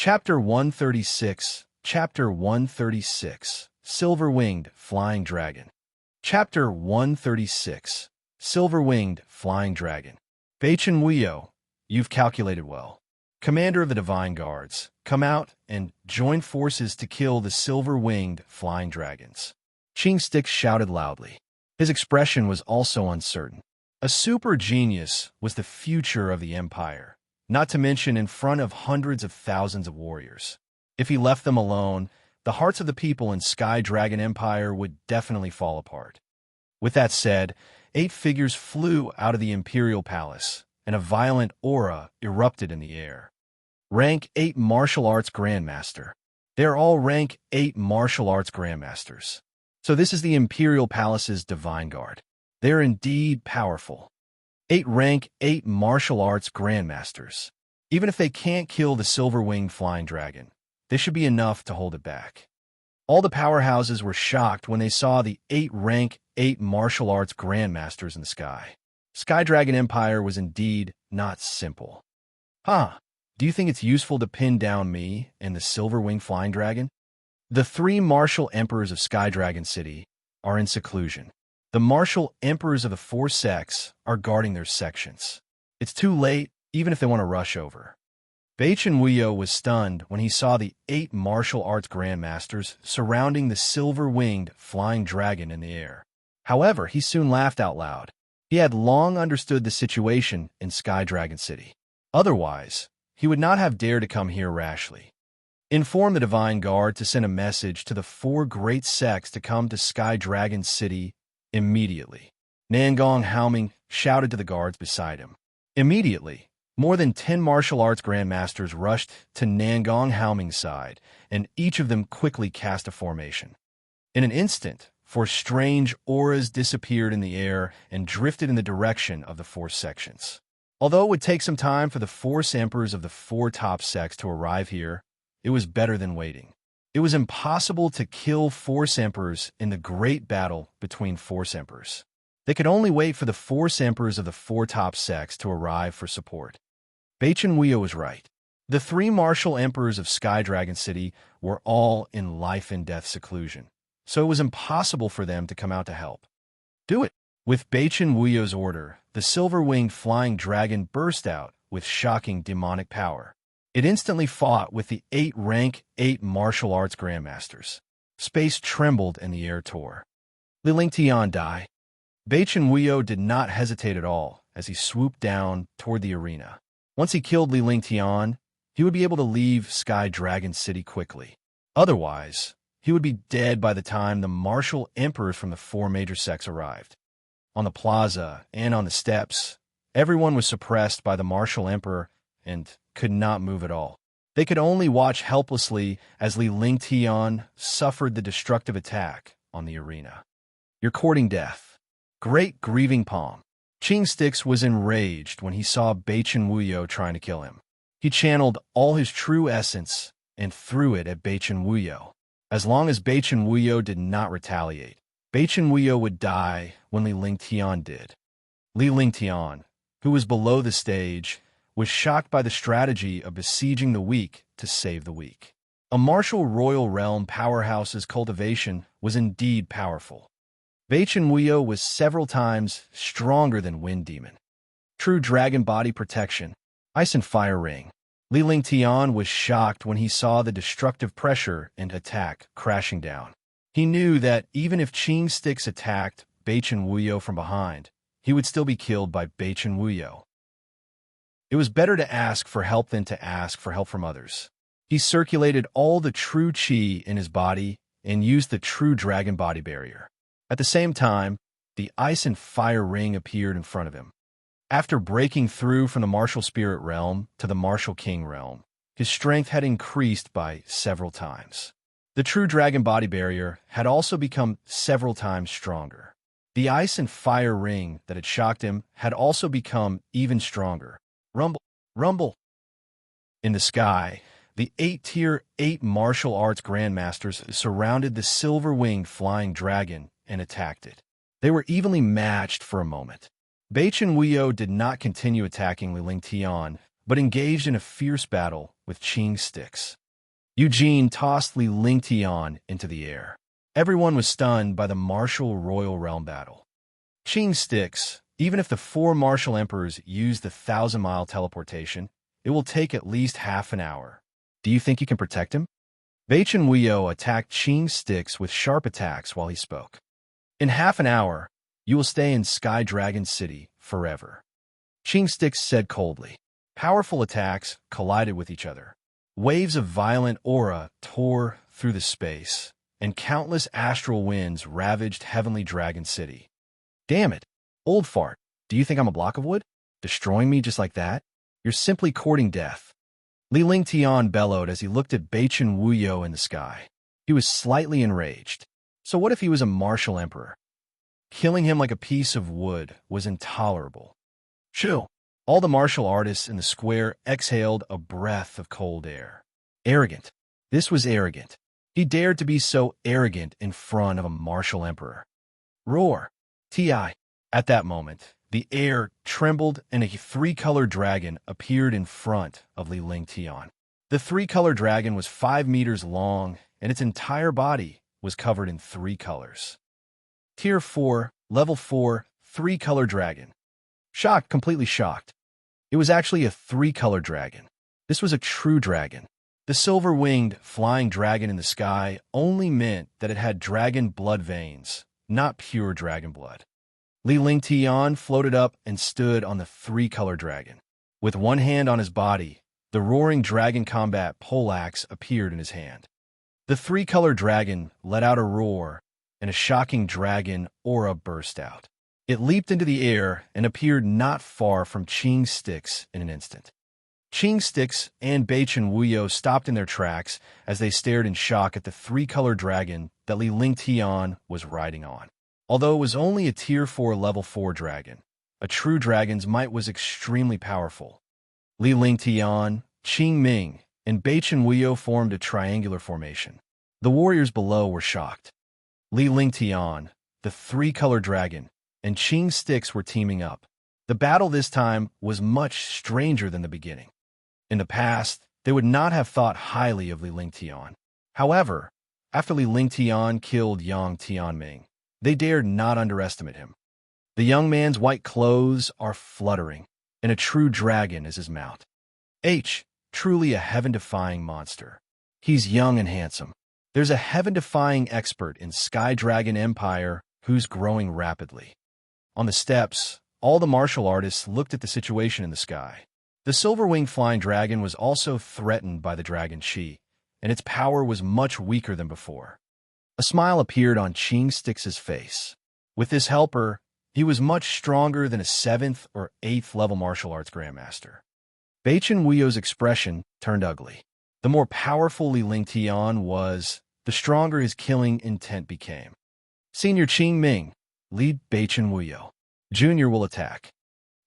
Chapter 136, Chapter 136, Silver-Winged Flying Dragon. Chapter 136, Silver-Winged Flying Dragon. Bachin Wuyo, you've calculated well. Commander of the Divine Guards, come out and join forces to kill the silver-winged flying dragons. Ching Stix shouted loudly. His expression was also uncertain. A super genius was the future of the Empire, not to mention in front of hundreds of thousands of warriors. If he left them alone, the hearts of the people in Sky Dragon Empire would definitely fall apart. With that said, 8 figures flew out of the Imperial Palace, and a violent aura erupted in the air. Rank 8 Martial Arts Grandmaster. They are all Rank 8 Martial Arts Grandmasters. So this is the Imperial Palace's Divine Guard. They are indeed powerful. 8 Rank 8 Martial Arts Grandmasters. Even if they can't kill the silver-winged flying dragon, they should be enough to hold it back. All the powerhouses were shocked when they saw the 8 Rank 8 Martial Arts Grandmasters in the sky. Sky Dragon Empire was indeed not simple. Do you think it's useful to pin down me and the silver-winged flying dragon? The 3 martial emperors of Sky Dragon City are in seclusion. The martial emperors of the 4 sects are guarding their sections. It's too late, even if they want to rush over. Bachin Wuyo was stunned when he saw the 8 martial arts grandmasters surrounding the silver-winged flying dragon in the air. However, he soon laughed out loud. He had long understood the situation in Sky Dragon City. Otherwise, he would not have dared to come here rashly. Inform the Divine Guard to send a message to the 4 great sects to come to Sky Dragon City immediately. Nangong Haoming shouted to the guards beside him. Immediately, more than 10 martial arts grandmasters rushed to Nangong Haoming's side, and each of them quickly cast a formation. In an instant, 4 strange auras disappeared in the air and drifted in the direction of the 4 sections. Although it would take some time for the Force Emperors of the 4 top sects to arrive here, it was better than waiting. It was impossible to kill Force Emperors in the great battle between Force Emperors. They could only wait for the Force Emperors of the 4 top sects to arrive for support. Bachin Wuyo was right. The 3 martial emperors of Sky Dragon City were all in life-and-death seclusion, so it was impossible for them to come out to help. Do it! With Bachin Wuyo's order, the silver-winged flying dragon burst out with shocking demonic power. It instantly fought with the 8 Rank 8 martial arts grandmasters. Space trembled and the air tore. Li Lingtian died. Bachin Wuyo did not hesitate at all as he swooped down toward the arena. Once he killed Li Lingtian, he would be able to leave Sky Dragon City quickly. Otherwise, he would be dead by the time the martial emperors from the 4 major sects arrived. On the plaza and on the steps, everyone was suppressed by the martial emperor and could not move at all. They could only watch helplessly as Li Lingtian suffered the destructive attack on the arena. You're courting death. Great grieving palm. Ching Stix was enraged when he saw Bachin Wuyo trying to kill him. He channeled all his true essence and threw it at Bachin Wuyo. As long as Bachin Wuyo did not retaliate, Bachin Wuyo would die when Li Lingtian did. Li Lingtian, who was below the stage, was shocked by the strategy of besieging the weak to save the weak. A martial royal realm powerhouse's cultivation was indeed powerful. Bachin Wuyo was several times stronger than Wind Demon. True Dragon Body Protection, Ice and Fire Ring. Li Lingtian was shocked when he saw the destructive pressure and attack crashing down. He knew that even if Ching Stix attacked Bachin Wuyo from behind, he would still be killed by Bachin Wuyo. It was better to ask for help than to ask for help from others. He circulated all the true chi in his body and used the true dragon body barrier. At the same time, the Ice and Fire Ring appeared in front of him. After breaking through from the Martial Spirit Realm to the Martial King Realm, his strength had increased by several times. The true dragon body barrier had also become several times stronger. The Ice and Fire Ring that had shocked him had also become even stronger. Rumble, rumble. In the sky, the 8-tier 8 martial arts grandmasters surrounded the silver-winged flying dragon and attacked it. They were evenly matched for a moment. Bachin Wuyo did not continue attacking Li Lingtian, but engaged in a fierce battle with Qing's sticks. Eugene tossed Li Lingtian into the air. Everyone was stunned by the martial royal realm battle. Qing's sticks, even if the 4 martial emperors used the 1,000-mile teleportation, it will take at least half an hour. Do you think you can protect him? Baichen Wuyo attacked Qing's sticks with sharp attacks while he spoke. In half an hour, you will stay in Sky Dragon City forever. Qing's sticks said coldly. Powerful attacks collided with each other. Waves of violent aura tore through the space, and countless astral winds ravaged Heavenly Dragon City. Damn it, old fart, do you think I'm a block of wood? Destroying me just like that? You're simply courting death. Li Lingtian bellowed as he looked at Baichen Wuyo in the sky. He was slightly enraged. So what if he was a martial emperor? Killing him like a piece of wood was intolerable. Shoo! All the martial artists in the square exhaled a breath of cold air. Arrogant. This was arrogant. He dared to be so arrogant in front of a martial emperor. Roar! Ti. At that moment, the air trembled and a 3-color dragon appeared in front of Li Lingtian. The 3-color dragon was 5 meters long, and its entire body was covered in 3 colors. Tier 4, Level 4, 3-color dragon. Shocked, completely shocked. It was actually a 3-color dragon. This was a true dragon. The silver-winged, flying dragon in the sky only meant that it had dragon blood veins, not pure dragon blood. Li Lingtian floated up and stood on the 3-color dragon. With one hand on his body, the roaring dragon combat poleaxe appeared in his hand. The 3-color dragon let out a roar, and a shocking dragon aura burst out. It leaped into the air and appeared not far from Qing's sticks in an instant. Qing's sticks and Baichen Wuyo stopped in their tracks as they stared in shock at the 3-color dragon that Li Lingtian was riding on. Although it was only a Tier 4 Level 4 dragon, a true dragon's might was extremely powerful. Li Lingtian, Qing Ming, and Baichen Wuyo formed a triangular formation. The warriors below were shocked. Li Lingtian, the 3-color dragon, and Qing's sticks were teaming up. The battle this time was much stranger than the beginning. In the past, they would not have thought highly of Li Lingtian. However, after Li Lingtian killed Yang Tianming, they dared not underestimate him. The young man's white clothes are fluttering, and a true dragon is his mount. Truly a heaven-defying monster. He's young and handsome. There's a heaven-defying expert in Sky Dragon Empire who's growing rapidly. On the steps, all the martial artists looked at the situation in the sky. The silver-winged flying dragon was also threatened by the dragon Qi, and its power was much weaker than before. A smile appeared on Qing Stix's face. With this helper, he was much stronger than a 7th or 8th level martial arts grandmaster. Baichen Wuyo's expression turned ugly. The more powerful Li Lingtian was, the stronger his killing intent became. Senior Qing Ming, lead Baichen Wuyo. Junior will attack.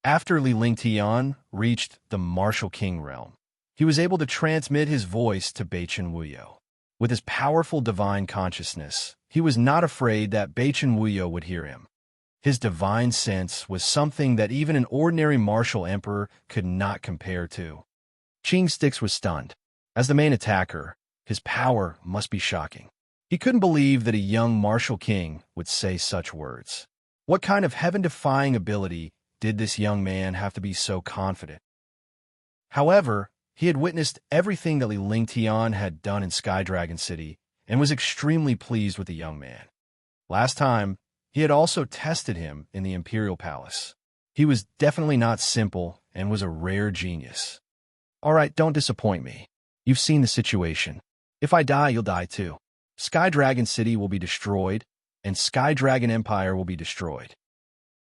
After Li Lingtian reached the martial king realm, he was able to transmit his voice to Baichen Wuyo. With his powerful divine consciousness, he was not afraid that Baichen Wuyo would hear him. His divine sense was something that even an ordinary martial emperor could not compare to. Qing Stix was stunned. As the main attacker, his power must be shocking. He couldn't believe that a young martial king would say such words. What kind of heaven-defying ability did this young man have to be so confident? However, he had witnessed everything that Li Lingtian had done in Sky Dragon City and was extremely pleased with the young man. Last time, he had also tested him in the Imperial Palace. He was definitely not simple and was a rare genius. All right, don't disappoint me. You've seen the situation. If I die, you'll die too. Sky Dragon City will be destroyed, and Sky Dragon Empire will be destroyed.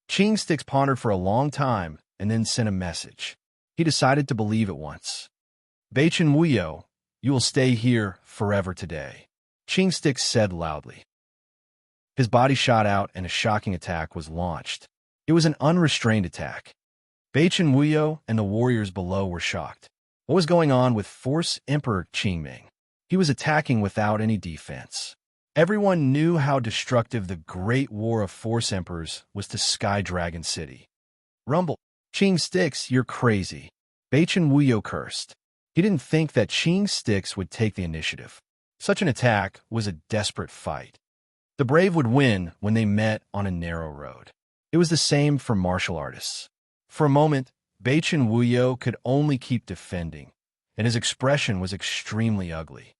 Qing Stix pondered for a long time and then sent a message. He decided to believe at once. Baichen Wuyo, you will stay here forever today, Qing Stix said loudly. His body shot out and a shocking attack was launched. It was an unrestrained attack. Baichen Wuyo and the warriors below were shocked. What was going on with Force Emperor Qingming? He was attacking without any defense. Everyone knew how destructive the Great War of Force Emperors was to Sky Dragon City. Rumble. Qing Stix, you're crazy. Bachin Wuyo cursed. He didn't think that Qing's sticks would take the initiative. Such an attack was a desperate fight. The brave would win when they met on a narrow road. It was the same for martial artists. For a moment, Bachin Wuyo could only keep defending, and his expression was extremely ugly.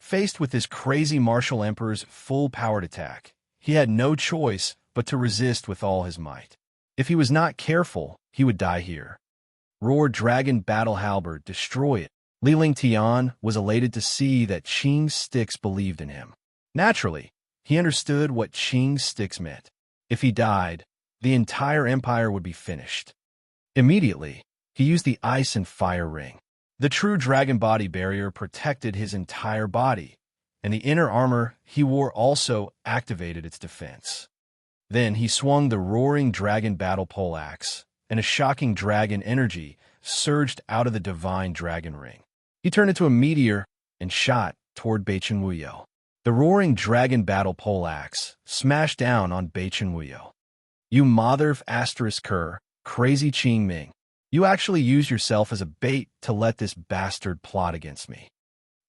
Faced with this crazy martial emperor's full-powered attack, he had no choice but to resist with all his might. If he was not careful, he would die here. Roar Dragon Battle Halberd, destroy it. Li Lingtian was elated to see that Qing's sticks believed in him. Naturally, he understood what Qing's sticks meant. If he died, the entire empire would be finished. Immediately, he used the ice and fire ring. The true dragon body barrier protected his entire body, and the inner armor he wore also activated its defense. Then he swung the roaring dragon battle poleaxe, and a shocking dragon energy surged out of the divine dragon ring. He turned into a meteor and shot toward Bachin Wuyo. The roaring dragon battle poleaxe smashed down on Bachin Wuyo. You mother of Kerr, crazy Qing Ming. You actually used yourself as a bait to let this bastard plot against me.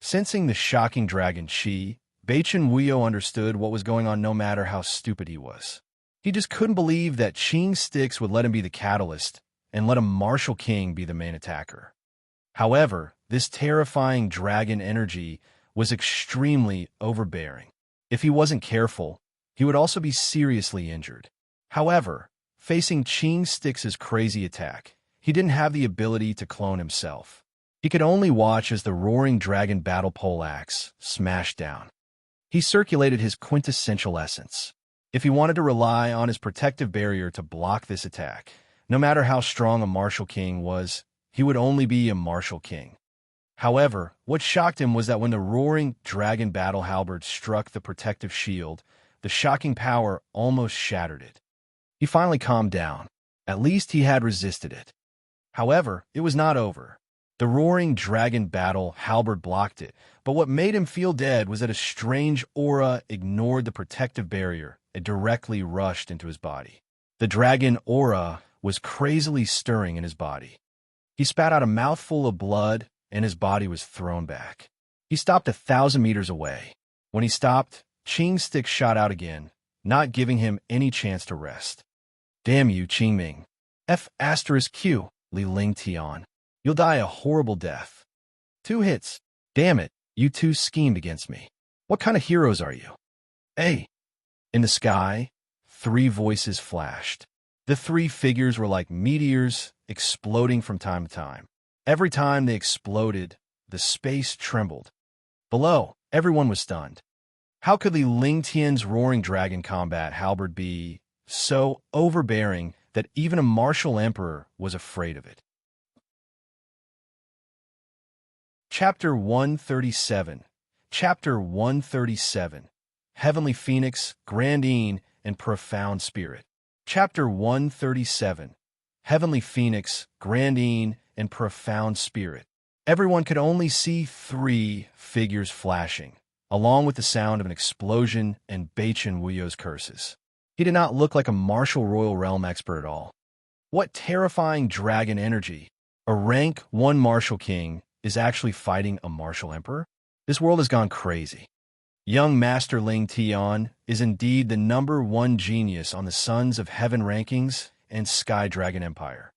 Sensing the shocking dragon chi, Bachin Wuyo understood what was going on no matter how stupid he was. He just couldn't believe that Qing's sticks would let him be the catalyst and let a martial king be the main attacker. However, this terrifying dragon energy was extremely overbearing. If he wasn't careful, he would also be seriously injured. However, facing Qing's sticks' crazy attack, he didn't have the ability to clone himself. He could only watch as the roaring dragon battle poleaxe smashed down. He circulated his quintessential essence. If he wanted to rely on his protective barrier to block this attack, no matter how strong a martial king was, he would only be a martial king. However, what shocked him was that when the roaring dragon battle halberd struck the protective shield, the shocking power almost shattered it. He finally calmed down. At least he had resisted it. However, it was not over. The roaring dragon battle halberd blocked it, but what made him feel dead was that a strange aura ignored the protective barrier and directly rushed into his body. The dragon aura was crazily stirring in his body. He spat out a mouthful of blood, and his body was thrown back. He stopped 1,000 meters away. When he stopped, Qing's stick shot out again, not giving him any chance to rest. Damn you, Qingming. F*Q, Li Lingtian. You'll die a horrible death. 2 hits. Damn it, you two schemed against me. What kind of heroes are you? Hey. In the sky, 3 voices flashed. The 3 figures were like meteors exploding from time to time. Every time they exploded, the space trembled. Below, everyone was stunned. How could Li Lingtian's roaring dragon combat halberd be so overbearing that even a martial emperor was afraid of it? Chapter 137. Chapter 137. Heavenly Phoenix, Grandine, and Profound Spirit. Chapter 137. Heavenly Phoenix, Grandine, and Profound Spirit. Everyone could only see 3 figures flashing, along with the sound of an explosion and Bachin Wuyo's curses. He did not look like a martial royal realm expert at all. What terrifying dragon energy! A rank 1 martial king is actually fighting a martial emperor? This world has gone crazy. Young Master Ling Tian is indeed the #1 genius on the Sons of Heaven rankings and Sky Dragon Empire.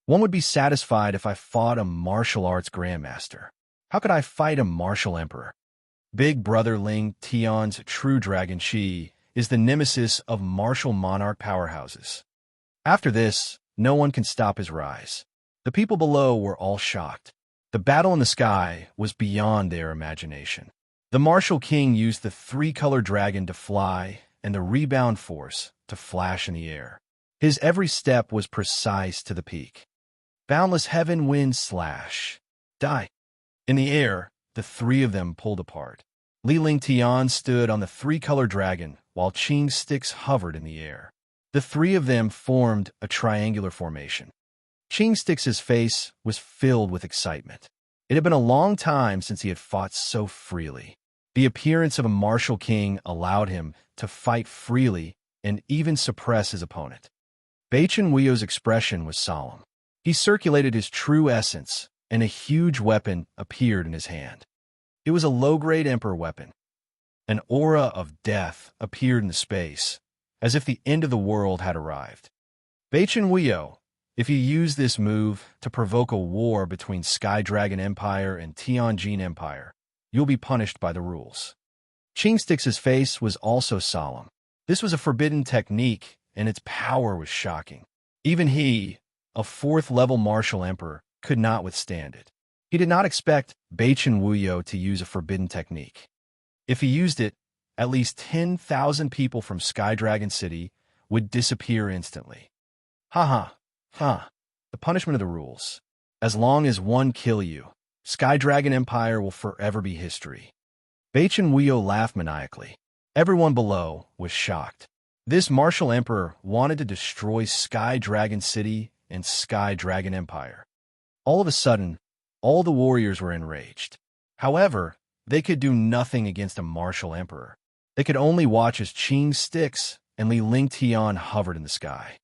One would be satisfied if I fought a martial arts grandmaster. How could I fight a martial emperor? Big Brother Ling Tian's true dragon chi is the nemesis of martial monarch powerhouses. After this, no one can stop his rise. The people below were all shocked. The battle in the sky was beyond their imagination. The martial king used the 3-color dragon to fly and the rebound force to flash in the air. His every step was precise to the peak. Boundless heaven wind slash. Die. In the air, the 3 of them pulled apart. Li Lingtian stood on the 3-color dragon while Qing's sticks hovered in the air. The 3 of them formed a triangular formation. Qing Stix's face was filled with excitement. It had been a long time since he had fought so freely. The appearance of a martial king allowed him to fight freely and even suppress his opponent. Bachin Wuyo's expression was solemn. He circulated his true essence, and a huge weapon appeared in his hand. It was a low-grade Emperor weapon. An aura of death appeared in the space, as if the end of the world had arrived. Baichen Wuyo, if you use this move to provoke a war between Sky Dragon Empire and Tianjin Empire, you'll be punished by the rules. Qingstix's face was also solemn. This was a forbidden technique, and its power was shocking. Even he, a fourth-level martial emperor, could not withstand it. He did not expect Baichen Wuyo to use a forbidden technique. If he used it, at least 10,000 people from Sky Dragon City would disappear instantly. The punishment of the rules. As long as one kill you, Sky Dragon Empire will forever be history. Baichen Wuyo laughed maniacally. Everyone below was shocked. This martial emperor wanted to destroy Sky Dragon City and Sky Dragon Empire. All of a sudden, all the warriors were enraged. However, they could do nothing against a martial emperor. They could only watch as Qingstix and Li Lingtian hovered in the sky.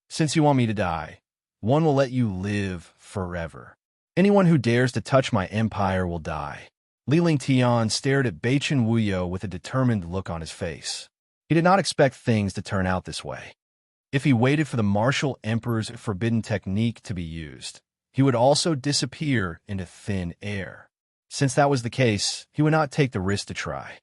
Since you want me to die, one will let you live forever. Anyone who dares to touch my empire will die. Li Lingtian stared at Baichen Wuyo with a determined look on his face. He did not expect things to turn out this way. If he waited for the martial emperor's forbidden technique to be used, he would also disappear into thin air. Since that was the case, he would not take the risk to try.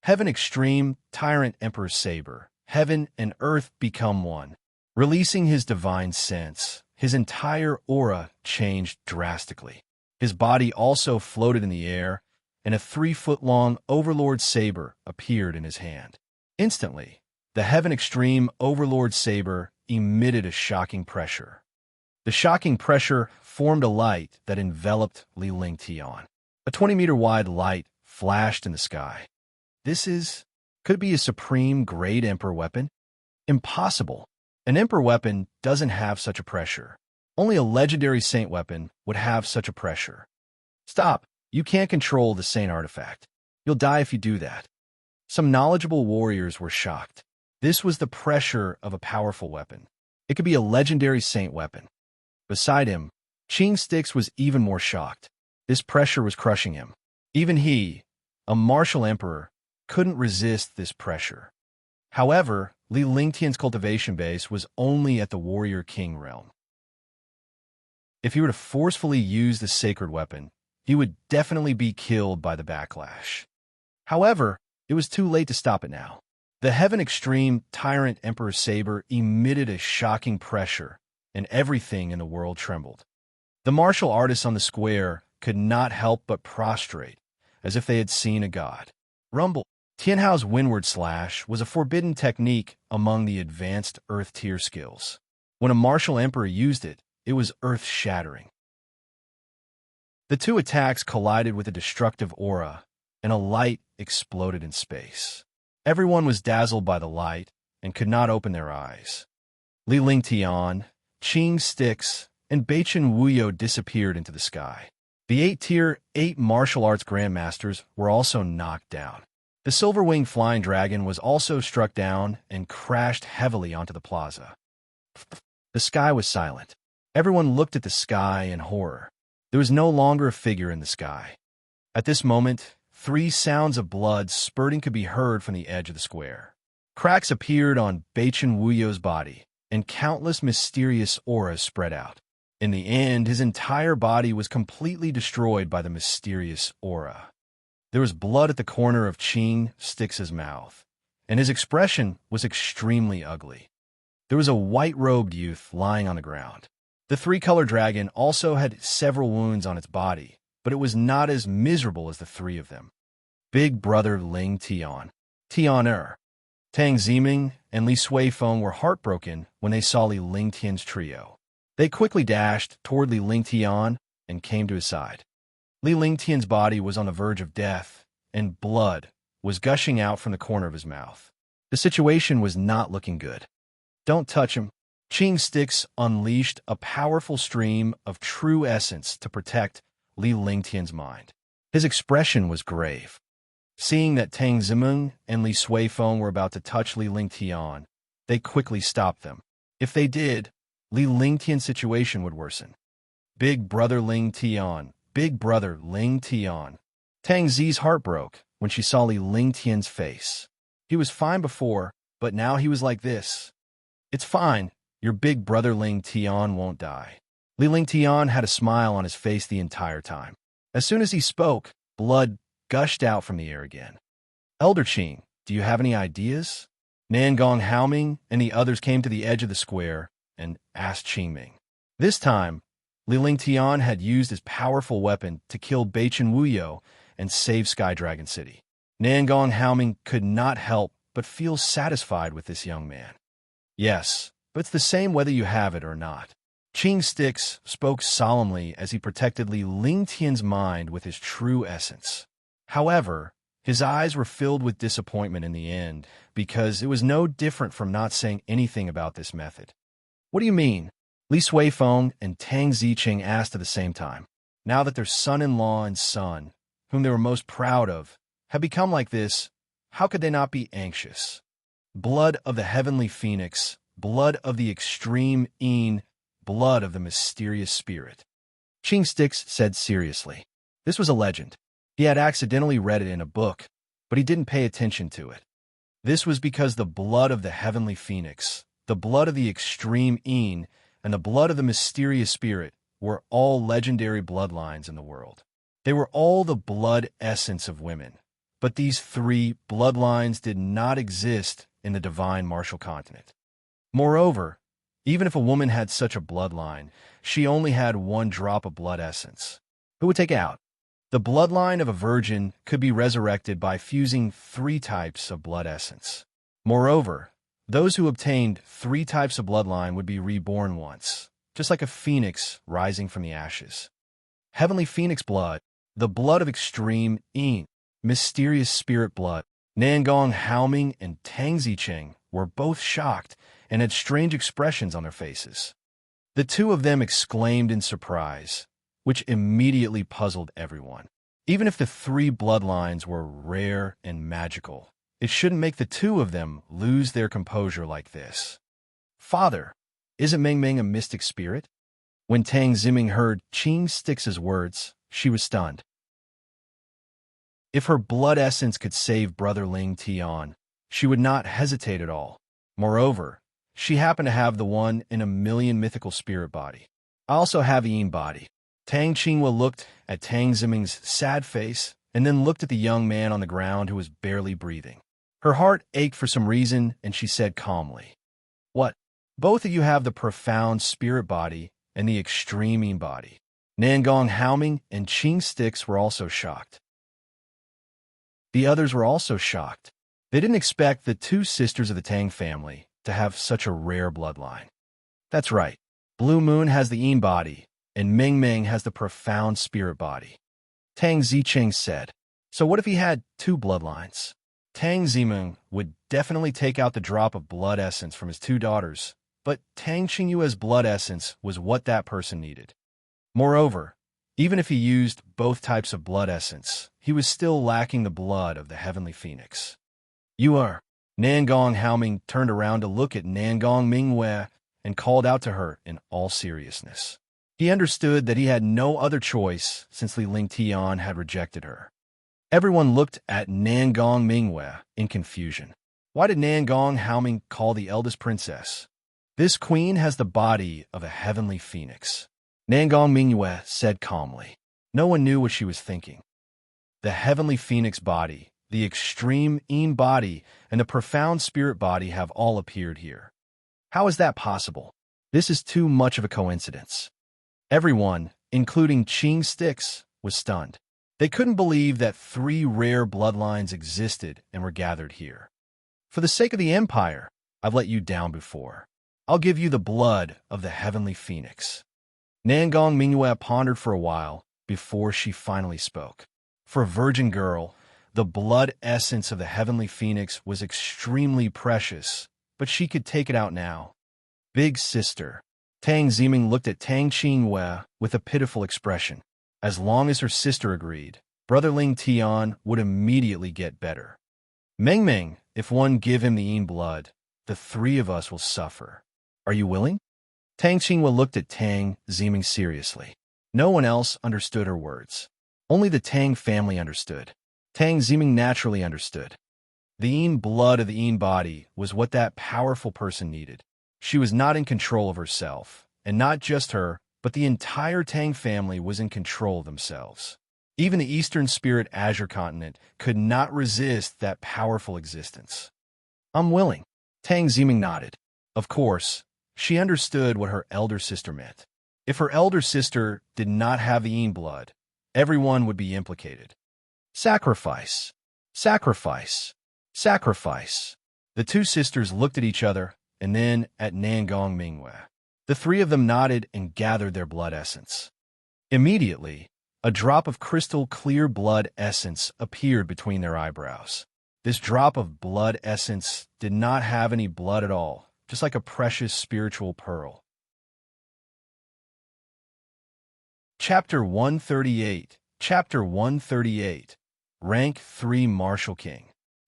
Heaven Extreme, Tyrant Emperor Saber, heaven and earth become one. Releasing his divine sense, his entire aura changed drastically. His body also floated in the air, and a 3-foot-long Overlord Saber appeared in his hand. Instantly, the Heaven Extreme Overlord Saber emitted a shocking pressure. The shocking pressure formed a light that enveloped Li Lingtian. A 20-meter-wide light flashed in the sky. Could it be a supreme-grade Emperor weapon? Impossible. An Emperor weapon doesn't have such a pressure. Only a legendary Saint weapon would have such a pressure. Stop. You can't control the Saint artifact. You'll die if you do that. Some knowledgeable warriors were shocked. This was the pressure of a powerful weapon. It could be a legendary Saint weapon. Beside him, Qingstix was even more shocked. This pressure was crushing him. Even he, a martial emperor, couldn't resist this pressure. However, Li Lingtian's cultivation base was only at the Warrior King realm. If he were to forcefully use the sacred weapon, he would definitely be killed by the backlash. However, it was too late to stop it now. The Heaven Extreme Tyrant Emperor Saber emitted a shocking pressure, and everything in the world trembled. The martial artists on the square could not help but prostrate, as if they had seen a god. Rumble. Tianhao's Windward Slash was a forbidden technique among the advanced Earth tier skills. When a martial emperor used it, it was earth-shattering. The two attacks collided with a destructive aura, and a light exploded in space. Everyone was dazzled by the light and could not open their eyes. Li Lingtian, Qingstix, and Baichen Wuyo disappeared into the sky. The 8-tier 8 martial arts grandmasters were also knocked down. The silver-winged flying dragon was also struck down and crashed heavily onto the plaza. The sky was silent. Everyone looked at the sky in horror. There was no longer a figure in the sky. At this moment, 3 sounds of blood spurting could be heard from the edge of the square. Cracks appeared on Baichen Wuyo's body, and countless mysterious auras spread out. In the end, his entire body was completely destroyed by the mysterious aura. There was blood at the corner of Qingstix's mouth, and his expression was extremely ugly. There was a white-robed youth lying on the ground. The 3-color dragon also had several wounds on its body, but it was not as miserable as the 3 of them. Big Brother Ling Tian, Tian Tang Ziming, and Li Suifeng were heartbroken when they saw Li Lingtian's trio. They quickly dashed toward Li Lingtian and came to his side. Li Lingtian's body was on the verge of death, and blood was gushing out from the corner of his mouth. The situation was not looking good. Don't touch him. Qingstix unleashed a powerful stream of true essence to protect Li Lingtian's mind. His expression was grave. Seeing that Tang Zimeng and Li Suifeng were about to touch Li Lingtian, they quickly stopped them. If they did, Li Lingtian's situation would worsen. Big brother Ling Tian, big brother Ling Tian. Tang Zi's heart broke when she saw Li Lingtian's face. He was fine before, but now he was like this. It's fine. Your big brother Ling Tian won't die. Li Lingtian had a smile on his face the entire time. As soon as he spoke, blood gushed out from the air again. Elder Qing, do you have any ideas? Nangong Haoming and the others came to the edge of the square and asked Qingming. This time, Li Lingtian had used his powerful weapon to kill Beichen Wuyo and save Sky Dragon City. Nangong Haoming could not help but feel satisfied with this young man. Yes, but it's the same whether you have it or not. Qing Stix spoke solemnly as he protected Li Lingtian's mind with his true essence. However, his eyes were filled with disappointment in the end, because it was no different from not saying anything about this method. What do you mean? Li Suifeng and Tang Ziqing asked at the same time. Now that their son-in-law and son, whom they were most proud of, had become like this, how could they not be anxious? Blood of the heavenly phoenix, blood of the extreme Een, blood of the mysterious spirit. Qing Stix said seriously. This was a legend. He had accidentally read it in a book, but he didn't pay attention to it. This was because the blood of the heavenly phoenix, the blood of the extreme Een, and the blood of the mysterious spirit were all legendary bloodlines in the world. They were all the blood essence of women. But these three bloodlines did not exist in the divine martial continent. Moreover, even if a woman had such a bloodline, she only had one drop of blood essence. Who would take it out? The bloodline of a virgin could be resurrected by fusing 3 types of blood essence. Moreover, those who obtained 3 types of bloodline would be reborn once, just like a phoenix rising from the ashes. Heavenly phoenix blood, the blood of extreme Een, mysterious spirit blood. Nangong Haoming and Tang Ziqing were both shocked and had strange expressions on their faces. The two of them exclaimed in surprise, which immediately puzzled everyone. Even if the 3 bloodlines were rare and magical, it shouldn't make the two of them lose their composure like this. Father, isn't Meng Meng a mystic spirit? When Tang Ziming heard Qing Stix's words, she was stunned. If her blood essence could save Brother Ling Tian, she would not hesitate at all. Moreover, she happened to have the 1 in a million mythical spirit body. I also have a Yin body. Tang Qinghua looked at Tang Ziming's sad face and then looked at the young man on the ground who was barely breathing. Her heart ached for some reason, and she said calmly, "What? Both of you have the profound spirit body and the extreme Yin body." Nangong Haoming and Qing Stix were also shocked. The others were also shocked. They didn't expect the 2 sisters of the Tang family to have such a rare bloodline. That's right. Blue Moon has the Yin body, and Meng Meng has the profound spirit body. Tang Ziqing said. So what if he had 2 bloodlines? Tang Ziming would definitely take out the drop of blood essence from his 2 daughters, but Tang Qingyue's blood essence was what that person needed. Moreover, even if he used both types of blood essence, he was still lacking the blood of the heavenly phoenix. You are. Nangong Haoming turned around to look at Nangong Mingyue and called out to her in all seriousness. He understood that he had no other choice since Li Lingtian had rejected her. Everyone looked at Nangong Mingyue in confusion. Why did Nangong Haoming call the eldest princess? This queen has the body of a heavenly phoenix. Nangong Mingyue said calmly. No one knew what she was thinking. The heavenly phoenix body, the extreme Een body, and the profound spirit body have all appeared here. How is that possible? This is too much of a coincidence. Everyone, including Qing Stix, was stunned. They couldn't believe that 3 rare bloodlines existed and were gathered here. For the sake of the Empire, I've let you down before. I'll give you the blood of the heavenly phoenix. Nangong Mingyue pondered for a while before she finally spoke. For a virgin girl, the blood essence of the heavenly phoenix was extremely precious, but she could take it out now. Big sister. Tang Ziming looked at Tang Qinghua with a pitiful expression. As long as her sister agreed, Brother Ling Tian would immediately get better. Meng Meng, if one give him the Yin blood, the 3 of us will suffer. Are you willing? Tang Xinghua looked at Tang Ziming seriously. No one else understood her words. Only the Tang family understood. Tang Ziming naturally understood. The Yin blood of the Yin body was what that powerful person needed. She was not in control of herself, and not just her, but the entire Tang family was in control of themselves. Even the Eastern Spirit Azure continent could not resist that powerful existence. I'm willing. Tang Ziming nodded. Of course, she understood what her elder sister meant. If her elder sister did not have the Yin blood, everyone would be implicated. Sacrifice. Sacrifice. Sacrifice. The two sisters looked at each other and then at Nangong Mingwei. The three of them nodded and gathered their blood essence. Immediately, a drop of crystal clear blood essence appeared between their eyebrows. This drop of blood essence did not have any blood at all, just like a precious spiritual pearl. Chapter 138. Chapter 138. Rank 3 Martial King.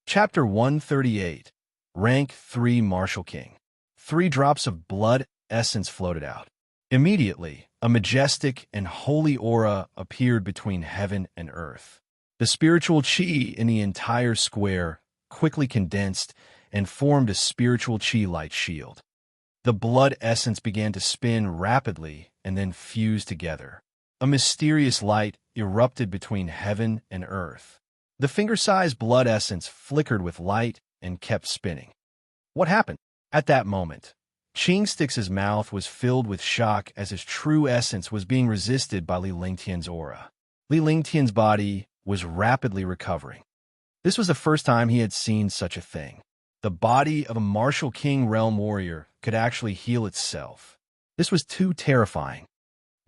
Chapter 138. Rank 3 Martial King. 3 drops of blood essence floated out. Immediately, a majestic and holy aura appeared between heaven and earth. The spiritual chi in the entire square quickly condensed and formed a spiritual chi light shield. The blood essence began to spin rapidly and then fuse together. A mysterious light erupted between heaven and earth. The finger-sized blood essence flickered with light and kept spinning. What happened? At that moment, Qing Stix's mouth was filled with shock as his true essence was being resisted by Li Lingtian's aura. Li Lingtian's body was rapidly recovering. This was the first time he had seen such a thing. The body of a martial king realm warrior could actually heal itself. This was too terrifying.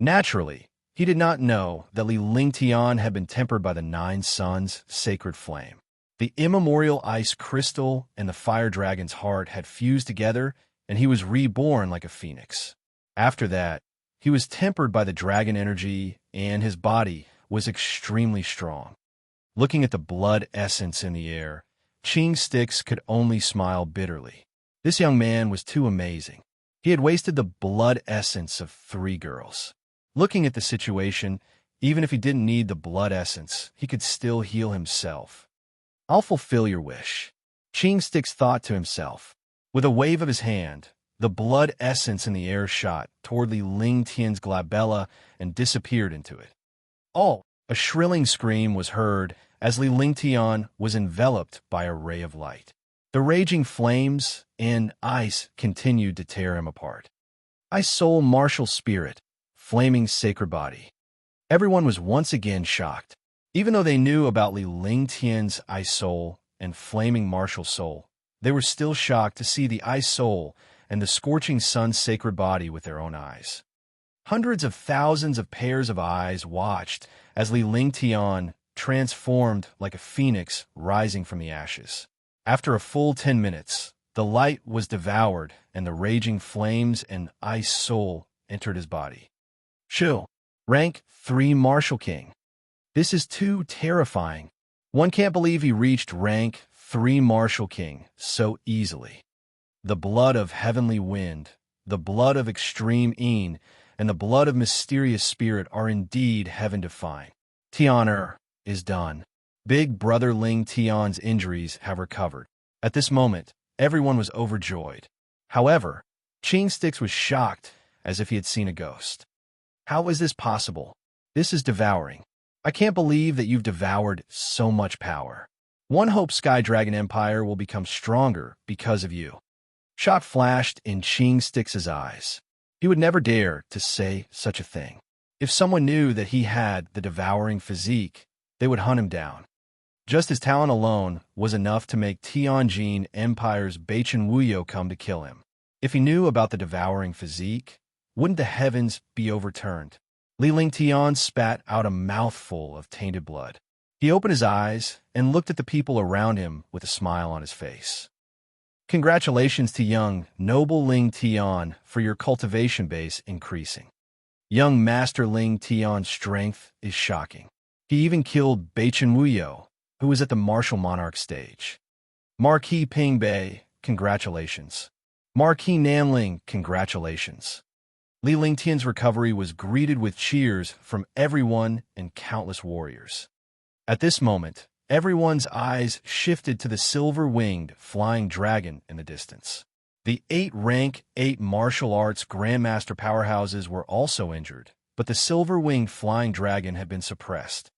Naturally, he did not know that Li Lingtian had been tempered by the 9 suns' sacred flame. The immemorial ice crystal and the fire dragon's heart had fused together, and he was reborn like a phoenix. After that, he was tempered by the dragon energy, and his body was extremely strong. Looking at the blood essence in the air, Qing Stix could only smile bitterly. This young man was too amazing. He had wasted the blood essence of 3 girls. Looking at the situation, even if he didn't need the blood essence, he could still heal himself. I'll fulfill your wish, Qing Stix thought to himself. With a wave of his hand, the blood essence in the air shot toward Li Lingtian's glabella and disappeared into it. Oh! A shrilling scream was heard as Li Lingtian was enveloped by a ray of light. The raging flames and ice continued to tear him apart. Ice soul martial spirit, flaming sacred body. Everyone was once again shocked. Even though they knew about Li Lingtian's ice soul and flaming martial soul, they were still shocked to see the ice soul and the scorching sun's sacred body with their own eyes. Hundreds of thousands of pairs of eyes watched as Li Lingtian transformed like a phoenix rising from the ashes. After a full 10 minutes, the light was devoured and the raging flames and ice soul entered his body. Shu, rank 3 Martial King. This is too terrifying. One can't believe he reached rank 3 Martial King so easily. The blood of heavenly wind, the blood of extreme Yin, and the blood of mysterious spirit are indeed heaven-defying. Tianer is done. Big brother Ling Tian's injuries have recovered. At this moment, everyone was overjoyed. However, Qing Stix was shocked as if he had seen a ghost. How is this possible? This is devouring. I can't believe that you've devoured so much power. One hopes Sky Dragon Empire will become stronger because of you. Shock flashed in Qing Stix's eyes. He would never dare to say such a thing. If someone knew that he had the devouring physique, they would hunt him down. Just his talent alone was enough to make Tianjin Empire's Beichen Wuyo come to kill him. If he knew about the devouring physique, wouldn't the heavens be overturned? Li Lingtian spat out a mouthful of tainted blood. He opened his eyes and looked at the people around him with a smile on his face. Congratulations to young, noble Ling Tian for your cultivation base increasing. Young Master Ling Tian's strength is shocking. He even killed Beichen Wuyo, who was at the martial monarch stage. Marquis Pingbei, congratulations. Marquis Nanling, congratulations. Li Lingtian's recovery was greeted with cheers from everyone and countless warriors. At this moment, everyone's eyes shifted to the silver-winged flying dragon in the distance. The 8 martial arts grandmaster powerhouses were also injured, but the silver-winged flying dragon had been suppressed.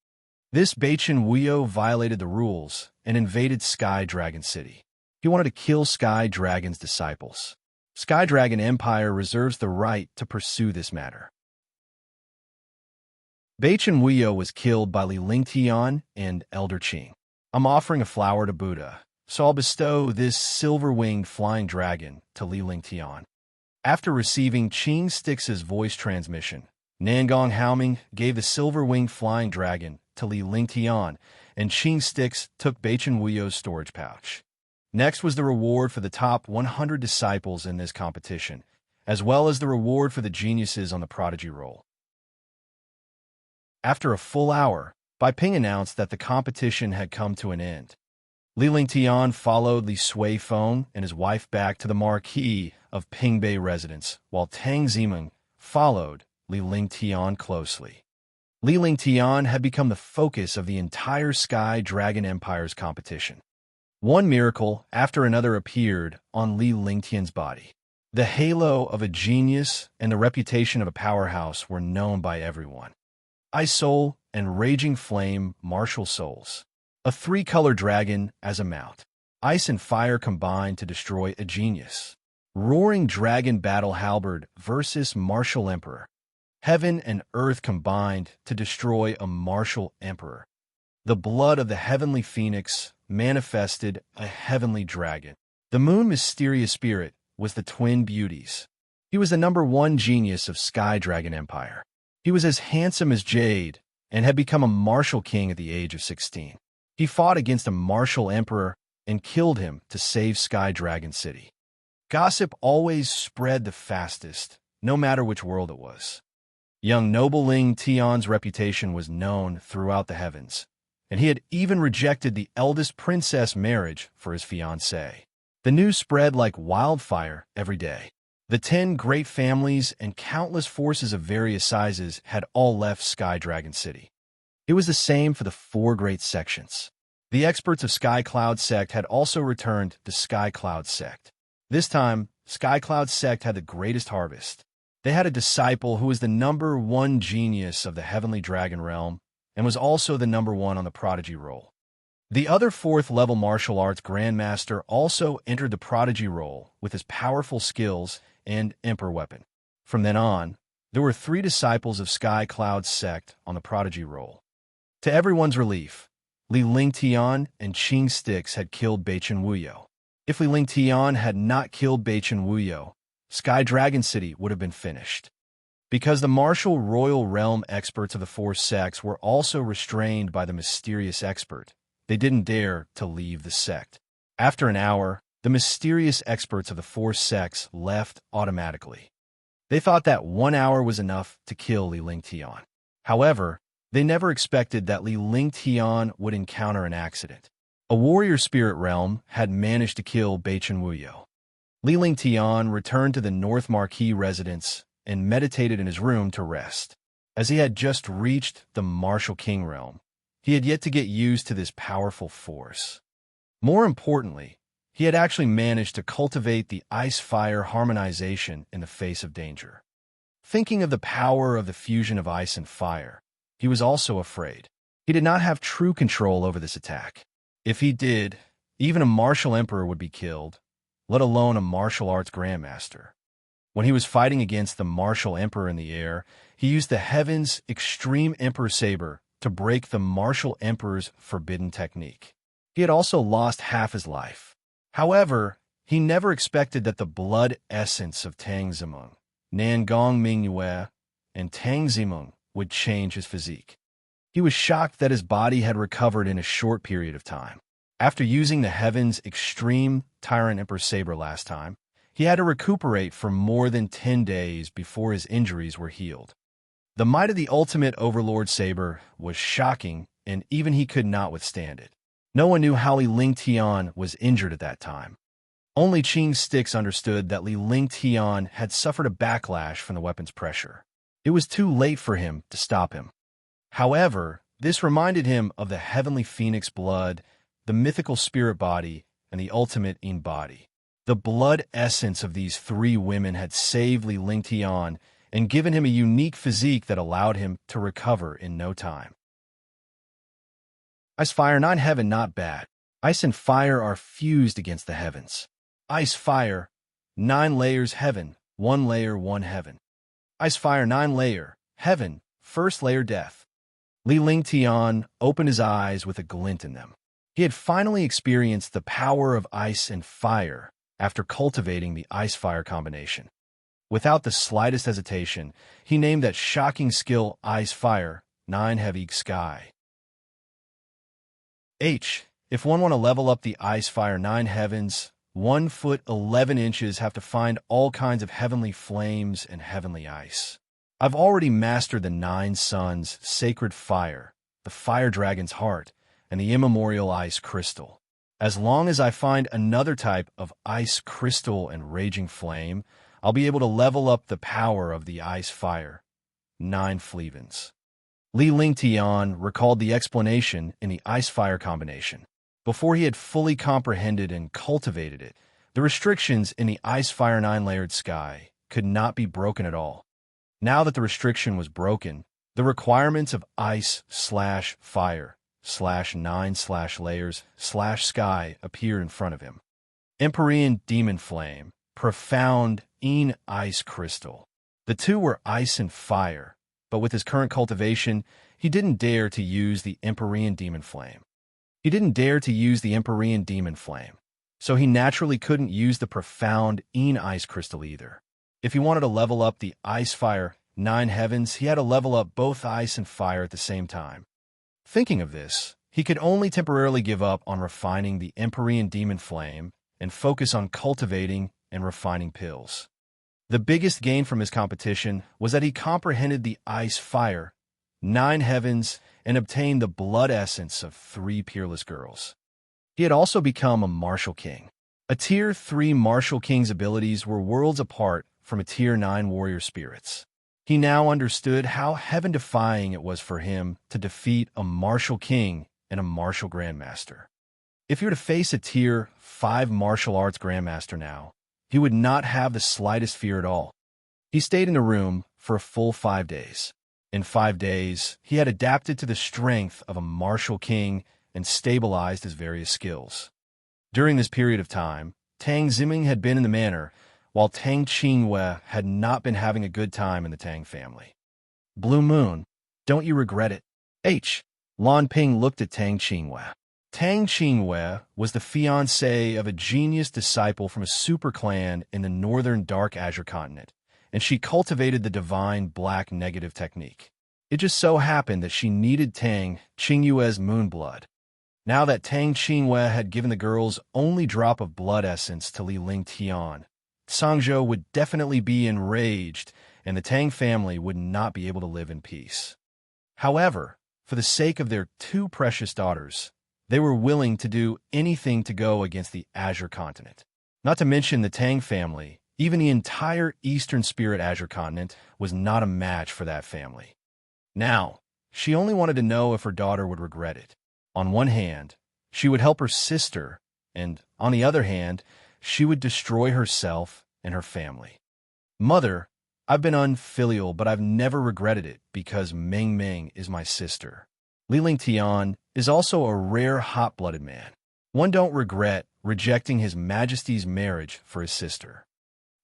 This Baichen Wuyo violated the rules and invaded Sky Dragon City. He wanted to kill Sky Dragon's disciples. Sky Dragon Empire reserves the right to pursue this matter. Baichen Wuyo was killed by Li Lingtian and Elder Qing. I'm offering a flower to Buddha, so I'll bestow this silver-winged flying dragon to Li Lingtian. After receiving Qing Stix's voice transmission, Nangong Haoming gave the silver-winged flying dragon to Li Lingtian, and Qing Stix took Baichen Wuyo's storage pouch. Next was the reward for the top 100 disciples in this competition, as well as the reward for the geniuses on the prodigy roll. After a full hour, Bai Ping announced that the competition had come to an end. Li Lingtian followed Li Suifeng and his wife back to the marquee of Pingbei residence, while Tang Zimeng followed Li Lingtian closely. Li Lingtian had become the focus of the entire Sky Dragon Empire's competition. One miracle after another appeared on Li Lingtian's body. The halo of a genius and the reputation of a powerhouse were known by everyone. Ice Soul and Raging Flame martial souls. A 3-color dragon as a mount. Ice and fire combined to destroy a genius. Roaring Dragon Battle Halberd versus Martial Emperor. Heaven and earth combined to destroy a martial emperor. The blood of the heavenly phoenix manifested a heavenly dragon. The moon mysterious spirit was the twin beauties. He was the #1 genius of Sky Dragon Empire. He was as handsome as Jade and had become a martial king at the age of 16. He fought against a martial emperor and killed him to save Sky Dragon City. Gossip always spread the fastest, no matter which world it was. Young noble Ling Tian's reputation was known throughout the heavens, and he had even rejected the eldest princess marriage for his fiancée. The news spread like wildfire every day. The 10 great families and countless forces of various sizes had all left Sky Dragon City. It was the same for the 4 great sections. The experts of Sky Cloud Sect had also returned to Sky Cloud Sect. This time, Sky Cloud Sect had the greatest harvest. They had a disciple who was the #1 genius of the Heavenly Dragon Realm and was also the #1 on the Prodigy roll. The other 4th-level martial arts grandmaster also entered the Prodigy roll with his powerful skills and Emperor weapon. From then on, there were 3 disciples of Sky Cloud Sect on the Prodigy roll. To everyone's relief, Li Lingtian and Qing Stix had killed Baichen Wuyo. If Li Lingtian had not killed Baichen Wuyo, Sky Dragon City would have been finished. Because the martial royal realm experts of the 4 sects were also restrained by the mysterious expert, they didn't dare to leave the sect. After an hour, the mysterious experts of the 4 sects left automatically. They thought that 1 hour was enough to kill Li Lingtian. However, they never expected that Li Lingtian would encounter an accident. A warrior spirit realm had managed to kill Baichen Wuyo. Li Lingtian returned to the North Marquee residence and meditated in his room to rest. As he had just reached the Martial King realm, he had yet to get used to this powerful force. More importantly, he had actually managed to cultivate the ice-fire harmonization in the face of danger. Thinking of the power of the fusion of ice and fire, he was also afraid. He did not have true control over this attack. If he did, even a martial emperor would be killed, let alone a martial arts grandmaster. When he was fighting against the martial emperor in the air, he used the heaven's extreme emperor saber to break the martial emperor's forbidden technique. He had also lost half his life. However, he never expected that the blood essence of Tang Zimeng, Nangong Mingyue, and Tang Zimeng would change his physique. He was shocked that his body had recovered in a short period of time. After using the heaven's extreme Tyrant Emperor Saber last time, he had to recuperate for more than 10 days before his injuries were healed. The might of the ultimate Overlord Saber was shocking, and even he could not withstand it. No one knew how Li Lingtian was injured at that time. Only Qing's sticks understood that Li Ling Tian had suffered a backlash from the weapon's pressure. It was too late for him to stop him. However, this reminded him of the heavenly phoenix blood, the mythical spirit body, and the ultimate in body. The blood essence of these three women had saved Li Ling Tian and given him a unique physique that allowed him to recover in no time. Ice, fire, 9 heaven, not bad. Ice and fire are fused against the heavens. Ice, fire, 9 layers heaven, 1 layer, 1 heaven. Ice, fire, 9 layer, heaven, first layer death. Li Ling Tian opened his eyes with a glint in them. He had finally experienced the power of ice and fire after cultivating the ice-fire combination. Without the slightest hesitation, he named that shocking skill Ice-Fire, 9 heavy sky. If one want to level up the Ice-Fire 9 heavens, 1 foot 11 inches have to find all kinds of heavenly flames and heavenly ice. I've already mastered the 9 suns, sacred fire, the fire dragon's heart, and the immemorial ice crystal. As long as I find another type of ice crystal and raging flame, I'll be able to level up the power of the ice fire, 9 flevens. Li Ling Tian recalled the explanation in the ice-fire combination. Before he had fully comprehended and cultivated it, the restrictions in the ice-fire 9-layered sky could not be broken at all. Now that the restriction was broken, the requirements of ice/fire/9/layers/sky appeared in front of him. Empyrean demon flame, profound ice crystal. The two were ice and fire, but with his current cultivation, he didn't dare to use the Empyrean demon flame. So he naturally couldn't use the profound ice crystal either. If he wanted to level up the ice-fire 9 heavens, he had to level up both ice and fire at the same time. Thinking of this, he could only temporarily give up on refining the Empyrean demon flame and focus on cultivating and refining pills. The biggest gain from his competition was that he comprehended the ice-fire 9 heavens and obtained the blood essence of 3 peerless girls. He had also become a martial king. A Tier 3 martial king's abilities were worlds apart from a Tier 9 warrior spirit's. He now understood how heaven-defying it was for him to defeat a martial king and a martial grandmaster. If he were to face a Tier 5 martial arts grandmaster now, he would not have the slightest fear at all. He stayed in the room for a full 5 days. In 5 days, he had adapted to the strength of a martial king and stabilized his various skills. During this period of time, Tang Ziming had been in the manor, while Tang Qingwei had not been having a good time in the Tang family. Blue Moon, don't you regret it? Lan Ping looked at Tang Qingwei. Tang Qingwei was the fiancée of a genius disciple from a super clan in the northern Dark Azure continent, and she cultivated the divine black negative technique. It just so happened that she needed Tang Qingwei's moon blood. Now that Tang Qingwei had given the girl's only drop of blood essence to Li Ling Tian, Sangzhou would definitely be enraged, and the Tang family would not be able to live in peace. However, for the sake of their 2 precious daughters, they were willing to do anything to go against the Azure continent. Not to mention the Tang family, even the entire Eastern Spirit Azure continent was not a match for that family. Now, she only wanted to know if her daughter would regret it. On one hand, she would help her sister, and on the other hand, she would destroy herself and her family. Mother, I've been unfilial, but I've never regretted it because Meng Meng is my sister. Li Ling Tian is also a rare hot-blooded man. One don't regret rejecting His Majesty's marriage for his sister.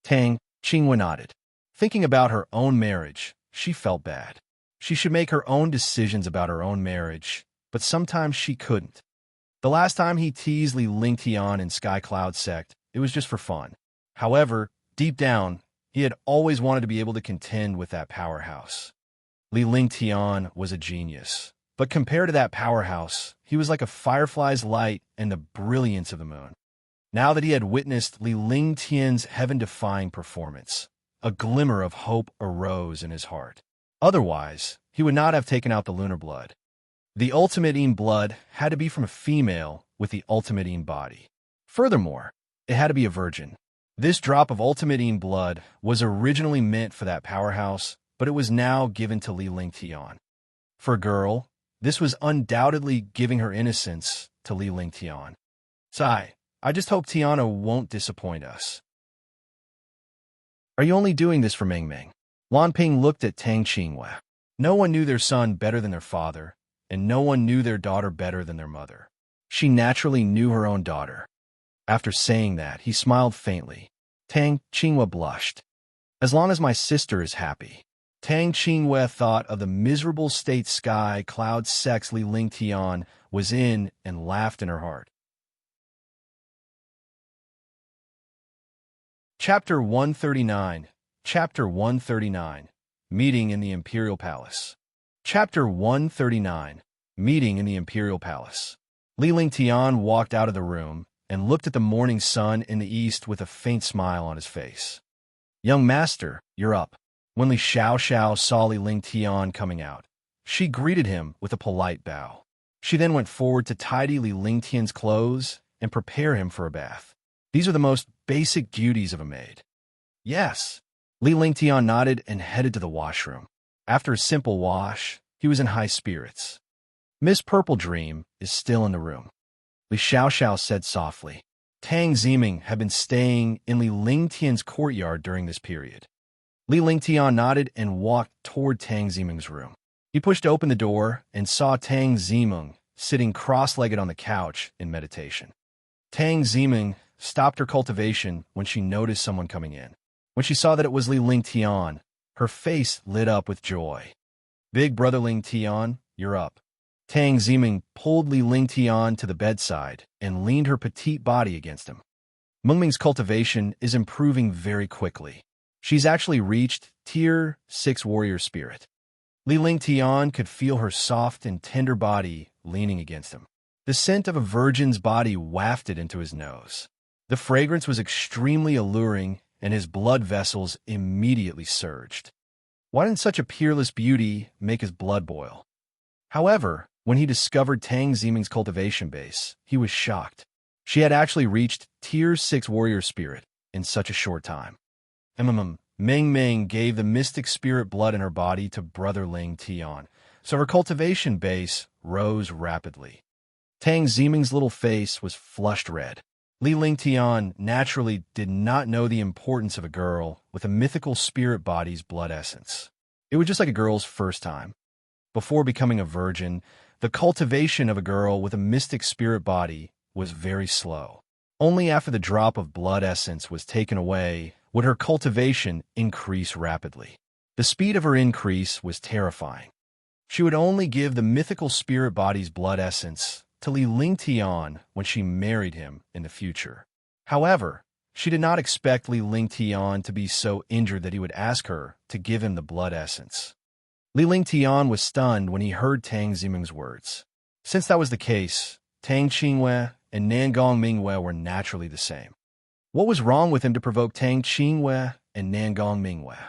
Tang Qingwei nodded. Thinking about her own marriage, she felt bad. She should make her own decisions about her own marriage, but sometimes she couldn't. The last time he teased Li Ling Tian in Sky Cloud Sect, it was just for fun. However, deep down, he had always wanted to be able to contend with that powerhouse. Li Ling Tian was a genius, but compared to that powerhouse, he was like a firefly's light and the brilliance of the moon. Now that he had witnessed Li Ling Tian's heaven-defying performance, a glimmer of hope arose in his heart. Otherwise, he would not have taken out the lunar blood. The ultimate blood had to be from a female with the ultimate body. Furthermore, It had to be a virgin. This drop of ultimate blood was originally meant for that powerhouse, but it was now given to Li Lingtian. For a girl, this was undoubtedly giving her innocence to Li Lingtian. Sigh, I just hope Tiana won't disappoint us. Are you only doing this for Meng Meng? Lan Ping looked at Tang Qinghua. No one knew their son better than their father, and no one knew their daughter better than their mother. She naturally knew her own daughter. After saying that, he smiled faintly. Tang Qinghua blushed. As long as my sister is happy. Tang Qinghua thought of the miserable state Sky Cloud sex Li Lingtian was in and laughed in her heart. Chapter 139. Chapter 139. Meeting in the Imperial Palace. Chapter 139. Meeting in the Imperial Palace. Li Lingtian walked out of the room and looked at the morning sun in the east with a faint smile on his face. Young master, you're up. When Li Xiaoxiao saw Li Lingtian coming out, she greeted him with a polite bow. She then went forward to tidy Li Lingtian's clothes and prepare him for a bath. These are the most basic duties of a maid. Yes. Li Lingtian nodded and headed to the washroom. After a simple wash, he was in high spirits. Miss Purple Dream is still in the room. Li Xiaoxiao said softly. Tang Ziming had been staying in Li Lingtian's courtyard during this period. Li Lingtian nodded and walked toward Tang Ziming's room. He pushed open the door and saw Tang Ziming sitting cross-legged on the couch in meditation. Tang Ziming stopped her cultivation when she noticed someone coming in. When she saw that it was Li Lingtian, her face lit up with joy. Big brother Lingtian, you're up. Tang Ziming pulled Li Lingtian to the bedside and leaned her petite body against him. Mengming's cultivation is improving very quickly. She's actually reached Tier 6 warrior spirit. Li Lingtian could feel her soft and tender body leaning against him. The scent of a virgin's body wafted into his nose. The fragrance was extremely alluring, and his blood vessels immediately surged. Why didn't such a peerless beauty make his blood boil? However, when he discovered Tang Ziming's cultivation base, he was shocked. She had actually reached Tier 6 warrior spirit in such a short time. Meng Meng gave the mystic spirit blood in her body to brother Ling Tian, so her cultivation base rose rapidly. Tang Ziming's little face was flushed red. Li Lingtian naturally did not know the importance of a girl with a mythical spirit body's blood essence. It was just like a girl's first time. Before becoming a virgin, the cultivation of a girl with a mystic spirit body was very slow. Only after the drop of blood essence was taken away would her cultivation increase rapidly. The speed of her increase was terrifying. She would only give the mythical spirit body's blood essence to Li Lingtian when she married him in the future. However, she did not expect Li Lingtian to be so injured that he would ask her to give him the blood essence. Li Lingtian was stunned when he heard Tang Ziming's words. Since that was the case, Tang Qinghua and Nangong Minghua were naturally the same. What was wrong with him to provoke Tang Qinghua and Nangong Minghua?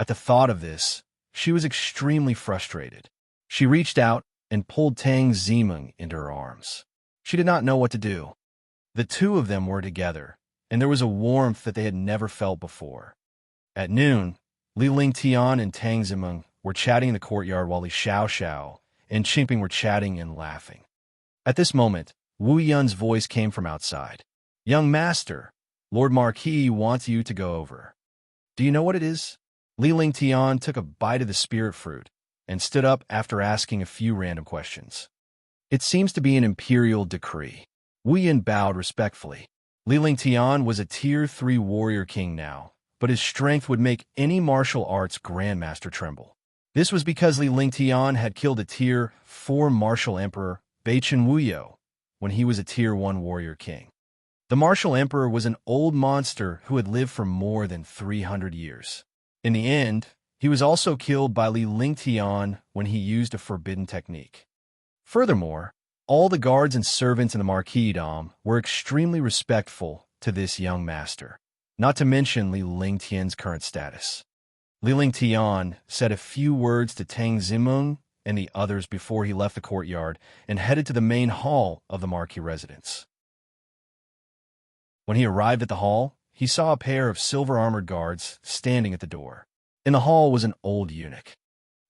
At the thought of this, she was extremely frustrated. She reached out and pulled Tang Ziming into her arms. She did not know what to do. The two of them were together, and there was a warmth that they had never felt before. At noon, Li Lingtian and Tang Ziming were chatting in the courtyard while Li Xiaoxiao and Qingping were chatting and laughing. At this moment, Wu Yun's voice came from outside. Young master, Lord Marquis wants you to go over. Do you know what it is? Li Lingtian took a bite of the spirit fruit and stood up after asking a few random questions. It seems to be an imperial decree. Wu Yun bowed respectfully. Li Lingtian was a Tier 3 warrior king now, but his strength would make any martial arts grandmaster tremble. This was because Li Lingtian had killed a Tier 4 martial emperor, Beichen Wuyo, when he was a Tier 1 warrior king. The martial emperor was an old monster who had lived for more than 300 years. In the end, he was also killed by Li Lingtian when he used a forbidden technique. Furthermore, all the guards and servants in the marquisdom were extremely respectful to this young master, not to mention Li Lingtian's current status. Li Lingtian said a few words to Tang Ziming and the others before he left the courtyard and headed to the main hall of the marquis residence. When he arrived at the hall, he saw a pair of silver-armored guards standing at the door. In the hall was an old eunuch.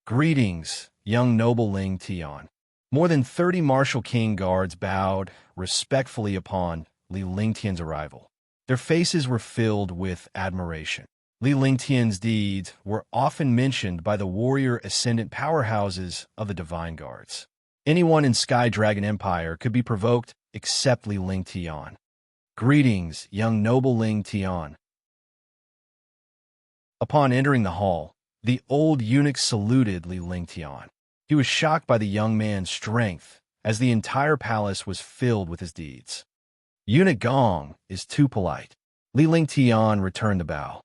"Greetings, young noble Ling Tian." More than 30 Martial King guards bowed respectfully upon Li Lingtian's arrival. Their faces were filled with admiration. Li Lingtian's deeds were often mentioned by the warrior ascendant powerhouses of the Divine Guards. Anyone in Sky Dragon Empire could be provoked except Li Lingtian. "Greetings, young noble Ling Tian." Upon entering the hall, the old eunuch saluted Li Lingtian. He was shocked by the young man's strength, as the entire palace was filled with his deeds. "Eunuch Gong is too polite." Li Lingtian returned the bow.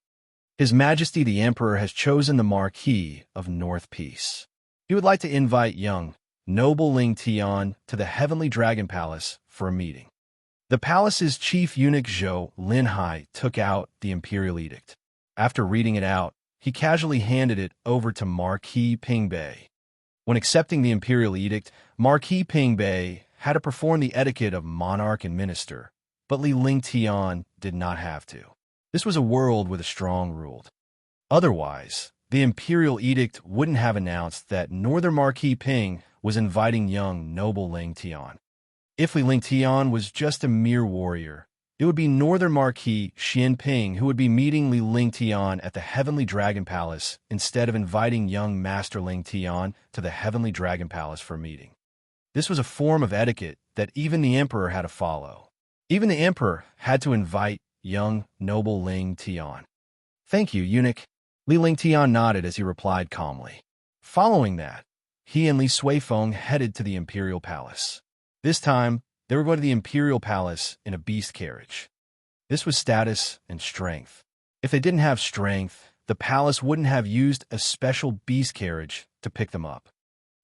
"His Majesty the Emperor has chosen the Marquis of North Peace. He would like to invite young, noble Ling Tian to the Heavenly Dragon Palace for a meeting." The palace's chief eunuch Zhou Linhai took out the imperial edict. After reading it out, he casually handed it over to Marquis Pingbei. When accepting the imperial edict, Marquis Pingbei had to perform the etiquette of monarch and minister, but Li Lingtian did not have to. This was a world with a strong ruled. Otherwise, the imperial edict wouldn't have announced that Northern Marquis Ping was inviting young noble Ling Tian. If Li Lingtian was just a mere warrior, it would be Northern Marquis Xian Ping who would be meeting Li Lingtian at the Heavenly Dragon Palace instead of inviting young Master Lingtian to the Heavenly Dragon Palace for a meeting. This was a form of etiquette that even the Emperor had to follow. Even the Emperor had to invite young noble Ling Tian. "Thank you, eunuch." Li Lingtian nodded as he replied calmly. Following that, he and Li Suifeng headed to the Imperial Palace. This time, they were going to the Imperial Palace in a beast carriage. This was status and strength. If they didn't have strength, the palace wouldn't have used a special beast carriage to pick them up.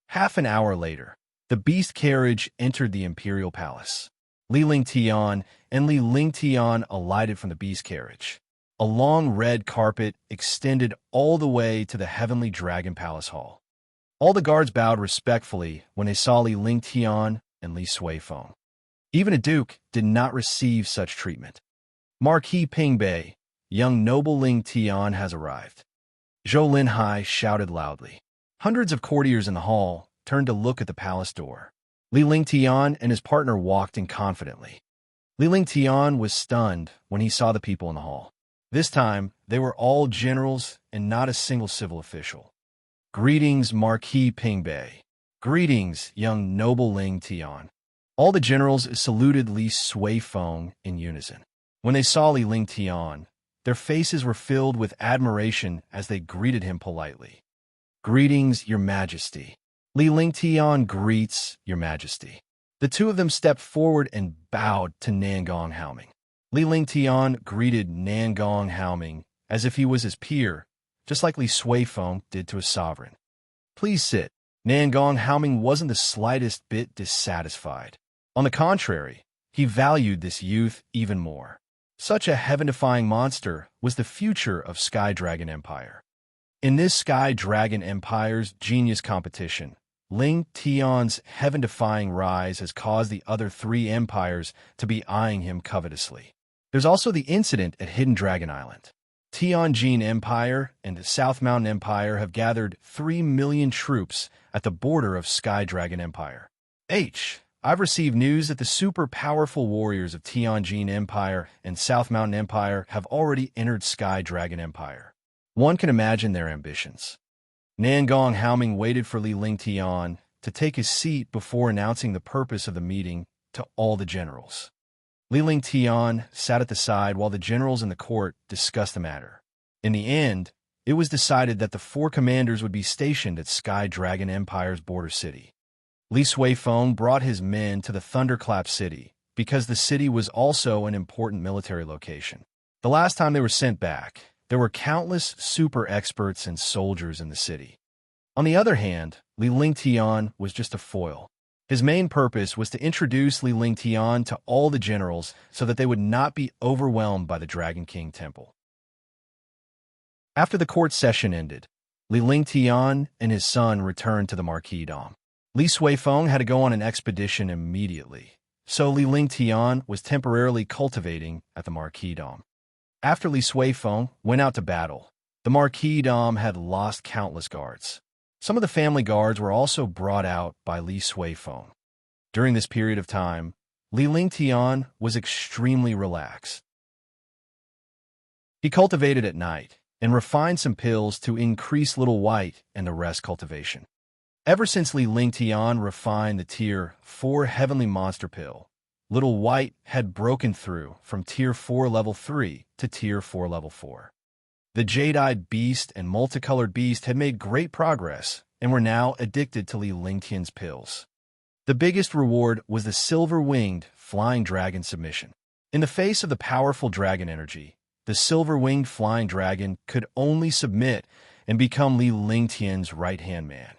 Half an hour later, the beast carriage entered the Imperial Palace. Li Lingtian and Li Lingtian alighted from the beast carriage. A long red carpet extended all the way to the Heavenly Dragon Palace Hall. All the guards bowed respectfully when they saw Li Lingtian and Li Suifeng. Even a duke did not receive such treatment. "Marquis Pingbei, young noble Ling Tian has arrived." Zhou Linhai shouted loudly. Hundreds of courtiers in the hall turned to look at the palace door. Li Lingtian and his partner walked in confidently. Li Lingtian was stunned when he saw the people in the hall. This time, they were all generals and not a single civil official. "Greetings, Marquis Pingbei." "Greetings, young noble Ling Tian." All the generals saluted Li Suifeng in unison. When they saw Li Lingtian, their faces were filled with admiration as they greeted him politely. "Greetings, Your Majesty." Li Lingtian greets Your Majesty. The two of them stepped forward and bowed to Nangong Haoming. Li Lingtian greeted Nangong Haoming as if he was his peer, just like Li Suifeng did to his sovereign. "Please sit." Nangong Haoming wasn't the slightest bit dissatisfied. On the contrary, he valued this youth even more. Such a heaven-defying monster was the future of Sky Dragon Empire. In this Sky Dragon Empire's genius competition, Ling Tian's heaven-defying rise has caused the other three empires to be eyeing him covetously. There's also the incident at Hidden Dragon Island. Tianjin Empire and South Mountain Empire have gathered 3 million troops at the border of Sky Dragon Empire. I've received news that the super powerful warriors of Tianjin Empire and South Mountain Empire have already entered Sky Dragon Empire. One can imagine their ambitions. Nangong Haoming waited for Li Lingtian to take his seat before announcing the purpose of the meeting to all the generals. Li Lingtian sat at the side while the generals in the court discussed the matter. In the end, it was decided that the 4 commanders would be stationed at Sky Dragon Empire's border city. Li Suifeng brought his men to the Thunderclap City because the city was also an important military location. The last time they were sent back, there were countless super experts and soldiers in the city. On the other hand, Li Lingtian was just a foil. His main purpose was to introduce Li Lingtian to all the generals so that they would not be overwhelmed by the Dragon King Temple. After the court session ended, Li Lingtian and his son returned to the marquisdom. Li Suifeng had to go on an expedition immediately. so Li Lingtian was temporarily cultivating at the marquisdom. After Li Suifeng went out to battle, the marquisdom had lost countless guards. Some of the family guards were also brought out by Li Suifeng. During this period of time, Li Lingtian was extremely relaxed. He cultivated at night and refined some pills to increase Little White and the rest cultivation. Ever since Li Lingtian refined the Tier 4 Heavenly Monster Pill, Little White had broken through from Tier 4 Level 3 to Tier 4 Level 4. The Jade-Eyed Beast and Multicolored Beast had made great progress and were now addicted to Li Lingtian's pills. The biggest reward was the silver-winged flying dragon submission. In the face of the powerful dragon energy, the silver-winged flying dragon could only submit and become Li Lingtian's right-hand man.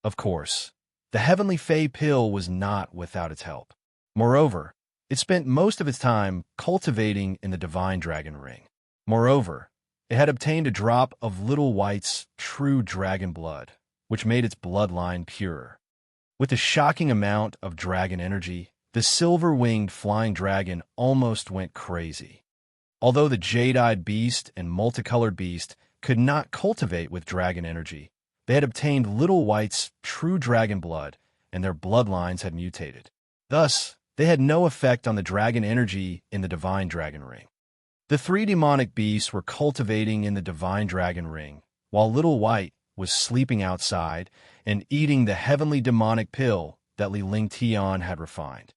Of course, the Heavenly Fey pill was not without its help. Moreover, it spent most of its time cultivating in the Divine Dragon Ring. Moreover, it had obtained a drop of Little White's true dragon blood, which made its bloodline purer. With the shocking amount of dragon energy, the silver-winged flying dragon almost went crazy. Although the Jade-Eyed Beast and Multicolored Beast could not cultivate with dragon energy, they had obtained Little White's true dragon blood, and their bloodlines had mutated. Thus, they had no effect on the dragon energy in the Divine Dragon Ring. The three demonic beasts were cultivating in the Divine Dragon Ring, while Little White was sleeping outside and eating the heavenly demonic pill that Li Lingtian had refined.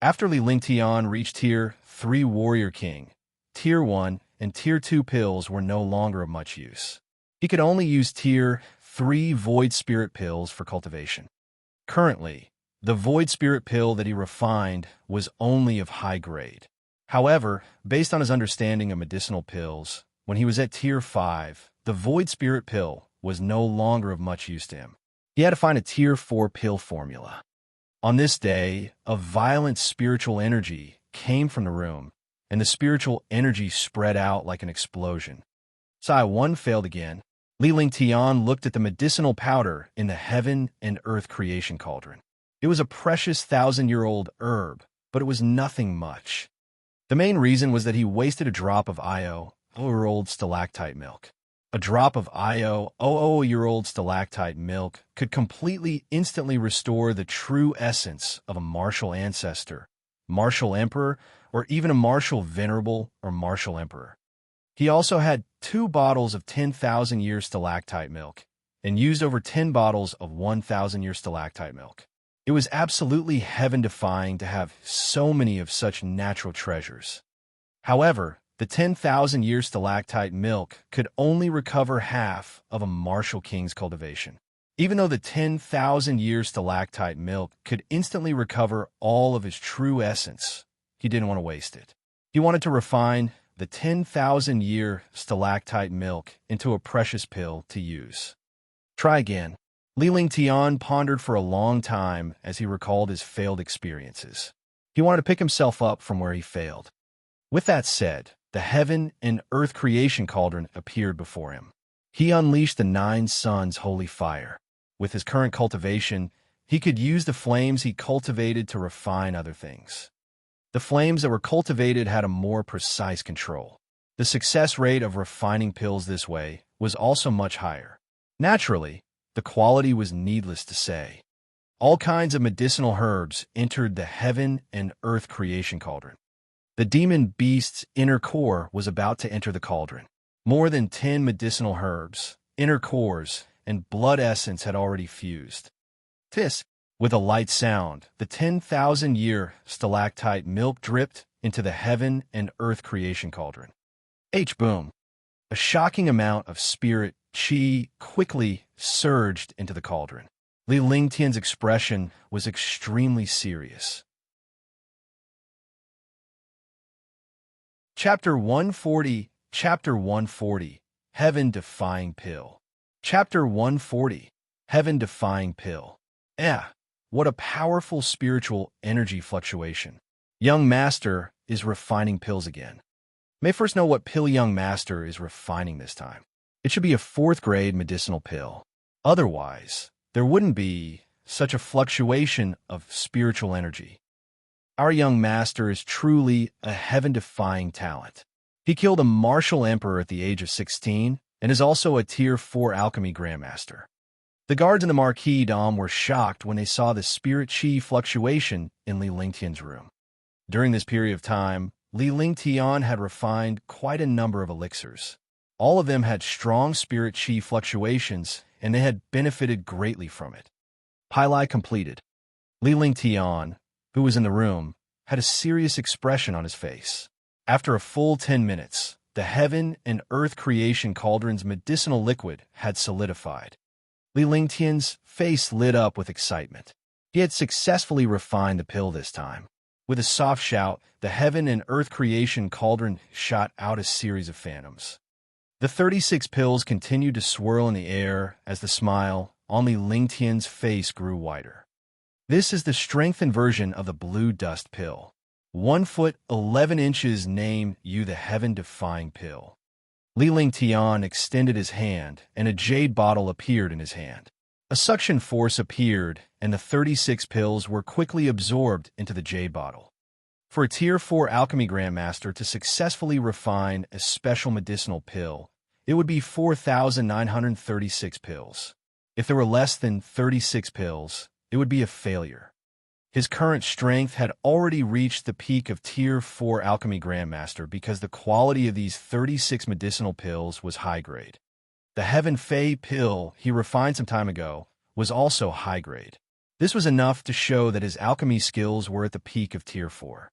After Li Lingtian reached Tier 3 Warrior King, Tier 1 and Tier 2 pills were no longer of much use. He could only use Tier 3 Void Spirit pills for cultivation. Currently, the Void Spirit pill that he refined was only of high grade. However, based on his understanding of medicinal pills, when he was at Tier 5, the Void Spirit pill was no longer of much use to him. He had to find a Tier 4 pill formula. On this day, a violent spiritual energy came from the room, and the spiritual energy spread out like an explosion. Psi 1 failed again. Li Lingtian looked at the medicinal powder in the heaven and earth creation cauldron. It was a precious 1,000-year-old herb, but it was nothing much. The main reason was that he wasted a drop of year-old stalactite milk. A drop of year-old stalactite milk could completely instantly restore the true essence of a martial ancestor, martial emperor, or even a martial venerable or martial emperor. He also had 2 bottles of 10,000-year stalactite milk and used over 10 bottles of 1,000-year stalactite milk. It was absolutely heaven-defying to have so many of such natural treasures. However, the 10,000-year stalactite milk could only recover half of a martial king's cultivation. Even though the 10,000-year stalactite milk could instantly recover all of his true essence, he didn't want to waste it. He wanted to refine the 10,000-year stalactite milk into a precious pill to use. Try again. Li Lingtian pondered for a long time as he recalled his failed experiences. He wanted to pick himself up from where he failed. With that said, the heaven and earth creation cauldron appeared before him. He unleashed the 9 suns' holy fire. With his current cultivation, he could use the flames he cultivated to refine other things. The flames that were cultivated had a more precise control. The success rate of refining pills this way was also much higher. Naturally, the quality was needless to say. All kinds of medicinal herbs entered the heaven and earth creation cauldron. The demon beast's inner core was about to enter the cauldron. More than 10 medicinal herbs, inner cores, and blood essence had already fused. Tisk! With a light sound, the 10,000-year stalactite milk dripped into the heaven and earth creation cauldron. Boom! A shocking amount of spirit chi quickly surged into the cauldron. Li Lingtian's expression was extremely serious. Chapter 140, Heaven-Defying Pill. Chapter 140, Heaven-Defying Pill. What a powerful spiritual energy fluctuation. Young Master is refining pills again. May first know what pill Young Master is refining this time. It should be a 4th grade medicinal pill. Otherwise, there wouldn't be such a fluctuation of spiritual energy. Our young master is truly a heaven-defying talent. He killed a martial emperor at the age of 16 and is also a Tier 4 alchemy grandmaster. The guards in the Marquis Dom were shocked when they saw the spirit chi fluctuation in Li Lingtian's room. During this period of time, Li Lingtian had refined quite a number of elixirs. All of them had strong spirit chi fluctuations, and they had benefited greatly from it. Pilai completed. Li Lingtian, who was in the room, had a serious expression on his face. After a full 10 minutes, the heaven and earth creation cauldron's medicinal liquid had solidified. Li Lingtian's face lit up with excitement. He had successfully refined the pill this time. With a soft shout, the heaven and earth creation cauldron shot out a series of phantoms. The 36 pills continued to swirl in the air as the smile on Li Lingtian's face grew wider. This is the strengthened version of the blue dust pill. 1 foot 11 inches named you the heaven-defying pill. Li Lingtian extended his hand, and a jade bottle appeared in his hand. A suction force appeared, and the 36 pills were quickly absorbed into the jade bottle. For a Tier 4 alchemy grandmaster to successfully refine a special medicinal pill, it would be 4,936 pills. If there were less than 36 pills, it would be a failure. His current strength had already reached the peak of Tier 4 alchemy grandmaster because the quality of these 36 medicinal pills was high grade. The Heaven Fey pill he refined some time ago was also high grade. This was enough to show that his alchemy skills were at the peak of Tier 4.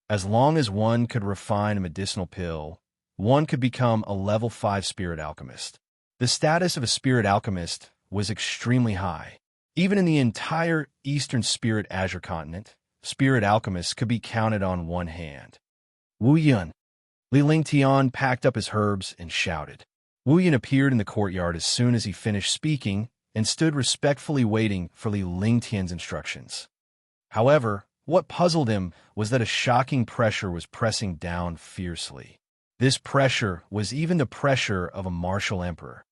As long as one could refine a medicinal pill, one could become a level 5 spirit alchemist. The status of a spirit alchemist was extremely high. Even in the entire Eastern Spirit Azure continent, spirit alchemists could be counted on one hand. Wu Yun. Li Lingtian packed up his herbs and shouted. Wu Yun appeared in the courtyard as soon as he finished speaking and stood respectfully waiting for Li Lingtian's instructions. However, what puzzled him was that a shocking pressure was pressing down fiercely. This pressure was even the pressure of a martial emperor.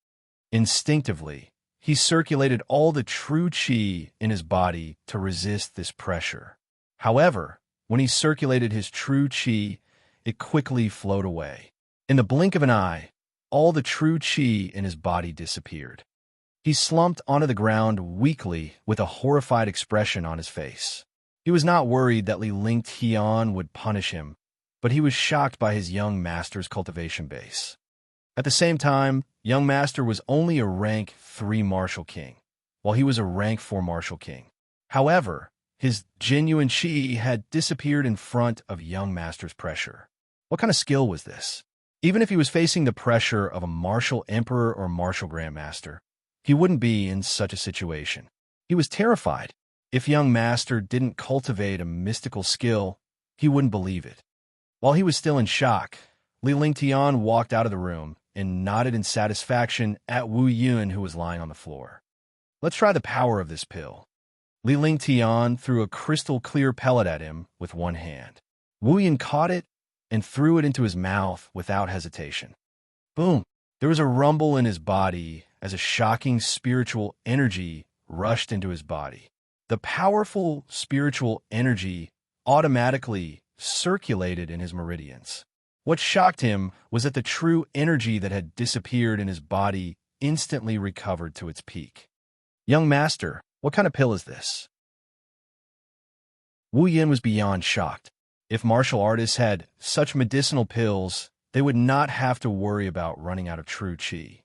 Instinctively, he circulated all the true chi in his body to resist this pressure. However, when he circulated his true chi, it quickly flowed away. In the blink of an eye, all the true chi in his body disappeared. He slumped onto the ground weakly with a horrified expression on his face. He was not worried that Li Lingtian would punish him, but he was shocked by his young master's cultivation base. At the same time, young master was only a rank 3 martial king, while he was a rank 4 martial king. However, his genuine chi had disappeared in front of young master's pressure. What kind of skill was this? Even if he was facing the pressure of a martial emperor or martial grandmaster, he wouldn't be in such a situation. He was terrified. If young master didn't cultivate a mystical skill, he wouldn't believe it. While he was still in shock, Li Lingtian walked out of the room and nodded in satisfaction at Wu Yun, who was lying on the floor. Let's try the power of this pill. Li Lingtian threw a crystal-clear pellet at him with one hand. Wu Yun caught it and threw it into his mouth without hesitation. Boom! There was a rumble in his body as a shocking spiritual energy rushed into his body. The powerful spiritual energy automatically circulated in his meridians. What shocked him was that the true energy that had disappeared in his body instantly recovered to its peak. Young master, what kind of pill is this? Wu Yin was beyond shocked. If martial artists had such medicinal pills, they would not have to worry about running out of true chi.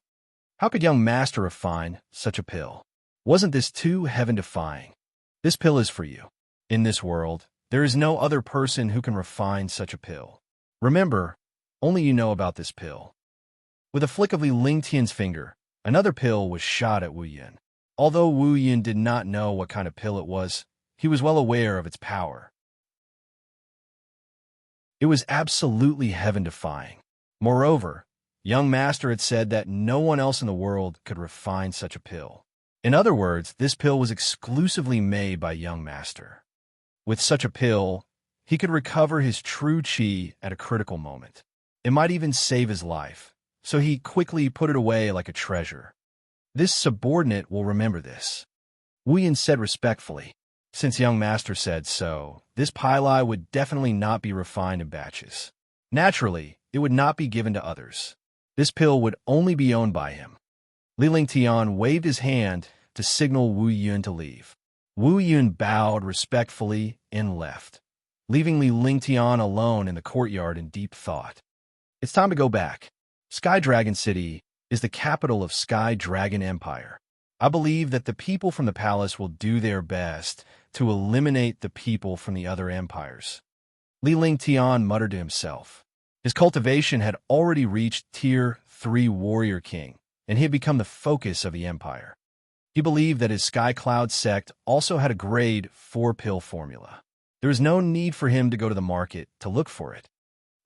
How could young master refine such a pill? Wasn't this too heaven-defying? This pill is for you. In this world, there is no other person who can refine such a pill. Remember, only you know about this pill. With a flick of Li Lingtian's finger, another pill was shot at Wu Yin. Although Wu Yin did not know what kind of pill it was, he was well aware of its power. It was absolutely heaven-defying. Moreover, young master had said that no one else in the world could refine such a pill. In other words, this pill was exclusively made by young master. With such a pill, he could recover his true chi at a critical moment. It might even save his life, so he quickly put it away like a treasure. This subordinate will remember this. Wu Yin said respectfully. Since young master said so, this pili would definitely not be refined in batches. Naturally, it would not be given to others. This pill would only be owned by him. Li Lingtian waved his hand to signal Wu Yun to leave. Wu Yun bowed respectfully and left, leaving Li Lingtian alone in the courtyard in deep thought. It's time to go back. Sky Dragon City is the capital of Sky Dragon Empire. I believe that the people from the palace will do their best to eliminate the people from the other empires. Li Lingtian muttered to himself. His cultivation had already reached Tier 3 Warrior King, and he had become the focus of the empire. He believed that his Sky Cloud sect also had a grade 4 pill formula. There was no need for him to go to the market to look for it.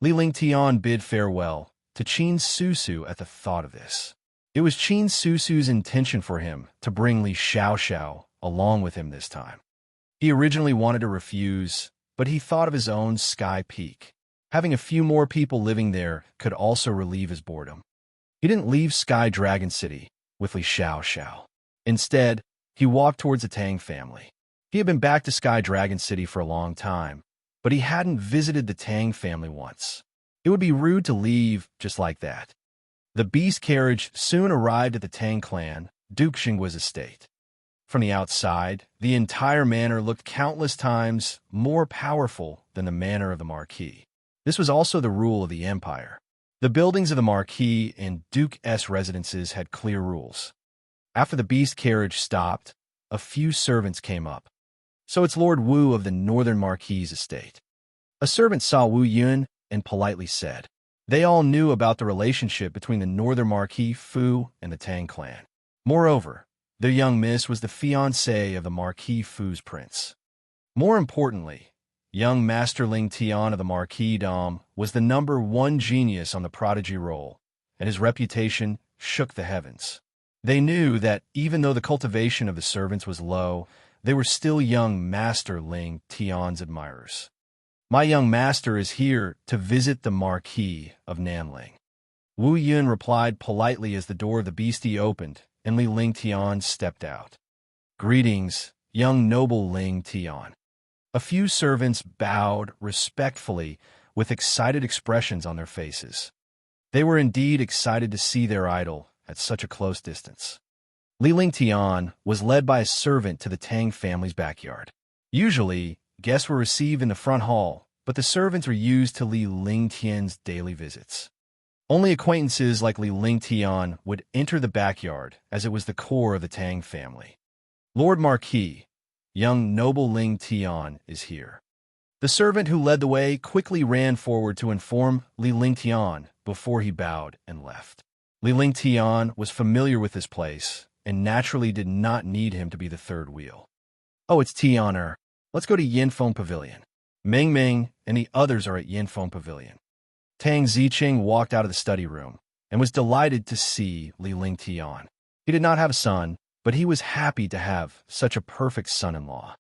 Li Lingtian bid farewell to Qin Susu at the thought of this. It was Qin Susu's intention for him to bring Li Xiaoxiao along with him this time. He originally wanted to refuse, but he thought of his own Sky Peak. Having a few more people living there could also relieve his boredom. He didn't leave Sky Dragon City with Li Xiaoxiao. Instead, he walked towards the Tang family. He had been back to Sky Dragon City for a long time, but he hadn't visited the Tang family once. It would be rude to leave just like that. The beast carriage soon arrived at the Tang clan, Duke Xinggua's estate. From the outside, the entire manor looked countless times more powerful than the manor of the Marquis. This was also the rule of the empire. The buildings of the Marquis and Duke's residences had clear rules. After the beast carriage stopped, a few servants came up. So it's Lord Wu of the Northern Marquis estate. A servant saw Wu Yun and politely said. They all knew about the relationship between the Northern Marquis Fu and the Tang clan. Moreover, their young miss was the fiancée of the Marquis Fu's prince. More importantly, young Master Ling Tian of the Marquis Dom was the #1 genius on the prodigy roll, and his reputation shook the heavens. They knew that even though the cultivation of the servants was low, they were still young Master Ling Tian's admirers. My young master is here to visit the Marquis of Nanling. Wu Yun replied politely as the door of the beastie opened, and Li Lingtian stepped out. Greetings, young noble Ling Tian. A few servants bowed respectfully with excited expressions on their faces. They were indeed excited to see their idol at such a close distance. Li Lingtian was led by a servant to the Tang family's backyard. Usually, guests were received in the front hall, but the servants were used to Li Lingtian's daily visits. Only acquaintances like Li Lingtian would enter the backyard, as it was the core of the Tang family. Lord Marquis, young noble Ling Tian is here. The servant who led the way quickly ran forward to inform Li Lingtian before he bowed and left. Li Lingtian was familiar with this place and naturally did not need him to be the third wheel. Oh, it's Tianer. Let's go to Yinfeng Pavilion. Ming Ming and the others are at Yinfeng Pavilion. Tang Ziqing walked out of the study room and was delighted to see Li Lingtian. He did not have a son, but he was happy to have such a perfect son-in-law.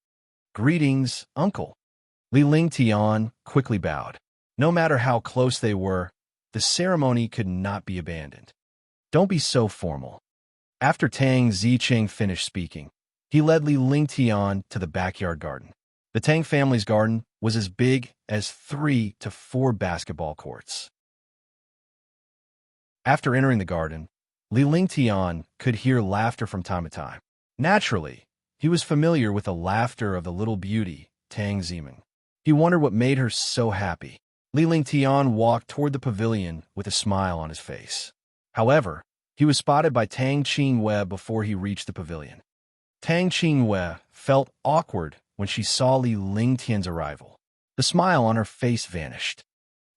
Greetings, uncle. Li Lingtian quickly bowed. No matter how close they were, the ceremony could not be abandoned. Don't be so formal. After Tang Ziqing finished speaking, he led Li Lingtian to the backyard garden. The Tang family's garden was as big as 3 to 4 basketball courts. After entering the garden, Li Lingtian could hear laughter from time to time. Naturally, he was familiar with the laughter of the little beauty, Tang Zimin. He wondered what made her so happy. Li Lingtian walked toward the pavilion with a smile on his face. However, he was spotted by Tang Qingwei before he reached the pavilion. Tang Qingwei felt awkward when she saw Li Lingtian's arrival. The smile on her face vanished.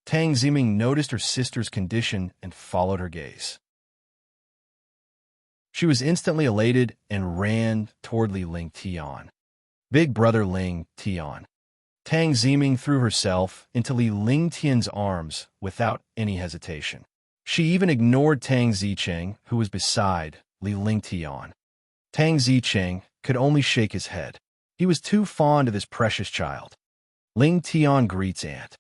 Tang Ziming noticed her sister's condition and followed her gaze. She was instantly elated and ran toward Li Lingtian. Big brother Ling Tian. Tang Ziming threw herself into Li Lingtian's arms without any hesitation. She even ignored Tang Ziqing, who was beside Li Lingtian. Tang Ziqing could only shake his head. He was too fond of this precious child. Ling Tian greets aunt.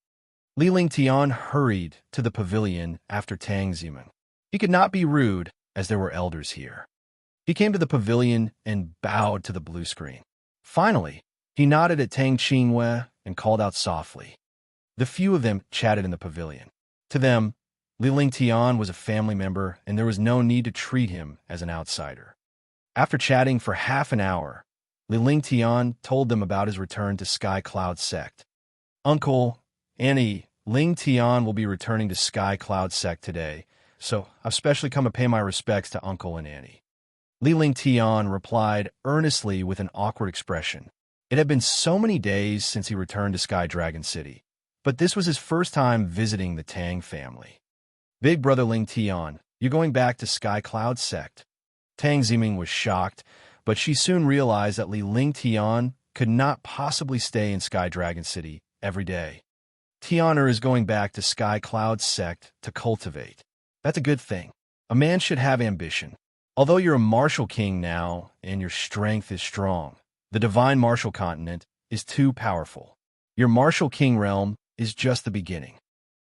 Li Lingtian hurried to the pavilion after Tang Zimin. He could not be rude, as there were elders here. He came to the pavilion and bowed to the blue screen. Finally, He nodded at Tang Qingwei and called out softly. The few of them chatted in the pavilion. To them, Li Lingtian was a family member, and there was no need to treat him as an outsider. After chatting for half an hour, Li Lingtian told them about his return to Sky Cloud Sect. Uncle, Annie, Ling Tian will be returning to Sky Cloud Sect today, so I've specially come to pay my respects to Uncle and Annie. Li Ling Tian replied earnestly with an awkward expression. It had been so many days since he returned to Sky Dragon City, but this was his first time visiting the Tang family. Big brother Ling Tian, you're going back to Sky Cloud Sect. Tang Ziming was shocked, but she soon realized that Li Ling Tian could not possibly stay in Sky Dragon City every day. Tianer is going back to Sky Cloud Sect to cultivate. That's a good thing. A man should have ambition. Although you're a martial king now, and your strength is strong, the divine martial continent is too powerful. Your martial king realm is just the beginning.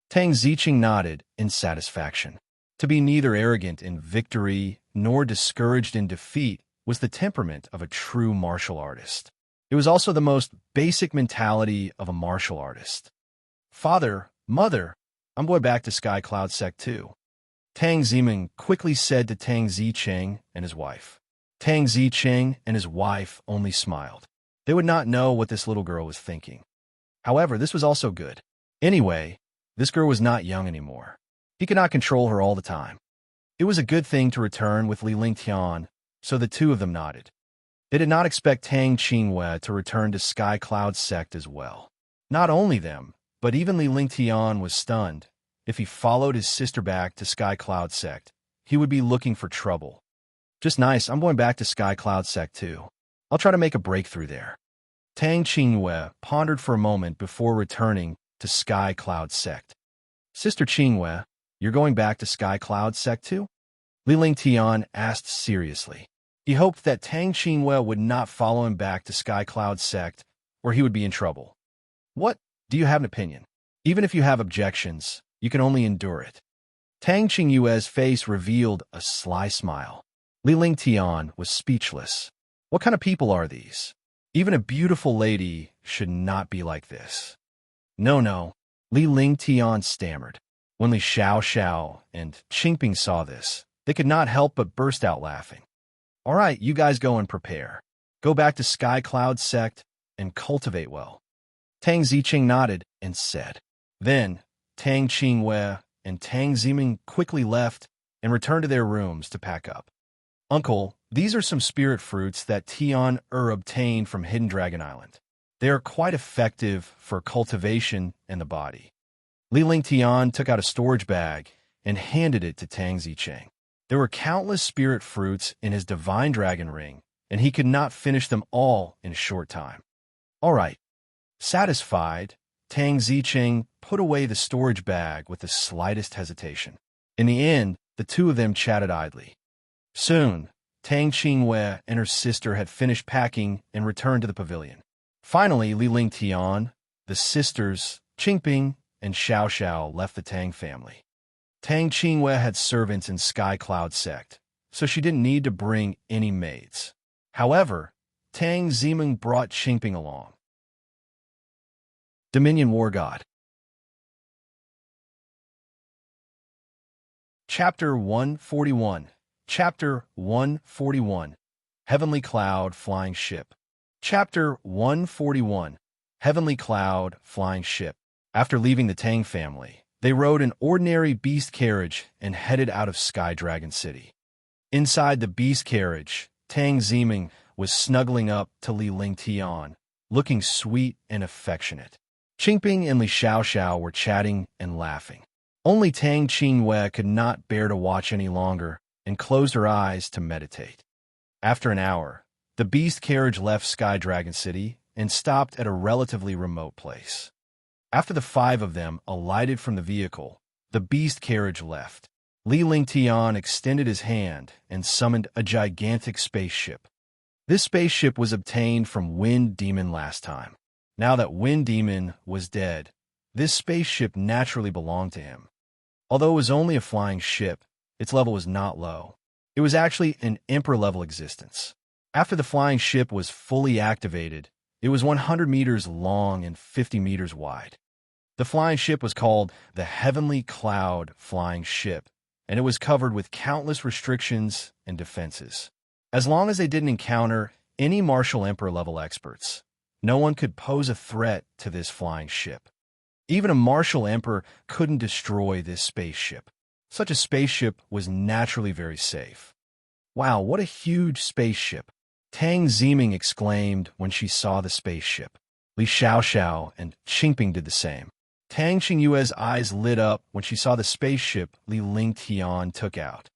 Tang Ziqing nodded in satisfaction. To be neither arrogant in victory nor discouraged in defeat was the temperament of a true martial artist. It was also the most basic mentality of a martial artist. Father, mother, I'm going back to Sky Cloud Sect too. Tang Ziming quickly said to Tang Zicheng and his wife. Tang Zicheng and his wife only smiled. They would not know what this little girl was thinking. However, this was also good. Anyway, this girl was not young anymore. He could not control her all the time. It was a good thing to return with Li Lingtian, so the two of them nodded. They did not expect Tang Qingwei to return to Sky Cloud Sect as well. Not only them, but even Li Lingtian was stunned. If he followed his sister back to Sky Cloud Sect, he would be looking for trouble. Just nice, I'm going back to Sky Cloud Sect too. I'll try to make a breakthrough there. Tang Qingwei pondered for a moment before returning to Sky Cloud Sect. Sister Qingwei, you're going back to Sky Cloud Sect too? Li Lingtian asked seriously. He hoped that Tang Qingwei would not follow him back to Sky Cloud Sect, or he would be in trouble. What? Do you have an opinion? Even if you have objections, you can only endure it. Tang Qingyue's face revealed a sly smile. Li Lingtian was speechless. What kind of people are these? Even a beautiful lady should not be like this. No, Li Lingtian stammered. When Li Xiao and Qingping saw this, they could not help but burst out laughing. All right, you guys go and prepare. Go back to Sky Cloud Sect and cultivate well. Tang Ziqing nodded and said. Then, Tang Qingwei and Tang Ziming quickly left and returned to their rooms to pack up. Uncle, these are some spirit fruits that Tian obtained from Hidden Dragon Island. They are quite effective for cultivation and the body. Li Lingtian took out a storage bag and handed it to Tang Zicheng. There were countless spirit fruits in his divine dragon ring, and he could not finish them all in a short time. All right. Satisfied, Tang Zicheng put away the storage bag with the slightest hesitation. In the end, the two of them chatted idly. Soon, Tang Qingwei and her sister had finished packing and returned to the pavilion. Finally, Li Lingtian, the sisters, Qingping, and Xiao left the Tang family. Tang Qingwei had servants in Sky Cloud Sect, so she didn't need to bring any maids. However, Tang Ziming brought Qingping along. Dominion Wargod. Chapter 141. Chapter 141. Heavenly Cloud Flying Ship. Chapter 141. Heavenly Cloud Flying Ship. After leaving the Tang family, they rode an ordinary beast carriage and headed out of Sky Dragon City. Inside the beast carriage, Tang Ziming was snuggling up to Li Lingtian, looking sweet and affectionate. Qingping and Li Xiao were chatting and laughing. Only Tang Qingwei could not bear to watch any longer and closed her eyes to meditate. After an hour, the beast carriage left Sky Dragon City and stopped at a relatively remote place. After the five of them alighted from the vehicle, the beast carriage left. Li Lingtian extended his hand and summoned a gigantic spaceship. This spaceship was obtained from Wind Demon last time. Now that Wind Demon was dead, this spaceship naturally belonged to him. Although it was only a flying ship, its level was not low. It was actually an Emperor-level existence. After the flying ship was fully activated, It was 100 meters long and 50 meters wide. The flying ship was called the Heavenly Cloud Flying Ship, and it was covered with countless restrictions and defenses. As long as they didn't encounter any Martial Emperor-level experts, no one could pose a threat to this flying ship. Even a Martial Emperor couldn't destroy this spaceship. Such a spaceship was naturally very safe. Wow, what a huge spaceship! Tang Ziming exclaimed when she saw the spaceship. Li Xiaoxiao and Xingping did the same. Tang Xingyue's eyes lit up when she saw the spaceship Li Lingtian took out.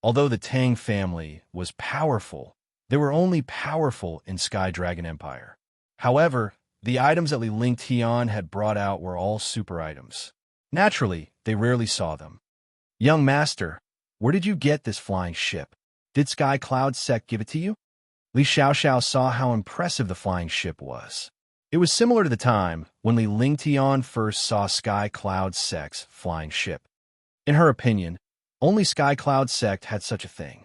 Although the Tang family was powerful, they were only powerful in Sky Dragon Empire. However, the items that Li Lingtian had brought out were all super items. Naturally, they rarely saw them. Young master, where did you get this flying ship? Did Sky Cloud Sect give it to you? Li Xiaoxiao saw how impressive the flying ship was. It was similar to the time when Li Lingtian first saw Sky Cloud Sect's flying ship. In her opinion, only Sky Cloud Sect had such a thing.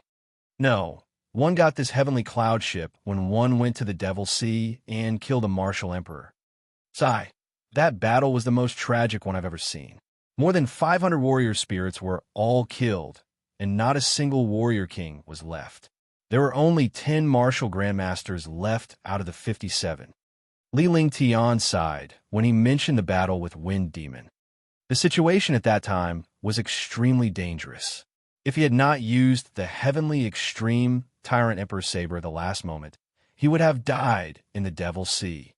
No, one got this heavenly cloud ship when one went to the Devil's Sea and killed a Martial Emperor. Sigh, that battle was the most tragic one I've ever seen. More than 500 warrior spirits were all killed, and not a single warrior king was left. There were only 10 martial grandmasters left out of the 57. Li Lingtian sighed when he mentioned the battle with Wind Demon. The situation at that time was extremely dangerous. If he had not used the heavenly extreme Tyrant Emperor Saber at the last moment, he would have died in the Devil's Sea.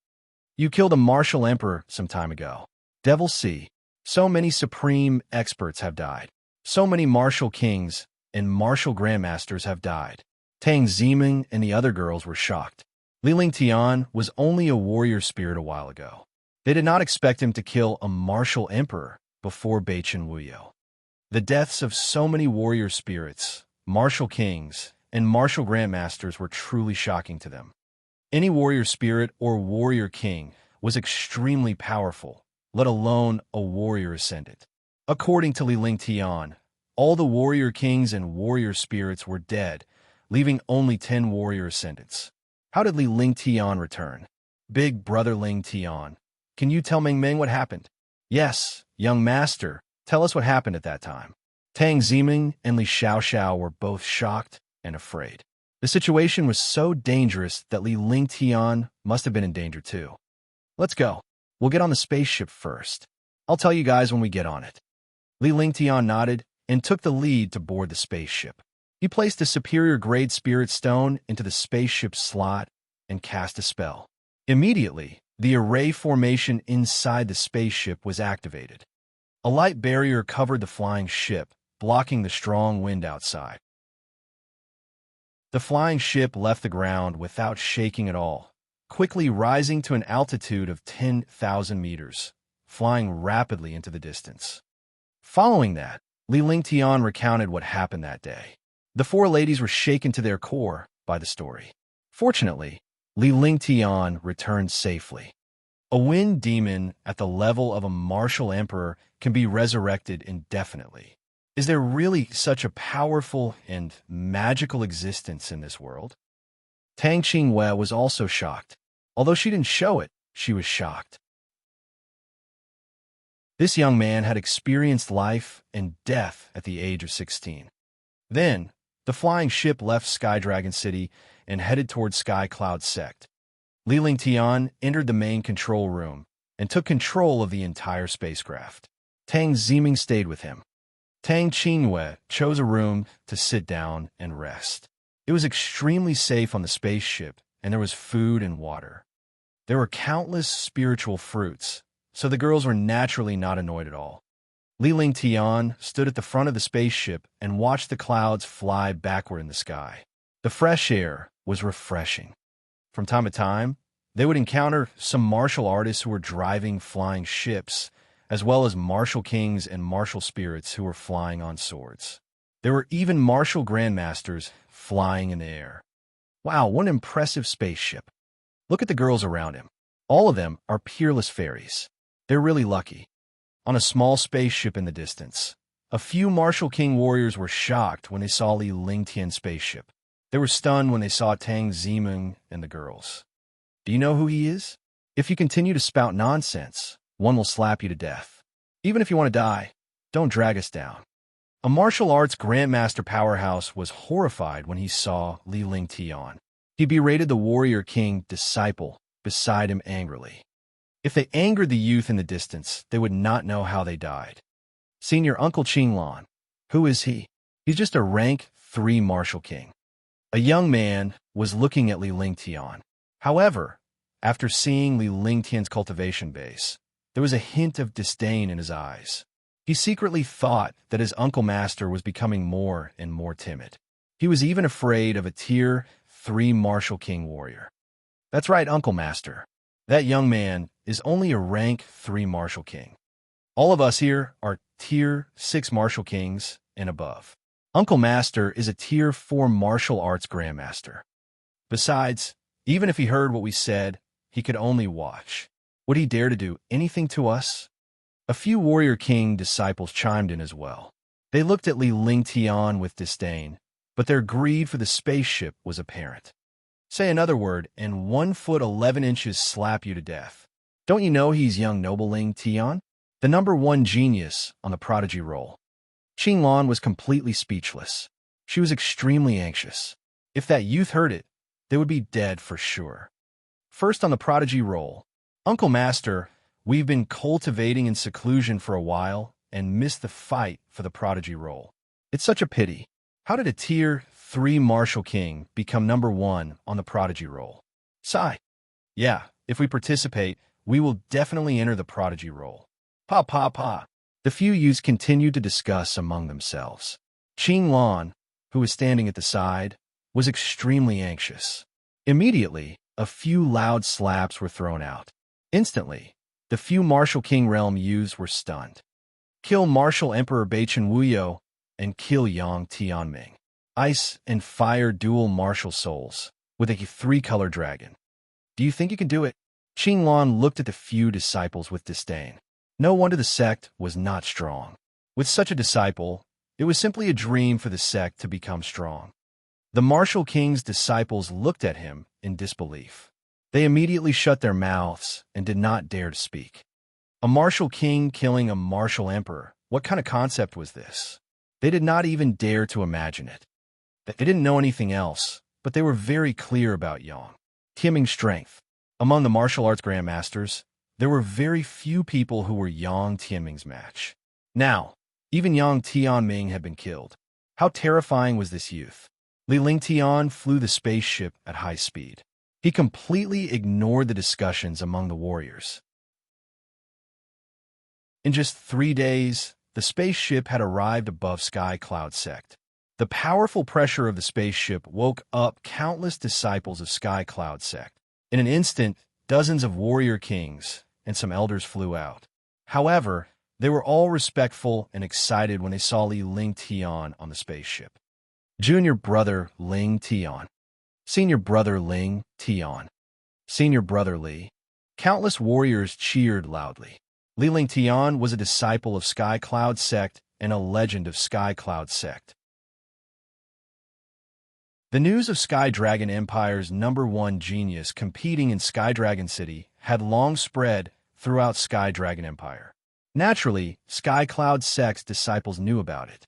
You killed a martial emperor some time ago. Devil's Sea. So many supreme experts have died. So many martial kings and martial grandmasters have died. Tang Ziming and the other girls were shocked. Li Lingtian was only a warrior spirit a while ago. They did not expect him to kill a martial emperor before Beichen Wuyo. The deaths of so many warrior spirits, martial kings, and martial grandmasters were truly shocking to them. Any warrior spirit or warrior king was extremely powerful, let alone a warrior ascendant. According to Li Lingtian, all the warrior kings and warrior spirits were dead, leaving only 10 warrior ascendants. How did Li Lingtian return? Big brother Lingtian, can you tell Ming Ming what happened? Yes, young master, tell us what happened at that time. Tang Ziming and Li Xiaoxiao were both shocked and afraid. The situation was so dangerous that Li Lingtian must have been in danger too. Let's go. We'll get on the spaceship first. I'll tell you guys when we get on it. Li Lingtian nodded and took the lead to board the spaceship. He placed a superior grade spirit stone into the spaceship's slot and cast a spell. Immediately, the array formation inside the spaceship was activated. A light barrier covered the flying ship, blocking the strong wind outside. The flying ship left the ground without shaking at all, quickly rising to an altitude of 10,000 meters, flying rapidly into the distance. Following that, Li Lingtian recounted what happened that day. The four ladies were shaken to their core by the story. Fortunately, Li Lingtian returned safely. A wind demon at the level of a martial emperor can be resurrected indefinitely. Is there really such a powerful and magical existence in this world? Tang Qinghue was also shocked. Although she didn't show it, she was shocked. This young man had experienced life and death at the age of 16. Then, the flying ship left Sky Dragon City and headed toward Sky Cloud Sect. Li Lingtian entered the main control room and took control of the entire spacecraft. Tang Ziming stayed with him. Tang Qinghue chose a room to sit down and rest. It was extremely safe on the spaceship, and there was food and water. There were countless spiritual fruits, so the girls were naturally not annoyed at all. Li Lingtian stood at the front of the spaceship and watched the clouds fly backward in the sky. The fresh air was refreshing. From time to time, they would encounter some martial artists who were driving flying ships, as well as martial kings and martial spirits who were flying on swords. There were even martial grandmasters flying in the air. Wow, what an impressive spaceship. Look at the girls around him. All of them are peerless fairies. They're really lucky. On a small spaceship in the distance, a few martial king warriors were shocked when they saw Li Lingtian's spaceship. They were stunned when they saw Tang Ziming and the girls. Do you know who he is? If you continue to spout nonsense, one will slap you to death. Even if you want to die, don't drag us down. A martial arts grandmaster powerhouse was horrified when he saw Li Ling Tian. He berated the warrior king disciple beside him angrily. If they angered the youth in the distance, they would not know how they died. Senior Uncle Qinglan. Who is he? He's just a rank 3 martial king. A young man was looking at Li Ling Tian. However, after seeing Li Ling Tian's cultivation base, there was a hint of disdain in his eyes. He secretly thought that his uncle master was becoming more and more timid. He was even afraid of a tier 3 martial king warrior. That's right, Uncle Master. That young man is only a rank 3 martial king. All of us here are tier 6 martial kings and above. Uncle Master is a tier 4 martial arts grandmaster. Besides, even if he heard what we said, he could only watch. Would he dare to do anything to us? A few warrior king disciples chimed in as well. They looked at Li Ling Tian with disdain, but their greed for the spaceship was apparent. Say another word, and 1 foot 11 inches slap you to death. Don't you know he's young noble Ling Tian? The number 1 genius on the prodigy roll. Qinglan was completely speechless. She was extremely anxious. If that youth heard it, they would be dead for sure. First on the prodigy roll. Uncle Master, we've been cultivating in seclusion for a while and missed the fight for the prodigy roll. It's such a pity. How did a tier 3 martial king become number 1 on the prodigy roll? Sigh. Yeah, if we participate, we will definitely enter the prodigy roll. Pa pa pa. The few youths continued to discuss among themselves. Qinglan, who was standing at the side, was extremely anxious. Immediately, a few loud slaps were thrown out. Instantly, the few martial king realm youths were stunned. Kill martial emperor Baichen Wuyo and kill Yang Tianming. Ice and fire dual martial souls with a 3-color dragon. Do you think you can do it? Qinglan looked at the few disciples with disdain. No wonder the sect was not strong. With such a disciple, it was simply a dream for the sect to become strong. The martial king's disciples looked at him in disbelief. They immediately shut their mouths and did not dare to speak. A martial king killing a martial emperor, what kind of concept was this? They did not even dare to imagine it. They didn't know anything else, but they were very clear about Yang Tianming's strength. Among the martial arts grandmasters, there were very few people who were Yang Tianming's match. Now, even Yang Tianming had been killed. How terrifying was this youth? Li Ling Tian flew the spaceship at high speed. He completely ignored the discussions among the warriors. In just 3 days, the spaceship had arrived above Sky Cloud Sect. The powerful pressure of the spaceship woke up countless disciples of Sky Cloud Sect. In an instant, dozens of warrior kings and some elders flew out. However, they were all respectful and excited when they saw Li Ling Tian on the spaceship. Junior brother Ling Tian. Senior brother Ling Tian. Senior brother Li. Countless warriors cheered loudly. Li Ling Tian was a disciple of Sky Cloud Sect and a legend of Sky Cloud Sect. The news of Sky Dragon Empire's number 1 genius competing in Sky Dragon City had long spread throughout Sky Dragon Empire. Naturally, Sky Cloud Sect's disciples knew about it.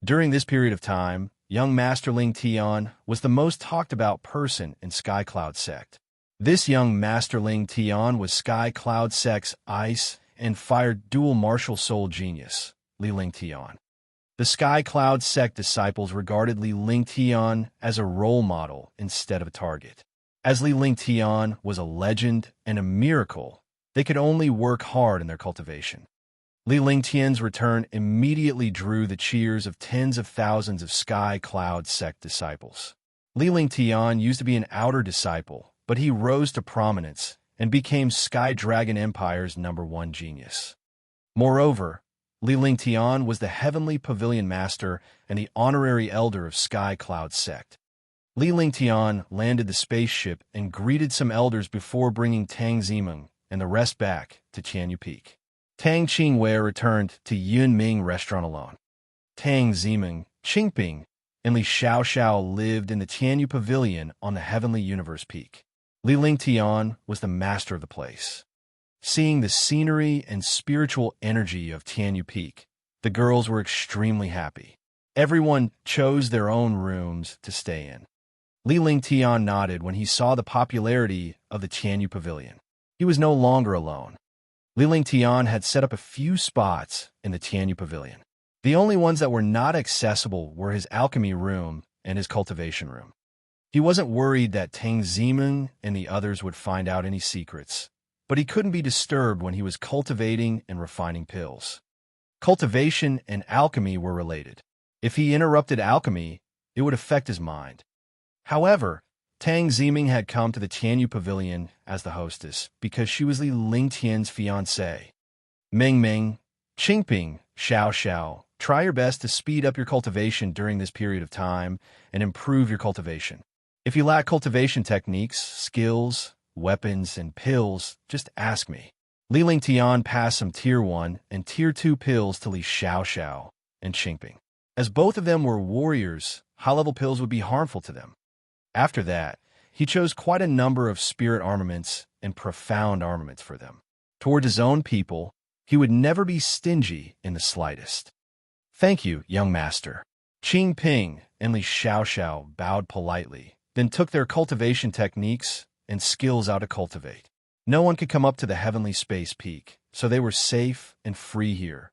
During this period of time, young Master Ling Tian was the most talked about person in Sky Cloud Sect. This young Master Ling Tian was Sky Cloud Sect's ice and fire dual martial soul genius, Li Ling Tian. The Sky Cloud Sect disciples regarded Li Ling Tian as a role model instead of a target. As Li Ling Tian was a legend and a miracle, they could only work hard in their cultivation. Li Ling Tian's return immediately drew the cheers of tens of thousands of Sky Cloud Sect disciples. Li Ling Tian used to be an outer disciple, but he rose to prominence and became Sky Dragon Empire's number 1 genius. Moreover, Li Ling Tian was the Heavenly Pavilion Master and the honorary elder of Sky Cloud Sect. Li Ling Tian landed the spaceship and greeted some elders before bringing Tang Zimeng and the rest back to Tianyu Peak. Tang Qingwei returned to Yunming Restaurant alone. Tang Zimeng, Qingping, and Li Xiaoxiao lived in the Tianyu Pavilion on the Heavenly Universe Peak. Li Lingtian was the master of the place. Seeing the scenery and spiritual energy of Tianyu Peak, the girls were extremely happy. Everyone chose their own rooms to stay in. Li Lingtian nodded when he saw the popularity of the Tianyu Pavilion. He was no longer alone. Li Lingtian had set up a few spots in the Tianyu Pavilion. The only ones that were not accessible were his alchemy room and his cultivation room. He wasn't worried that Tang Ziming and the others would find out any secrets, but he couldn't be disturbed when he was cultivating and refining pills. Cultivation and alchemy were related. If he interrupted alchemy, it would affect his mind. However, Tang Ziming had come to the Tianyu Pavilion as the hostess because she was Li Lingtian's fiancée. Ming Ming, Qingping, Xiao Xiao, try your best to speed up your cultivation during this period of time and improve your cultivation. If you lack cultivation techniques, skills, weapons, and pills, just ask me. Li Lingtian passed some Tier 1 and Tier 2 pills to Li Xiao Xiao and Qingping. As both of them were warriors, high-level pills would be harmful to them. After that, he chose quite a number of spirit armaments and profound armaments for them. Toward his own people, he would never be stingy in the slightest. Thank you, young master. Qing Ping and Li Xiao Xiao bowed politely, then took their cultivation techniques and skills out to cultivate. No one could come up to the heavenly space peak, so they were safe and free here.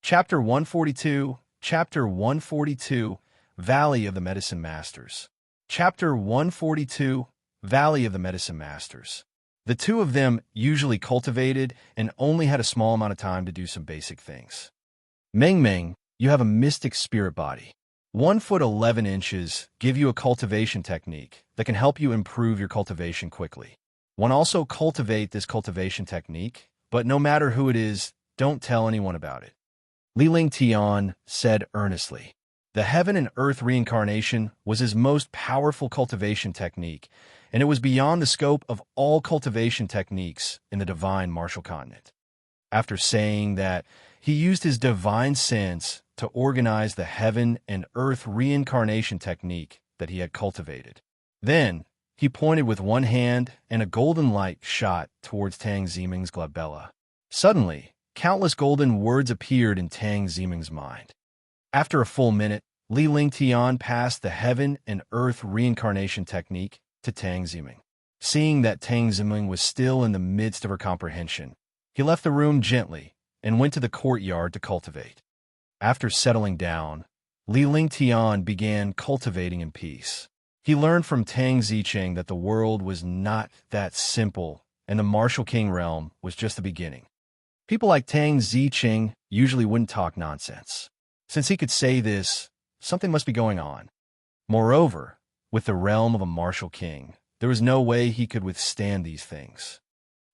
Chapter 142, Chapter 142, Valley of the Medicine Masters. Chapter 142, Valley of the Medicine Masters. The two of them usually cultivated and only had a small amount of time to do some basic things. Ming Ming, you have a mystic spirit body. 1 foot 11 inches give you a cultivation technique that can help you improve your cultivation quickly. One also cultivate this cultivation technique, but no matter who it is, don't tell anyone about it. Li Lingtian said earnestly. The heaven and earth reincarnation was his most powerful cultivation technique, and it was beyond the scope of all cultivation techniques in the divine martial continent. After saying that, he used his divine sense to organize the heaven and earth reincarnation technique that he had cultivated. Then, he pointed with one hand, and a golden light shot towards Tang Ziming's glabella. Suddenly, countless golden words appeared in Tang Ziming's mind. After a full minute, Li Lingtian passed the heaven and earth reincarnation technique to Tang Ziming. Seeing that Tang Ziming was still in the midst of her comprehension, he left the room gently and went to the courtyard to cultivate. After settling down, Li Lingtian began cultivating in peace. He learned from Tang Zicheng that the world was not that simple, and the Martial King realm was just the beginning. People like Tang Zicheng usually wouldn't talk nonsense. Since he could say this, something must be going on. Moreover, with the realm of a martial king, there was no way he could withstand these things.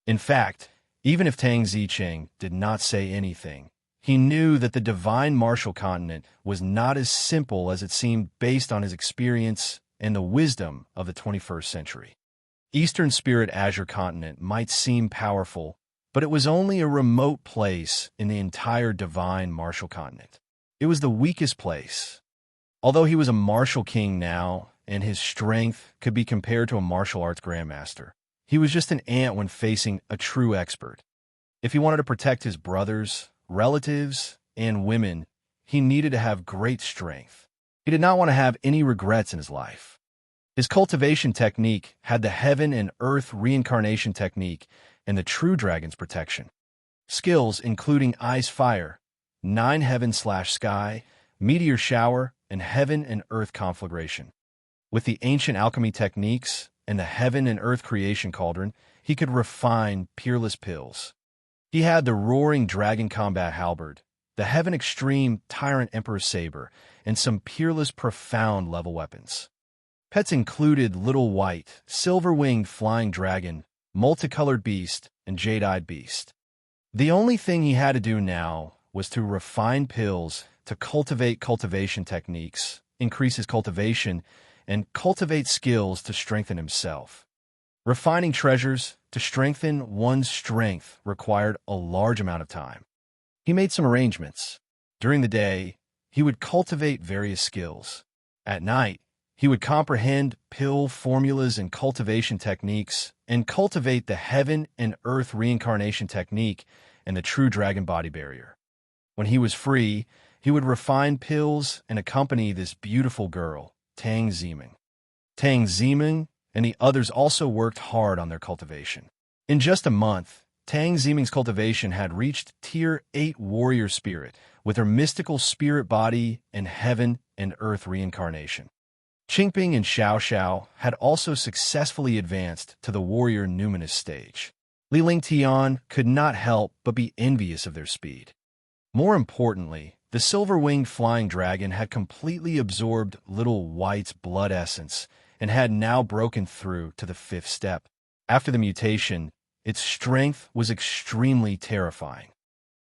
In fact, even if Tang Zicheng did not say anything, he knew that the divine martial continent was not as simple as it seemed based on his experience and the wisdom of the 21st century. Eastern Spirit Azure continent might seem powerful, but it was only a remote place in the entire divine martial continent. It was the weakest place. Although he was a martial king now, and his strength could be compared to a martial arts grandmaster, he was just an ant when facing a true expert. If he wanted to protect his brothers, relatives, and women, he needed to have great strength. He did not want to have any regrets in his life. His cultivation technique had the heaven and earth reincarnation technique and the true dragon's protection. Skills including ice fire, 9 heaven/sky, meteor shower, and heaven and earth conflagration. With the ancient alchemy techniques and the heaven and earth creation cauldron, he could refine peerless pills. He had the roaring dragon combat halberd, the heaven extreme tyrant emperor saber, and some peerless profound level weapons. Pets included little white, silver-winged flying dragon, multicolored beast, and jade-eyed beast. The only thing he had to do now was to refine pills to cultivate cultivation techniques, increase his cultivation, and cultivate skills to strengthen himself. Refining treasures to strengthen one's strength required a large amount of time. He made some arrangements. During the day, he would cultivate various skills. At night, He would comprehend pill formulas and cultivation techniques, and cultivate the heaven and earth reincarnation technique and the true dragon body barrier. When he was free, he would refine pills and accompany this beautiful girl, Tang Ziming. Tang Ziming and the others also worked hard on their cultivation. In just a month, Tang Ziming's cultivation had reached Tier 8 warrior spirit, with her mystical spirit body and heaven and earth reincarnation. Qingping and Xiao Xiao had also successfully advanced to the warrior numinous stage. Li Lingtian could not help but be envious of their speed. More importantly, the silver-winged flying dragon had completely absorbed Little White's blood essence and had now broken through to the 5th step. After the mutation, its strength was extremely terrifying.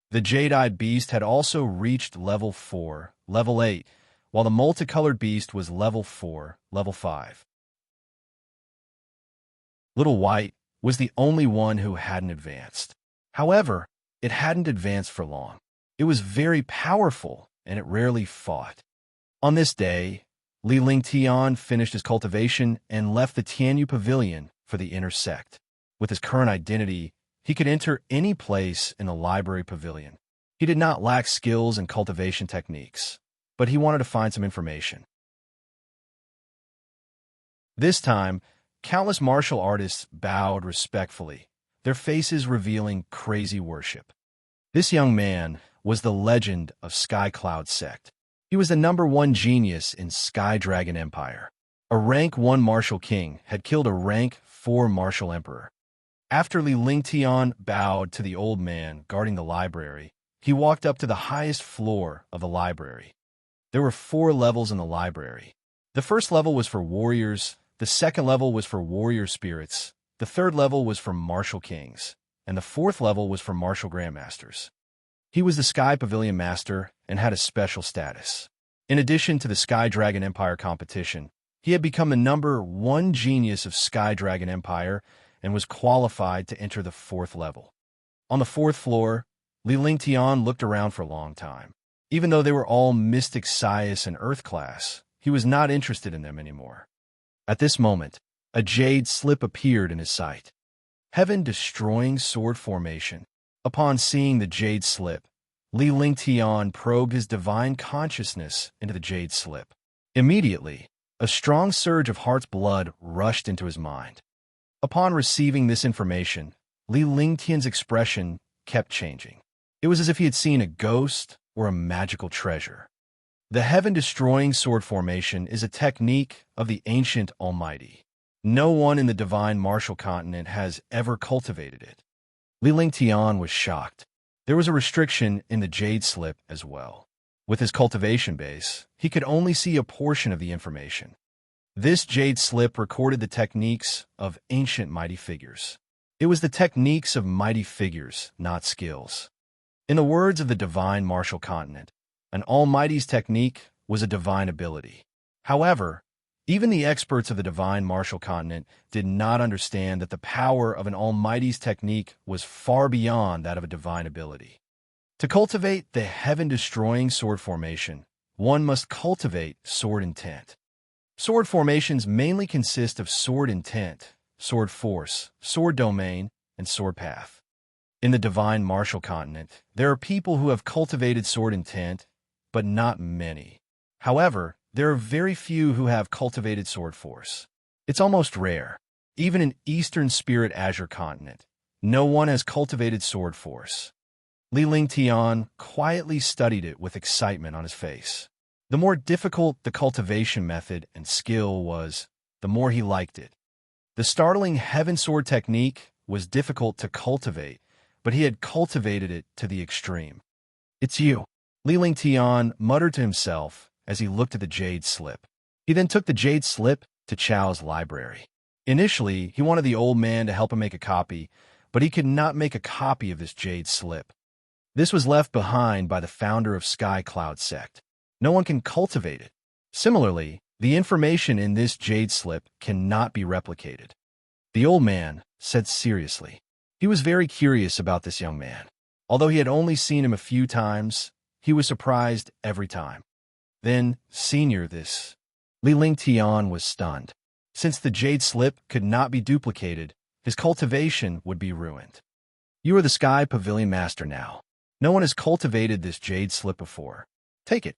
The jade-eyed beast had also reached level 4, level 8, while the multicolored beast was level 4, level 5. Little White was the only one who hadn't advanced. However, it hadn't advanced for long. It was very powerful, and it rarely fought. On this day, Li Lingtian finished his cultivation and left the Tianyu Pavilion for the inner sect. With his current identity, he could enter any place in the library pavilion. He did not lack skills and cultivation techniques, but he wanted to find some information. This time, countless martial artists bowed respectfully, their faces revealing crazy worship. This young man was the legend of Sky Cloud Sect. He was the #1 genius in Sky Dragon Empire. A rank 1 martial king had killed a rank 4 martial emperor. After Li Lingtian bowed to the old man guarding the library, he walked up to the highest floor of the library. There were 4 levels in the library. The first level was for warriors, the second level was for warrior spirits, the third level was for martial kings, and the 4th level was for martial grandmasters. He was the Sky Pavilion Master and had a special status. In addition to the Sky Dragon Empire competition, he had become the #1 genius of Sky Dragon Empire and was qualified to enter the 4th level. On the 4th floor, Li Lingtian looked around for a long time. Even though they were all Mystic Science and Earth class, he was not interested in them anymore. At this moment, a jade slip appeared in his sight. Heaven-destroying sword formation. Upon seeing the jade slip, Li Lingtian probed his divine consciousness into the jade slip. Immediately, a strong surge of heart's blood rushed into his mind. Upon receiving this information, Li Lingtian's expression kept changing. It was as if he had seen a ghost or a magical treasure. The heaven-destroying sword formation is a technique of the ancient Almighty. No one in the divine martial continent has ever cultivated it. Li Lingtian was shocked. There was a restriction in the jade slip as well. With his cultivation base, he could only see a portion of the information. This jade slip recorded the techniques of ancient mighty figures. It was the techniques of mighty figures, not skills. In the words of the divine martial continent, an almighty's technique was a divine ability. However, even the experts of the divine martial continent did not understand that the power of an almighty's technique was far beyond that of a divine ability. To cultivate the heaven-destroying sword formation, one must cultivate sword intent. Sword formations mainly consist of sword intent, sword force, sword domain, and sword path. In the divine martial continent, there are people who have cultivated sword intent, but not many. However, there are very few who have cultivated sword force. It's almost rare. Even in Eastern Spirit Azure continent, no one has cultivated sword force. Li Lingtian quietly studied it with excitement on his face. The more difficult the cultivation method and skill was, the more he liked it. The startling Heaven Sword technique was difficult to cultivate, but he had cultivated it to the extreme. "It's you," Li Lingtian muttered to himself as he looked at the jade slip. He then took the jade slip to Chao's library. Initially, he wanted the old man to help him make a copy, but he could not make a copy of this jade slip. This was left behind by the founder of Sky Cloud Sect. No one can cultivate it. Similarly, the information in this jade slip cannot be replicated. The old man said seriously. He was very curious about this young man. Although he had only seen him a few times, he was surprised every time. Then, "Senior, this Li Lingtian was stunned. Since the jade slip could not be duplicated, his cultivation would be ruined. You are the Sky Pavilion Master now. No one has cultivated this jade slip before. Take it.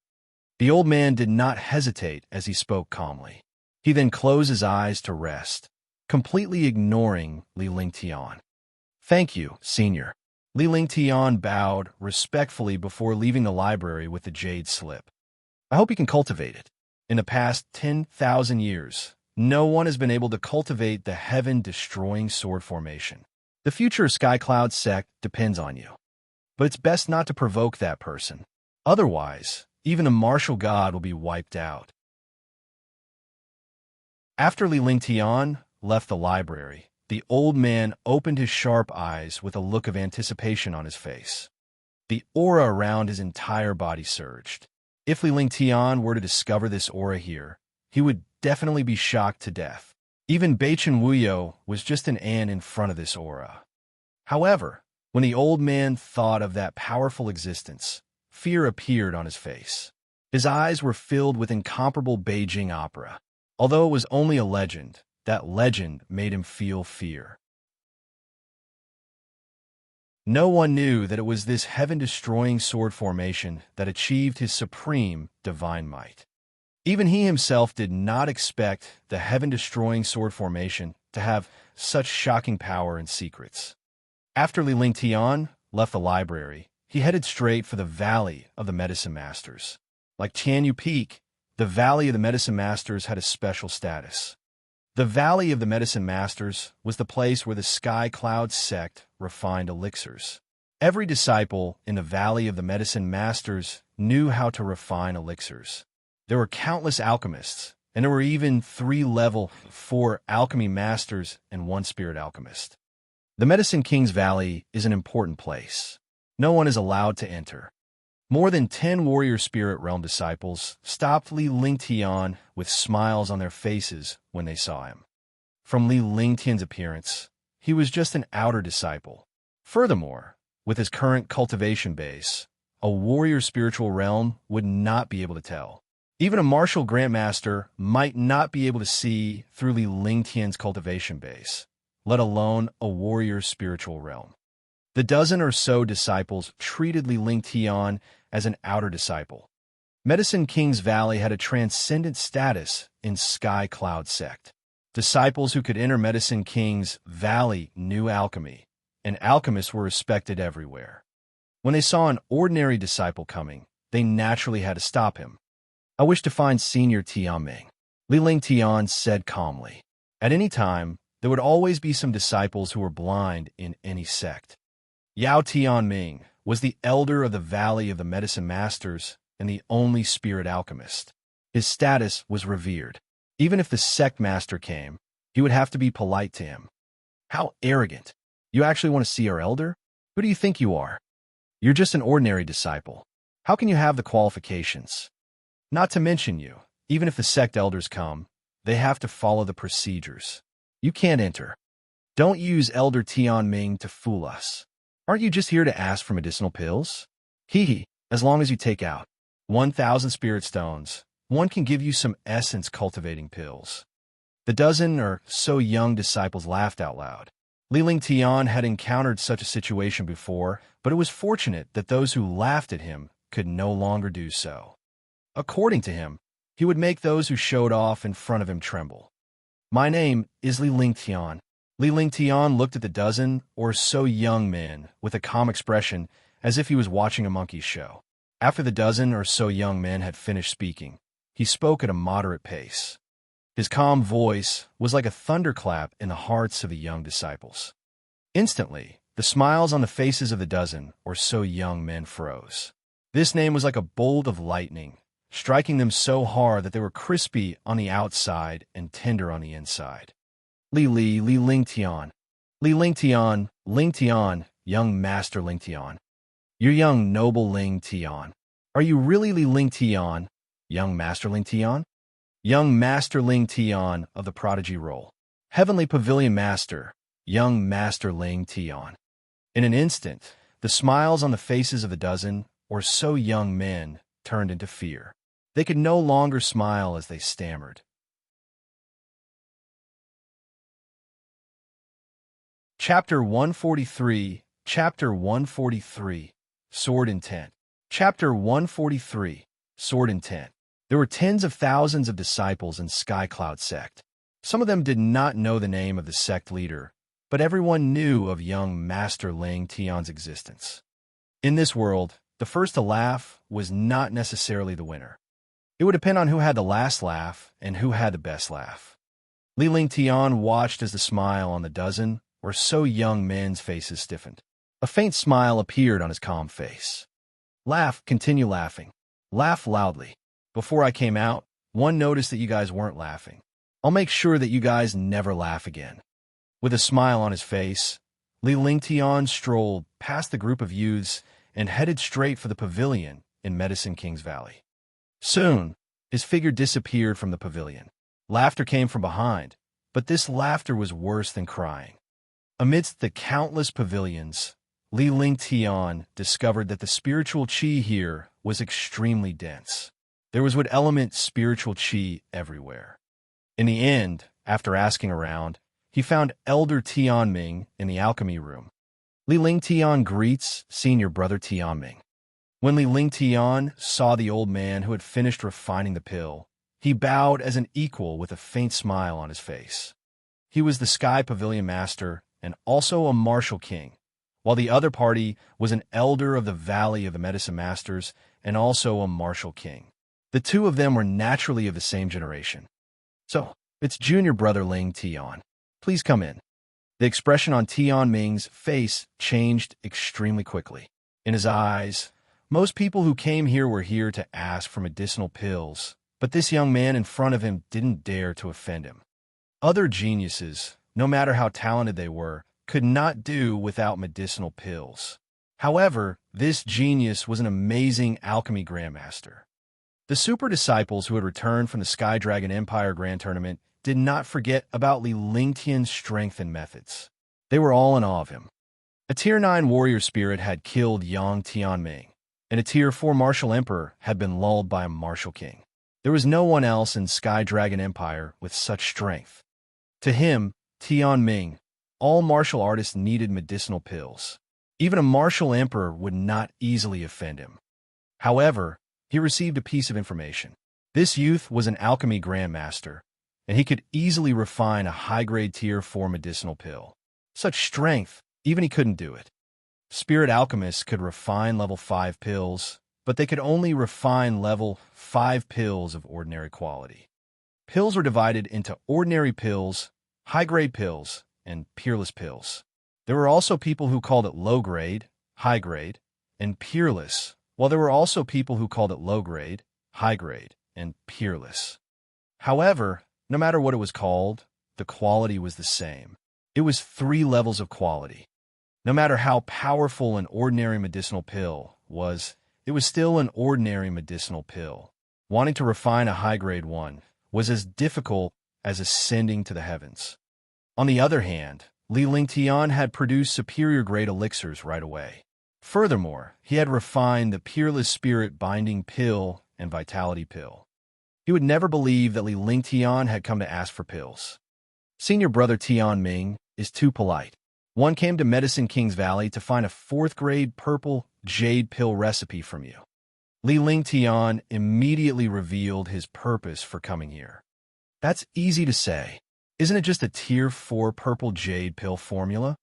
The old man did not hesitate as he spoke calmly. He then closed his eyes to rest, completely ignoring Li Lingtian. Thank you, Senior. Li Lingtian bowed respectfully before leaving the library with the jade slip. I hope you can cultivate it. In the past 10,000 years, no one has been able to cultivate the heaven-destroying sword formation. The future of Sky Cloud sect depends on you. But it's best not to provoke that person. Otherwise, even the martial god will be wiped out. After Li Lingtian left the library, the old man opened his sharp eyes with a look of anticipation on his face. The aura around his entire body surged. If Li Lingtian were to discover this aura here, he would definitely be shocked to death. Even Beichen Wuyo was just an ant in front of this aura. However, when the old man thought of that powerful existence, fear appeared on his face. His eyes were filled with incomparable Beijing opera. Although it was only a legend, that legend made him feel fear. No one knew that it was this heaven-destroying sword formation that achieved his supreme divine might. Even he himself did not expect the heaven-destroying sword formation to have such shocking power and secrets. After Li Lingtian left the library, he headed straight for the Valley of the Medicine Masters. Like Tianyu Peak, the Valley of the Medicine Masters had a special status. The Valley of the Medicine Masters was the place where the Sky Cloud sect refined elixirs. Every disciple in the Valley of the Medicine Masters knew how to refine elixirs. There were countless alchemists, and there were even 3 level 4 alchemy masters and 1 spirit alchemist. The Medicine King's Valley is an important place. No one is allowed to enter. More than 10 warrior spirit realm disciples stopped Li Lingtian with smiles on their faces when they saw him. From Li Lingtian's appearance, he was just an outer disciple. Furthermore, with his current cultivation base, a warrior spiritual realm would not be able to tell. Even a martial grandmaster might not be able to see through Li Lingtian's cultivation base, let alone a warrior spiritual realm. The dozen or so disciples treated Li Lingtian as an outer disciple. Medicine King's Valley had a transcendent status in Sky Cloud sect. Disciples who could enter Medicine King's Valley knew alchemy, and alchemists were respected everywhere. When they saw an ordinary disciple coming, they naturally had to stop him. I wish to find Senior Tianming, Li Lingtian said calmly. At any time, there would always be some disciples who were blind in any sect. Yao Tianming was the elder of the Valley of the Medicine Masters and the only spirit alchemist. His status was revered. Even if the sect master came, he would have to be polite to him. How arrogant! You actually want to see our elder? Who do you think you are? You're just an ordinary disciple. How can you have the qualifications? Not to mention you, even if the sect elders come, they have to follow the procedures. You can't enter. Don't use Elder Tianming to fool us. Aren't you just here to ask for medicinal pills? Hee, as long as you take out 1,000 spirit stones, one can give you some essence cultivating pills. The dozen or so young disciples laughed out loud. Li Lingtian had encountered such a situation before, but it was fortunate that those who laughed at him could no longer do so. According to him, he would make those who showed off in front of him tremble. My name is Li Lingtian. Li Lingtian looked at the dozen or so young men with a calm expression as if he was watching a monkey show. After the dozen or so young men had finished speaking, he spoke at a moderate pace. His calm voice was like a thunderclap in the hearts of the young disciples. Instantly, the smiles on the faces of the dozen or so young men froze. This name was like a bolt of lightning, striking them so hard that they were crispy on the outside and tender on the inside. Li Lingtian. Li Lingtian, Lingtian, young Master Lingtian. You're young noble Lingtian. Are you really Li Lingtian, young Master Lingtian? Young Master Lingtian of the Prodigy Roll. Heavenly Pavilion Master, young Master Lingtian. In an instant, the smiles on the faces of the dozen or so young men turned into fear. They could no longer smile as they stammered. Chapter 143, Chapter 143, Sword Intent. Chapter 143, Sword Intent. There were tens of thousands of disciples in Skycloud sect. Some of them did not know the name of the sect leader, but everyone knew of young Master Ling Tian's existence. In this world, the first to laugh was not necessarily the winner. It would depend on who had the last laugh and who had the best laugh. Li Ling Tian watched as the smile on the dozen or so young men's faces stiffened. A faint smile appeared on his calm face. Laugh, continue laughing. Laugh loudly. Before I came out, one noticed that you guys weren't laughing. I'll make sure that you guys never laugh again. With a smile on his face, Li Ling Tian strolled past the group of youths and headed straight for the pavilion in Medicine King's Valley. Soon, his figure disappeared from the pavilion. Laughter came from behind, but this laughter was worse than crying. Amidst the countless pavilions, Li Ling Tian discovered that the spiritual qi here was extremely dense. There was what element spiritual qi everywhere. In the end, after asking around, he found Elder Tianming in the alchemy room. Li Ling Tian greets senior brother Tianming. When Li Ling Tian saw the old man who had finished refining the pill, he bowed as an equal with a faint smile on his face. He was the Sky Pavilion Master and also a martial king, while the other party was an elder of the Valley of the Medicine Masters and also a martial king. The two of them were naturally of the same generation. So, it's junior brother Ling Tian. Please come in. The expression on Tianming's face changed extremely quickly. In his eyes, most people who came here were here to ask for medicinal pills, but this young man in front of him didn't dare to offend him. Other geniuses, no matter how talented they were, could not do without medicinal pills. However, this genius was an amazing alchemy grandmaster. The super disciples who had returned from the Sky Dragon Empire Grand Tournament did not forget about Li Lingtian's strength and methods. They were all in awe of him. A Tier 9 warrior spirit had killed young Tianming, and a Tier 4 martial emperor had been lulled by a martial king. There was no one else in Sky Dragon Empire with such strength. To him, Tianming, all martial artists needed medicinal pills. Even a martial emperor would not easily offend him. However, he received a piece of information. This youth was an alchemy grandmaster, and he could easily refine a high-grade Tier 4 medicinal pill. Such strength, even he couldn't do it. Spirit alchemists could refine level 5 pills, but they could only refine level 5 pills of ordinary quality. Pills were divided into ordinary pills, high-grade pills, and peerless pills. There were also people who called it low-grade, high-grade, and peerless, while there were also people who called it low-grade, high-grade, and peerless. However, no matter what it was called, the quality was the same. It was 3 levels of quality. No matter how powerful an ordinary medicinal pill was, it was still an ordinary medicinal pill. Wanting to refine a high-grade one was as difficult as ascending to the heavens. On the other hand, Li Lingtian had produced superior-grade elixirs right away. Furthermore, he had refined the Peerless Spirit Binding Pill and Vitality Pill. He would never believe that Li Lingtian had come to ask for pills. Senior brother Tianming is too polite. One came to Medicine King's Valley to find a 4th-grade purple jade pill recipe from you. Li Lingtian immediately revealed his purpose for coming here. That's easy to say. Isn't it just a Tier 4 purple jade pill formula?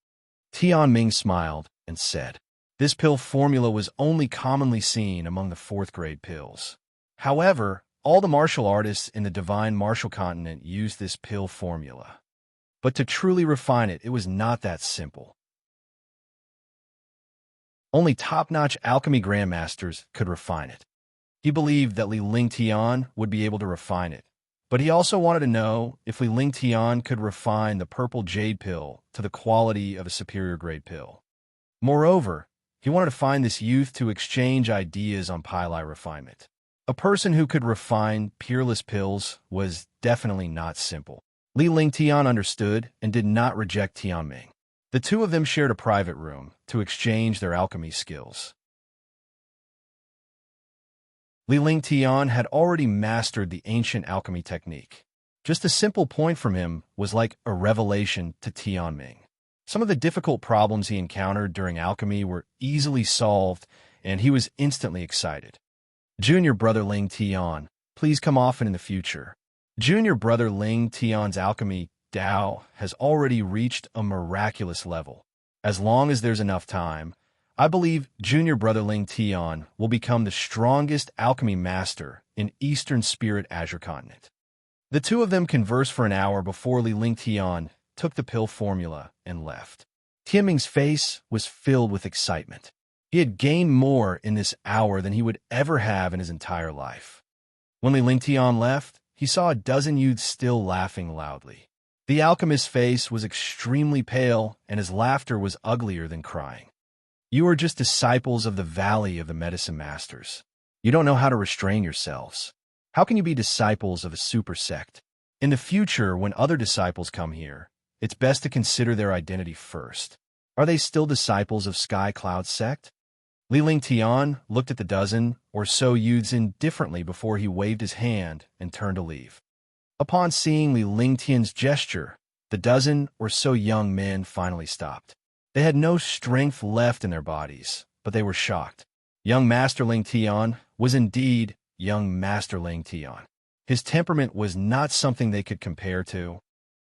Tianming smiled and said, this pill formula was only commonly seen among the 4th-grade pills. However, all the martial artists in the Divine Martial Continent used this pill formula. But to truly refine it, it was not that simple. Only top-notch alchemy grandmasters could refine it. He believed that Li Lingtian would be able to refine it, but he also wanted to know if Li Lingtian could refine the purple jade pill to the quality of a superior-grade pill. Moreover, he wanted to find this youth to exchange ideas on pili refinement. A person who could refine peerless pills was definitely not simple. Li Lingtian understood and did not reject Tianming. The two of them shared a private room to exchange their alchemy skills. Li Lingtian had already mastered the ancient alchemy technique. Just a simple point from him was like a revelation to Tianming. Some of the difficult problems he encountered during alchemy were easily solved, and he was instantly excited. Junior brother Ling Tian, please come often in the future. Junior brother Ling Tian's alchemy, Dao, has already reached a miraculous level. As long as there's enough time, I believe junior brother Ling Tian will become the strongest alchemy master in Eastern Spirit Azure Continent. The two of them conversed for an hour before Li Lingtian took the pill formula and left. Tianming's face was filled with excitement. He had gained more in this hour than he would ever have in his entire life. When Li Lingtian left, he saw a dozen youths still laughing loudly. The alchemist's face was extremely pale, and his laughter was uglier than crying. You are just disciples of the Valley of the Medicine Masters. You don't know how to restrain yourselves. How can you be disciples of a super sect? In the future, when other disciples come here, it's best to consider their identity first. Are they still disciples of Sky Cloud sect? Li Lingtian looked at the dozen or so youths indifferently before he waved his hand and turned to leave. Upon seeing Li Lingtian's gesture, the dozen or so young men finally stopped. They had no strength left in their bodies, but they were shocked. Young Master Lingtian was indeed young Master Lingtian. His temperament was not something they could compare to.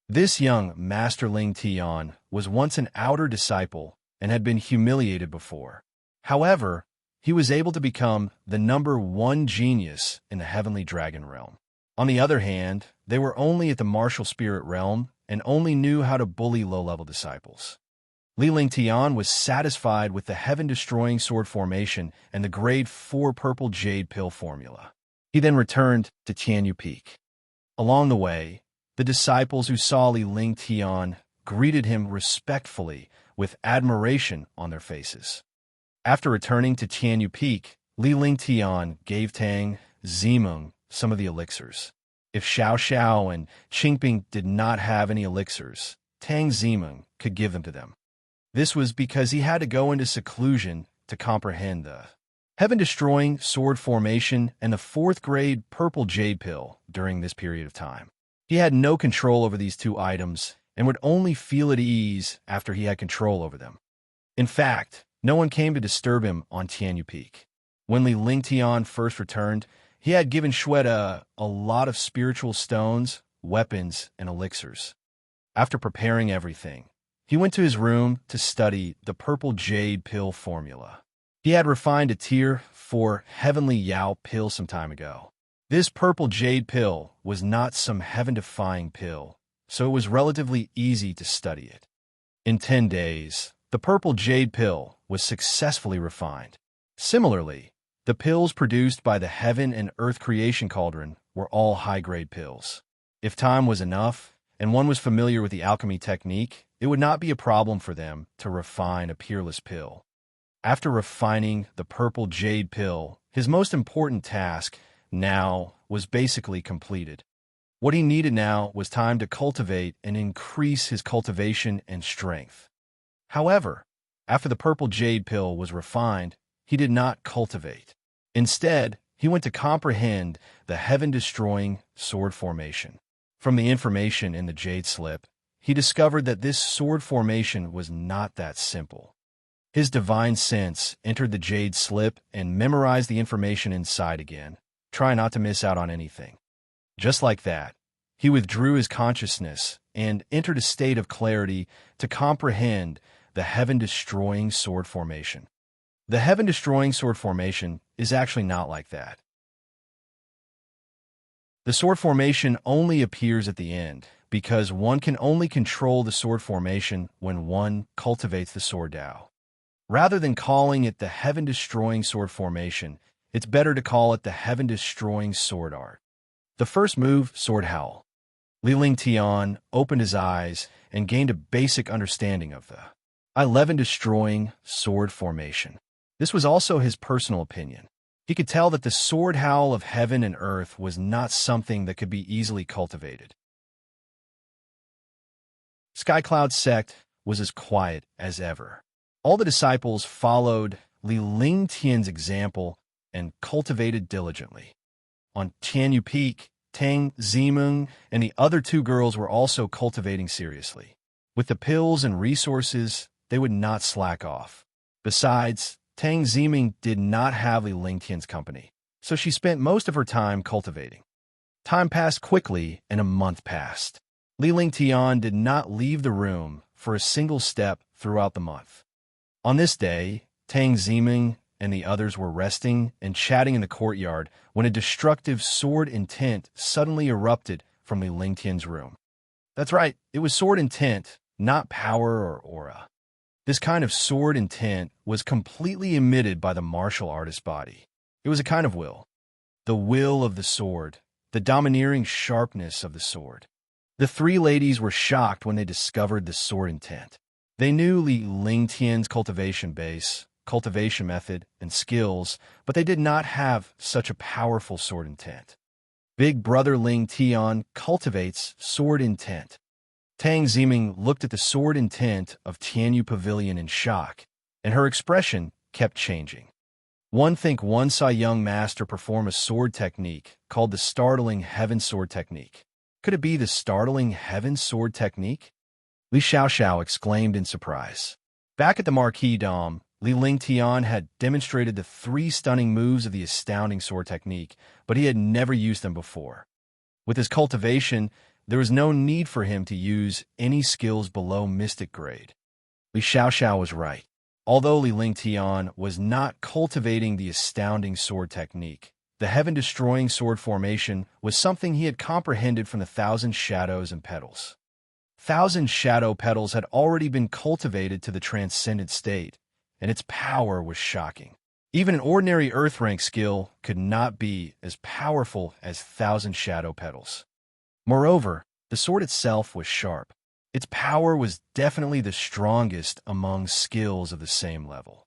This young Master Lingtian was once an outer disciple and had been humiliated before. However, he was able to become the #1 genius in the Heavenly Dragon Realm. On the other hand, they were only at the Martial Spirit Realm and only knew how to bully low-level disciples. Li Lingtian was satisfied with the heaven-destroying sword formation and the grade 4 purple jade pill formula. He then returned to Tianyu Peak. Along the way, the disciples who saw Li Lingtian greeted him respectfully with admiration on their faces. After returning to Tianyu Peak, Li Lingtian gave Tang Zimeng some of the elixirs. If Xiao Xiao and Qingping did not have any elixirs, Tang Zimeng could give them to them. This was because he had to go into seclusion to comprehend the heaven-destroying sword formation and the 4th grade purple jade pill during this period of time. He had no control over these two items and would only feel at ease after he had control over them. In fact, no one came to disturb him on Tianyu Peak. When Li Lingtian first returned, he had given Shweta a lot of spiritual stones, weapons, and elixirs. After preparing everything, he went to his room to study the purple jade pill formula. He had refined a tier 4 heavenly Yao pill some time ago. This purple jade pill was not some heaven-defying pill, so it was relatively easy to study it. In 10 days, the purple jade pill was successfully refined. Similarly, the pills produced by the Heaven and Earth Creation Cauldron were all high-grade pills. If time was enough, and one was familiar with the alchemy technique, it would not be a problem for them to refine a peerless pill. After refining the purple jade pill, his most important task now was basically completed. What he needed now was time to cultivate and increase his cultivation and strength. However, after the purple jade pill was refined, he did not cultivate. Instead, he went to comprehend the heaven-destroying sword formation. From the information in the jade slip, he discovered that this sword formation was not that simple. His divine sense entered the jade slip and memorized the information inside again, trying not to miss out on anything. Just like that, he withdrew his consciousness and entered a state of clarity to comprehend the heaven-destroying sword formation. The heaven-destroying sword formation is actually not like that. The sword formation only appears at the end, because one can only control the sword formation when one cultivates the sword Dao. Rather than calling it the heaven-destroying sword formation, it's better to call it the heaven-destroying sword art. The first move, Sword Howl. Li Lingtian opened his eyes and gained a basic understanding of the heaven-destroying sword formation. This was also his personal opinion. He could tell that the sword howl of heaven and earth was not something that could be easily cultivated. Sky Cloud sect was as quiet as ever. All the disciples followed Li Lingtian's example and cultivated diligently. On Tianyu Peak, Tang Zimeng and the other two girls were also cultivating seriously. With the pills and resources, they would not slack off. Besides, Tang Zimeng did not have Li Lingtian's company, so she spent most of her time cultivating. Time passed quickly, and a month passed. Li Lingtian did not leave the room for a single step throughout the month. On this day, Tang Zimeng and the others were resting and chatting in the courtyard when a destructive sword intent suddenly erupted from Li Lingtian's room. That's right, it was sword intent, not power or aura. This kind of sword intent was completely emitted by the martial artist's body. It was a kind of will. The will of the sword, the domineering sharpness of the sword. The three ladies were shocked when they discovered the sword intent. They knew Li Lingtian's cultivation base, cultivation method, and skills, but they did not have such a powerful sword intent. Big brother Ling Tian cultivates sword intent. Tang Zimeng looked at the sword intent of Tianyu Pavilion in shock, and her expression kept changing. One saw young master perform a sword technique called the startling heaven sword technique. Could it be the startling heaven sword technique? Li Xiaoxiao exclaimed in surprise. Back at the Marquis Dome, Li Lingtian had demonstrated the 3 stunning moves of the astounding sword technique, but he had never used them before. With his cultivation, there was no need for him to use any skills below mystic grade. Li Xiaoxiao was right. Although Li Lingtian was not cultivating the astounding sword technique, the heaven-destroying sword formation was something he had comprehended from the 1,000 shadows and petals. 1,000 shadow petals had already been cultivated to the transcendent state, and its power was shocking. Even an ordinary earth-rank skill could not be as powerful as 1,000 shadow petals. Moreover, the sword itself was sharp. Its power was definitely the strongest among skills of the same level.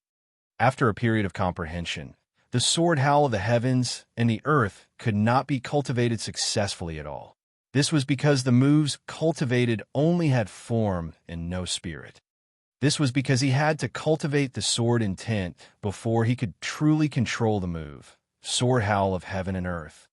After a period of comprehension, the sword howl of the heavens and the earth could not be cultivated successfully at all. This was because the moves cultivated only had form and no spirit. This was because he had to cultivate the sword intent before he could truly control the move, sword howl of heaven and earth.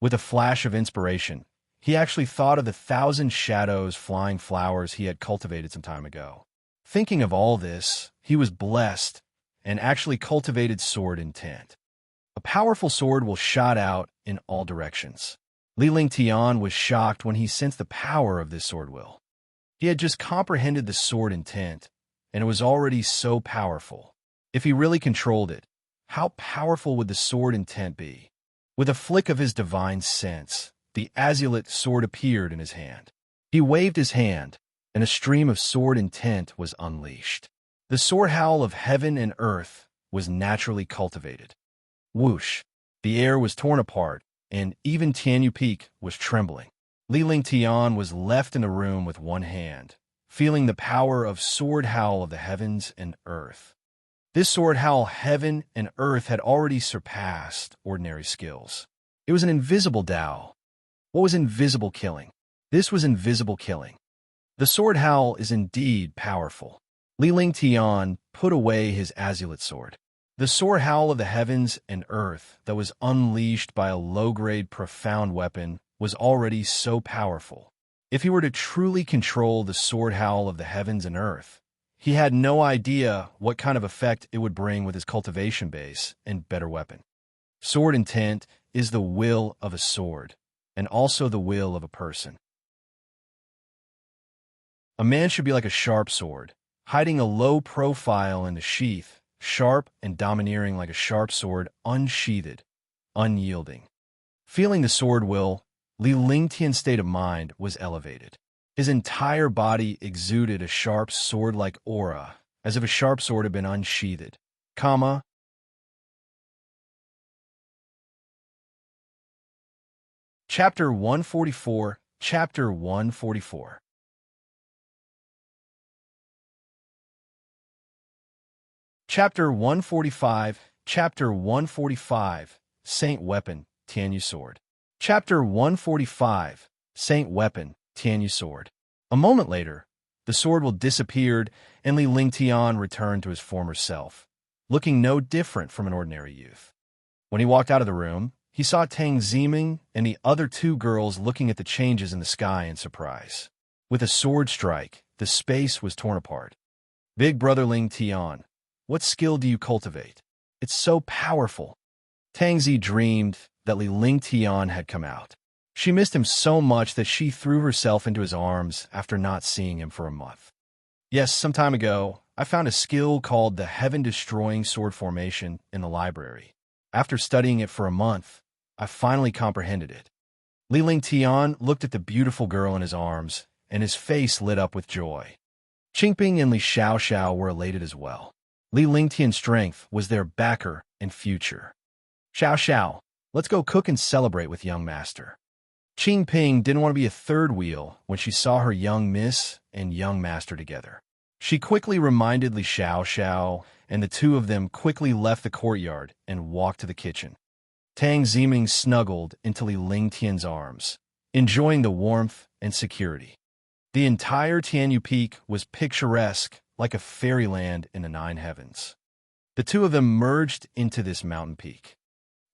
With a flash of inspiration, he actually thought of the 1,000 shadows flying flowers he had cultivated some time ago. Thinking of all this, he was blessed and actually cultivated sword intent. A powerful sword will shot out in all directions. Li Lingtian was shocked when he sensed the power of this sword will. He had just comprehended the sword intent, and it was already so powerful. If he really controlled it, how powerful would the sword intent be? With a flick of his divine sense, the azulate sword appeared in his hand. He waved his hand, and a stream of sword intent was unleashed. The sword howl of heaven and earth was naturally cultivated. Whoosh! The air was torn apart, and even Tianyu Peak was trembling. Li Lingtian was left in the room with one hand, feeling the power of sword howl of the heavens and earth. This sword howl heaven and earth had already surpassed ordinary skills. It was an invisible Tao. What was invisible killing? This was invisible killing. The sword howl is indeed powerful. Li Lingtian put away his azulate sword. The sword howl of the heavens and earth that was unleashed by a low-grade profound weapon was already so powerful. If he were to truly control the sword howl of the heavens and earth, he had no idea what kind of effect it would bring with his cultivation base and better weapon. Sword intent is the will of a sword, and also the will of a person. A man should be like a sharp sword, hiding a low profile in the sheath, sharp and domineering like a sharp sword, unsheathed, unyielding. Feeling the sword will, Li Lingtian's state of mind was elevated. His entire body exuded a sharp sword-like aura, as if a sharp sword had been unsheathed. Chapter 144, Chapter 144. Chapter 145, Chapter 145, Saint Weapon, Tianyu Sword. Chapter 145, Saint Weapon, Tianyu Sword. A moment later, the sword will disappeared, and Li Lingtian returned to his former self, looking no different from an ordinary youth. When he walked out of the room, he saw Tang Ziming and the other two girls looking at the changes in the sky in surprise. With a sword strike, the space was torn apart. Big brother Ling Tian, what skill do you cultivate? It's so powerful. Tang Zi dreamed that Li Ling Tian had come out. She missed him so much that she threw herself into his arms after not seeing him for a month. Yes, some time ago, I found a skill called the Heaven-Destroying Sword Formation in the library. After studying it for a month, I finally comprehended it. Li Ling Tian looked at the beautiful girl in his arms, and his face lit up with joy. Qingping and Li Xiaoxiao were elated as well. Li Ling Tian's strength was their backer and future. Xiaoxiao, let's go cook and celebrate with young master. Qingping didn't want to be a third wheel when she saw her young miss and young master together. She quickly reminded Li Xiaoxiao, and the two of them quickly left the courtyard and walked to the kitchen. Tang Ziming snuggled into Li Ling Tian's arms, enjoying the warmth and security. The entire Tianyu Peak was picturesque, like a fairyland in the nine heavens. The two of them merged into this mountain peak.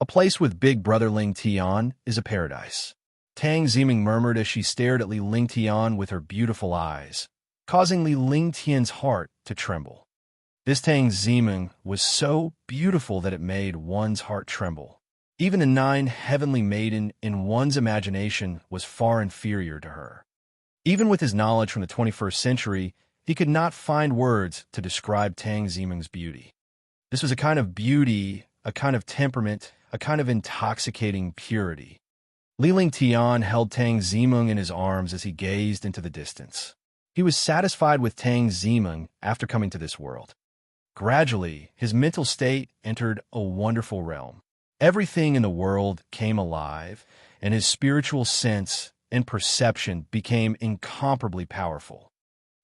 A place with Big Brother Ling Tian is a paradise. Tang Ziming murmured as she stared at Li Ling Tian with her beautiful eyes, causing Li Ling Tian's heart to tremble. This Tang Ziming was so beautiful that it made one's heart tremble. Even the nine heavenly maiden in one's imagination was far inferior to her. Even with his knowledge from the 21st century, he could not find words to describe Tang Ziming's beauty. This was a kind of beauty, a kind of temperament, a kind of intoxicating purity. Li Ling Tian held Tang Ziming in his arms as he gazed into the distance. He was satisfied with Tang Ziming after coming to this world. Gradually, his mental state entered a wonderful realm. Everything in the world came alive, and his spiritual sense and perception became incomparably powerful.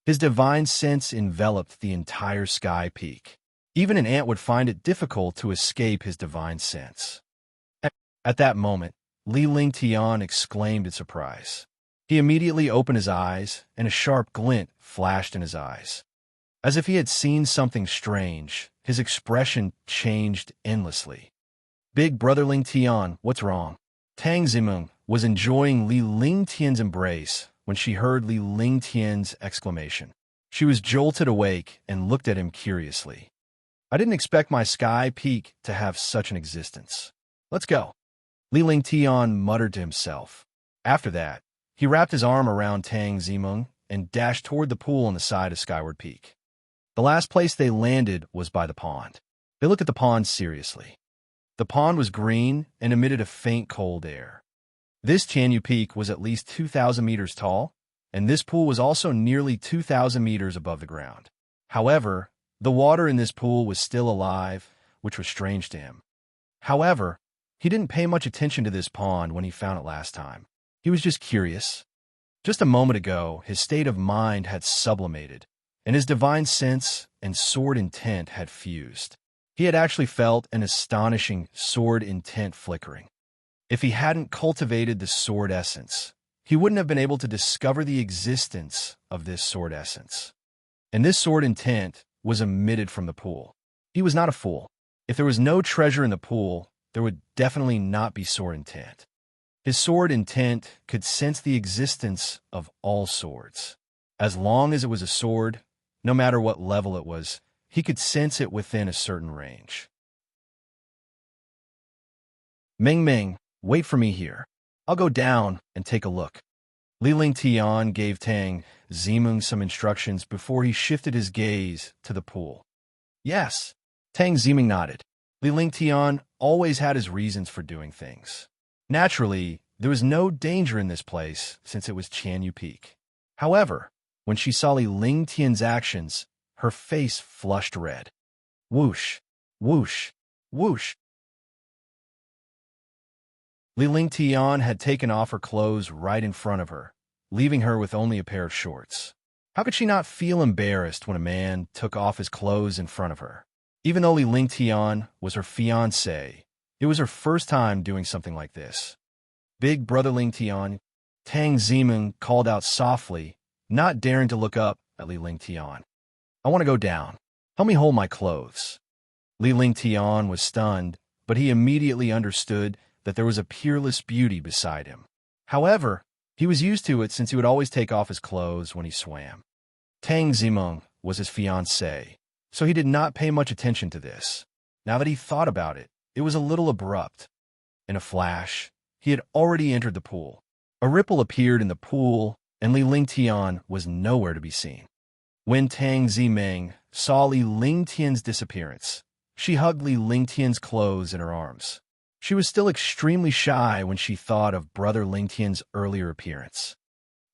His divine sense enveloped the entire sky peak. Even an ant would find it difficult to escape his divine sense. At that moment, Li Ling Tian exclaimed in surprise. He immediately opened his eyes, and a sharp glint flashed in his eyes. As if he had seen something strange, his expression changed endlessly. Big brother Ling Tian, what's wrong? Tang Ziming was enjoying Li Ling Tian's embrace when she heard Li Ling Tian's exclamation. She was jolted awake and looked at him curiously. I didn't expect my sky peak to have such an existence. Let's go. Li Ling Tian muttered to himself. After that, he wrapped his arm around Tang Ziming and dashed toward the pool on the side of Skyward Peak. The last place they landed was by the pond. They looked at the pond seriously. The pond was green and emitted a faint cold air. This Tianyu Peak was at least 2,000 meters tall, and this pool was also nearly 2,000 meters above the ground. However, the water in this pool was still alive, which was strange to him. However, he didn't pay much attention to this pond when he found it last time. He was just curious. Just a moment ago, his state of mind had sublimated, and his divine sense and sword intent had fused. He had actually felt an astonishing sword intent flickering. If he hadn't cultivated the sword essence, he wouldn't have been able to discover the existence of this sword essence. And this sword intent was emitted from the pool. He was not a fool. If there was no treasure in the pool, there would definitely not be sword intent. His sword intent could sense the existence of all swords. As long as it was a sword, no matter what level it was, he could sense it within a certain range. Ming Ming, wait for me here. I'll go down and take a look. Li Ling Tian gave Tang Ziming some instructions before he shifted his gaze to the pool. Yes, Tang Ziming nodded. Li Ling Tian always had his reasons for doing things. Naturally, there was no danger in this place since it was Tianyu Peak. However, when she saw Li Ling Tian's actions, her face flushed red. Whoosh, whoosh, whoosh. Li Ling Tian had taken off her clothes right in front of her, leaving her with only a pair of shorts. How could she not feel embarrassed when a man took off his clothes in front of her? Even though Li Ling Tian was her fiancé, it was her first time doing something like this. Big brother Ling Tian, Tang Ziming called out softly, not daring to look up at Li Ling Tian. I want to go down. Help me hold my clothes. Li Ling Tian was stunned, but he immediately understood that there was a peerless beauty beside him. However, he was used to it since he would always take off his clothes when he swam. Tang Zimeng was his fiancée, so he did not pay much attention to this. Now that he thought about it, it was a little abrupt. In a flash, he had already entered the pool. A ripple appeared in the pool, and Li Lingtian was nowhere to be seen. When Tang Zimeng saw Li Lingtian's disappearance, she hugged Li Lingtian's clothes in her arms. She was still extremely shy when she thought of brother Lingtian's earlier appearance.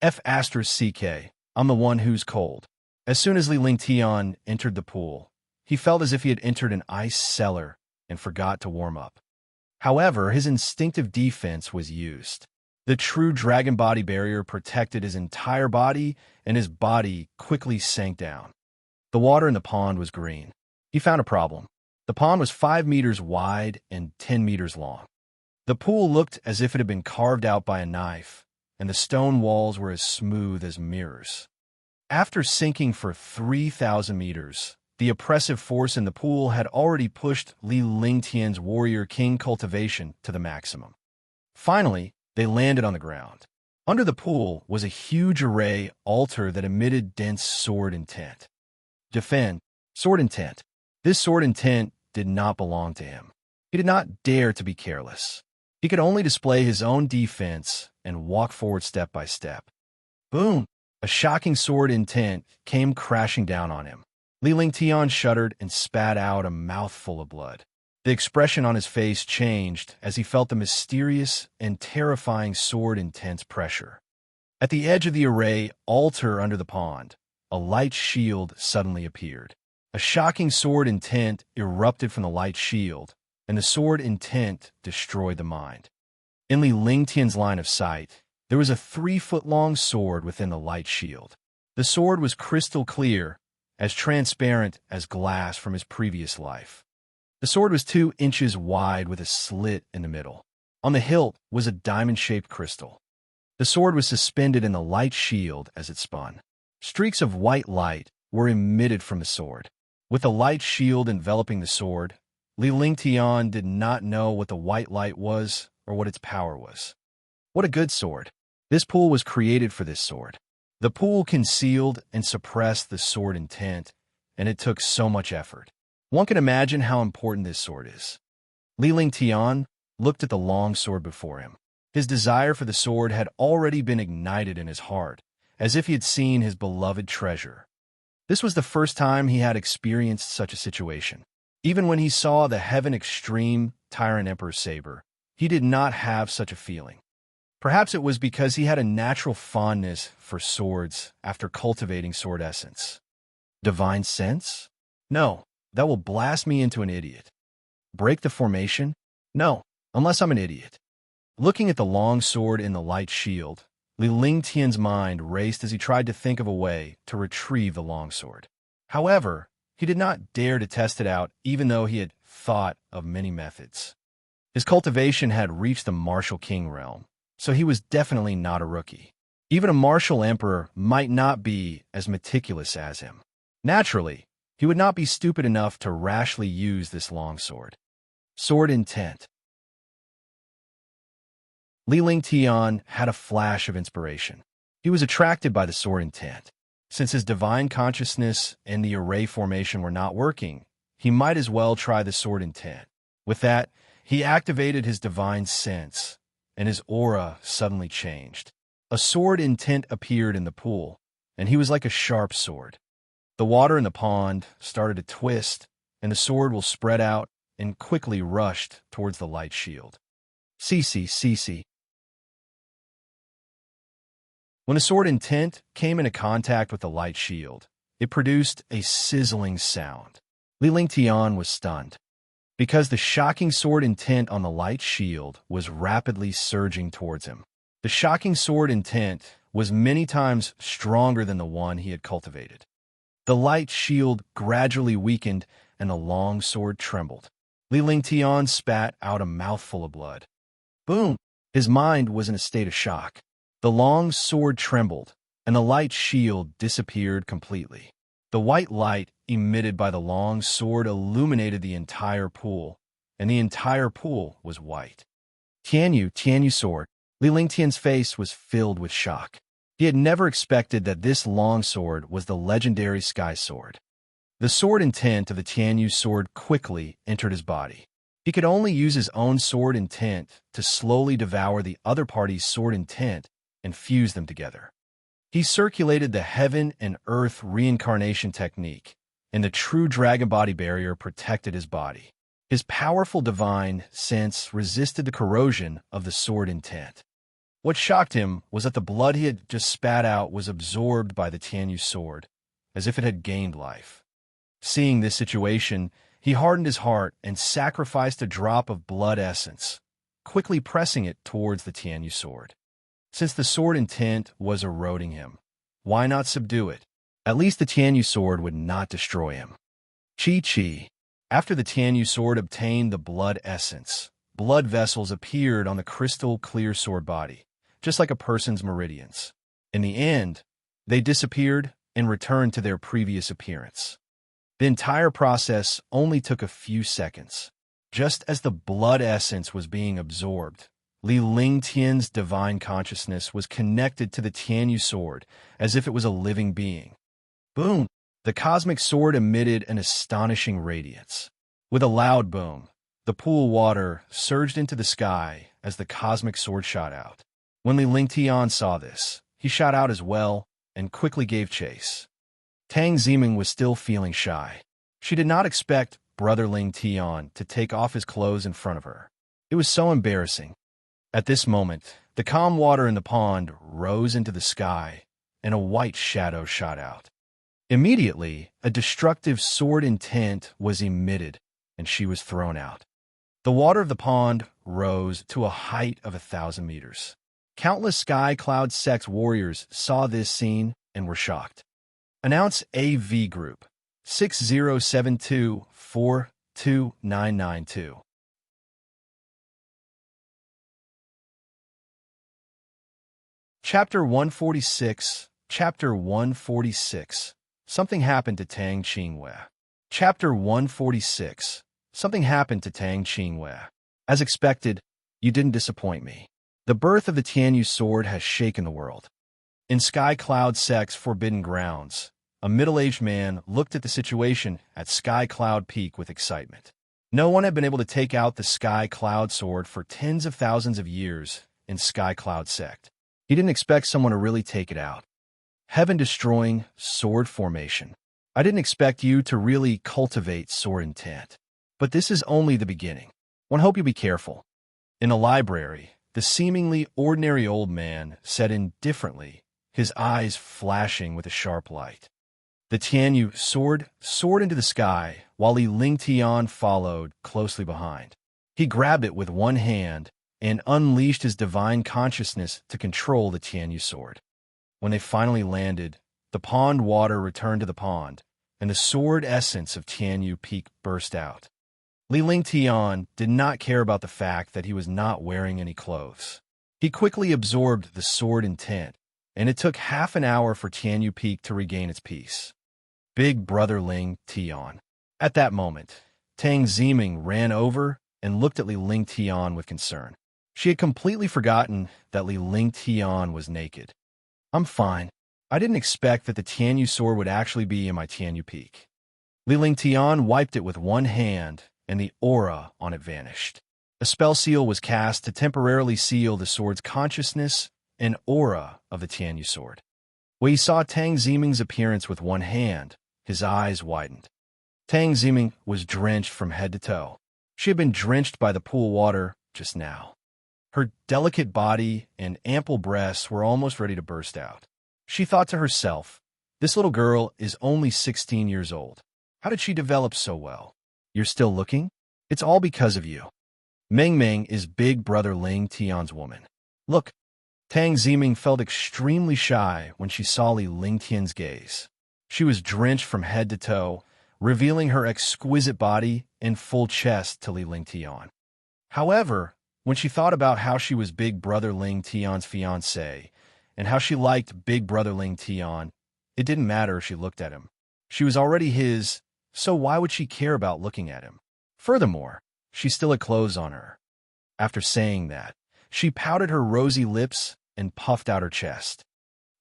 F*CK, I'm the one who's cold. As soon as Li Lingtian entered the pool, he felt as if he had entered an ice cellar and forgot to warm up. However, his instinctive defense was used. The true dragon body barrier protected his entire body, and his body quickly sank down. The water in the pond was green. He found a problem. The pond was 5 meters wide and 10 meters long. The pool looked as if it had been carved out by a knife, and the stone walls were as smooth as mirrors. After sinking for 3,000 meters, the oppressive force in the pool had already pushed Li Lingtian's warrior king cultivation to the maximum. Finally, they landed on the ground. Under the pool was a huge array altar that emitted dense sword intent. Defend. Sword intent. This sword intent did not belong to him. He did not dare to be careless. He could only display his own defense and walk forward step by step. Boom! A shocking sword intent came crashing down on him. Li Lingtian shuddered and spat out a mouthful of blood. The expression on his face changed as he felt the mysterious and terrifying sword intent's pressure. At the edge of the array altar under the pond, a light shield suddenly appeared. A shocking sword intent erupted from the light shield, and the sword intent destroyed the mind. In Li Lingtian's line of sight, there was a 3-foot-long sword within the light shield. The sword was crystal clear, as transparent as glass from his previous life. The sword was 2 inches wide with a slit in the middle. On the hilt was a diamond-shaped crystal. The sword was suspended in the light shield as it spun. Streaks of white light were emitted from the sword. With the light shield enveloping the sword, Li Lingtian did not know what the white light was or what its power was. What a good sword! This pool was created for this sword. The pool concealed and suppressed the sword intent, and it took so much effort. One can imagine how important this sword is. Li Lingtian looked at the long sword before him. His desire for the sword had already been ignited in his heart, as if he had seen his beloved treasure. This was the first time he had experienced such a situation. Even when he saw the Heaven Extreme Tyrant Emperor's saber, he did not have such a feeling. Perhaps it was because he had a natural fondness for swords after cultivating sword essence. Divine sense? No, that will blast me into an idiot. Break the formation? No, unless I'm an idiot. Looking at the long sword in the light shield, Li Lingtian's mind raced as he tried to think of a way to retrieve the longsword. However, he did not dare to test it out even though he had thought of many methods. His cultivation had reached the martial king realm, so he was definitely not a rookie. Even a martial emperor might not be as meticulous as him. Naturally, he would not be stupid enough to rashly use this longsword. Sword intent. Li Lingtian had a flash of inspiration. He was attracted by the sword intent. Since his divine consciousness and the array formation were not working, he might as well try the sword intent. With that, he activated his divine sense, and his aura suddenly changed. A sword intent appeared in the pool, and he was like a sharp sword. The water in the pond started to twist, and the sword will spread out and quickly rushed towards the light shield. CC. When the sword intent came into contact with the light shield, it produced a sizzling sound. Li Lingtian was stunned, because the shocking sword intent on the light shield was rapidly surging towards him. The shocking sword intent was many times stronger than the one he had cultivated. The light shield gradually weakened, and the long sword trembled. Li Lingtian spat out a mouthful of blood. Boom! His mind was in a state of shock. The long sword trembled, and the light shield disappeared completely. The white light emitted by the long sword illuminated the entire pool, and the entire pool was white. Tianyu sword. Li Lingtian's face was filled with shock. He had never expected that this long sword was the legendary sky sword. The sword intent of the Tianyu sword quickly entered his body. He could only use his own sword intent to slowly devour the other party's sword intent and fuse them together. He circulated the heaven and earth reincarnation technique, and the true dragon body barrier protected his body. His powerful divine sense resisted the corrosion of the sword intent. What shocked him was that the blood he had just spat out was absorbed by the Tianyu sword, as if it had gained life. Seeing this situation, he hardened his heart and sacrificed a drop of blood essence, quickly pressing it towards the Tianyu sword. Since the sword intent was eroding him, why not subdue it? At least the Tianyu sword would not destroy him. Chi. After the Tianyu sword obtained the blood essence, blood vessels appeared on the crystal clear sword body, just like a person's meridians. In the end, they disappeared and returned to their previous appearance. The entire process only took a few seconds. Just as the blood essence was being absorbed, Li Lingtian's divine consciousness was connected to the Tianyu sword as if it was a living being. Boom! The cosmic sword emitted an astonishing radiance. With a loud boom, the pool water surged into the sky as the cosmic sword shot out. When Li Lingtian saw this, he shot out as well and quickly gave chase. Tang Ziming was still feeling shy. She did not expect Brother Ling Tian to take off his clothes in front of her. It was so embarrassing. At this moment, the calm water in the pond rose into the sky, and a white shadow shot out. Immediately, a destructive sword intent was emitted, and she was thrown out. The water of the pond rose to a height of 1,000 meters. Countless Sky Cloud Sect warriors saw this scene and were shocked. Announce AV Group 6072429992. Chapter 146. Chapter 146. Something happened to Tang Qingwei. Chapter 146. Something happened to Tang Qingwei. As expected, you didn't disappoint me. The birth of the Tianyu sword has shaken the world. In Sky Cloud Sect's forbidden grounds, a middle-aged man looked at the situation at Sky Cloud Peak with excitement. No one had been able to take out the Sky Cloud sword for tens of thousands of years in Sky Cloud Sect. He didn't expect someone to really take it out. Heaven-destroying sword formation. I didn't expect you to really cultivate sword intent. But this is only the beginning. One hope you be careful. In a library, the seemingly ordinary old man said indifferently, his eyes flashing with a sharp light. The Tianyu sword soared into the sky, while Li Lingtian followed closely behind. He grabbed it with one hand and unleashed his divine consciousness to control the Tianyu sword. When they finally landed, the pond water returned to the pond, and the sword essence of Tianyu Peak burst out. Li Lingtian did not care about the fact that he was not wearing any clothes. He quickly absorbed the sword intent, and it took half an hour for Tianyu Peak to regain its peace. Big Brother Ling Tian. At that moment, Tang Ziming ran over and looked at Li Lingtian with concern. She had completely forgotten that Li Lingtian was naked. I'm fine. I didn't expect that the Tianyu sword would actually be in my Tianyu Peak. Li Lingtian wiped it with one hand, and the aura on it vanished. A spell seal was cast to temporarily seal the sword's consciousness and aura of the Tianyu sword. When he saw Tang Ziming's appearance with one hand, his eyes widened. Tang Ziming was drenched from head to toe. She had been drenched by the pool water just now. Her delicate body and ample breasts were almost ready to burst out. She thought to herself, this little girl is only 16 years old. How did she develop so well? You're still looking? It's all because of you. Meng Meng is Big Brother Ling Tian's woman. Look, Tang Ziming felt extremely shy when she saw Li Lingtian's gaze. She was drenched from head to toe, revealing her exquisite body and full chest to Li Lingtian. However, when she thought about how she was Big Brother Ling Tian's fiancée and how she liked Big Brother Ling Tian, it didn't matter if she looked at him. She was already his, so why would she care about looking at him? Furthermore, she still had clothes on her. After saying that, she pouted her rosy lips and puffed out her chest.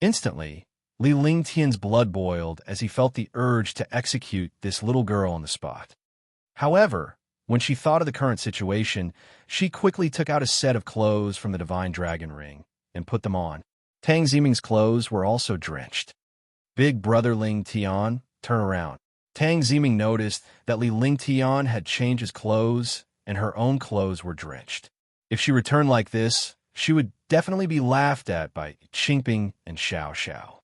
Instantly, Li Lingtian's blood boiled as he felt the urge to execute this little girl on the spot. However, when she thought of the current situation, she quickly took out a set of clothes from the divine dragon ring and put them on. Tang Ziming's clothes were also drenched. Big brother Ling Tian, turn around. Tang Ziming noticed that Li Lingtian had changed his clothes and her own clothes were drenched. If she returned like this, she would definitely be laughed at by Qingping and Xiao Xiao.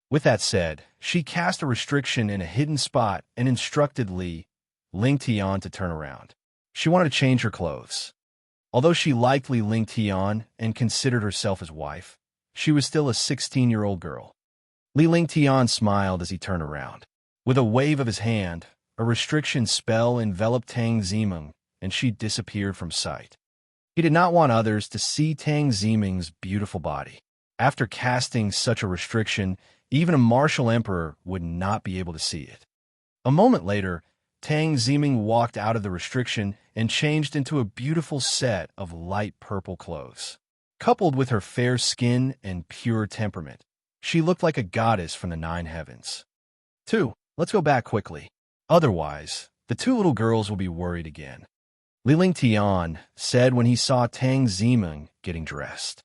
With that said, she cast a restriction in a hidden spot and instructed Li Lingtian to turn around. She wanted to change her clothes. Although she liked Li Lingtian and considered herself his wife, she was still a 16-year-old girl. Li Lingtian smiled as he turned around. With a wave of his hand, a restriction spell enveloped Tang Ziming, and she disappeared from sight. He did not want others to see Tang Ziming's beautiful body. After casting such a restriction, even a martial emperor would not be able to see it. A moment later, Tang Ziming walked out of the restriction and changed into a beautiful set of light purple clothes. Coupled with her fair skin and pure temperament, she looked like a goddess from the 9 heavens. 2. Let's go back quickly. Otherwise, the 2 little girls will be worried again. Li Lingtian said when he saw Tang Ziming getting dressed.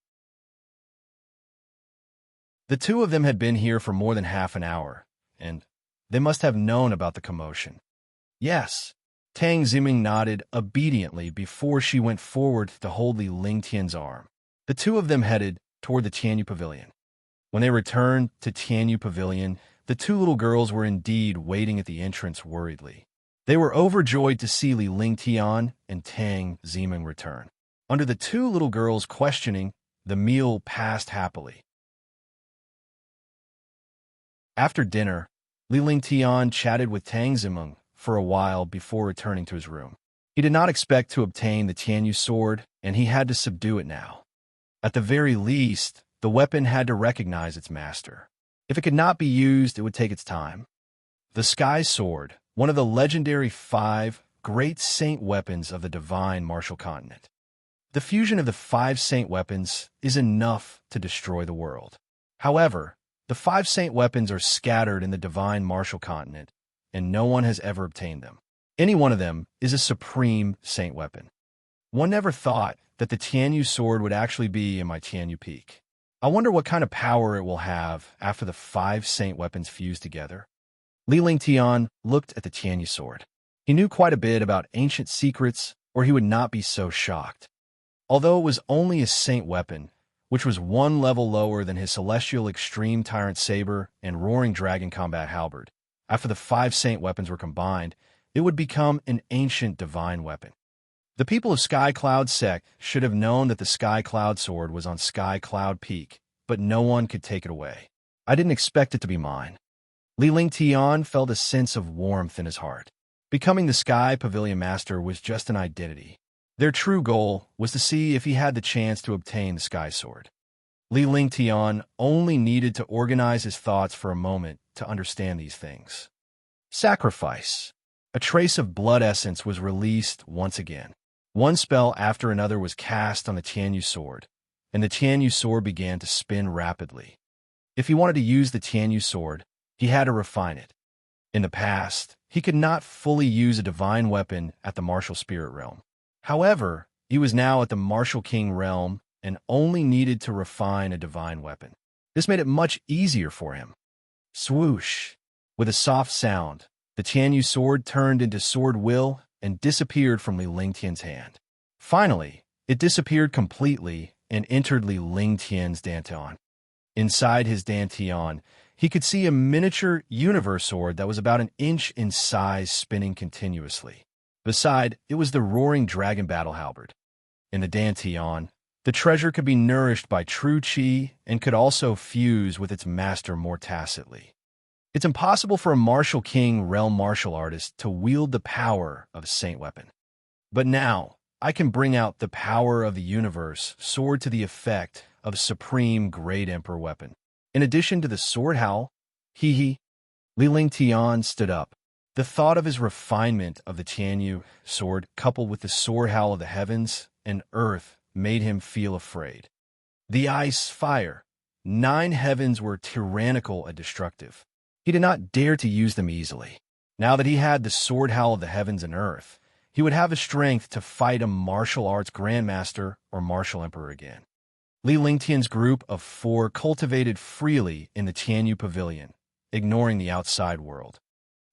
The 2 of them had been here for more than half an hour, and they must have known about the commotion. Yes, Tang Ziming nodded obediently before she went forward to hold Li Lingtian's arm. The 2 of them headed toward the Tianyu Pavilion. When they returned to Tianyu Pavilion, the 2 little girls were indeed waiting at the entrance worriedly. They were overjoyed to see Li Lingtian and Tang Ziming return. Under the 2 little girls' questioning, the meal passed happily. After dinner, Li Lingtian chatted with Tang Ziming for a while before returning to his room. He did not expect to obtain the Tianyu sword, and he had to subdue it now. At the very least, the weapon had to recognize its master. If it could not be used, it would take its time. The Sky Sword, one of the legendary 5 great saint weapons of the divine martial continent. The fusion of the 5 saint weapons is enough to destroy the world. However, the 5 saint weapons are scattered in the divine martial continent, and no one has ever obtained them. Any one of them is a supreme saint weapon. One never thought that the Tianyu sword would actually be in my Tianyu Peak. I wonder what kind of power it will have after the 5 saint weapons fuse together. Li Lingtian looked at the Tianyu sword. He knew quite a bit about ancient secrets, or he would not be so shocked. Although it was only a saint weapon, which was 1 level lower than his celestial extreme tyrant saber and roaring dragon combat halberd, after the 5 saint weapons were combined, it would become an ancient divine weapon. The people of Sky Cloud Sect should have known that the Sky Cloud Sword was on Sky Cloud Peak, but no one could take it away. I didn't expect it to be mine. Li Lingtian felt a sense of warmth in his heart. Becoming the Sky Pavilion Master was just an identity. Their true goal was to see if he had the chance to obtain the Sky Sword. Li Lingtian only needed to organize his thoughts for a moment to understand these things. Sacrifice. A trace of blood essence was released once again. One spell after another was cast on the Tianyu sword, and the Tianyu sword began to spin rapidly. If he wanted to use the Tianyu sword, he had to refine it. In the past, he could not fully use a divine weapon at the martial spirit realm. However, he was now at the martial king realm and only needed to refine a divine weapon. This made it much easier for him. Swoosh! With a soft sound, the Tianyu sword turned into sword will and disappeared from Li Lingtian's hand. Finally, it disappeared completely and entered Li Lingtian's dantian. Inside his dantian, he could see a miniature universe sword that was about 1 inch in size spinning continuously. Beside, it was the roaring dragon battle halberd. In the dantian, the treasure could be nourished by true qi and could also fuse with its master more tacitly. It's impossible for a martial king realm martial artist to wield the power of a saint weapon. But now, I can bring out the power of the universe sword to the effect of a supreme great emperor weapon. In addition to the sword howl, Li Lingtian stood up. The thought of his refinement of the Tianyu sword, coupled with the sword howl of the heavens and earth, made him feel afraid. The ice, fire, 9 heavens were tyrannical and destructive. He did not dare to use them easily. Now that he had the sword howl of the heavens and earth, he would have the strength to fight a martial arts grandmaster or martial emperor again. Li Lingtian's group of 4 cultivated freely in the Tianyu pavilion, ignoring the outside world.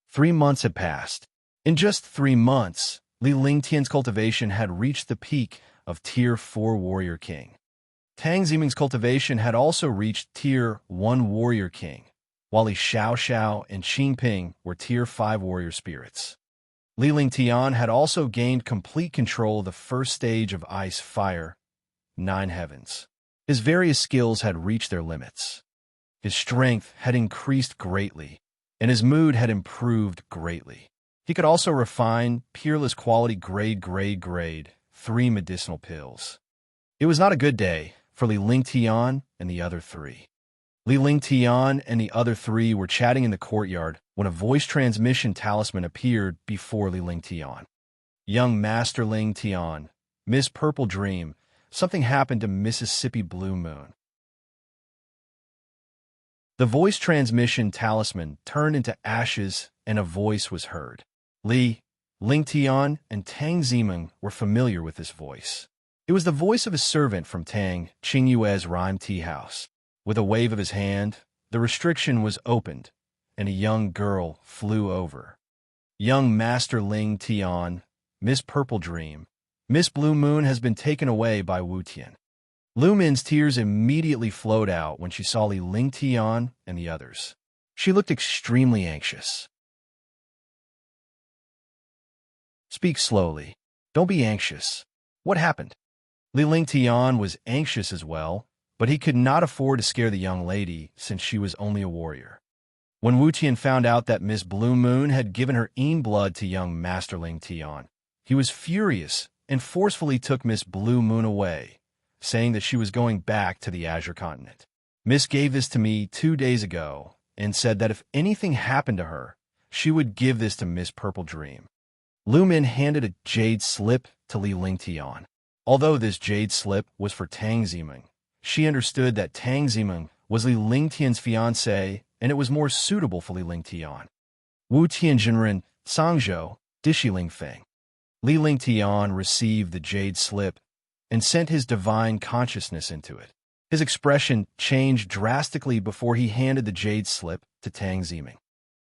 3 months had passed. In just 3 months, Li Lingtian's cultivation had reached the peak of Tier 4 Warrior King. Tang Ziming's cultivation had also reached Tier 1 Warrior King, while Li Xiaoxiao and Qingping were Tier 5 Warrior Spirits. Li Lingtian had also gained complete control of the first stage of Ice Fire, 9 heavens. His various skills had reached their limits. His strength had increased greatly, and his mood had improved greatly. He could also refine peerless quality grade 3 medicinal pills. It was not a good day for Li Lingtian and the other 3. Li Lingtian and the other 3 were chatting in the courtyard when a voice transmission talisman appeared before Li Lingtian. Young Master Lingtian, Miss Purple Dream, something happened to Mississippi Blue Moon. The voice transmission talisman turned into ashes and a voice was heard. Li Lingtian and Tang Ziming were familiar with this voice. It was the voice of a servant from Tang Qingyue's Rhyme Tea House. With a wave of his hand, the restriction was opened, and a young girl flew over. Young Master Ling Tian, Miss Purple Dream, Miss Blue Moon has been taken away by Wu Tian. Lu Min's tears immediately flowed out when she saw Li Lingtian and the others. She looked extremely anxious. Speak slowly. Don't be anxious. What happened? Li Lingtian was anxious as well, but he could not afford to scare the young lady since she was only a warrior. When Wu Tian found out that Miss Blue Moon had given her own blood to young Master Ling Tian, he was furious and forcefully took Miss Blue Moon away, saying that she was going back to the Azure Continent. Miss gave this to me 2 days ago and said that if anything happened to her, she would give this to Miss Purple Dream. Lu Min handed a jade slip to Li Lingtian. Although this jade slip was for Tang Ziming, she understood that Tang Ziming was Li Lingtian's fiancé and it was more suitable for Li Lingtian. Wu Tianjinren, Sangzhou, Dishi Lingfeng. Li Lingtian received the jade slip and sent his divine consciousness into it. His expression changed drastically before he handed the jade slip to Tang Ziming.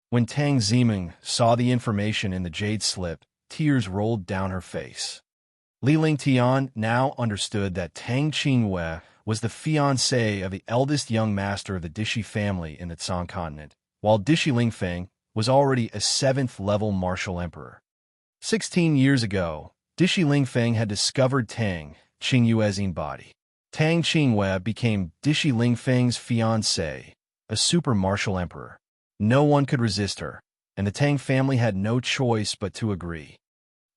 When Tang Ziming saw the information in the jade slip, tears rolled down her face. Li Lingtian now understood that Tang Qingyue was the fiancé of the eldest young master of the Dishi family in the Tsang continent, while Dishi Lingfeng was already a 7th-level martial emperor. 16 years ago, Dishi Lingfeng had discovered Tang Qingyue's body. Tang Qingyue became Dishi Lingfeng's fiancé, a super martial emperor. No one could resist her, and the Tang family had no choice but to agree.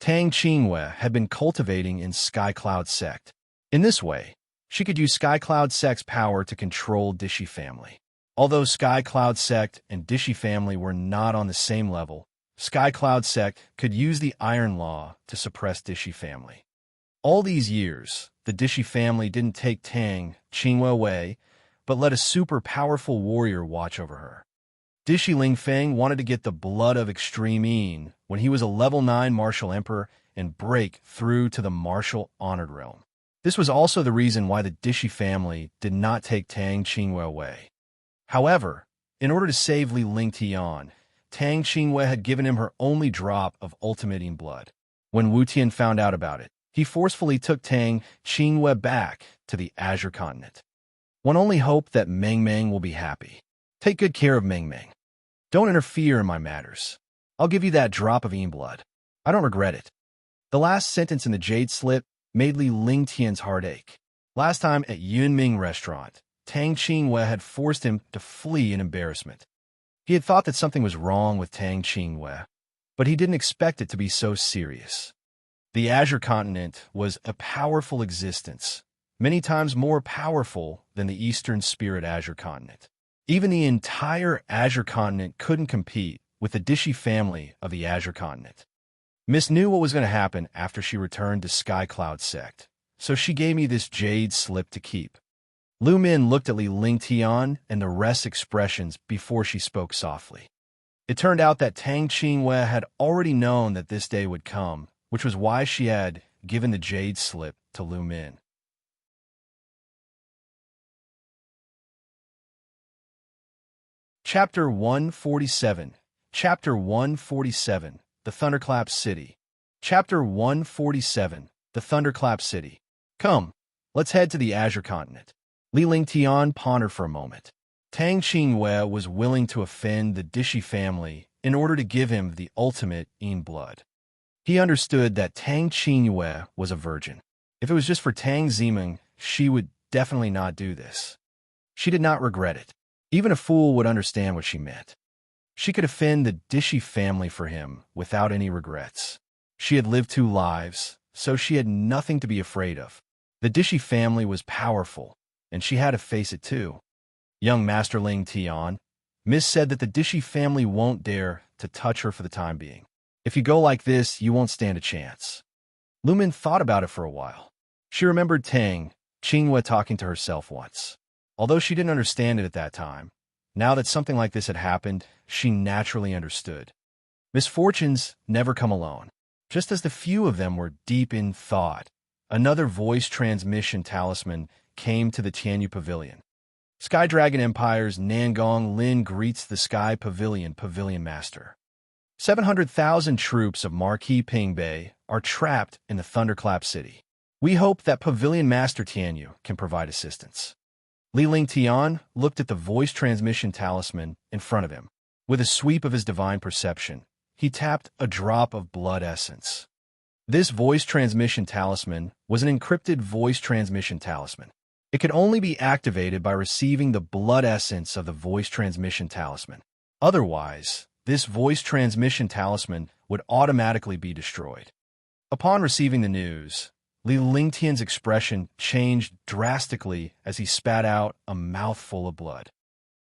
Tang Qingyue had been cultivating in Sky Cloud Sect. In this way, she could use Sky Cloud Sect's power to control Dishi family. Although Sky Cloud Sect and Dishi family were not on the same level, Sky Cloud Sect could use the Iron Law to suppress Dishi family. All these years, the Dishi family didn't take Tang Qingyue away, but let a super powerful warrior watch over her. Dishi Lingfeng wanted to get the blood of Extreme Yin when he was a level 9 martial emperor and break through to the martial honored realm. This was also the reason why the Dishi family did not take Tang Qingyue away. However, in order to save Li Lingtian, Tang Qingyue had given him her only drop of ultimate Yin blood. When Wu Tian found out about it, he forcefully took Tang Qingyue back to the Azure Continent. One only hoped that Meng Meng will be happy. Take good care of Meng Meng. Don't interfere in my matters. I'll give you that drop of Yin blood. I don't regret it. The last sentence in the jade slip made Li Lingtian's heart ache. Last time at Yunming Restaurant, Tang Qingyue had forced him to flee in embarrassment. He had thought that something was wrong with Tang Qingyue, but he didn't expect it to be so serious. The Azure Continent was a powerful existence, many times more powerful than the Eastern Spirit Azure Continent. Even the entire Azure Continent couldn't compete with the Dishy family of the Azure Continent. Miss knew what was going to happen after she returned to Sky Cloud Sect, so she gave me this jade slip to keep. Lu Min looked at Li Lingtian and the rest's expressions before she spoke softly. It turned out that Tang Qinghue had already known that this day would come, which was why she had given the jade slip to Lu Min. Chapter 147. Chapter 147. The Thunderclap City. Chapter 147. The Thunderclap City. Come, let's head to the Azure Continent. Li Lingtian pondered for a moment. Tang Qinghue was willing to offend the Dishy family in order to give him the ultimate Yin blood. He understood that Tang Qinghue was a virgin. If it was just for Tang Zimeng, she would definitely not do this. She did not regret it. Even a fool would understand what she meant. She could offend the Dishy family for him without any regrets. She had lived 2 lives, so she had nothing to be afraid of. The Dishy family was powerful, and she had to face it too. Young Master Ling Tian, Miss said that the Dishy family won't dare to touch her for the time being. If you go like this, you won't stand a chance. Lu Min thought about it for a while. She remembered Tang Qinghue talking to herself once. Although she didn't understand it at that time, now that something like this had happened, she naturally understood. Misfortunes never come alone. Just as the few of them were deep in thought, another voice transmission talisman came to the Tianyu Pavilion. Sky Dragon Empire's Nangong Lin greets the Sky Pavilion Master. 700,000 troops of Marquis Pingbei are trapped in the Thunderclap City. We hope that Pavilion Master Tianyu can provide assistance. Li Lingtian looked at the voice transmission talisman in front of him. With a sweep of his divine perception, he tapped a drop of blood essence. This voice transmission talisman was an encrypted voice transmission talisman. It could only be activated by receiving the blood essence of the voice transmission talisman. Otherwise, this voice transmission talisman would automatically be destroyed. Upon receiving the news, Li Lingtian's expression changed drastically as he spat out a mouthful of blood.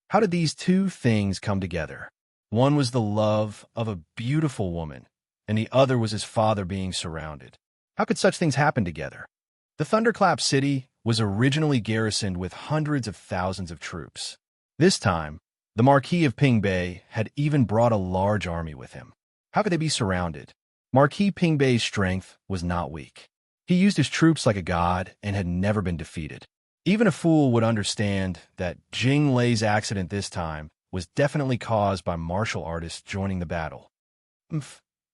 How did these 2 things come together? One was the love of a beautiful woman, and the other was his father being surrounded. How could such things happen together? The Thunderclap City was originally garrisoned with hundreds of thousands of troops. This time, the Marquis of Pingbei had even brought a large army with him. How could they be surrounded? Marquis Pingbei's strength was not weak. He used his troops like a god and had never been defeated. Even a fool would understand that Jing Lei's accident this time was definitely caused by martial artists joining the battle.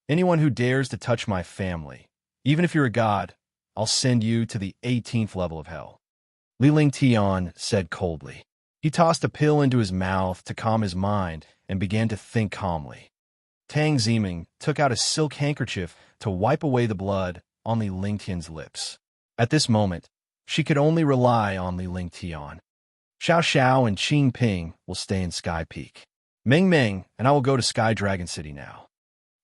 Anyone who dares to touch my family, even if you're a god, I'll send you to the 18th level of hell. Li Lingtian said coldly. He tossed a pill into his mouth to calm his mind and began to think calmly. Tang Zimeng took out a silk handkerchief to wipe away the blood on Li Lingtian's lips. At this moment, she could only rely on Li Lingtian. Xiao Xiao and Qing Ping will stay in Sky Peak. Meng Meng and I will go to Sky Dragon City now.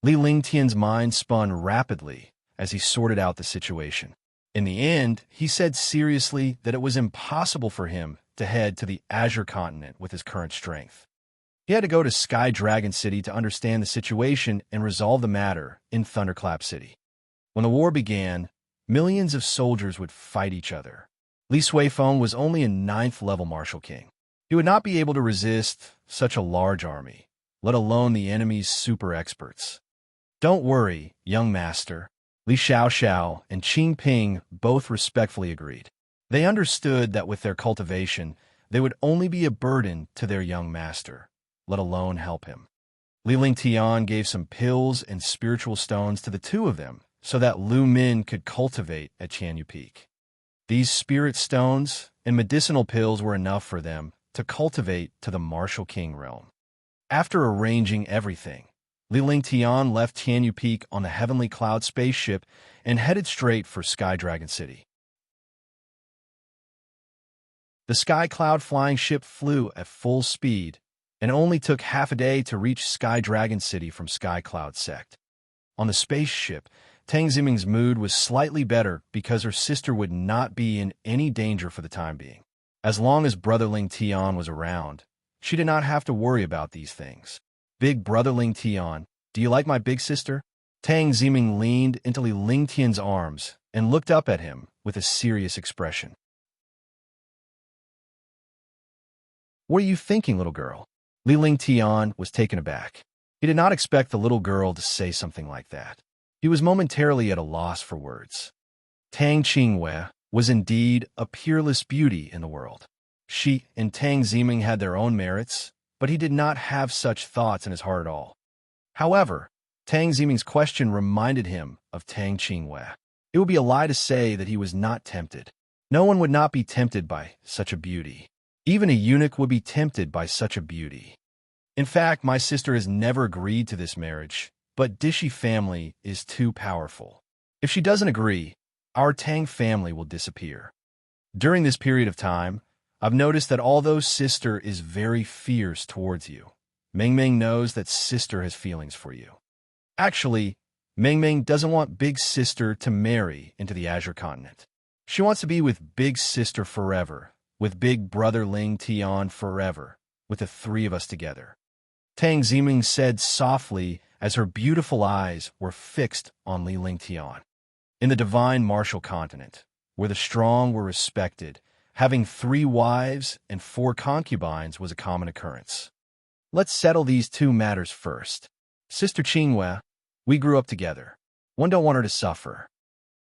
Li Lingtian's mind spun rapidly as he sorted out the situation. In the end, he said seriously that it was impossible for him to head to the Azure Continent with his current strength. He had to go to Sky Dragon City to understand the situation and resolve the matter in Thunderclap City. When the war began, millions of soldiers would fight each other. Li Suifeng was only a 9th level Martial King. He would not be able to resist such a large army, let alone the enemy's super experts. Don't worry, young master. Li Xiao Xiao and Qing Ping both respectfully agreed. They understood that with their cultivation, they would only be a burden to their young master, let alone help him. Li Lingtian gave some pills and spiritual stones to the 2 of them so that Lu Min could cultivate at Tianyu Peak. These spirit stones and medicinal pills were enough for them to cultivate to the Martial King realm. After arranging everything, Li Lingtian left Tianyu Peak on the Heavenly Cloud spaceship and headed straight for Sky Dragon City. The Sky Cloud flying ship flew at full speed and only took half a day to reach Sky Dragon City from Sky Cloud Sect. On the spaceship, Tang Ziming's mood was slightly better because her sister would not be in any danger for the time being. As long as Brother Ling Tian was around, she did not have to worry about these things. Big brother Ling Tian, do you like my big sister? Tang Ziming leaned into Li Lingtian's arms and looked up at him with a serious expression. What are you thinking, little girl? Li Lingtian was taken aback. He did not expect the little girl to say something like that. He was momentarily at a loss for words. Tang Qingwei was indeed a peerless beauty in the world. She and Tang Ziming had their own merits, but he did not have such thoughts in his heart at all. However, Tang Ziming's question reminded him of Tang Qingwei. It would be a lie to say that he was not tempted. No one would not be tempted by such a beauty. Even a eunuch would be tempted by such a beauty. In fact, my sister has never agreed to this marriage, but Dishi family is too powerful. If she doesn't agree, our Tang family will disappear. During this period of time, I've noticed that although sister is very fierce towards you, Meng Meng knows that sister has feelings for you. Actually, Meng Meng doesn't want big sister to marry into the Azure continent. She wants to be with big sister forever, with big brother Ling Tian forever, with the three of us together. Tang Ziming said softly as her beautiful eyes were fixed on Li Lingtian. In the divine martial continent, where the strong were respected, having 3 wives and 4 concubines was a common occurrence. Let's settle these 2 matters first. Sister Qingwei, we grew up together. One don't want her to suffer.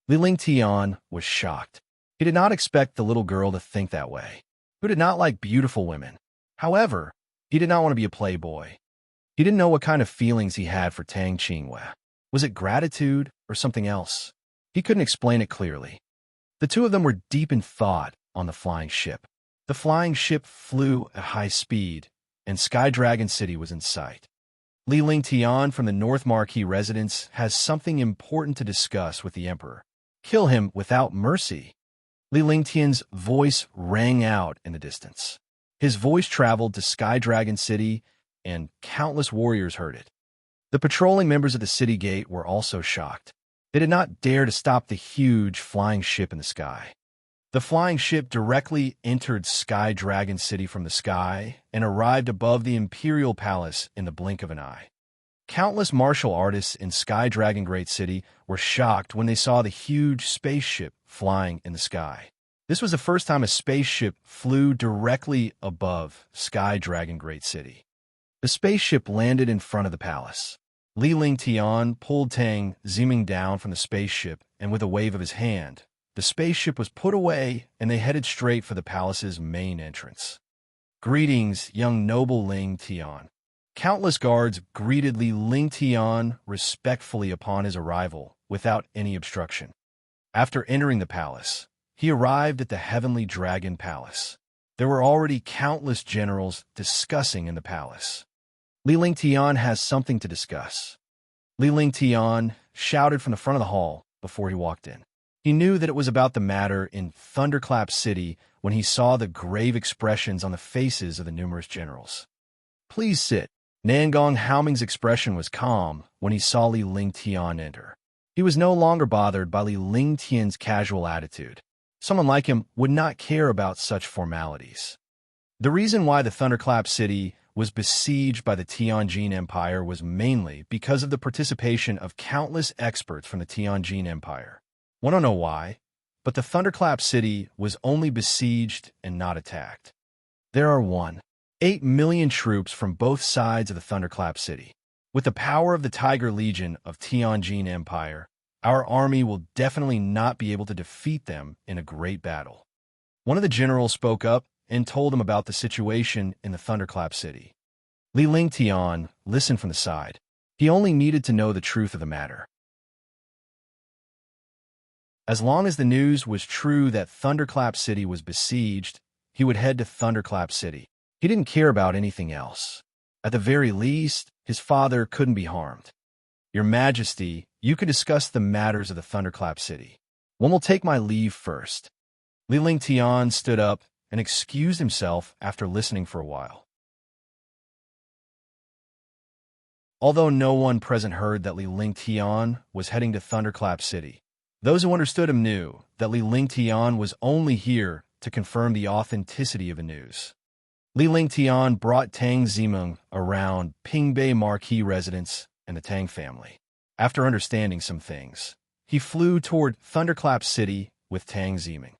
Li Lingtian was shocked. He did not expect the little girl to think that way. Who did not like beautiful women? However, he did not want to be a playboy. He didn't know what kind of feelings he had for Tang Qingwei. Was it gratitude or something else? He couldn't explain it clearly. The 2 of them were deep in thought on the flying ship. The flying ship flew at high speed, and Sky Dragon City was in sight. Li Lingtian from the North Marquee residence has something important to discuss with the Emperor. Kill him without mercy. Li Lingtian's voice rang out in the distance. His voice traveled to Sky Dragon City, and countless warriors heard it. The patrolling members of the city gate were also shocked. They did not dare to stop the huge flying ship in the sky. The flying ship directly entered Sky Dragon City from the sky and arrived above the Imperial Palace in the blink of an eye. Countless martial artists in Sky Dragon Great City were shocked when they saw the huge spaceship flying in the sky. This was the first time a spaceship flew directly above Sky Dragon Great City. The spaceship landed in front of the palace. Li Lingtian pulled Tang Ziming down from the spaceship, and with a wave of his hand, the spaceship was put away and they headed straight for the palace's main entrance. Greetings, young noble Ling Tian. Countless guards greeted Li Lingtian respectfully upon his arrival, without any obstruction. After entering the palace, he arrived at the Heavenly Dragon Palace. There were already countless generals discussing in the palace. Li Lingtian has something to discuss. Li Lingtian shouted from the front of the hall before he walked in. He knew that it was about the matter in Thunderclap City when he saw the grave expressions on the faces of the numerous generals. Please sit. Nangong Haoming's expression was calm when he saw Li Lingtian enter. He was no longer bothered by Li Lingtian's casual attitude. Someone like him would not care about such formalities. The reason why the Thunderclap City was besieged by the Tianjin Empire was mainly because of the participation of countless experts from the Tianjin Empire. We don't know why, but the Thunderclap City was only besieged and not attacked. There are 8 million troops from both sides of the Thunderclap City. With the power of the Tiger Legion of Tianjin Empire, our army will definitely not be able to defeat them in a great battle. One of the generals spoke up and told him about the situation in the Thunderclap City. Li Lingtian listened from the side. He only needed to know the truth of the matter. As long as the news was true that Thunderclap City was besieged, he would head to Thunderclap City. He didn't care about anything else. At the very least, his father couldn't be harmed. Your Majesty, you can discuss the matters of the Thunderclap City. One will take my leave first. Li Lingtian stood up and excused himself after listening for a while. Although no one present heard that Li Lingtian was heading to Thunderclap City, those who understood him knew that Li Lingtian was only here to confirm the authenticity of the news. Li Lingtian brought Tang Zimeng around Pingbei Marquis residence and the Tang family. After understanding some things, he flew toward Thunderclap City with Tang Zimeng.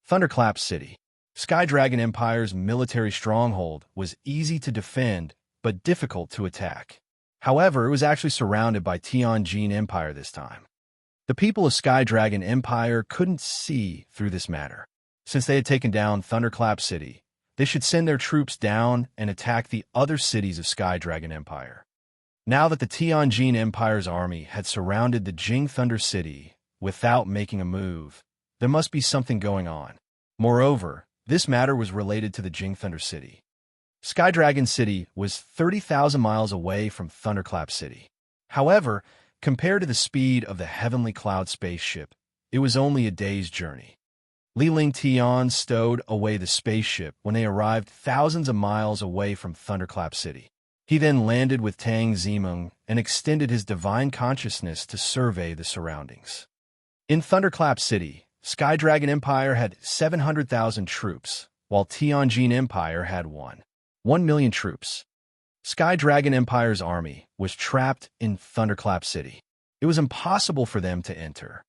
Thunderclap City. Sky Dragon Empire's military stronghold was easy to defend but difficult to attack. However, it was actually surrounded by Tianjin Empire this time. The people of Sky Dragon Empire couldn't see through this matter. Since they had taken down Thunderclap City, they should send their troops down and attack the other cities of Sky Dragon Empire. Now that the Tianjin Empire's army had surrounded the Jing Thunder City without making a move, there must be something going on. Moreover, this matter was related to the Jing Thunder City. Sky Dragon City was 30,000 miles away from Thunderclap City. However, compared to the speed of the Heavenly Cloud spaceship, it was only a day's journey. Li Lingtian stowed away the spaceship when they arrived thousands of miles away from Thunderclap City. He then landed with Tang Zimeng and extended his divine consciousness to survey the surroundings. In Thunderclap City, Sky Dragon Empire had 700,000 troops, while Tianjin Empire had 1,000,000 troops. Sky Dragon Empire's army was trapped in Thunderclap City. It was impossible for them to enter.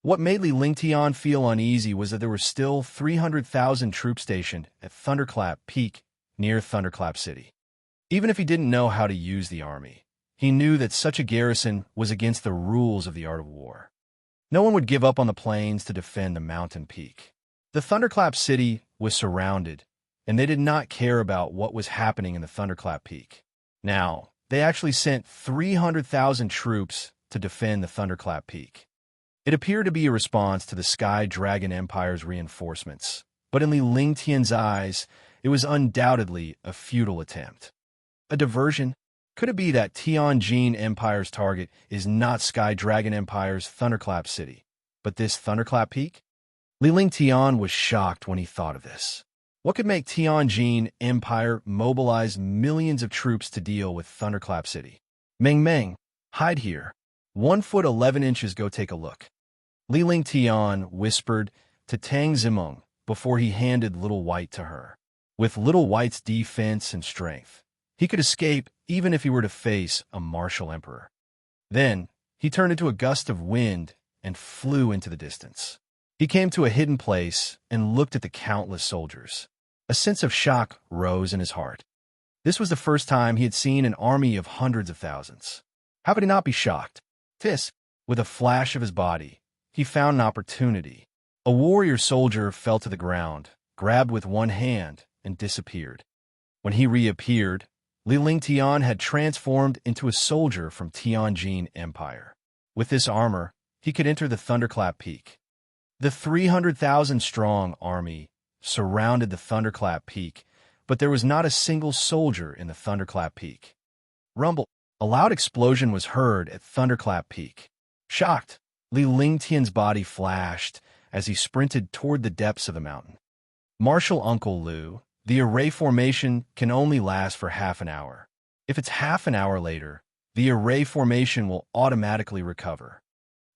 What made Li Lingtian feel uneasy was that there were still 300,000 troops stationed at Thunderclap Peak near Thunderclap City. Even if he didn't know how to use the army, he knew that such a garrison was against the rules of the art of war. No one would give up on the plains to defend the mountain peak. The Thunderclap City was surrounded, and they did not care about what was happening in the Thunderclap Peak. Now, they actually sent 300,000 troops to defend the Thunderclap Peak. It appeared to be a response to the Sky Dragon Empire's reinforcements, but in Li Lingtian's eyes, it was undoubtedly a futile attempt. A diversion? Could it be that Tianjin Empire's target is not Sky Dragon Empire's Thunderclap City, but this Thunderclap Peak? Li Lingtian was shocked when he thought of this. What could make Tianjin Empire mobilize millions of troops to deal with Thunderclap City? Meng Meng, hide here. 1 foot 11 inches, go take a look. Li Lingtian whispered to Tang Zimeng before he handed Little White to her. With Little White's defense and strength, he could escape even if he were to face a martial emperor. Then, he turned into a gust of wind and flew into the distance. He came to a hidden place and looked at the countless soldiers. A sense of shock rose in his heart. This was the first time he had seen an army of hundreds of thousands. How could he not be shocked? With a flash of his body, he found an opportunity. A warrior soldier fell to the ground, grabbed with one hand, and disappeared. When he reappeared, Li Lingtian had transformed into a soldier from Tianjin Empire. With this armor, he could enter the Thunderclap Peak. The 300,000-strong army surrounded the Thunderclap Peak, but there was not a single soldier in the Thunderclap Peak. Rumble! A loud explosion was heard at Thunderclap Peak. Shocked, Li Lingtian's body flashed as he sprinted toward the depths of the mountain. Marshal Uncle Lu, the array formation can only last for half an hour. If it's half an hour later, the array formation will automatically recover.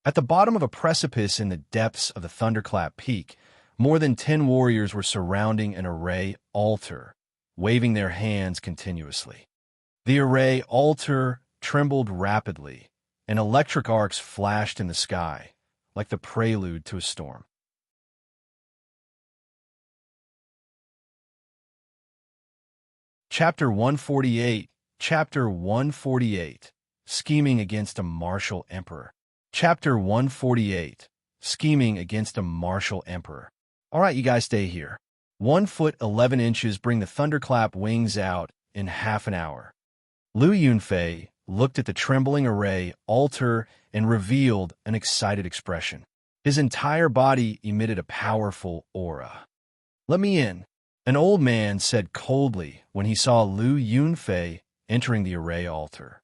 At the bottom of a precipice in the depths of the Thunderclap Peak, more than 10 warriors were surrounding an array altar, waving their hands continuously. The array altar trembled rapidly, and electric arcs flashed in the sky, like the prelude to a storm. Chapter 148. Chapter 148. Scheming against a martial emperor. Chapter 148. Scheming against a martial emperor. All right, you guys stay here. 1 foot 11 inches, bring the thunderclap wings out in half an hour. Lu Yunfei looked at the trembling array altar and revealed an excited expression. His entire body emitted a powerful aura. Let me in, an old man said coldly when he saw Lu Yunfei entering the array altar.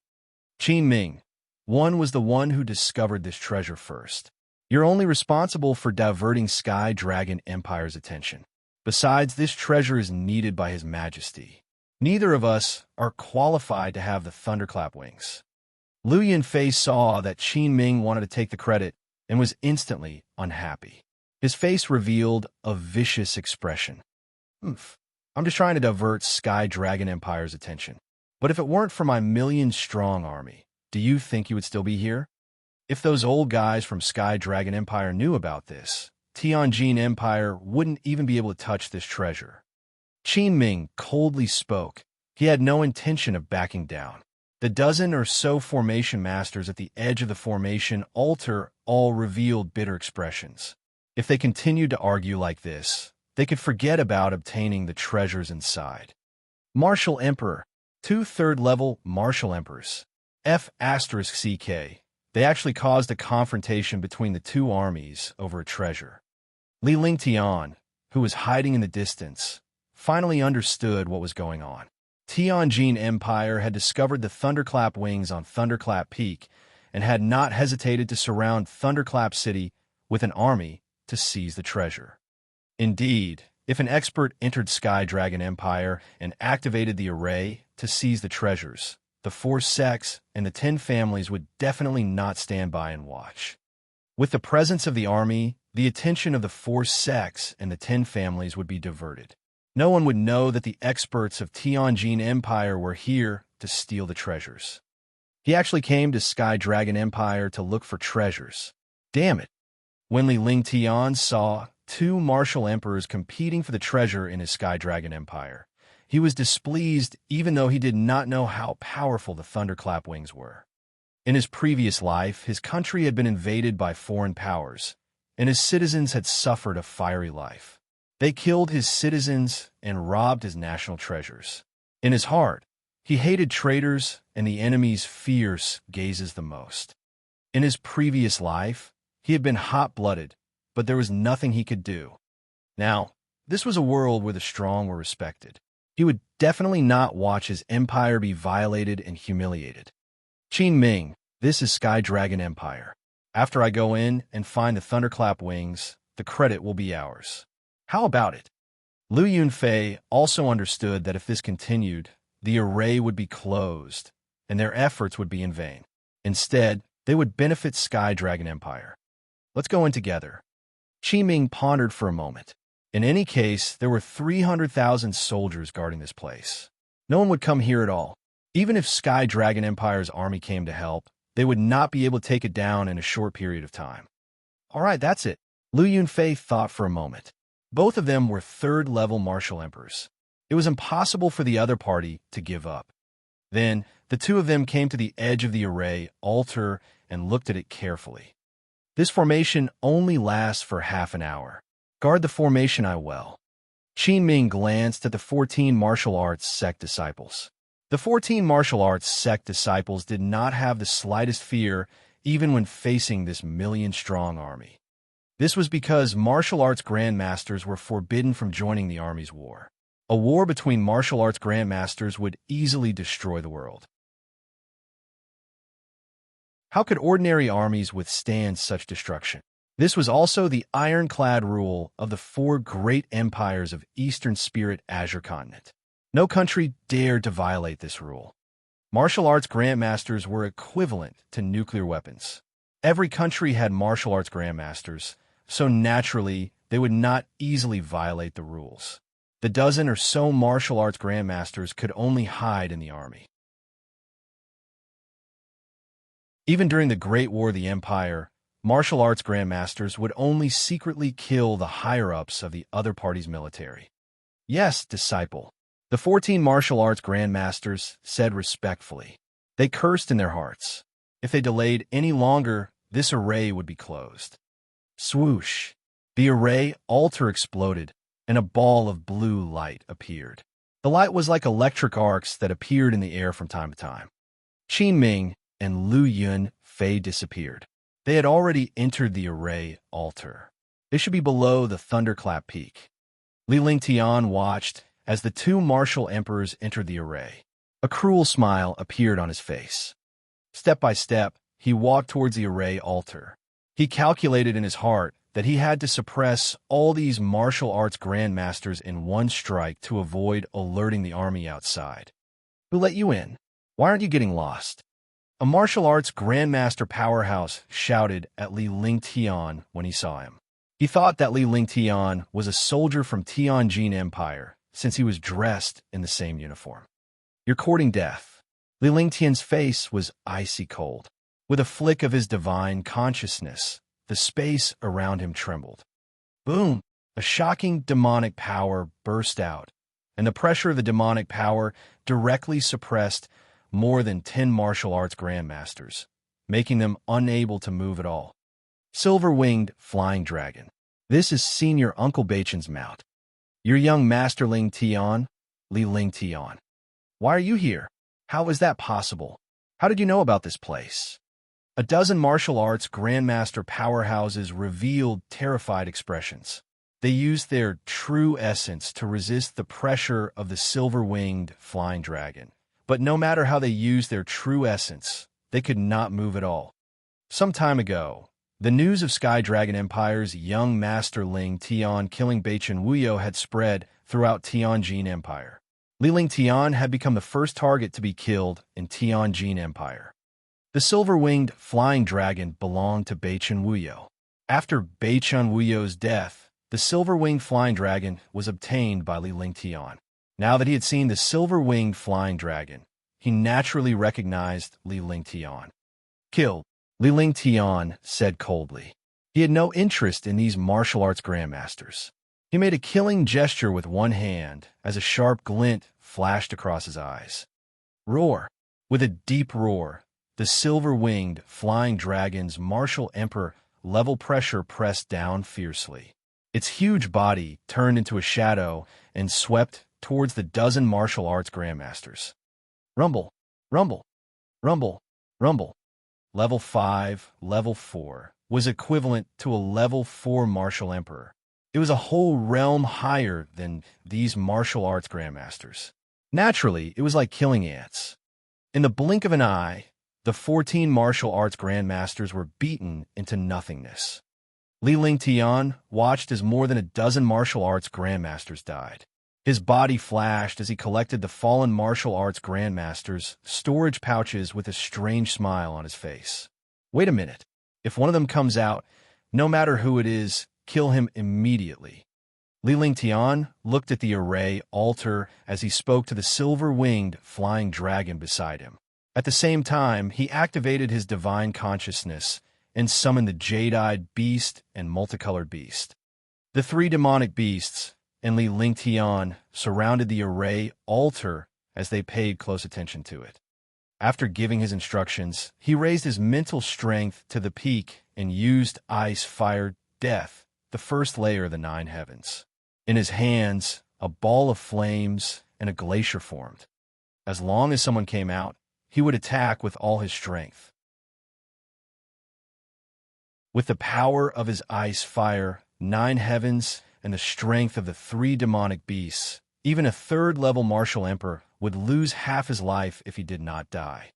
Qin Ming, one was the one who discovered this treasure first. You're only responsible for diverting Sky Dragon Empire's attention. Besides, this treasure is needed by His Majesty. Neither of us are qualified to have the thunderclap wings. Lu Yunfei saw that Qin Ming wanted to take the credit and was instantly unhappy. His face revealed a vicious expression. I'm just trying to divert Sky Dragon Empire's attention. But if it weren't for my million-strong army, do you think you would still be here? If those old guys from Sky Dragon Empire knew about this, Tianjin Empire wouldn't even be able to touch this treasure. Qin Ming coldly spoke. He had no intention of backing down. The dozen or so formation masters at the edge of the formation altar all revealed bitter expressions. If they continued to argue like this, they could forget about obtaining the treasures inside. Martial Emperor. 2 third-level Martial Emperors. F***CK. They actually caused a confrontation between the two armies over a treasure. Li Lingtian, who was hiding in the distance, finally understood what was going on. Tianjin Empire had discovered the Thunderclap Wings on Thunderclap Peak and had not hesitated to surround Thunderclap City with an army to seize the treasure. Indeed, if an expert entered Sky Dragon Empire and activated the array to seize the treasures, the 4 sects and the 10 families would definitely not stand by and watch. With the presence of the army, the attention of the 4 sects and the 10 families would be diverted. No one would know that the experts of Tianjin Empire were here to steal the treasures. He actually came to Sky Dragon Empire to look for treasures. Damn it! When Li Lingtian saw 2 martial emperors competing for the treasure in his Sky Dragon Empire, he was displeased even though he did not know how powerful the Thunderclap Wings were. In his previous life, his country had been invaded by foreign powers, and his citizens had suffered a fiery life. They killed his citizens and robbed his national treasures. In his heart, he hated traitors and the enemy's fierce gazes the most. In his previous life, he had been hot-blooded, but there was nothing he could do. Now, this was a world where the strong were respected. He would definitely not watch his empire be violated and humiliated. Qin Ming, this is Sky Dragon Empire. After I go in and find the Thunderclap Wings, the credit will be ours. How about it? Lu Yunfei also understood that if this continued, the array would be closed, and their efforts would be in vain. Instead, they would benefit Sky Dragon Empire. Let's go in together. Qi Ming pondered for a moment. In any case, there were 300,000 soldiers guarding this place. No one would come here at all. Even if Sky Dragon Empire's army came to help, they would not be able to take it down in a short period of time. All right, that's it. Lu Yunfei thought for a moment. Both of them were third-level martial emperors. It was impossible for the other party to give up. Then, the two of them came to the edge of the array altar and looked at it carefully. This formation only lasts for half an hour. Guard the formation well. Qin Ming glanced at the 14 martial arts sect disciples. The 14 martial arts sect disciples did not have the slightest fear even when facing this million-strong army. This was because martial arts grandmasters were forbidden from joining the army's war. A war between martial arts grandmasters would easily destroy the world. How could ordinary armies withstand such destruction? This was also the ironclad rule of the 4 great empires of Eastern Spirit Azure Continent. No country dared to violate this rule. Martial arts grandmasters were equivalent to nuclear weapons. Every country had martial arts grandmasters, so naturally, they would not easily violate the rules. The dozen or so martial arts grandmasters could only hide in the army. Even during the Great War of the Empire, martial arts grandmasters would only secretly kill the higher-ups of the other party's military. Yes, disciple. The 14 martial arts grandmasters said respectfully. They cursed in their hearts. If they delayed any longer, this array would be closed. Swoosh! The array altar exploded, and a ball of blue light appeared. The light was like electric arcs that appeared in the air from time to time. Qin Ming and Lu Yunfei disappeared. They had already entered the array altar. They should be below the Thunderclap Peak. Li Lingtian watched as the 2 martial emperors entered the array. A cruel smile appeared on his face. Step by step, he walked towards the array altar. He calculated in his heart that he had to suppress all these martial arts grandmasters in one strike to avoid alerting the army outside. Who let you in? Why aren't you getting lost? A martial arts grandmaster powerhouse shouted at Li Lingtian when he saw him. He thought that Li Lingtian was a soldier from Tianjin Empire, since he was dressed in the same uniform. "You're courting death." Li Lingtian's face was icy cold. With a flick of his divine consciousness, the space around him trembled. Boom! A shocking demonic power burst out, and the pressure of the demonic power directly suppressed more than 10 martial arts grandmasters, making them unable to move at all. Silver-winged flying dragon. This is Senior Uncle Baichen's mount. Your young master Ling Tian, Li Ling Tian. Why are you here? How is that possible? How did you know about this place? A dozen martial arts grandmaster powerhouses revealed terrified expressions. They used their true essence to resist the pressure of the silver-winged flying dragon. But no matter how they used their true essence, they could not move at all. Some time ago, the news of Sky Dragon Empire's young master Ling Tian killing Baichen Wuyo had spread throughout Tianjin Empire. Li Ling Tian had become the first target to be killed in Tianjin Empire. The silver-winged flying dragon belonged to Baichen Wuyo. After Baichen Wuyo's death, the silver-winged flying dragon was obtained by Li Ling Tian. Now that he had seen the silver-winged flying dragon, he naturally recognized Li Ling Tian. "Killed," Li Ling Tian said coldly. He had no interest in these martial arts grandmasters. He made a killing gesture with one hand as a sharp glint flashed across his eyes. Roar! With a deep roar, the silver-winged flying dragon's martial emperor level pressure pressed down fiercely. Its huge body turned into a shadow and swept towards the dozen martial arts grandmasters. Rumble, rumble, rumble, rumble. Level 5, level 4 was equivalent to a level 4 martial emperor. It was a whole realm higher than these martial arts grandmasters. Naturally, it was like killing ants. In the blink of an eye, the 14 martial arts grandmasters were beaten into nothingness. Li Ling Tian watched as more than a dozen martial arts grandmasters died. His body flashed as he collected the fallen martial arts grandmasters' storage pouches with a strange smile on his face. Wait a minute. If one of them comes out, no matter who it is, kill him immediately. Li Ling Tian looked at the array altar as he spoke to the silver-winged flying dragon beside him. At the same time, he activated his divine consciousness and summoned the jade-eyed beast and multicolored beast. The three demonic beasts and Li Ling Tian surrounded the array altar as they paid close attention to it. After giving his instructions, he raised his mental strength to the peak and used ice, fire, death, the first layer of the 9 heavens. In his hands, a ball of flames and a glacier formed. As long as someone came out, he would attack with all his strength. With the power of his ice, fire, 9 heavens, and the strength of the 3 demonic beasts, even a third-level martial emperor would lose half his life if he did not die.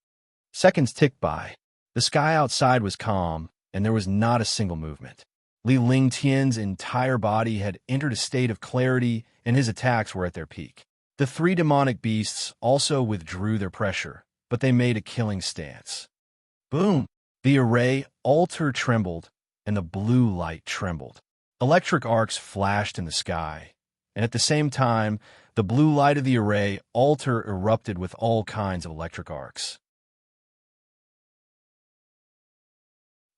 Seconds ticked by. The sky outside was calm, and there was not a single movement. Li Ling Tian's entire body had entered a state of clarity, and his attacks were at their peak. The 3 demonic beasts also withdrew their pressure, but they made a killing stance. Boom! The array altar trembled, and the blue light trembled. Electric arcs flashed in the sky, and at the same time, the blue light of the array altar erupted with all kinds of electric arcs.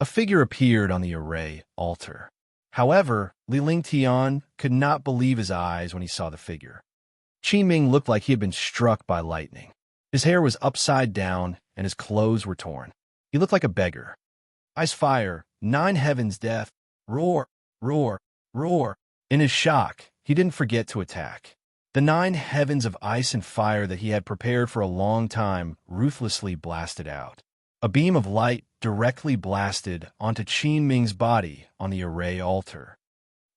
A figure appeared on the array altar. However, Li Ling Tian could not believe his eyes when he saw the figure. Qin Ming looked like he had been struck by lightning. His hair was upside down, and his clothes were torn. He looked like a beggar. Ice, fire, 9 heavens, death, roar, roar, roar. In his shock, he didn't forget to attack. The 9 heavens of ice and fire that he had prepared for a long time ruthlessly blasted out. A beam of light directly blasted onto Qin Ming's body on the array altar.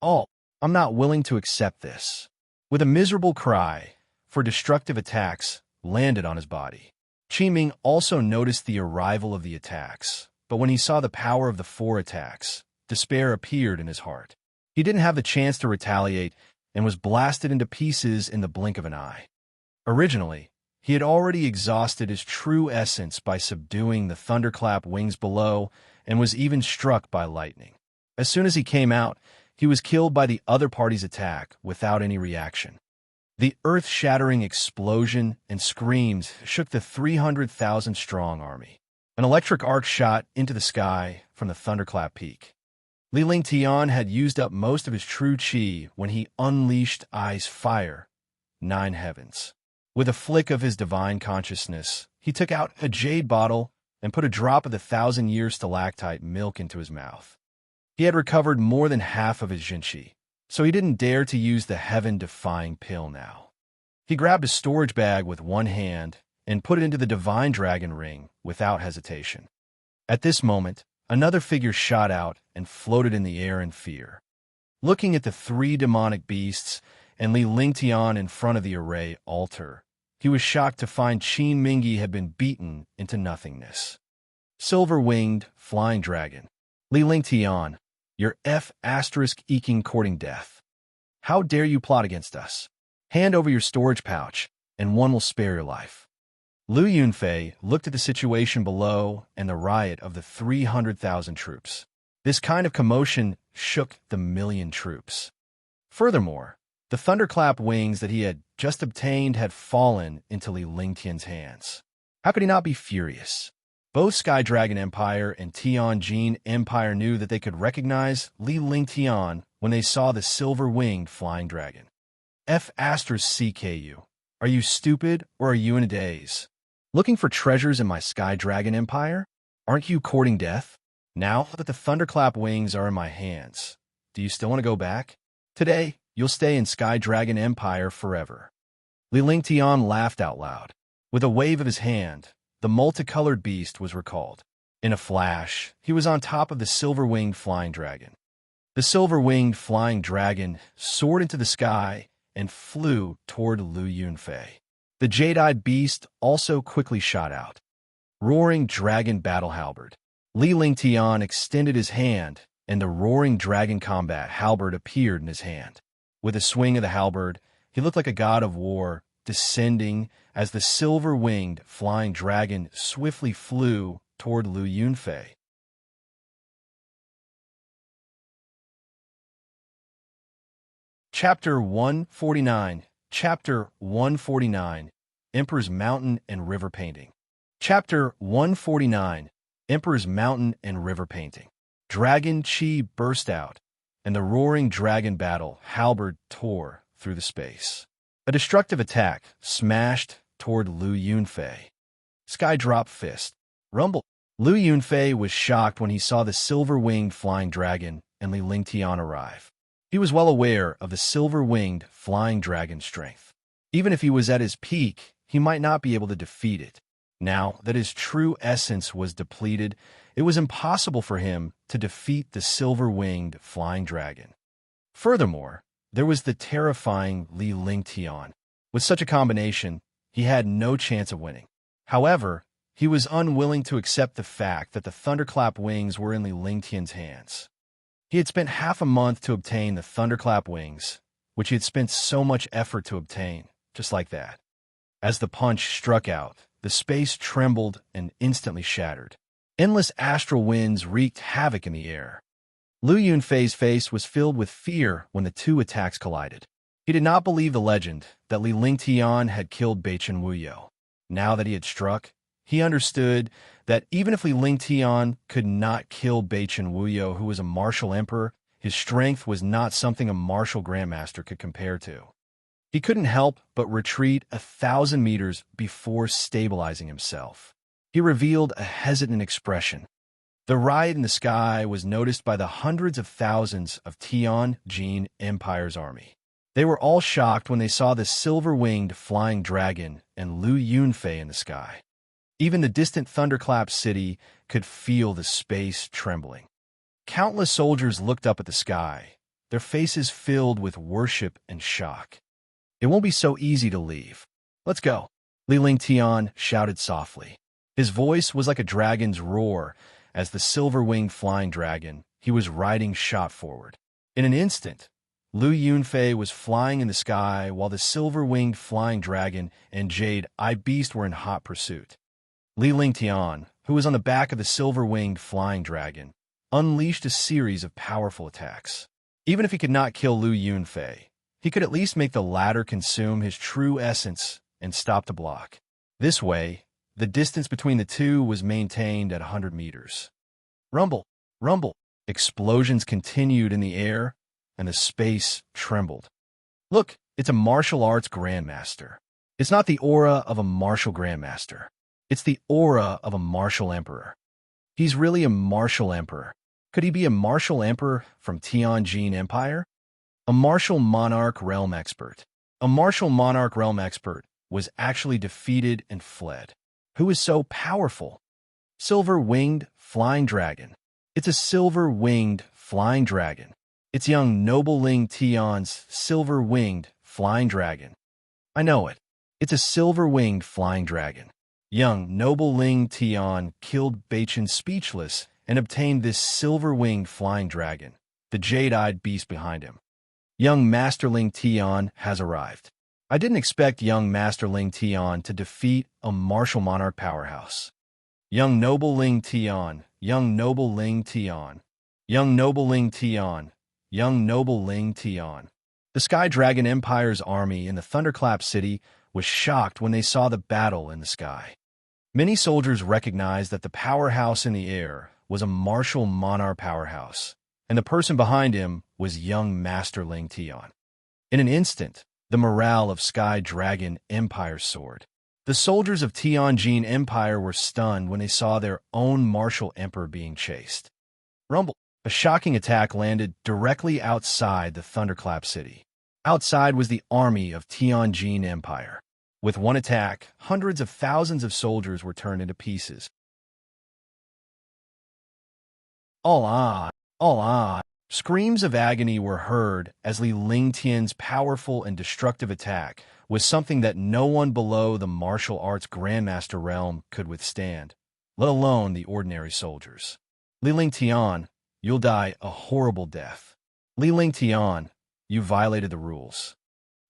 "Oh, I'm not willing to accept this." With a miserable cry for destructive attacks landed on his body. Qin Ming also noticed the arrival of the attacks, but when he saw the power of the 4 attacks, despair appeared in his heart. He didn't have the chance to retaliate and was blasted into pieces in the blink of an eye. Originally, he had already exhausted his true essence by subduing the thunderclap wings below and was even struck by lightning. As soon as he came out, he was killed by the other party's attack without any reaction. The earth-shattering explosion and screams shook the 300,000-strong army. An electric arc shot into the sky from the thunderclap peak. Li Lingtian had used up most of his true chi when he unleashed Ice Fire, 9 heavens. With a flick of his divine consciousness, he took out a jade bottle and put a drop of the 1,000-year stalactite milk into his mouth. He had recovered more than half of his Jinchi, so he didn't dare to use the heaven-defying pill now. He grabbed a storage bag with one hand and put it into the divine dragon ring without hesitation. At this moment, another figure shot out and floated in the air in fear. Looking at the 3 demonic beasts and Li Lingtian in front of the array altar, he was shocked to find Qin Mingi had been beaten into nothingness. Silver-winged flying dragon. Li Lingtian, your F***ing courting death. How dare you plot against us? Hand over your storage pouch, and one will spare your life. Lu Yunfei looked at the situation below and the riot of the 300,000 troops. This kind of commotion shook the 1,000,000 troops. Furthermore, the thunderclap wings that he had just obtained had fallen into Li Lingtian's hands. How could he not be furious? Both Sky Dragon Empire and Tianjin Empire knew that they could recognize Li Lingtian when they saw the silver-winged flying dragon. F***CKU. Are you stupid or are you in a daze? Looking for treasures in my Sky Dragon Empire? Aren't you courting death? Now that the thunderclap wings are in my hands, do you still want to go back? Today, you'll stay in Sky Dragon Empire forever. Li Lingtian laughed out loud. With a wave of his hand, the multicolored beast was recalled. In a flash, he was on top of the silver-winged flying dragon. The silver-winged flying dragon soared into the sky and flew toward Lu Yunfei. The jade-eyed beast also quickly shot out. Roaring Dragon Battle Halberd. Li Lingtian extended his hand, and the Roaring Dragon Combat Halberd appeared in his hand. With a swing of the halberd, he looked like a god of war, descending as the silver-winged flying dragon swiftly flew toward Lu Yunfei. Chapter 149. Chapter 149. Emperor's Mountain and River Painting. Chapter 149. Emperor's Mountain and River Painting. Dragon Chi burst out, and the roaring dragon battle halberd tore through the space. A destructive attack smashed toward Lu Yunfei. Sky drop fist. Rumble. Lu Yunfei was shocked when he saw the silver-winged flying dragon and Li Lingtian arrive. He was well aware of the silver-winged flying dragon's strength. Even if he was at his peak, he might not be able to defeat it. Now that his true essence was depleted, it was impossible for him to defeat the silver-winged flying dragon. Furthermore, there was the terrifying Li Lingtian. With such a combination, he had no chance of winning. However, he was unwilling to accept the fact that the thunderclap wings were in Li Lingtian's hands. He had spent half a month to obtain the thunderclap wings, which he had spent so much effort to obtain, just like that. As the punch struck out, the space trembled and instantly shattered. Endless astral winds wreaked havoc in the air. Lu Yunfei's face was filled with fear when the two attacks collided. He did not believe the legend that Li Lingtian had killed Beichen Wuyo. Now that he had struck, he understood that even if Li Lingtian could not kill Beichen Wuyo, who was a martial emperor, his strength was not something a martial grandmaster could compare to. He couldn't help but retreat 1,000 meters before stabilizing himself. He revealed a hesitant expression. The riot in the sky was noticed by the hundreds of thousands of Tianjin Empire's army. They were all shocked when they saw the silver-winged flying dragon and Lu Yunfei in the sky. Even the distant Thunderclap city could feel the space trembling. Countless soldiers looked up at the sky, their faces filled with worship and shock. It won't be so easy to leave. Let's go. Li Lingtian shouted softly. His voice was like a dragon's roar as the silver-winged flying dragon he was riding shot forward. In an instant, Lu Yunfei was flying in the sky while the silver-winged flying dragon and jade-eye beast were in hot pursuit. Li Lingtian, who was on the back of the silver-winged flying dragon, unleashed a series of powerful attacks. Even if he could not kill Lu Yunfei, he He could at least make the latter consume his true essence and stop the block. This way, the distance between the two was maintained at 100 meters. Rumble, rumble. Explosions continued in the air, and the space trembled. Look, it's a martial arts grandmaster. It's not the aura of a martial grandmaster. It's the aura of a martial emperor. He's really a martial emperor. Could he be a martial emperor from Tianjin Empire? A martial monarch realm expert. A martial monarch realm expert was actually defeated and fled. Who is so powerful? Silver-winged flying dragon. It's a silver-winged flying dragon. It's young noble Ling Tian's silver-winged flying dragon. I know it. It's a silver-winged flying dragon. Young noble Ling Tian killed Bachin speechless and obtained this silver-winged flying dragon, the jade-eyed beast behind him. Young Master Ling Tian has arrived. I didn't expect young Master Ling Tian to defeat a martial monarch powerhouse. Young noble Ling Tian, young noble Ling Tian, young noble Ling Tian, young noble Ling Tian. The Sky Dragon Empire's army in the Thunderclap City was shocked when they saw the battle in the sky. Many soldiers recognized that the powerhouse in the air was a martial monarch powerhouse, and the person behind him was young Master Ling Tian. In an instant, the morale of Sky Dragon Empire soared. The soldiers of Tianjin Empire were stunned when they saw their own martial emperor being chased. Rumble. A shocking attack landed directly outside the Thunderclap City. Outside was the army of Tianjin Empire. With one attack, hundreds of thousands of soldiers were turned into pieces. All on. Screams of agony were heard as Li Lingtian's powerful and destructive attack was something that no one below the martial arts grandmaster realm could withstand, let alone the ordinary soldiers. Li Lingtian, you'll die a horrible death. Li Lingtian, you violated the rules.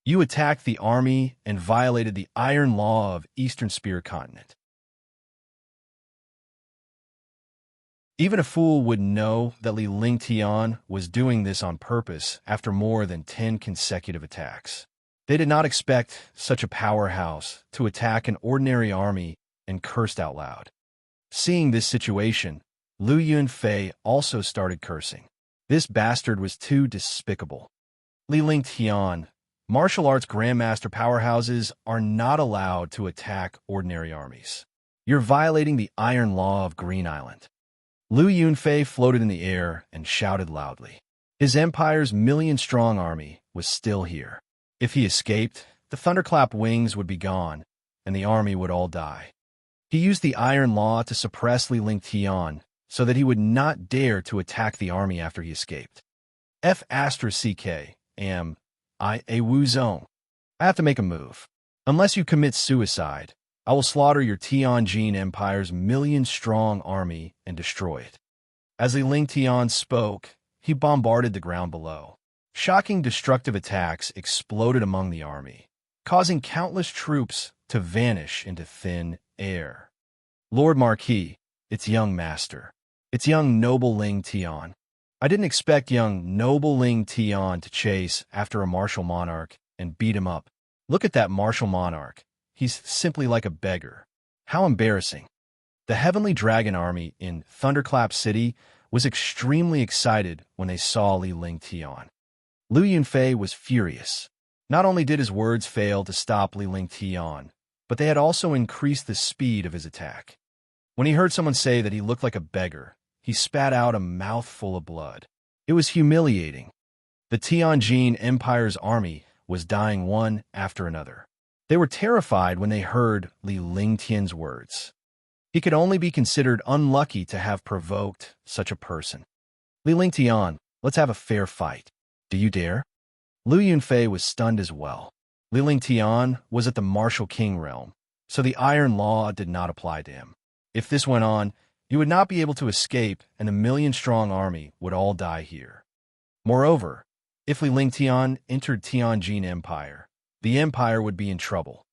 You attacked the army and violated the iron law of Eastern Spear Continent. Even a fool would know that Li Lingtian was doing this on purpose after more than 10 consecutive attacks. They did not expect such a powerhouse to attack an ordinary army and cursed out loud. Seeing this situation, Lu Yunfei also started cursing. This bastard was too despicable. Li Lingtian, martial arts grandmaster powerhouses are not allowed to attack ordinary armies. You're violating the iron law of Green Island. Lu Yunfei floated in the air and shouted loudly. His empire's million-strong army was still here. If he escaped, the thunderclap wings would be gone, and the army would all die. He used the iron law to suppress Li Lingtian so that he would not dare to attack the army after he escaped. F***CK, a Wu Zone. I have to make a move. Unless you commit suicide, I will slaughter your Tianjin Empire's million-strong army and destroy it. As Li Lingtian spoke, he bombarded the ground below. Shocking destructive attacks exploded among the army, causing countless troops to vanish into thin air. Lord Marquis, it's young master. It's young noble Ling Tian. I didn't expect young noble Ling Tian to chase after a martial monarch and beat him up. Look at that martial monarch. He's simply like a beggar. How embarrassing. The Heavenly Dragon Army in Thunderclap City was extremely excited when they saw Li Lingtian. Lu Yunfei was furious. Not only did his words fail to stop Li Lingtian, but they had also increased the speed of his attack. When he heard someone say that he looked like a beggar, he spat out a mouthful of blood. It was humiliating. The Tianjin Empire's army was dying one after another. They were terrified when they heard Li Lingtian's words. He could only be considered unlucky to have provoked such a person. Li Lingtian, let's have a fair fight. Do you dare? Lu Yunfei was stunned as well. Li Lingtian was at the Martial King realm, so the iron law did not apply to him. If this went on, you would not be able to escape and the million-strong army would all die here. Moreover, if Li Lingtian entered Tianjin Empire, the empire would be in trouble.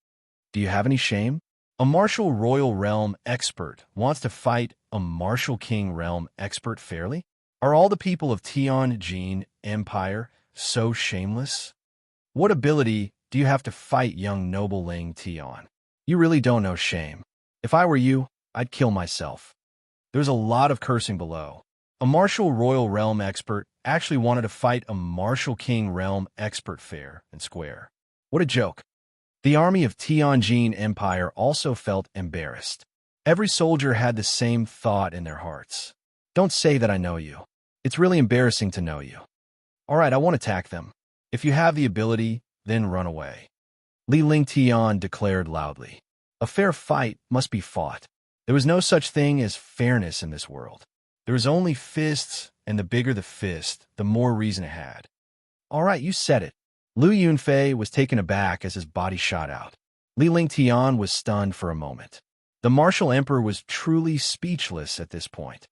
Do you have any shame? A martial royal realm expert wants to fight a martial king realm expert fairly? Are all the people of Tianjin Empire so shameless? What ability do you have to fight young noble Ling Tian? You really don't know shame. If I were you, I'd kill myself. There's a lot of cursing below. A martial royal realm expert actually wanted to fight a martial king realm expert fair and square. What a joke. The army of Tianjin Empire also felt embarrassed. Every soldier had the same thought in their hearts. Don't say that I know you. It's really embarrassing to know you. All right, I won't attack them. If you have the ability, then run away. Li Lingtian declared loudly. A fair fight must be fought. There was no such thing as fairness in this world. There was only fists, and the bigger the fist, the more reason it had. All right, you said it. Lu Yunfei was taken aback as his body shot out. Li Lingtian was stunned for a moment. The martial emperor was truly speechless at this point.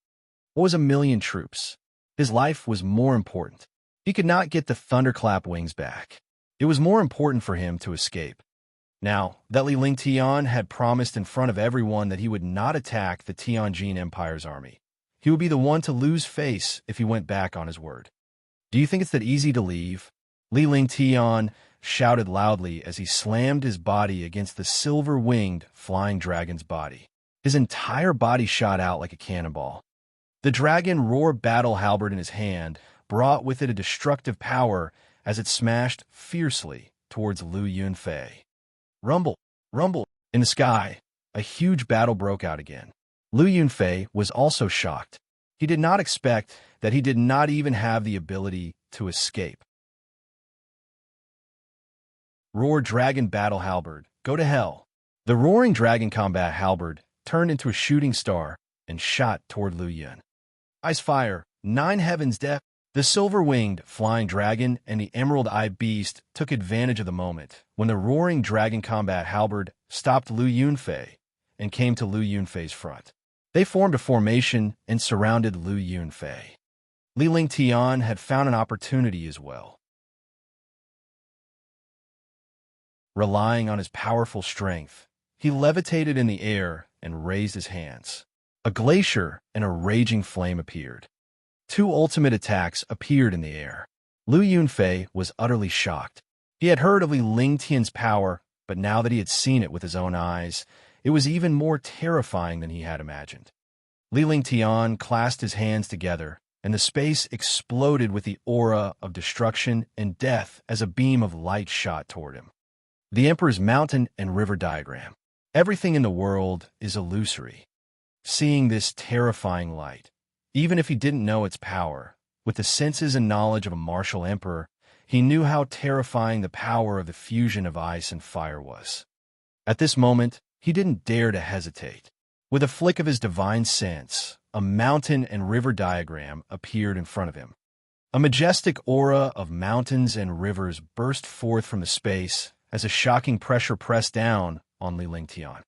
What was 1,000,000 troops? His life was more important. He could not get the thunderclap wings back. It was more important for him to escape. Now, that Li Lingtian had promised in front of everyone that he would not attack the Tianjin Empire's army. He would be the one to lose face if he went back on his word. Do you think it's that easy to leave? Li Lingtian shouted loudly as he slammed his body against the silver-winged flying dragon's body. His entire body shot out like a cannonball. The dragon roar battle halberd in his hand brought with it a destructive power as it smashed fiercely towards Lu Yunfei. Rumble, rumble. In the sky, a huge battle broke out again. Lu Yunfei was also shocked. He did not expect that he did not even have the ability to escape. Roar Dragon Battle Halberd, go to hell. The roaring dragon combat halberd turned into a shooting star and shot toward Lu Yun. Ice Fire, 9 Heavens Death. The silver-winged flying dragon and the emerald-eye beast took advantage of the moment when the roaring dragon combat halberd stopped Lu Yunfei and came to Lu Yunfei's front. They formed a formation and surrounded Lu Yunfei. Li Lingtian had found an opportunity as well. Relying on his powerful strength, he levitated in the air and raised his hands. A glacier and a raging flame appeared. 2 ultimate attacks appeared in the air. Lu Yunfei was utterly shocked. He had heard of Li Lingtian's power, but now that he had seen it with his own eyes, it was even more terrifying than he had imagined. Li Lingtian clasped his hands together, and the space exploded with the aura of destruction and death as a beam of light shot toward him. The Emperor's mountain and river diagram. Everything in the world is illusory. Seeing this terrifying light, even if he didn't know its power, with the senses and knowledge of a martial emperor, he knew how terrifying the power of the fusion of ice and fire was. At this moment, he didn't dare to hesitate. With a flick of his divine sense, a mountain and river diagram appeared in front of him. A majestic aura of mountains and rivers burst forth from the space as a shocking pressure pressed down on Li Lingtian.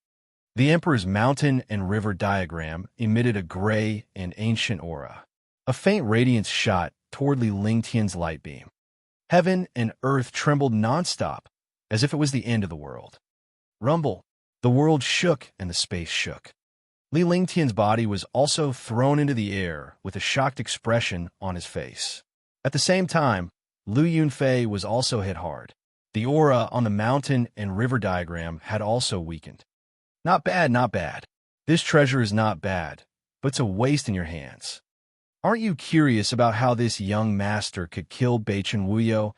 The Emperor's mountain and river diagram emitted a gray and ancient aura. A faint radiance shot toward Li Lingtian's light beam. Heaven and earth trembled nonstop, as if it was the end of the world. Rumble. The world shook and the space shook. Li Lingtian's body was also thrown into the air with a shocked expression on his face. At the same time, Lu Yunfei was also hit hard. The aura on the mountain and river diagram had also weakened. Not bad, not bad. This treasure is not bad, but it's a waste in your hands. Aren't you curious about how this young master could kill Beichen Wuyo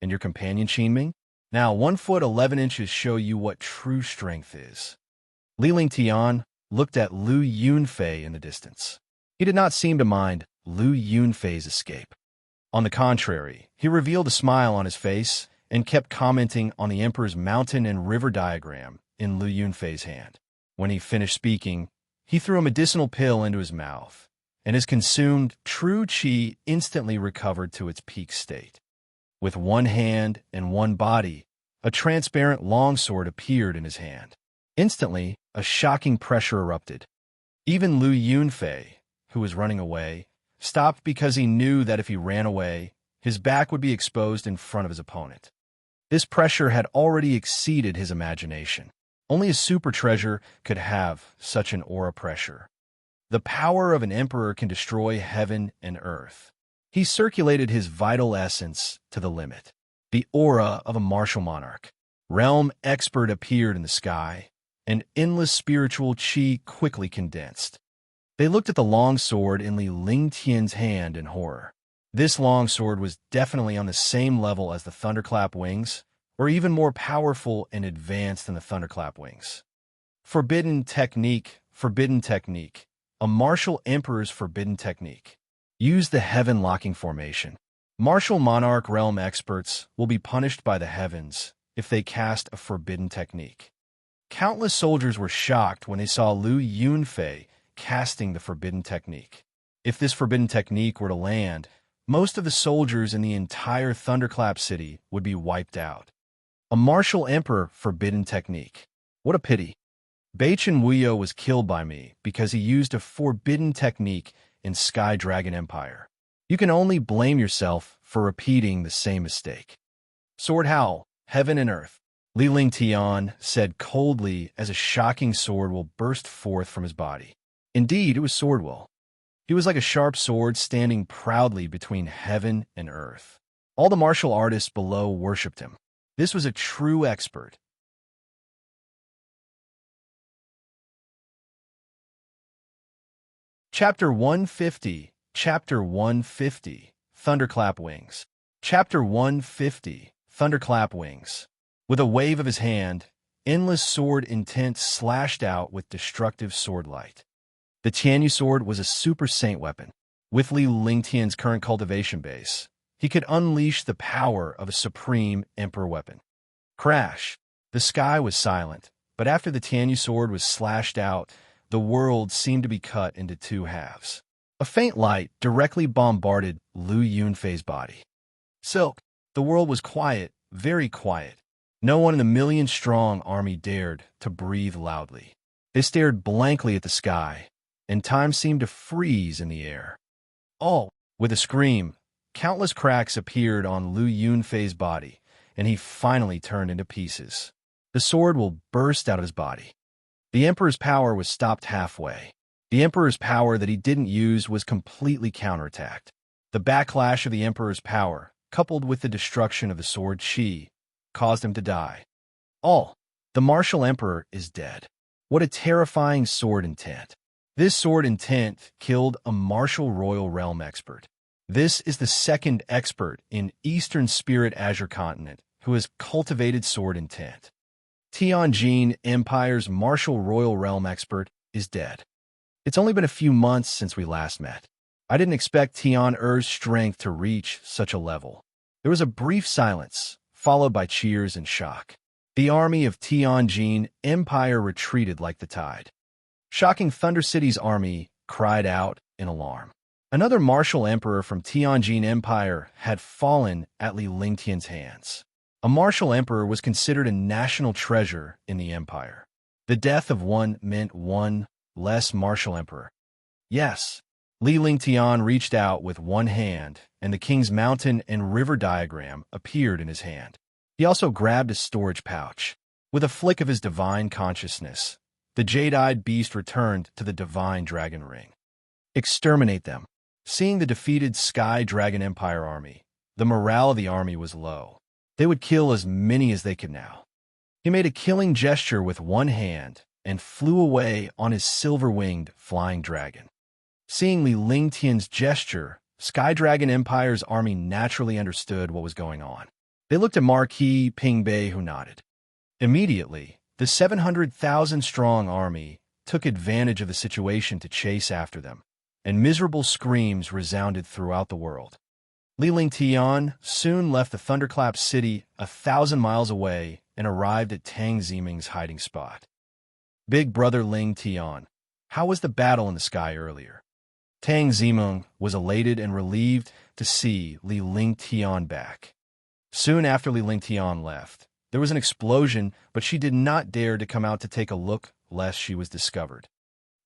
and your companion Qinming? Now 1 foot 11 inches show you what true strength is. Li Lingtian looked at Lu Yunfei in the distance. He did not seem to mind Lu Yunfei's escape. On the contrary, he revealed a smile on his face and kept commenting on the Emperor's mountain and river diagram in Lu Yunfei's hand. When he finished speaking, he threw a medicinal pill into his mouth, and his consumed true qi instantly recovered to its peak state. With 1 hand and 1 body, a transparent longsword appeared in his hand. Instantly, a shocking pressure erupted. Even Lu Yunfei, who was running away, stopped because he knew that if he ran away, his back would be exposed in front of his opponent. This pressure had already exceeded his imagination. Only a super treasure could have such an aura pressure. The power of an emperor can destroy heaven and earth. He circulated his vital essence to the limit. the aura of a martial monarch. Realm expert appeared in the sky, and endless spiritual chi quickly condensed. They looked at the long sword in Li Lingtian's hand in horror. This long sword was definitely on the same level as the thunderclap wings, or even more powerful and advanced than the thunderclap wings. Forbidden technique, forbidden technique. A martial emperor's forbidden technique. Use the heaven-locking formation. Martial monarch realm experts will be punished by the heavens if they cast a forbidden technique. Countless soldiers were shocked when they saw Lu Yunfei casting the forbidden technique. If this forbidden technique were to land, most of the soldiers in the entire Thunderclap City would be wiped out. A martial emperor forbidden technique. What a pity. Baichen Wuyo was killed by me because he used a forbidden technique in Sky Dragon Empire. You can only blame yourself for repeating the same mistake. Sword howl, heaven and earth. Li Lingtian said coldly as a shocking sword will burst forth from his body. Indeed, it was sword will. He was like a sharp sword standing proudly between heaven and earth. All the martial artists below worshipped him. This was a true expert. Chapter 150, Chapter 150, Thunderclap Wings. Chapter 150, Thunderclap Wings. With a wave of his hand, endless sword intent slashed out with destructive sword light. The Tianyu sword was a super saint weapon. With Li Lingtian's current cultivation base, he could unleash the power of a supreme emperor weapon. Crash! The sky was silent, but after the Tianyu sword was slashed out, the world seemed to be cut into two halves. A faint light directly bombarded Lu Yunfei's body. Silk! The world was quiet, very quiet. No one in the million-strong army dared to breathe loudly. They stared blankly at the sky, and time seemed to freeze in the air. All, with a scream, countless cracks appeared on Lu Yunfei's body, and he finally turned into pieces. The sword will burst out of his body. The Emperor's power was stopped halfway. The Emperor's power that he didn't use was completely counterattacked. The backlash of the Emperor's power, coupled with the destruction of the sword Qi, caused him to die. All, the martial Emperor is dead. What a terrifying sword intent. This sword intent killed a martial royal realm expert. This is the second expert in Eastern Spirit Azure Continent who has cultivated sword intent. Tianjin Empire's martial royal realm expert is dead. It's only been a few months since we last met. I didn't expect Tian Er's strength to reach such a level. There was a brief silence, followed by cheers and shock. The army of Tianjin Empire retreated like the tide. Shocking Thunder City's army cried out in alarm. Another martial emperor from Tianjin Empire had fallen at Li Lingtian's hands. A martial emperor was considered a national treasure in the empire. The death of one meant one less martial emperor. Yes, Li Lingtian reached out with one hand, and the king's mountain and river diagram appeared in his hand. He also grabbed a storage pouch. With a flick of his divine consciousness, the jade-eyed beast returned to the divine dragon ring. Exterminate them. Seeing the defeated Sky Dragon Empire army, the morale of the army was low. They would kill as many as they could now. He made a killing gesture with one hand and flew away on his silver-winged flying dragon. Seeing Li Lingtian's gesture, Sky Dragon Empire's army naturally understood what was going on. They looked at Marquis Pingbei, who nodded. Immediately, the 700,000-strong army took advantage of the situation to chase after them, and miserable screams resounded throughout the world. Li Lingtian soon left the Thunderclap City 1,000 miles away and arrived at Tang Ziming's hiding spot. Big brother Lingtian, how was the battle in the sky earlier? Tang Ziming was elated and relieved to see Li Lingtian back. Soon after Li Lingtian left, there was an explosion, but she did not dare to come out to take a look lest she was discovered.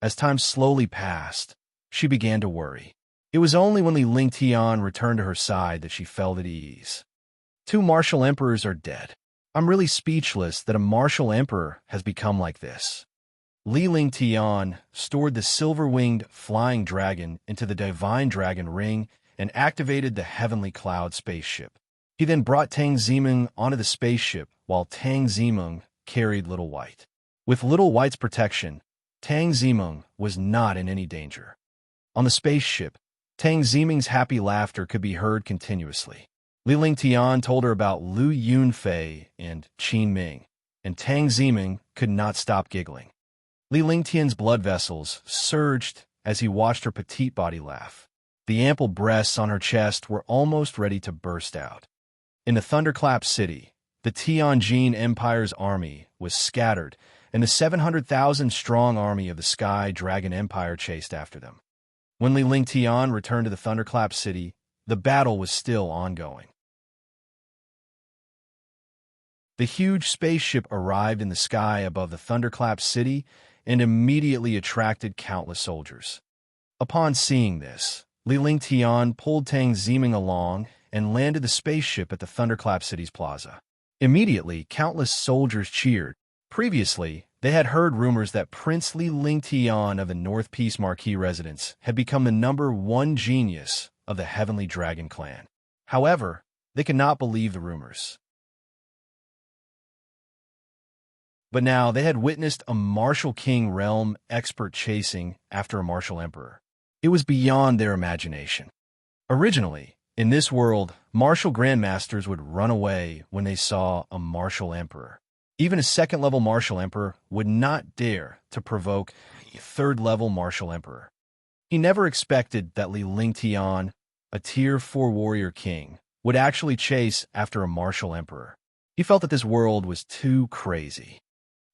As time slowly passed, she began to worry. It was only when Li Lingtian returned to her side that she felt at ease. 2 martial emperors are dead. I'm really speechless that a martial emperor has become like this. Li Lingtian stored the silver-winged flying dragon into the divine dragon ring and activated the heavenly cloud spaceship. He then brought Tang Ziming onto the spaceship while Tang Ziming carried Little White. With Little White's protection, Tang Ziming was not in any danger. On the spaceship, Tang Ziming's happy laughter could be heard continuously. Li Lingtian told her about Lu Yunfei and Qin Ming, and Tang Ziming could not stop giggling. Li Lingtian's blood vessels surged as he watched her petite body laugh. The ample breasts on her chest were almost ready to burst out. In the Thunderclap City, the Tianjin Empire's army was scattered, and the 700,000-strong army of the Sky Dragon Empire chased after them. When Li Lingtian returned to the Thunderclap City, the battle was still ongoing. The huge spaceship arrived in the sky above the Thunderclap City and immediately attracted countless soldiers. Upon seeing this, Li Lingtian pulled Tang Ziming along and landed the spaceship at the Thunderclap City's plaza. Immediately, countless soldiers cheered. Previously, they had heard rumors that Prince Li Lingtian of the North Peace Marquis residence had become the #1 genius of the Heavenly Dragon clan. However, they could not believe the rumors. But now they had witnessed a martial king realm expert chasing after a martial emperor. It was beyond their imagination. Originally, in this world, martial grandmasters would run away when they saw a martial emperor. Even a second-level martial emperor would not dare to provoke a third-level martial emperor. He never expected that Li Lingtian, a Tier 4 warrior king, would actually chase after a martial emperor. He felt that this world was too crazy.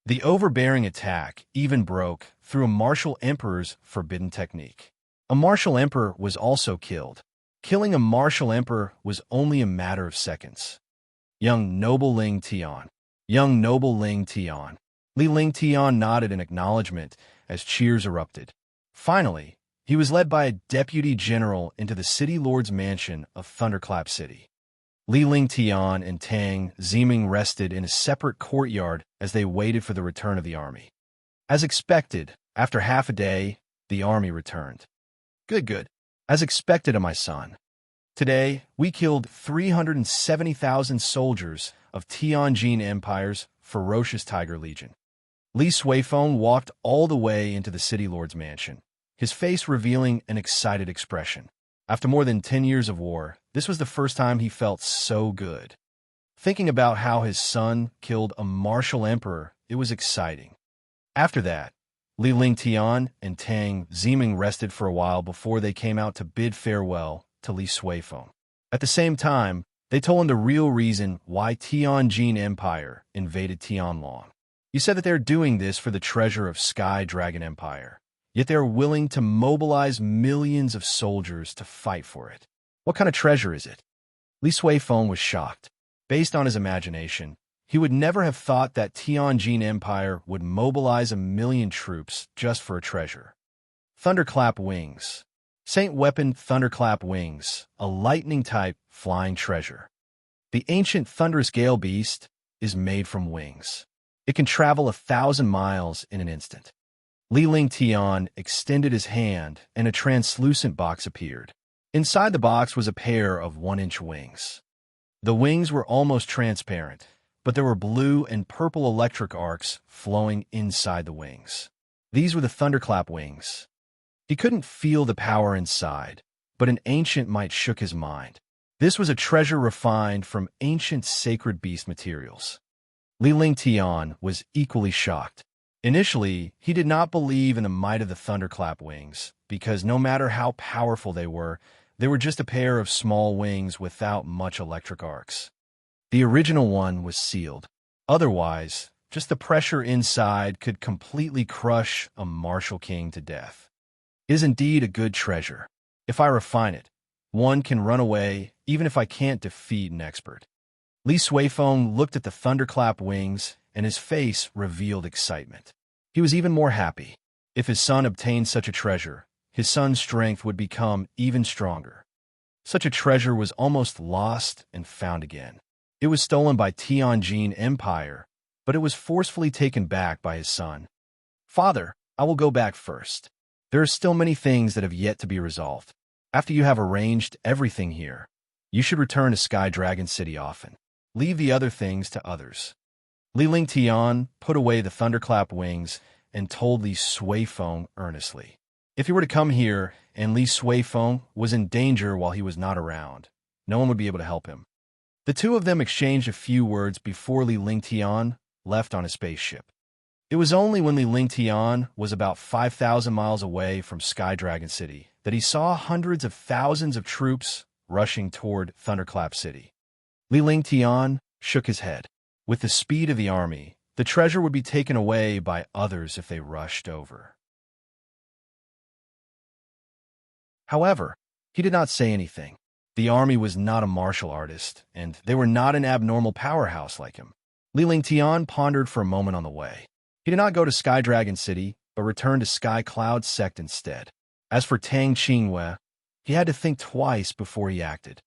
The overbearing attack even broke through a martial emperor's forbidden technique. A martial emperor was also killed. Killing a martial emperor was only a matter of seconds. Young noble Ling Tian. Young noble Ling Tian. Li Lingtian nodded in acknowledgement as cheers erupted. Finally, he was led by a deputy general into the city lord's mansion of Thunderclap City. Li Lingtian and Tang Ziming rested in a separate courtyard as they waited for the return of the army. As expected, after half a day, the army returned. Good. As expected of my son. Today, we killed 370,000 soldiers of Tianjin Empire's ferocious Tiger Legion. Li Suifeng walked all the way into the city lord's mansion, his face revealing an excited expression. After more than 10 years of war, this was the first time he felt so good. Thinking about how his son killed a martial emperor, it was exciting. After that, Li Lingtian and Tang Ziming rested for a while before they came out to bid farewell to Li Suifeng. At the same time, they told him the real reason why Tianjin Empire invaded Tianlong. He said that they're doing this for the treasure of Sky Dragon Empire, yet they're willing to mobilize millions of soldiers to fight for it. What kind of treasure is it? Li Suifeng was shocked. Based on his imagination, he would never have thought that Tianjin Empire would mobilize 1 million troops just for a treasure. Thunderclap Wings. Saint Weapon Thunderclap Wings, a lightning-type flying treasure. The ancient thunderous gale beast is made from wings. It can travel 1,000 miles in an instant. Li Lingtian extended his hand, and a translucent box appeared. Inside the box was a pair of 1-inch wings. The wings were almost transparent, but there were blue and purple electric arcs flowing inside the wings. These were the Thunderclap Wings. He couldn't feel the power inside, but an ancient might shook his mind. This was a treasure refined from ancient sacred beast materials. Li Lingtian was equally shocked. Initially, he did not believe in the might of the Thunderclap Wings, because no matter how powerful they were just a pair of small wings without much electric arcs. The original one was sealed. Otherwise, just the pressure inside could completely crush a martial king to death. It is indeed a good treasure. If I refine it, one can run away even if I can't defeat an expert. Li Suifeng looked at the Thunderclap Wings, and his face revealed excitement. He was even more happy. If his son obtained such a treasure, his son's strength would become even stronger. Such a treasure was almost lost and found again. It was stolen by Tianjin Empire, but it was forcefully taken back by his son. Father, I will go back first. There are still many things that have yet to be resolved. After you have arranged everything here, You should return to Sky Dragon City often. Leave the other things to others. Li Lingtian put away the thunderclap wings and told Li Suifeng earnestly. If he were to come here and Li Suifeng was in danger while he was not around, no one would be able to help him. The two of them exchanged a few words before Li Lingtian left on his spaceship. It was only when Li Lingtian was about 5,000 miles away from Sky Dragon City that he saw hundreds of thousands of troops rushing toward Thunderclap City. Li Lingtian shook his head. With the speed of the army, the treasure would be taken away by others if they rushed over. However, he did not say anything. The army was not a martial artist, and they were not an abnormal powerhouse like him. Li Lingtian pondered for a moment on the way. He did not go to Sky Dragon City, but returned to Sky Cloud Sect instead. As for Tang Qingwei, he had to think twice before he acted.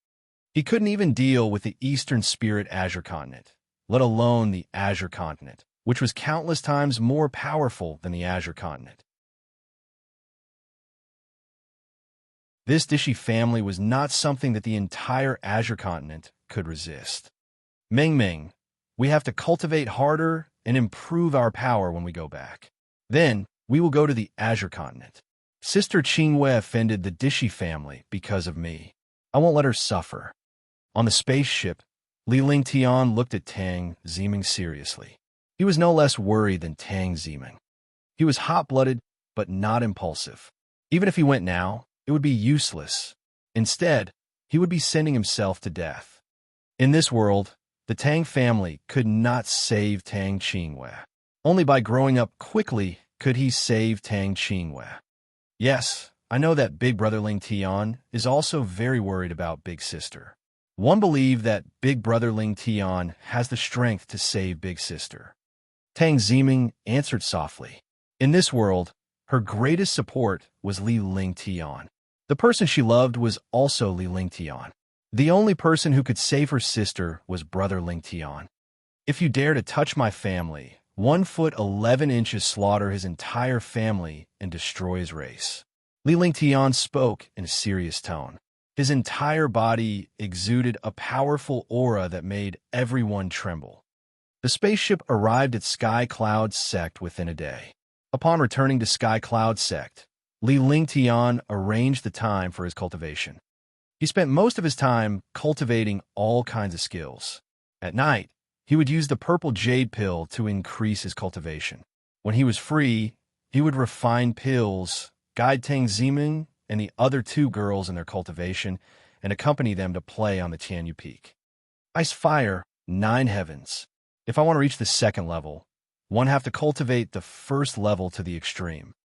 He couldn't even deal with the Eastern Spirit Azure Continent, let alone the Azure Continent, which was countless times more powerful than the Azure Continent. This Dishi family was not something that the entire Azure Continent could resist. Meng Meng, we have to cultivate harder and improve our power when we go back. Then, we will go to the Azure Continent. Sister Qingwei offended the Dishi family because of me. I won't let her suffer. On the spaceship, Li Lingtian looked at Tang Ziming seriously. He was no less worried than Tang Ziming. He was hot-blooded, but not impulsive. Even if he went now, it would be useless. Instead, he would be sending himself to death. In this world, the Tang family could not save Tang Qingwei. Only by growing up quickly could he save Tang Qingwei. Yes, I know that Big Brother Ling Tian is also very worried about Big Sister. One believed that Big Brother Ling Tian has the strength to save Big Sister. Tang Ziming answered softly. In this world, her greatest support was Li Lingtian. The person she loved was also Li Lingtian. The only person who could save her sister was Brother Lingtian. If you dare to touch my family, 1 foot 11 inches slaughter his entire family and destroy his race. Li Lingtian spoke in a serious tone. His entire body exuded a powerful aura that made everyone tremble. The spaceship arrived at Sky Cloud Sect within a day. Upon returning to Sky Cloud Sect, Li Lingtian arranged the time for his cultivation. He spent most of his time cultivating all kinds of skills. At night, he would use the purple jade pill to increase his cultivation. When he was free, he would refine pills, guide Tang Ziming and the other 2 girls in their cultivation, and accompany them to play on the Tianyu Peak. Ice Fire, 9 heavens. If I want to reach the 2nd level, one have to cultivate the 1st level to the extreme.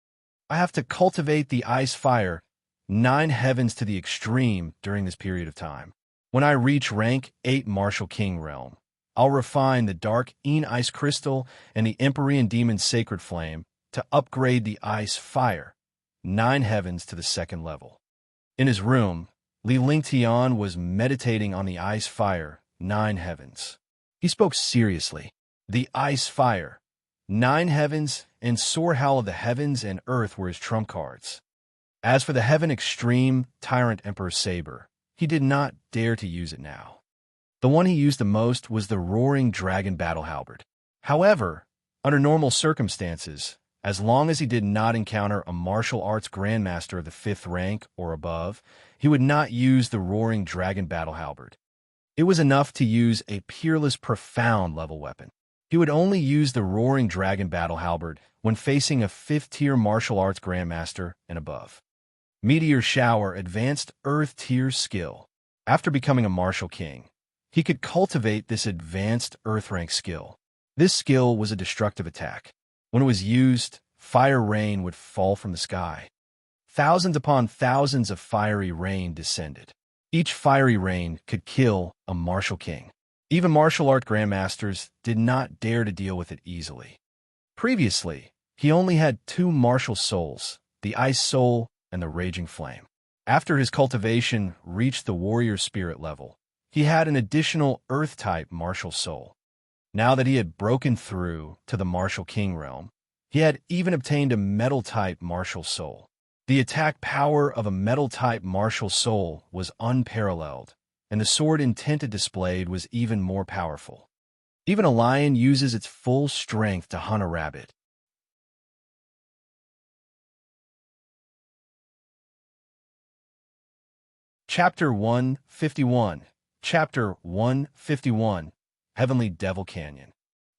I have to cultivate the Ice Fire, 9 heavens to the extreme during this period of time. When I reach rank 8 Martial King Realm, I'll refine the Dark Een Ice Crystal and the Empyrean Demon Sacred Flame to upgrade the Ice Fire, 9 heavens to the 2nd level. In his room, Li Lingtian was meditating on the Ice Fire, 9 heavens. He spoke seriously. The Ice Fire, 9 heavens, and Soar Howl of the Heavens and Earth were his trump cards. As for the Heaven Extreme Tyrant Emperor Saber, he did not dare to use it now. The one he used the most was the Roaring Dragon Battle Halberd. However, under normal circumstances, as long as he did not encounter a martial arts grandmaster of the 5th rank or above, he would not use the Roaring Dragon Battle Halberd. It was enough to use a peerless profound level weapon. He would only use the Roaring Dragon Battle Halberd when facing a 5th-tier martial arts grandmaster and above. Meteor Shower Advanced Earth Tier Skill. After becoming a martial king, he could cultivate this advanced Earth rank skill. This skill was a destructive attack. When it was used, fire rain would fall from the sky. Thousands upon thousands of fiery rain descended. Each fiery rain could kill a martial king. Even martial art grandmasters did not dare to deal with it easily. Previously, he only had 2 martial souls, the Ice Soul and the Raging Flame. After his cultivation reached the warrior spirit level, he had an additional Earth-type martial soul. Now that he had broken through to the martial king realm, he had even obtained a metal-type martial soul. The attack power of a metal-type martial soul was unparalleled, and the sword intent it displayed was even more powerful. Even a lion uses its full strength to hunt a rabbit. Chapter 151. Chapter 151. Heavenly Devil Canyon.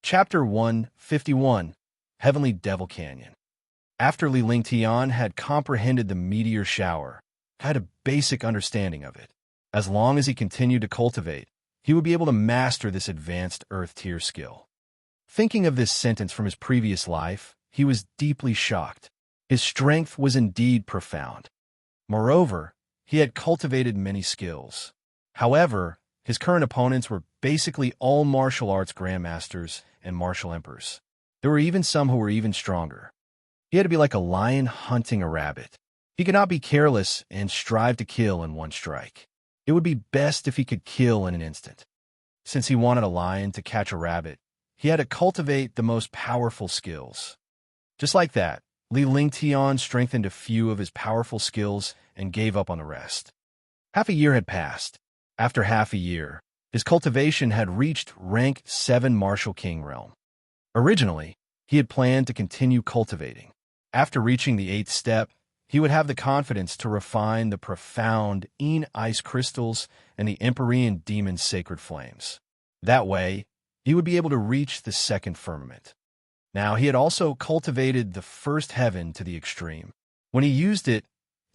Chapter 151. Heavenly Devil Canyon. After Li Lingtian had comprehended the meteor shower, had a basic understanding of it. As long as he continued to cultivate, he would be able to master this advanced Earth tier skill. Thinking of this sentence from his previous life, he was deeply shocked. His strength was indeed profound. Moreover, he had cultivated many skills. However, his current opponents were basically all martial arts grandmasters and martial emperors. There were even some who were even stronger. He had to be like a lion hunting a rabbit. He could not be careless and strive to kill in one strike. It would be best if he could kill in an instant. Since he wanted a lion to catch a rabbit, he had to cultivate the most powerful skills. Just like that, Li Lingtian strengthened a few of his powerful skills and gave up on the rest. Half a year had passed. After half a year, his cultivation had reached rank 7 Martial King realm. Originally, he had planned to continue cultivating. After reaching the 8th step, he would have the confidence to refine the profound ice crystals and the Empyrean demon's sacred flames. That way, he would be able to reach the 2nd firmament. Now, he had also cultivated the 1st heaven to the extreme. When he used it,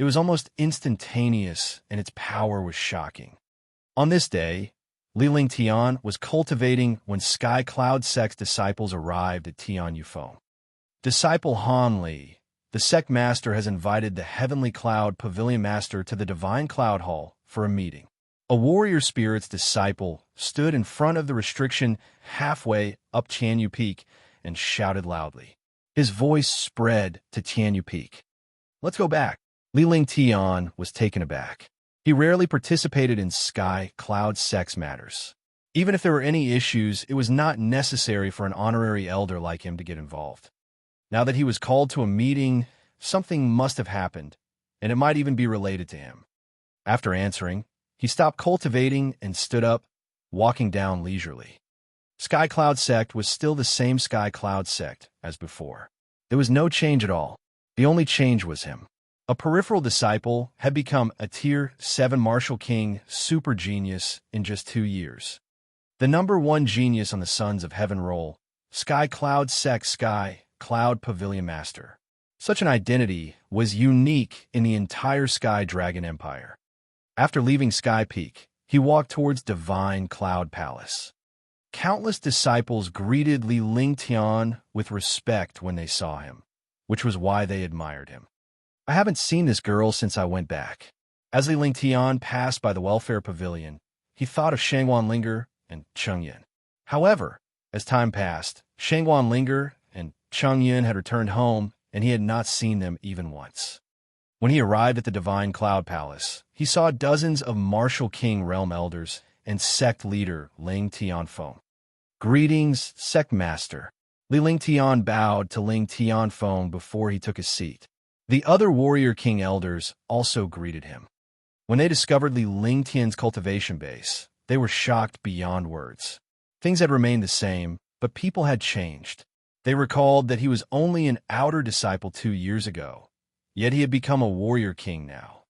it was almost instantaneous, and its power was shocking. On this day, Li Lingtian was cultivating when Sky Cloud Sect's disciples arrived at Tian Yufeng. Disciple Han Li, the sect master, has invited the Heavenly Cloud Pavilion Master to the Divine Cloud Hall for a meeting. A warrior spirit's disciple stood in front of the restriction halfway up Tianyu Peak and shouted loudly. His voice spread to Tianyu Peak. Let's go back. Li Lingtian was taken aback. He rarely participated in Sky Cloud Sect's matters. Even if there were any issues, it was not necessary for an honorary elder like him to get involved. Now that he was called to a meeting, something must have happened, and it might even be related to him. After answering, he stopped cultivating and stood up, walking down leisurely. Sky Cloud Sect was still the same Sky Cloud Sect as before. There was no change at all. The only change was him. A peripheral disciple had become a Tier 7 Martial King super genius in just 2 years. The number 1 genius on the Sons of Heaven roll, Sky Cloud Sect Sky Cloud Pavilion Master. Such an identity was unique in the entire Sky Dragon Empire. After leaving Sky Peak, he walked towards Divine Cloud Palace. Countless disciples greeted Li Lingtian with respect when they saw him, which was why they admired him. I haven't seen this girl since I went back. As Li Lingtian passed by the welfare pavilion, he thought of Shangwan Linger and Cheng Yin. However, as time passed, Shangwan Linger and Cheng Yin had returned home, and he had not seen them even once. When he arrived at the Divine Cloud Palace, he saw dozens of Martial King realm elders and sect leader Ling Tianfeng. Greetings, sect master. Li Lingtian bowed to Ling Tianfeng before he took his seat. The other warrior king elders also greeted him. When they discovered Li Lingtian's cultivation base, they were shocked beyond words. Things had remained the same, but people had changed. They recalled that he was only an outer disciple 2 years ago, yet he had become a warrior king now.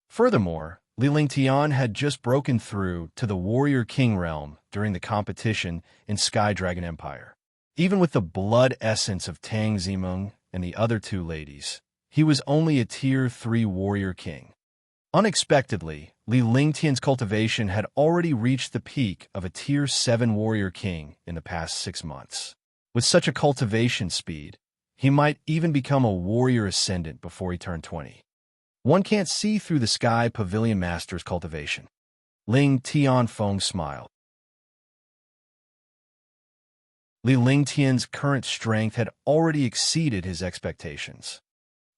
Furthermore, Li Lingtian had just broken through to the warrior king realm during the competition in Sky Dragon Empire. Even with the blood essence of Tang Zimeng and the other 2 ladies, he was only a Tier 3 warrior king. Unexpectedly, Li Lingtian's cultivation had already reached the peak of a Tier 7 warrior king in the past 6 months. With such a cultivation speed, he might even become a warrior ascendant before he turned 20. One can't see through the Sky Pavilion Master's cultivation. Ling Tianfeng smiled. Li Lingtian's current strength had already exceeded his expectations.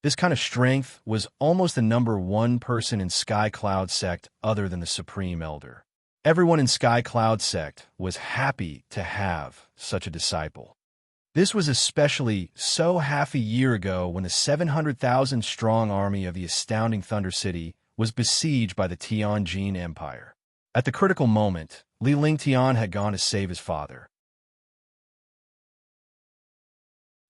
This kind of strength was almost the number 1 person in Sky Cloud Sect other than the Supreme Elder. Everyone in Sky Cloud Sect was happy to have such a disciple. This was especially so half a year ago when the 700,000-strong army of the astounding Thunder City was besieged by the Tianjin Empire. At the critical moment, Li Lingtian had gone to save his father.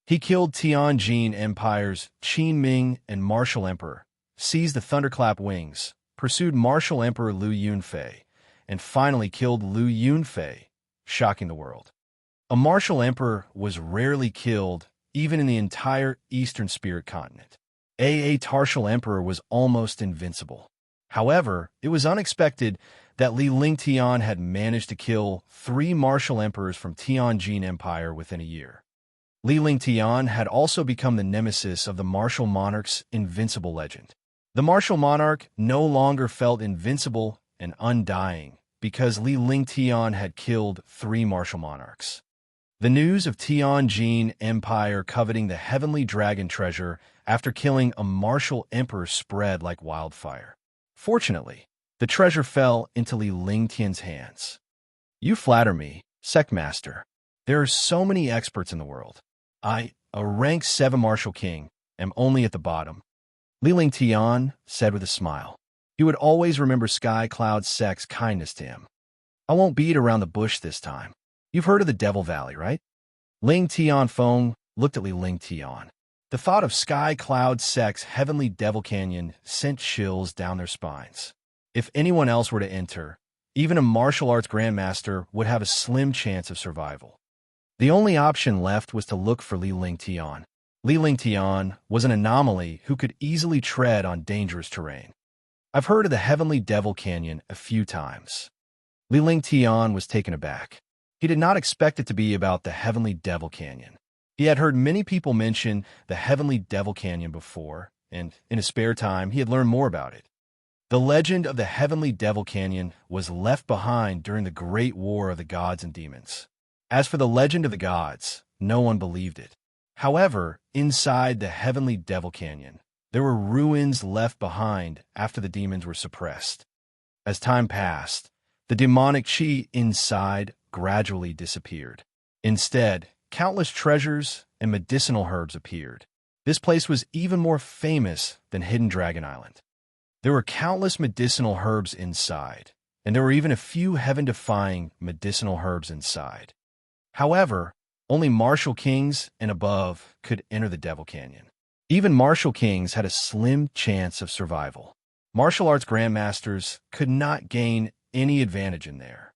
He killed Tianjin Empire's Qin Ming and Martial Emperor, seized the Thunderclap Wings, pursued Martial Emperor Liu Yunfei, and finally killed Liu Yunfei, shocking the world. A martial emperor was rarely killed, even in the entire Eastern Spirit continent. A Tartial emperor was almost invincible. However, it was unexpected that Li Lingtian had managed to kill 3 martial emperors from Tianjin Empire within a year. Li Lingtian had also become the nemesis of the martial monarch's invincible legend. The martial monarch no longer felt invincible and undying because Li Lingtian had killed 3 martial monarchs. The news of Tianjin Empire coveting the heavenly dragon treasure after killing a martial emperor spread like wildfire. Fortunately, the treasure fell into Li Lingtian's hands. You flatter me, Sectmaster. There are so many experts in the world. I, a rank 7 martial king, am only at the bottom. Li Lingtian said with a smile. He would always remember Sky Cloud Sect's kindness to him. I won't beat around the bush this time. You've heard of the Devil Valley, right? Ling Tianfeng looked at Li Lingtian. The thought of Sky Cloud Sect's heavenly Devil Canyon sent chills down their spines. If anyone else were to enter, even a martial arts grandmaster would have a slim chance of survival. The only option left was to look for Li Lingtian. Li Lingtian was an anomaly who could easily tread on dangerous terrain. I've heard of the heavenly Devil Canyon a few times. Li Lingtian was taken aback. He did not expect it to be about the heavenly Devil Canyon. He had heard many people mention the heavenly Devil Canyon before, and in his spare time, he had learned more about it. The legend of the heavenly Devil Canyon was left behind during the Great War of the Gods and Demons. As for the legend of the gods, no one believed it. However, inside the heavenly Devil Canyon, there were ruins left behind after the demons were suppressed. As time passed, the demonic chi inside gradually disappeared. Instead, countless treasures and medicinal herbs appeared. This place was even more famous than Hidden Dragon Island. There were countless medicinal herbs inside, and there were even a few heaven-defying medicinal herbs inside. However, only martial kings and above could enter the Devil Canyon. Even martial kings had a slim chance of survival. Martial arts grandmasters could not gain any advantage in there,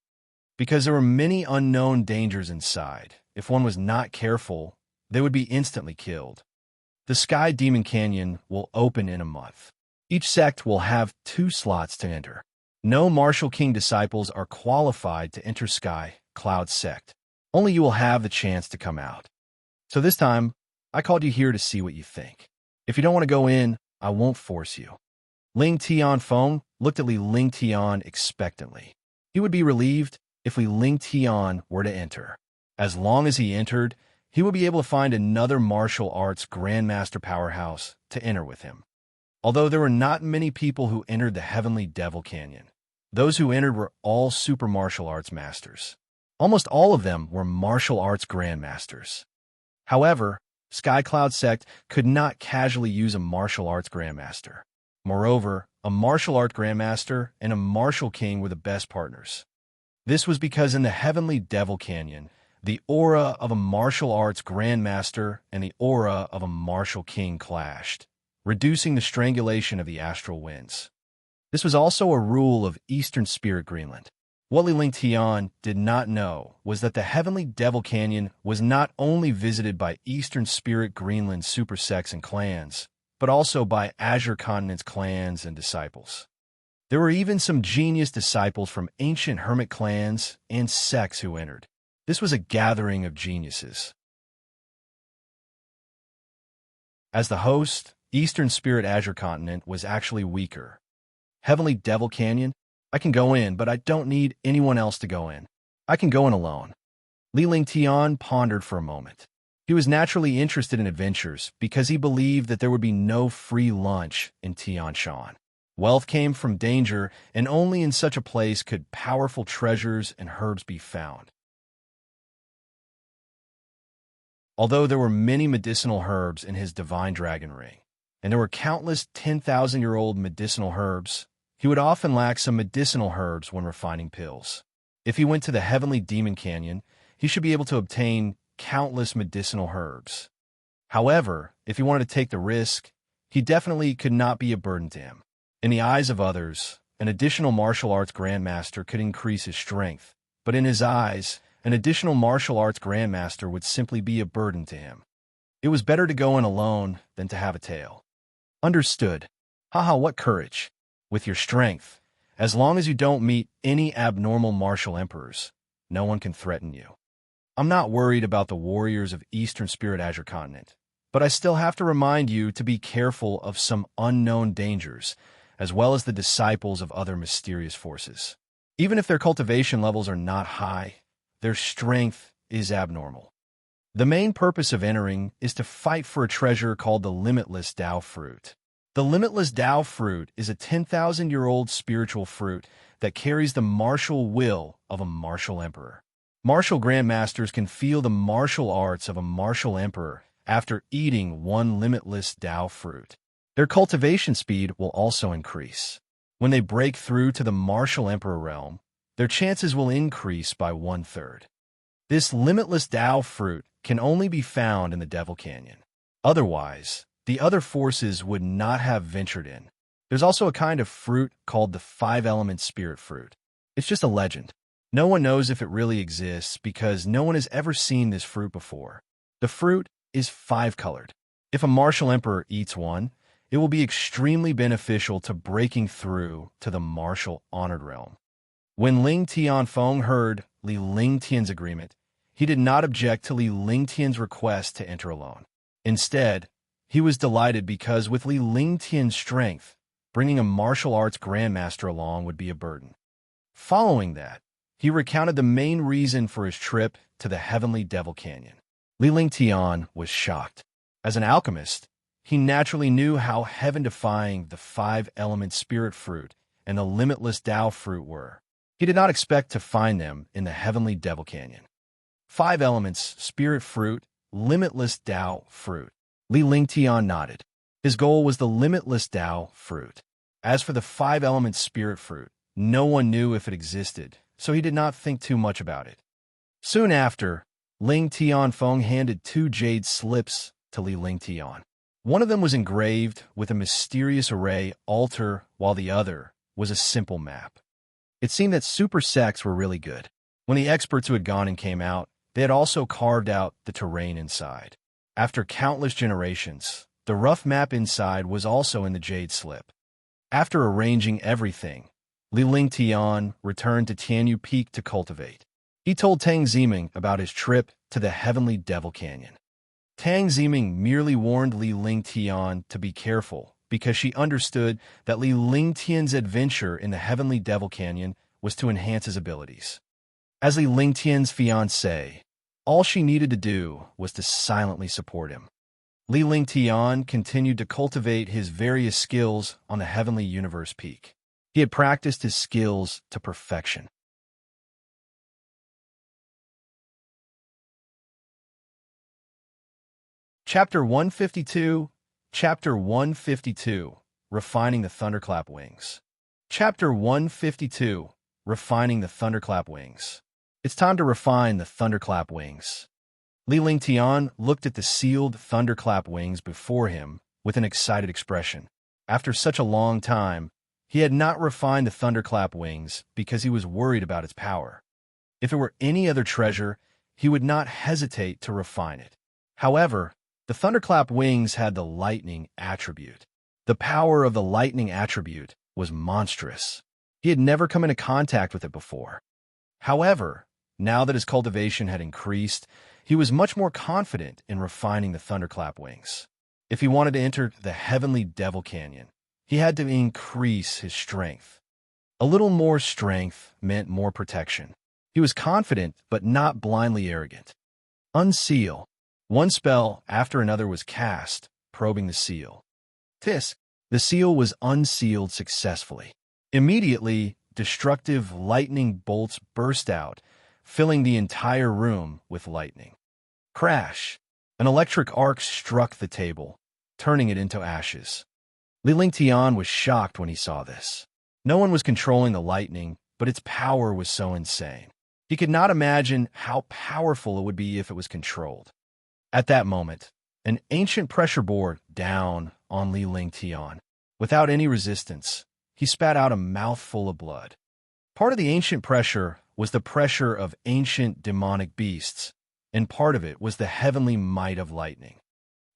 because there were many unknown dangers inside. If one was not careful, they would be instantly killed. The Sky Demon Canyon will open in a month. Each sect will have 2 slots to enter. No Martial King disciples are qualified to enter Sky Cloud Sect. Only you will have the chance to come out. So this time, I called you here to see what you think. If you don't want to go in, I won't force you. Ling Tianfeng looked at Li Lingtian expectantly. He would be relieved if Li Lingtian were to enter. As long as he entered, he would be able to find another martial arts grandmaster powerhouse to enter with him. Although there were not many people who entered the Heavenly Devil Canyon, those who entered were all super martial arts masters. Almost all of them were martial arts grandmasters. However, Sky Cloud Sect could not casually use a martial arts grandmaster. Moreover, a martial art grandmaster and a martial king were the best partners. This was because in the Heavenly Devil Canyon, the aura of a martial arts grandmaster and the aura of a martial king clashed, reducing the strangulation of the astral winds. This was also a rule of Eastern Spirit Greenland. What Li Lingtian did not know was that the Heavenly Devil Canyon was not only visited by Eastern Spirit Greenland super sects and clans, but also by Azure Continent's clans and disciples. There were even some genius disciples from ancient hermit clans and sects who entered. This was a gathering of geniuses. As the host, Eastern Spirit Azure Continent was actually weaker. Heavenly Devil Canyon, I can go in, but I don't need anyone else to go in. I can go in alone. Li Lingtian pondered for a moment. He was naturally interested in adventures because he believed that there would be no free lunch in Tianshan. Wealth came from danger, and only in such a place could powerful treasures and herbs be found. Although there were many medicinal herbs in his divine dragon ring, and there were countless 10,000-year-old medicinal herbs, he would often lack some medicinal herbs when refining pills. If he went to the Heavenly Demon Canyon, he should be able to obtain countless medicinal herbs. However, if he wanted to take the risk, he definitely could not be a burden to him. In the eyes of others, an additional martial arts grandmaster could increase his strength, but in his eyes, an additional martial arts grandmaster would simply be a burden to him. It was better to go in alone than to have a tail. Understood. Haha, what courage. With your strength, as long as you don't meet any abnormal martial emperors, no one can threaten you. I'm not worried about the warriors of Eastern Spirit Azure Continent, but I still have to remind you to be careful of some unknown dangers, as well as the disciples of other mysterious forces. Even if their cultivation levels are not high, their strength is abnormal. The main purpose of entering is to fight for a treasure called the Limitless Tao Fruit. The Limitless Tao Fruit is a 10,000-year-old spiritual fruit that carries the martial will of a martial emperor. Martial grandmasters can feel the martial arts of a martial emperor after eating one Limitless Tao Fruit. Their cultivation speed will also increase. When they break through to the martial emperor realm, their chances will increase by 1/3. This Limitless Tao Fruit can only be found in the Devil Canyon. Otherwise, the other forces would not have ventured in. There's also a kind of fruit called the 5-element spirit fruit. It's just a legend. No one knows if it really exists because no one has ever seen this fruit before. The fruit is 5-colored. If a martial emperor eats one, it will be extremely beneficial to breaking through to the martial honored realm. When Ling Tianfeng heard Li Lingtian's agreement, he did not object to Li Lingtian's request to enter alone. Instead, he was delighted because with Li Lingtian's strength, bringing a martial arts grandmaster along would be a burden. Following that, he recounted the main reason for his trip to the Heavenly Devil Canyon. Li Lingtian was shocked. As an alchemist, he naturally knew how heaven-defying the 5-element spirit fruit and the Limitless Tao Fruit were. He did not expect to find them in the Heavenly Devil Canyon. 5 elements, spirit fruit, Limitless Tao Fruit. Li Lingtian nodded. His goal was the Limitless Tao Fruit. As for the 5-element spirit fruit, no one knew if it existed, so he did not think too much about it. Soon after, Ling Tianfeng handed 2 jade slips to Li Lingtian. One of them was engraved with a mysterious array altar, while the other was a simple map. It seemed that super sects were really good. When the experts who had gone in came out, they had also carved out the terrain inside. After countless generations, the rough map inside was also in the jade slip. After arranging everything, Li Lingtian returned to Tianyu Peak to cultivate. He told Tang Ziming about his trip to the Heavenly Devil Canyon. Tang Ziming merely warned Li Lingtian to be careful because she understood that Li Lingtian's adventure in the Heavenly Devil Canyon was to enhance his abilities. As Li Lingtian's fiancée, all she needed to do was to silently support him. Li Lingtian continued to cultivate his various skills on the Heavenly Universe Peak. He had practiced his skills to perfection. Chapter 152, Chapter 152, Refining the Thunderclap Wings. Chapter 152, Refining the Thunderclap Wings. It's time to refine the thunderclap wings. Li Lingtian looked at the sealed thunderclap wings before him with an excited expression. After such a long time, he had not refined the thunderclap wings because he was worried about its power. If it were any other treasure, he would not hesitate to refine it. However, the thunderclap wings had the lightning attribute. The power of the lightning attribute was monstrous. He had never come into contact with it before. However, now that his cultivation had increased, he was much more confident in refining the thunderclap wings. If he wanted to enter the Heavenly Devil Canyon, he had to increase his strength. A little more strength meant more protection. He was confident but not blindly arrogant. Unseal. One spell after another was cast, probing the seal. Tisk. The seal was unsealed successfully. Immediately, destructive lightning bolts burst out, filling the entire room with lightning. Crash! An electric arc struck the table, turning it into ashes. Li Lingtian was shocked when he saw this. No one was controlling the lightning, but its power was so insane. He could not imagine how powerful it would be if it was controlled. At that moment, an ancient pressure bore down on Li Lingtian. Without any resistance, he spat out a mouthful of blood. Part of the ancient pressure was the pressure of ancient demonic beasts, and part of it was the heavenly might of lightning.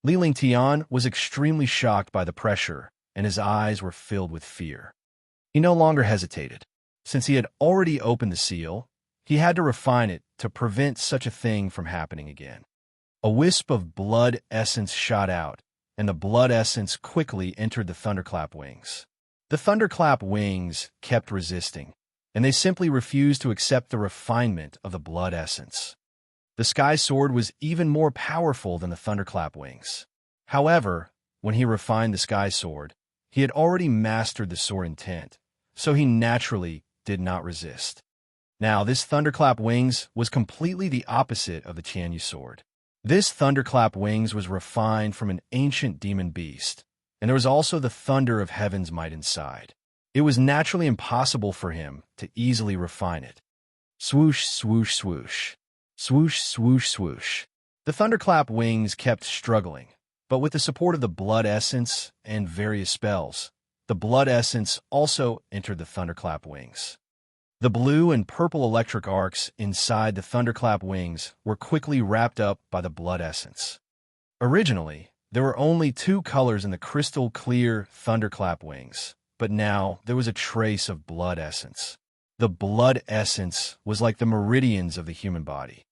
Li Lingtian was extremely shocked by the pressure, and his eyes were filled with fear. He no longer hesitated. Since he had already opened the seal, he had to refine it to prevent such a thing from happening again. A wisp of blood essence shot out, and the blood essence quickly entered the thunderclap wings. The thunderclap wings kept resisting, and they simply refused to accept the refinement of the blood essence. The sky sword was even more powerful than the thunderclap wings. However, when he refined the sky sword, he had already mastered the sword intent, so he naturally did not resist. Now, this thunderclap wings was completely the opposite of the Tianyu sword. This thunderclap wings was refined from an ancient demon beast, and there was also the thunder of heaven's might inside. It was naturally impossible for him to easily refine it. Swoosh, swoosh, swoosh. Swoosh, swoosh, swoosh. The thunderclap wings kept struggling, but with the support of the blood essence and various spells, the blood essence also entered the thunderclap wings. The blue and purple electric arcs inside the thunderclap wings were quickly wrapped up by the blood essence. Originally, there were only two colors in the crystal clear thunderclap wings, but now there was a trace of blood essence. The blood essence was like the meridians of the human body.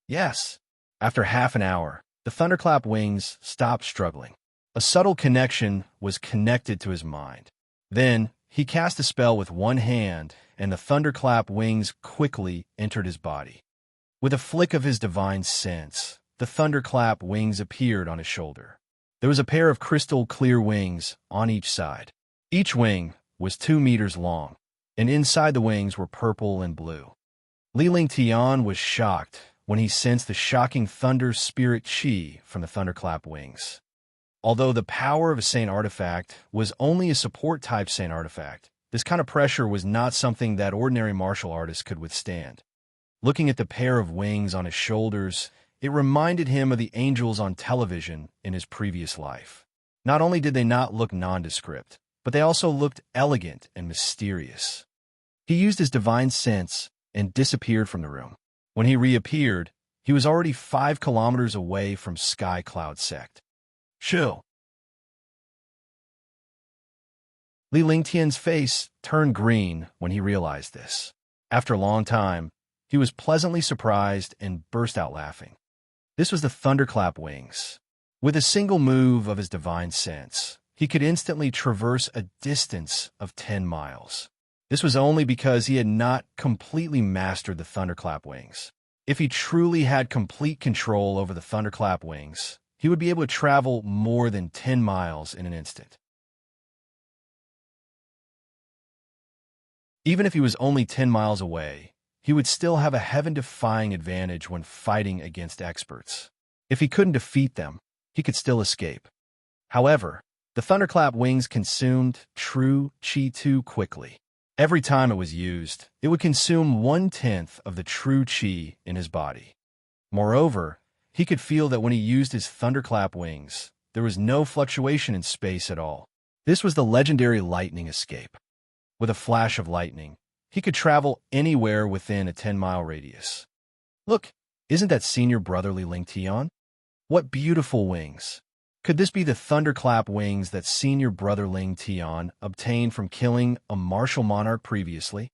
Yes, after half an hour, the thunderclap wings stopped struggling. A subtle connection was connected to his mind. Then, he cast a spell with one hand, and the thunderclap wings quickly entered his body. With a flick of his divine sense, the thunderclap wings appeared on his shoulder. There was a pair of crystal clear wings on each side. Each wing was 2 meters long, and inside the wings were purple and blue. Li Lingtian was shocked when he sensed the shocking thunder spirit chi from the thunderclap wings. Although the power of a Saint artifact was only a support-type Saint artifact, this kind of pressure was not something that ordinary martial artists could withstand. Looking at the pair of wings on his shoulders, it reminded him of the angels on television in his previous life. Not only did they not look nondescript, but they also looked elegant and mysterious. He used his divine sense and disappeared from the room. When he reappeared, he was already 5 kilometers away from Sky Cloud Sect. Shoo! Li Lingtian's face turned green when he realized this. After a long time, he was pleasantly surprised and burst out laughing. This was the thunderclap wings. With a single move of his divine sense, he could instantly traverse a distance of 10 miles. This was only because he had not completely mastered the thunderclap wings. If he truly had complete control over the thunderclap wings, he would be able to travel more than 10 miles in an instant. Even if he was only 10 miles away, he would still have a heaven-defying advantage when fighting against experts. If he couldn't defeat them, he could still escape. However, the thunderclap wings consumed true chi too quickly. Every time it was used, it would consume 1/10 of the true chi in his body. Moreover, he could feel that when he used his thunderclap wings, there was no fluctuation in space at all. This was the legendary lightning escape. With a flash of lightning, he could travel anywhere within a 10-mile radius. Look, isn't that senior brother Li Lingtian? What beautiful wings! Could this be the thunderclap wings that senior brother Lingtian obtained from killing a martial monarch previously?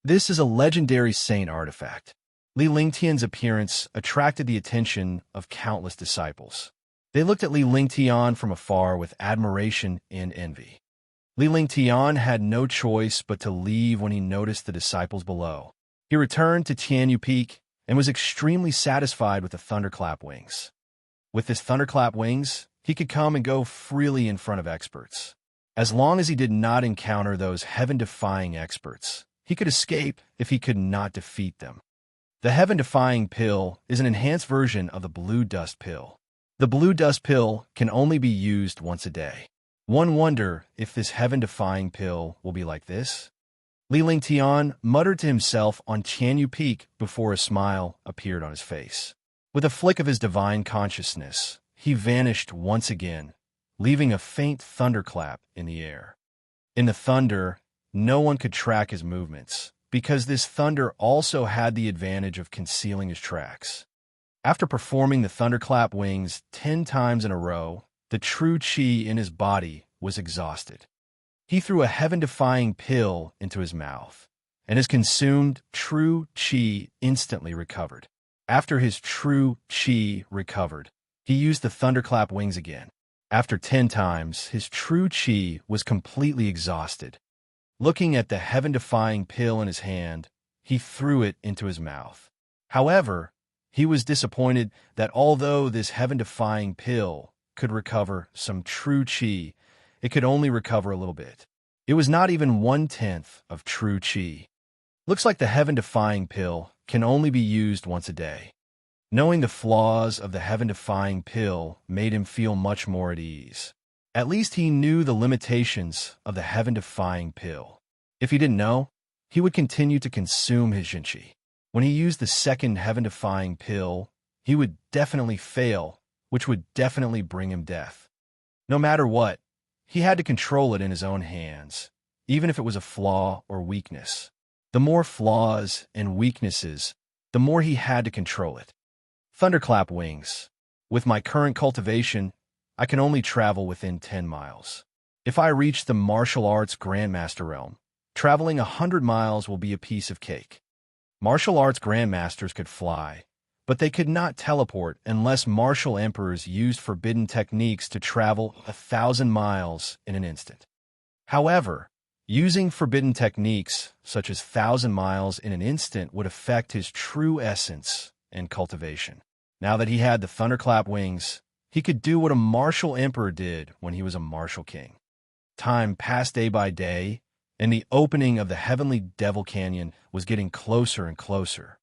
This is a legendary saint artifact. Li Lingtian's appearance attracted the attention of countless disciples. They looked at Li Lingtian from afar with admiration and envy. Li Lingtian had no choice but to leave when he noticed the disciples below. He returned to Tianyu Peak and was extremely satisfied with the thunderclap wings. With his thunderclap wings, he could come and go freely in front of experts. As long as he did not encounter those heaven-defying experts, he could escape if he could not defeat them. The heaven-defying pill is an enhanced version of the blue dust pill. The blue dust pill can only be used once a day. One wonder if this heaven-defying pill will be like this? Li Lingtian muttered to himself on Tianyu Peak before a smile appeared on his face. With a flick of his divine consciousness, he vanished once again, leaving a faint thunderclap in the air. In the thunder, no one could track his movements, because this thunder also had the advantage of concealing his tracks. After performing the thunderclap wings 10 times in a row, the true qi in his body was exhausted. He threw a heaven-defying pill into his mouth, and his consumed true qi instantly recovered. After his true qi recovered, he used the thunderclap wings again. After 10 times, his true qi was completely exhausted. Looking at the heaven-defying pill in his hand, he threw it into his mouth. However, he was disappointed that although this heaven-defying pill could recover some true qi, it could only recover a little bit. It was not even 1/10 of true qi. Looks like the heaven-defying pill can only be used once a day. Knowing the flaws of the heaven-defying pill made him feel much more at ease. At least he knew the limitations of the heaven-defying pill. If he didn't know, he would continue to consume his jinqi. When he used the second heaven-defying pill, he would definitely fail, which would definitely bring him death. No matter what, he had to control it in his own hands, even if it was a flaw or weakness. The more flaws and weaknesses, the more he had to control it. Thunderclap wings. With my current cultivation, I can only travel within 10 miles. If I reach the martial arts grandmaster realm, traveling 100 miles will be a piece of cake. Martial arts grandmasters could fly, but they could not teleport unless martial emperors used forbidden techniques to travel 1,000 miles in an instant. However, using forbidden techniques, such as 1,000 miles in an instant, would affect his true essence and cultivation. Now that he had the thunderclap wings, he could do what a martial emperor did when he was a martial king. Time passed day by day, and the opening of the heavenly Devil Canyon was getting closer and closer.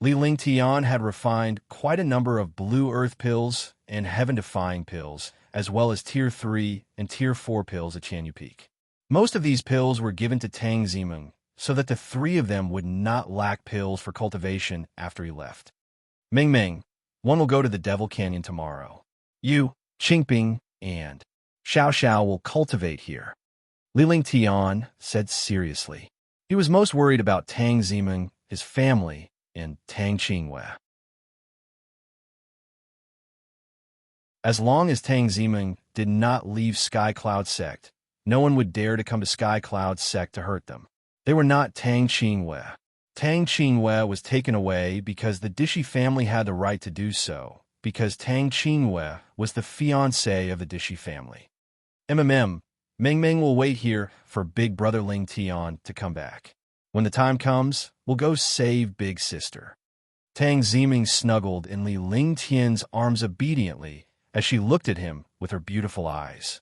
Li Lingtian had refined quite a number of blue earth pills and heaven-defying pills, as well as Tier 3 and Tier 4 pills at Tianyu Peak. Most of these pills were given to Tang Zimeng, so that the three of them would not lack pills for cultivation after he left. Ming Ming, one will go to the Devil Canyon tomorrow. You, Qingping, and Xiao Xiao will cultivate here. Li Lingtian said seriously. He was most worried about Tang Zimeng, his family, and Tang Qinghua. As long as Tang Zimeng did not leave Sky Cloud Sect, no one would dare to come to Sky Cloud Sect to hurt them. They were not Tang Qinghua. Tang Qinghua was taken away because the Dishi family had the right to do so, because Tang Qinghua was the fiancé of the Dishi family. Ming Ming will wait here for Big Brother Ling Tian to come back. When the time comes, we'll go save Big Sister. Tang Zimeng snuggled in Li Lingtian's arms obediently as she looked at him with her beautiful eyes.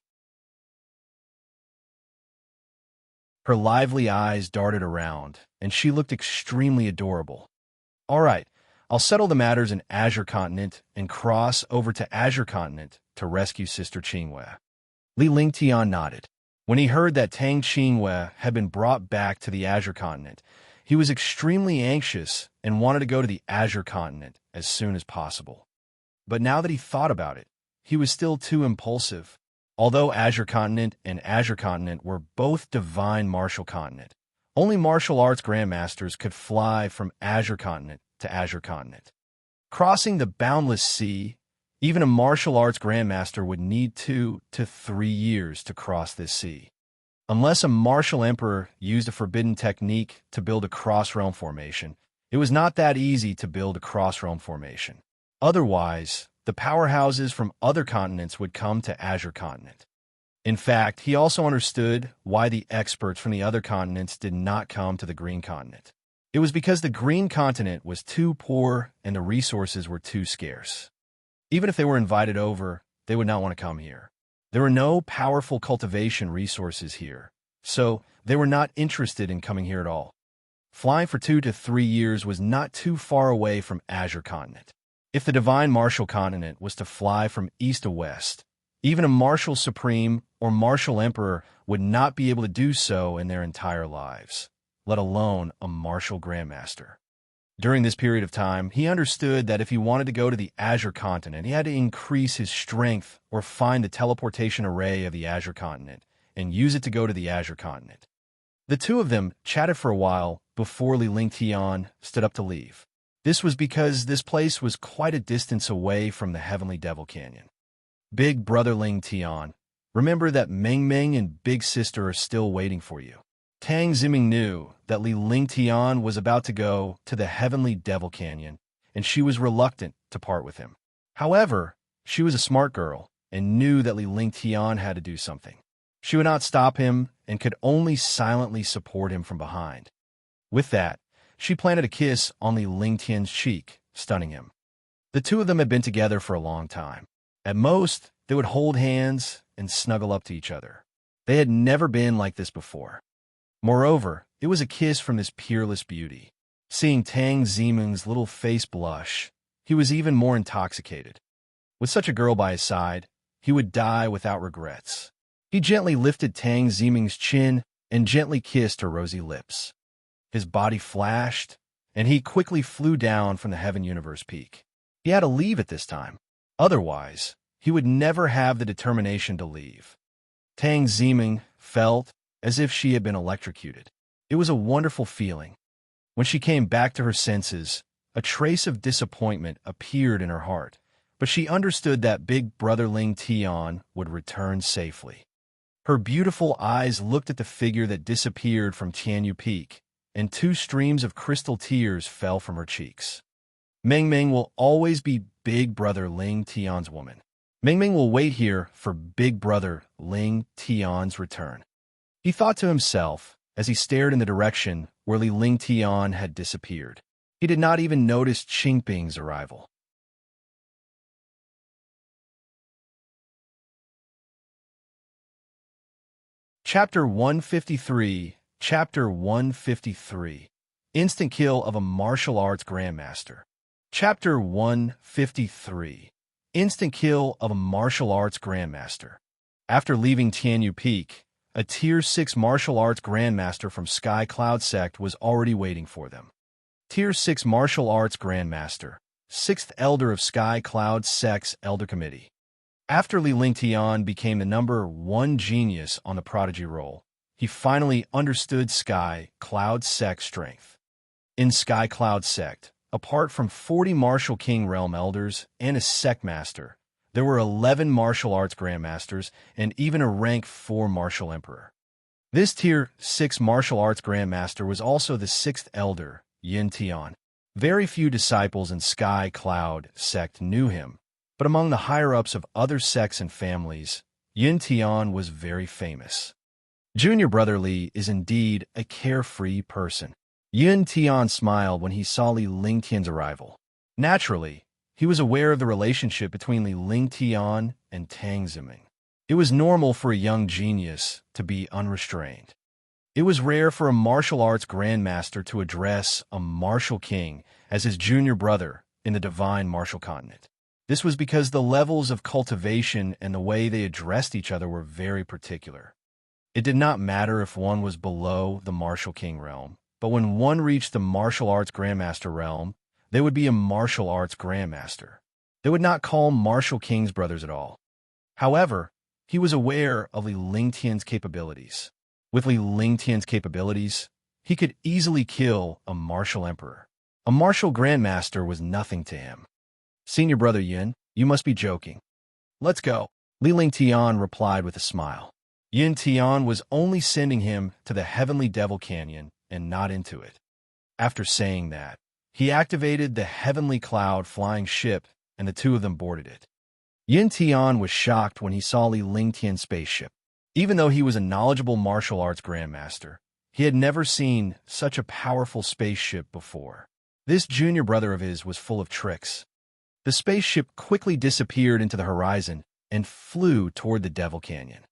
Her lively eyes darted around, and she looked extremely adorable. All right, I'll settle the matters in Azure Continent and cross over to Azure Continent to rescue Sister Qinghua. Li Lingtian nodded. When he heard that Tang Qinghua had been brought back to the Azure Continent, he was extremely anxious and wanted to go to the Azure Continent as soon as possible. But now that he thought about it, he was still too impulsive. Although Azure Continent and Azure Continent were both divine martial continent, only martial arts grandmasters could fly from Azure Continent to Azure Continent. Crossing the boundless sea, even a martial arts grandmaster would need 2 to 3 years to cross this sea. Unless a martial emperor used a forbidden technique to build a cross-realm formation, it was not that easy to build a cross-realm formation. Otherwise, the powerhouses from other continents would come to Azure Continent. In fact, he also understood why the experts from the other continents did not come to the Green Continent. It was because the Green Continent was too poor and the resources were too scarce. Even if they were invited over, they would not want to come here. There were no powerful cultivation resources here, so they were not interested in coming here at all. Flying for 2 to 3 years was not too far away from Azure Continent. If the Divine Martial Continent was to fly from east to west, Even a martial supreme or martial emperor would not be able to do so in their entire lives, let alone a martial grandmaster. During this period of time, he understood that if he wanted to go to the Azure continent, he had to increase his strength or find the teleportation array of the Azure continent and use it to go to the Azure continent. The two of them chatted for a while before Li Lingtian stood up to leave. This was because this place was quite a distance away from the Heavenly Devil Canyon. Big Brother Lingtian, remember that Meng Meng and Big Sister are still waiting for you. Tang Ziming knew that Li Lingtian was about to go to the Heavenly Devil Canyon, and she was reluctant to part with him. However, she was a smart girl and knew that Li Lingtian had to do something. She would not stop him and could only silently support him from behind. With that, she planted a kiss on Li Lingtian's cheek, stunning him. The two of them had been together for a long time. At most, they would hold hands and snuggle up to each other. They had never been like this before. Moreover, it was a kiss from this peerless beauty. Seeing Tang Ziming's little face blush, he was even more intoxicated. With such a girl by his side, he would die without regrets. He gently lifted Tang Ziming's chin and gently kissed her rosy lips. His body flashed, and he quickly flew down from the Heaven Universe peak. He had to leave at this time. Otherwise, he would never have the determination to leave. Tang Ziming felt as if she had been electrocuted. It was a wonderful feeling. When she came back to her senses, a trace of disappointment appeared in her heart, but she understood that Big Brother Lingtian would return safely. Her beautiful eyes looked at the figure that disappeared from Tianyu Peak, and two streams of crystal tears fell from her cheeks. Meng Meng will always be Big Brother Lingtian's woman. Meng Meng will wait here for Big Brother Lingtian's return. He thought to himself as he stared in the direction where Li Lingtian had disappeared. He did not even notice Qingping's arrival. Chapter 153. Chapter 153. Instant Kill of a Martial Arts Grandmaster. Chapter 153. Instant Kill of a Martial Arts Grandmaster. After leaving Tianyu Peak, a Tier 6 Martial Arts Grandmaster from Sky Cloud Sect was already waiting for them. Tier 6 Martial Arts Grandmaster, 6th Elder of Sky Cloud Sect's Elder Committee. After Li Lingtian became the number 1 genius on the Prodigy roll, he finally understood Sky Cloud Sect's strength. In Sky Cloud Sect, apart from 40 Martial King Realm Elders and a Sect Master, there were 11 Martial Arts Grandmasters and even a rank 4 Martial Emperor. This Tier 6 Martial Arts Grandmaster was also the 6th Elder, Yin Tian. Very few disciples in Sky Cloud Sect knew him, but among the higher-ups of other sects and families, Yin Tian was very famous. Junior Brother Li is indeed a carefree person. Yin Tian smiled when he saw Li Lingtian's arrival. Naturally, he was aware of the relationship between Li Lingtian and Tang Ziming. It was normal for a young genius to be unrestrained. It was rare for a martial arts grandmaster to address a martial king as his junior brother in the divine martial continent. This was because the levels of cultivation and the way they addressed each other were very particular. It did not matter if one was below the martial king realm, but when one reached the martial arts grandmaster realm, they would be a martial arts grandmaster. They would not call martial kings brothers at all. However, he was aware of Li Lingtian's capabilities. With Li Lingtian's capabilities, he could easily kill a martial emperor. A martial grandmaster was nothing to him. Senior Brother Yin, you must be joking. Let's go. Li Lingtian replied with a smile. Yin Tian was only sending him to the Heavenly Devil Canyon and not into it. After saying that, he activated the Heavenly Cloud flying ship and the two of them boarded it. Yin Tian was shocked when he saw Li Lingtian's spaceship. Even though he was a knowledgeable martial arts grandmaster, he had never seen such a powerful spaceship before. This junior brother of his was full of tricks. The spaceship quickly disappeared into the horizon and flew toward the Devil Canyon.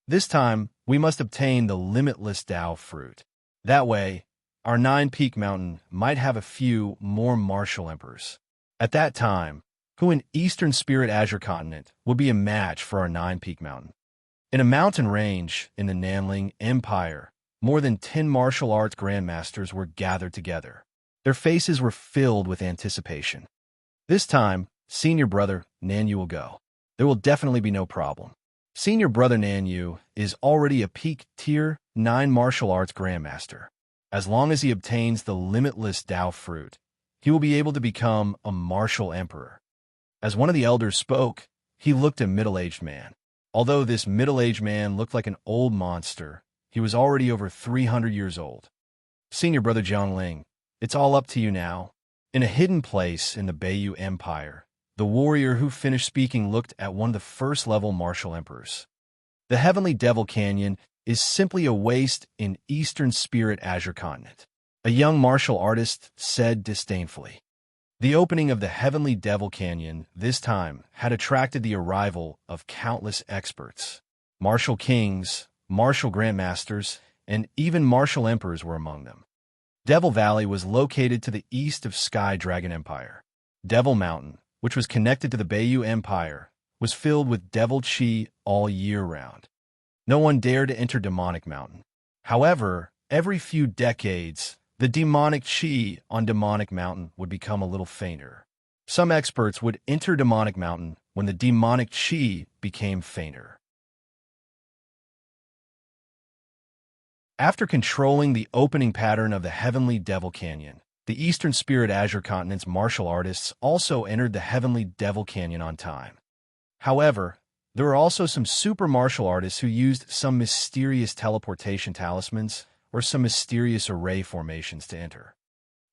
This time, we must obtain the limitless Tao fruit. That way, our 9-peak mountain might have a few more martial emperors. At that time, who in Eastern Spirit Azure Continent would be a match for our Nine-Peak Mountain. In a mountain range in the Nanling Empire, more than 10 martial arts grandmasters were gathered together. Their faces were filled with anticipation. This time, senior brother Nanyu will go. There will definitely be no problem. Senior brother Nanyu is already a peak tier 9 martial arts grandmaster. As long as he obtains the limitless Dao fruit, he will be able to become a martial emperor. As one of the elders spoke, he looked a middle-aged man. Although this middle-aged man looked like an old monster, he was already over 300 years old. Senior brother Zhongling, it's all up to you now. In a hidden place in the Beiyu Empire, the warrior who finished speaking looked at one of the first-level martial emperors. The Heavenly Devil Canyon is simply a waste in Eastern Spirit Azure Continent, a young martial artist said disdainfully. The opening of the Heavenly Devil Canyon this time had attracted the arrival of countless experts. Martial kings, martial grandmasters, and even martial emperors were among them. Devil Valley was located to the east of Sky Dragon Empire. Devil Mountain, which was connected to the Beiyu Empire, was filled with devil chi all year round. No one dared to enter Demonic Mountain. However, every few decades, the demonic chi on Demonic Mountain would become a little fainter. Some experts would enter Demonic Mountain when the demonic chi became fainter. After controlling the opening pattern of the Heavenly Devil Canyon, the Eastern Spirit Azure Continent's martial artists also entered the Heavenly Devil Canyon on time. However, there were also some super martial artists who used some mysterious teleportation talismans or some mysterious array formations to enter.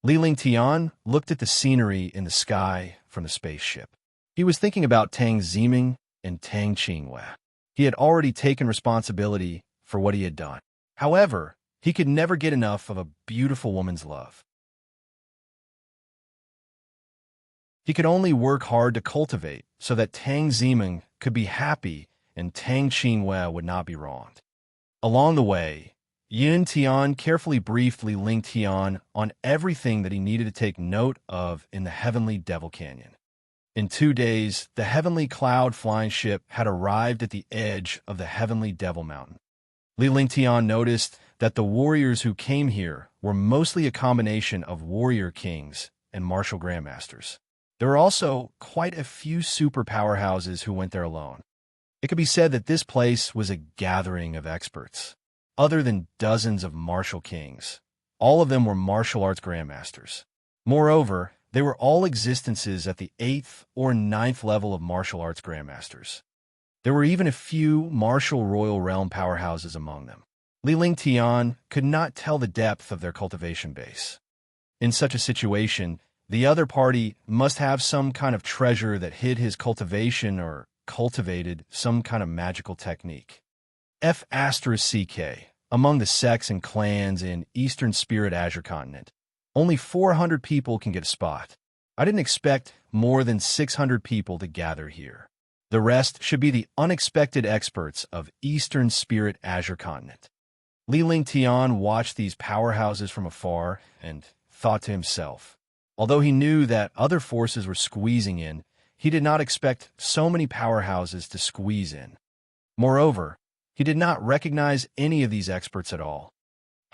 Li Lingtian looked at the scenery in the sky from the spaceship. He was thinking about Tang Ziming and Tang Qinghua. He had already taken responsibility for what he had done. However, he could never get enough of a beautiful woman's love. He could only work hard to cultivate so that Tang Ziming could be happy and Tang Qinghua would not be wronged. Along the way, Yin Tian carefully briefed Li Lingtian on everything that he needed to take note of in the Heavenly Devil Canyon. In 2 days, the Heavenly Cloud flying ship had arrived at the edge of the Heavenly Devil Mountain. Li Lingtian noticed that the warriors who came here were mostly a combination of warrior kings and martial grandmasters. There were also quite a few super powerhouses who went there alone. It could be said that this place was a gathering of experts. Other than dozens of martial kings, all of them were martial arts grandmasters. Moreover, they were all existences at the 8th or 9th level of martial arts grandmasters. There were even a few martial royal realm powerhouses among them. Li Lingtian could not tell the depth of their cultivation base. In such a situation, the other party must have some kind of treasure that hid his cultivation or cultivated some kind of magical technique. F***CK, among the sects and clans in Eastern Spirit Azure Continent, only 400 people can get a spot. I didn't expect more than 600 people to gather here. The rest should be the unexpected experts of Eastern Spirit Azure Continent. Li Lingtian watched these powerhouses from afar and thought to himself. Although he knew that other forces were squeezing in, he did not expect so many powerhouses to squeeze in. Moreover, he did not recognize any of these experts at all.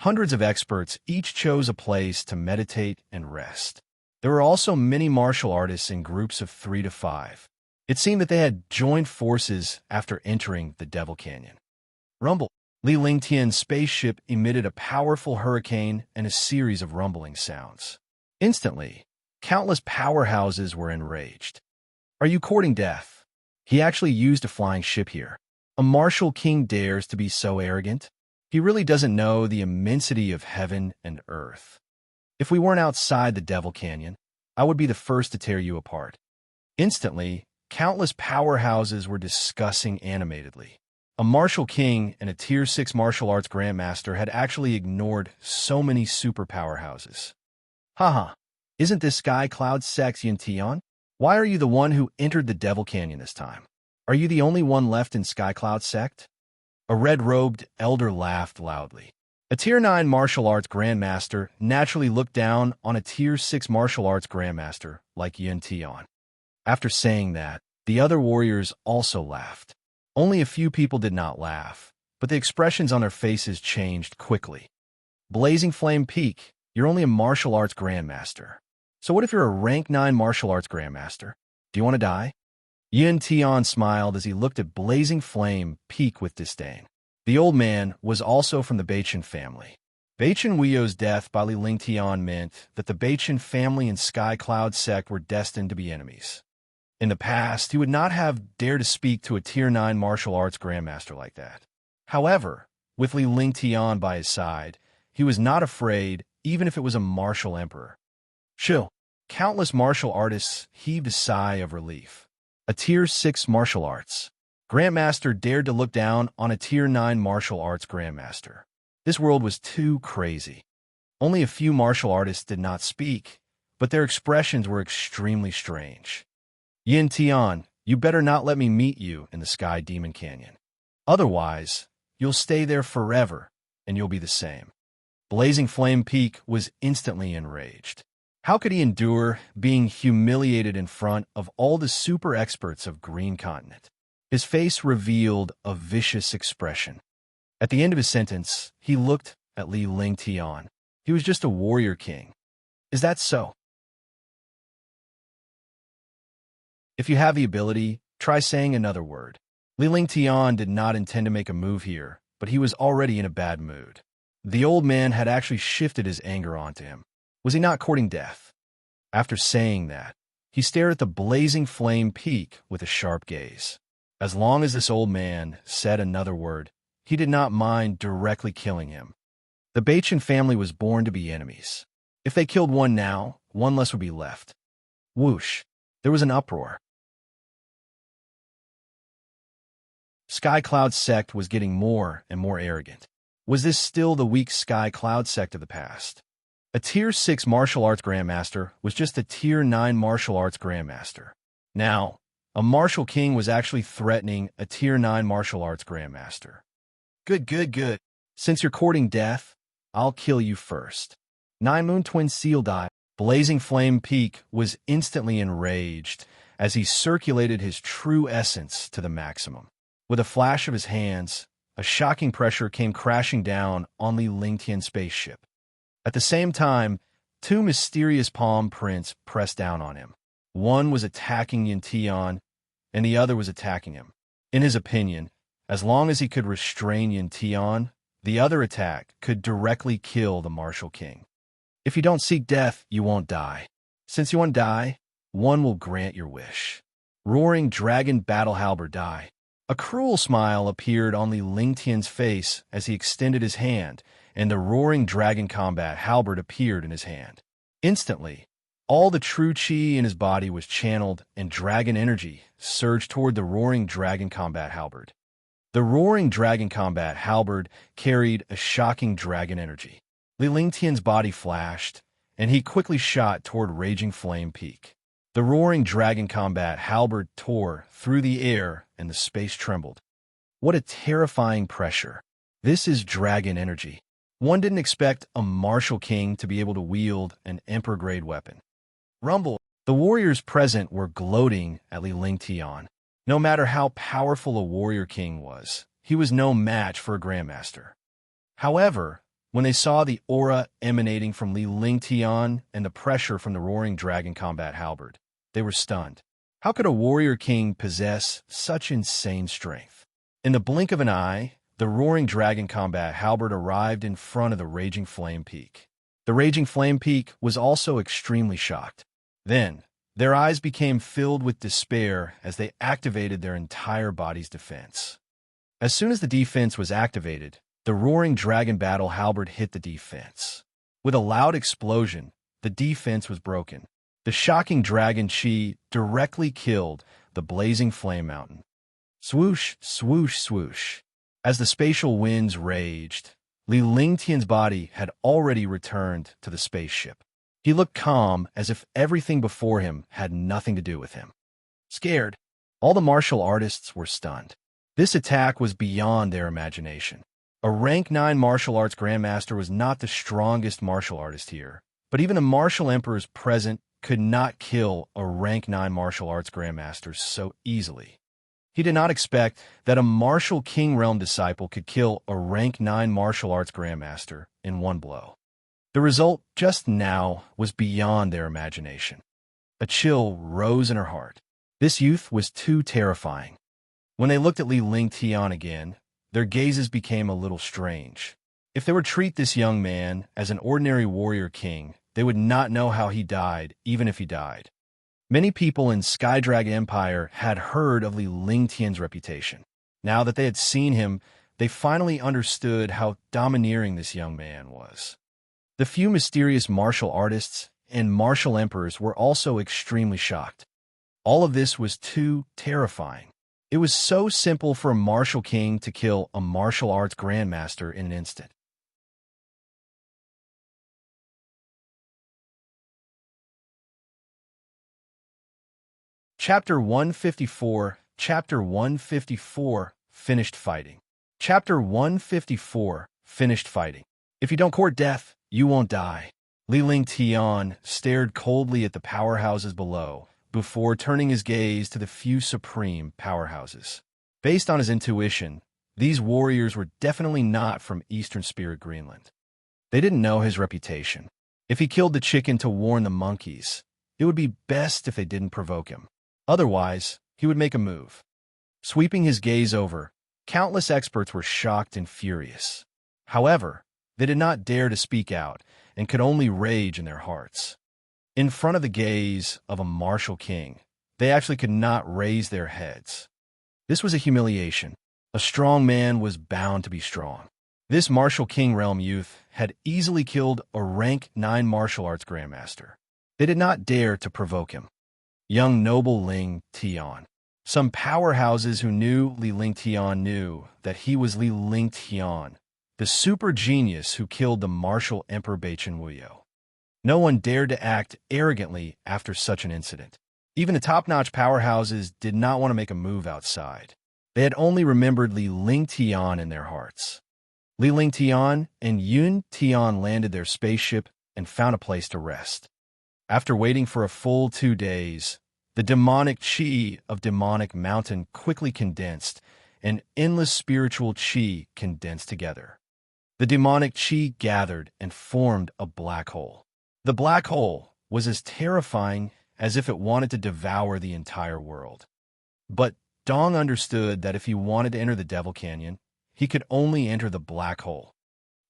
Hundreds of experts each chose a place to meditate and rest. There were also many martial artists in groups of 3 to 5. It seemed that they had joined forces after entering the Devil Canyon. Rumble. Li Lingtian's spaceship emitted a powerful hurricane and a series of rumbling sounds. Instantly, countless powerhouses were enraged. Are you courting death? He actually used a flying ship here. A martial king dares to be so arrogant? He really doesn't know the immensity of heaven and earth. If we weren't outside the Devil Canyon, I would be the first to tear you apart. Instantly, countless powerhouses were discussing animatedly. A martial king and a Tier 6 martial arts grandmaster had actually ignored so many super powerhouses. Haha, isn't this Sky Cloud Sex Yin Tian? Why are you the one who entered the Devil Canyon this time? Are you the only one left in Sky Cloud sect? A red-robed elder laughed loudly. A Tier 9 martial arts grandmaster naturally looked down on a Tier 6 martial arts grandmaster like Yin Tian. After saying that, the other warriors also laughed. Only a few people did not laugh, but the expressions on their faces changed quickly. Blazing Flame Peak, you're only a martial arts grandmaster. So what if you're a rank 9 martial arts grandmaster? Do you want to die? Yin Tian smiled as he looked at Blazing Flame Peak with disdain. The old man was also from the Beichen family. Beichen Weio's death by Li Lingtian meant that the Beichen family and Sky Cloud sect were destined to be enemies. In the past, he would not have dared to speak to a Tier 9 martial arts grandmaster like that. However, with Li Lingtian by his side, he was not afraid, even if it was a martial emperor. Chill. Countless martial artists heaved a sigh of relief. A Tier 6 martial arts grandmaster dared to look down on a Tier 9 martial arts grandmaster. This world was too crazy. Only a few martial artists did not speak, but their expressions were extremely strange. Yin Tian, you better not let me meet you in the Sky Demon Canyon. Otherwise, you'll stay there forever, and you'll be the same. Blazing Flame Peak was instantly enraged. How could he endure being humiliated in front of all the super experts of Green Continent? His face revealed a vicious expression. At the end of his sentence, he looked at Li Lingtian. He was just a warrior king. Is that so? If you have the ability, try saying another word. Li Lingtian did not intend to make a move here, but he was already in a bad mood. The old man had actually shifted his anger onto him. Was he not courting death? After saying that, he stared at the Blazing Flame Peak with a sharp gaze. As long as this old man said another word, he did not mind directly killing him. The Beichen family was born to be enemies. If they killed one now, one less would be left. Whoosh! There was an uproar. Sky Cloud sect was getting more and more arrogant. Was this still the weak Sky Cloud sect of the past? A Tier 6 martial arts grandmaster was just a Tier 9 martial arts grandmaster. Now, a martial king was actually threatening a Tier 9 martial arts grandmaster. Good. Since you're courting death, I'll kill you first. Nine Moon Twin sealed eye. Blazing Flame Peak was instantly enraged as he circulated his true essence to the maximum. With a flash of his hands, a shocking pressure came crashing down on Li Lingtian's spaceship. At the same time, two mysterious palm prints pressed down on him. One was attacking Yin Tian, and the other was attacking him. In his opinion, as long as he could restrain Yin Tian, the other attack could directly kill the martial king. If you don't seek death, you won't die. Since you won't die, one will grant your wish. Roaring Dragon Battle Halberd die. A cruel smile appeared on Li Lingtian's face as he extended his hand, and the Roaring Dragon Combat Halberd appeared in his hand. Instantly, all the true chi in his body was channeled, and dragon energy surged toward the Roaring Dragon Combat Halberd. The Roaring Dragon Combat Halberd carried a shocking dragon energy. Li Lingtian's body flashed, and he quickly shot toward Raging Flame Peak. The Roaring Dragon Combat Halberd tore through the air, and the space trembled. What a terrifying pressure. This is dragon energy. One didn't expect a martial king to be able to wield an emperor-grade weapon. Rumble. The warriors present were gloating at Li Lingtian. No matter how powerful a warrior king was, he was no match for a grandmaster. However, when they saw the aura emanating from Li Lingtian and the pressure from the Roaring Dragon Combat Halberd, they were stunned. How could a warrior king possess such insane strength? In the blink of an eye, the Roaring Dragon Combat Halberd arrived in front of the Raging Flame Peak. The Raging Flame Peak was also extremely shocked. Then, their eyes became filled with despair as they activated their entire body's defense. As soon as the defense was activated, the Roaring Dragon Battle Halberd hit the defense. With a loud explosion, the defense was broken. The shocking dragon chi directly killed the Blazing Flame Mountain. Swoosh, swoosh, swoosh. As the spatial winds raged, Li Lingtian's body had already returned to the spaceship. He looked calm, as if everything before him had nothing to do with him. Scared, all the martial artists were stunned. This attack was beyond their imagination. A rank 9 martial arts grandmaster was not the strongest martial artist here, but even the martial emperors present could not kill a rank 9 martial arts grandmaster so easily. He did not expect that a martial king realm disciple could kill a rank 9 martial arts grandmaster in one blow. The result just now was beyond their imagination. A chill rose in her heart. This youth was too terrifying. When they looked at Li Lingtian again, their gazes became a little strange. If they would treat this young man as an ordinary warrior king, they would not know how he died, even if he died. Many people in Skydragon Empire had heard of Li Lingtian's reputation. Now that they had seen him, they finally understood how domineering this young man was. The few mysterious martial artists and martial emperors were also extremely shocked. All of this was too terrifying. It was so simple for a martial king to kill a martial arts grandmaster in an instant. Chapter 154, Chapter 154, Finished Fighting. Chapter 154, Finished Fighting. If you don't court death, you won't die. Li Lingtian stared coldly at the powerhouses below, before turning his gaze to the few supreme powerhouses. Based on his intuition, these warriors were definitely not from Eastern Spirit Greenland. They didn't know his reputation. If he killed the chicken to warn the monkeys, it would be best if they didn't provoke him. Otherwise, he would make a move. Sweeping his gaze over, countless experts were shocked and furious. However, they did not dare to speak out and could only rage in their hearts. In front of the gaze of a martial king, they actually could not raise their heads. This was a humiliation. A strong man was bound to be strong. This martial king realm youth had easily killed a rank 9 martial arts grandmaster. They did not dare to provoke him. Young noble Ling Tian. Some powerhouses who knew Li Lingtian knew that he was Li Lingtian, the super genius who killed the martial emperor Baichen Wuyo. No one dared to act arrogantly after such an incident. Even the top-notch powerhouses did not want to make a move outside. They had only remembered Li Lingtian in their hearts. Li Lingtian and Yun Tian landed their spaceship and found a place to rest. After waiting for a full 2 days, the demonic chi of Demonic Mountain quickly condensed, and endless spiritual chi condensed together. The demonic chi gathered and formed a black hole. The black hole was as terrifying as if it wanted to devour the entire world. But Dong understood that if he wanted to enter the Devil Canyon, he could only enter the black hole.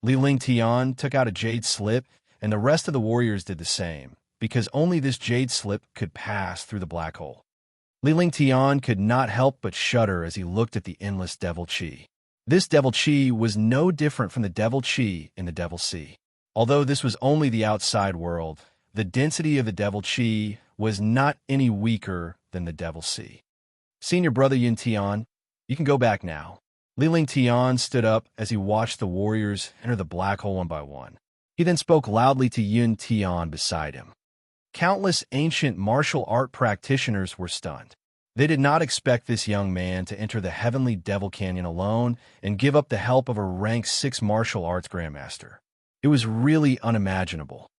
Li Lingtian took out a jade slip, and the rest of the warriors did the same, because only this jade slip could pass through the black hole. Li Lingtian could not help but shudder as he looked at the endless devil chi. This devil chi was no different from the devil chi in the Devil Sea. Although this was only the outside world, the density of the devil chi was not any weaker than the Devil Sea. Senior brother Yun Tian, you can go back now. Li Lingtian stood up as he watched the warriors enter the black hole one by one. He then spoke loudly to Yun Tian beside him. Countless ancient martial art practitioners were stunned. They did not expect this young man to enter the heavenly Devil Canyon alone and give up the help of a rank 6 martial arts grandmaster. It was really unimaginable.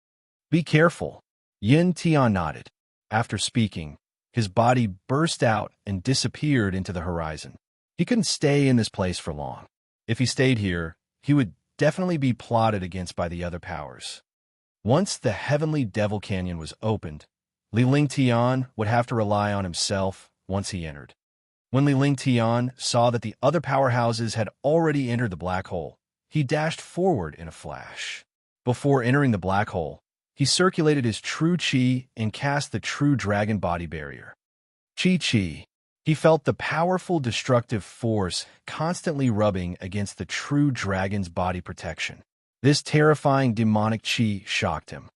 Be careful. Yin Tian nodded. After speaking, his body burst out and disappeared into the horizon. He couldn't stay in this place for long. If he stayed here, he would definitely be plotted against by the other powers. Once the heavenly Devil Canyon was opened, Li Lingtian would have to rely on himself once he entered. When Li Lingtian saw that the other powerhouses had already entered the black hole, he dashed forward in a flash. Before entering the black hole, he circulated his true chi and cast the true dragon body barrier. Chi. He felt the powerful destructive force constantly rubbing against the true dragon's body protection. This terrifying demonic chi shocked him.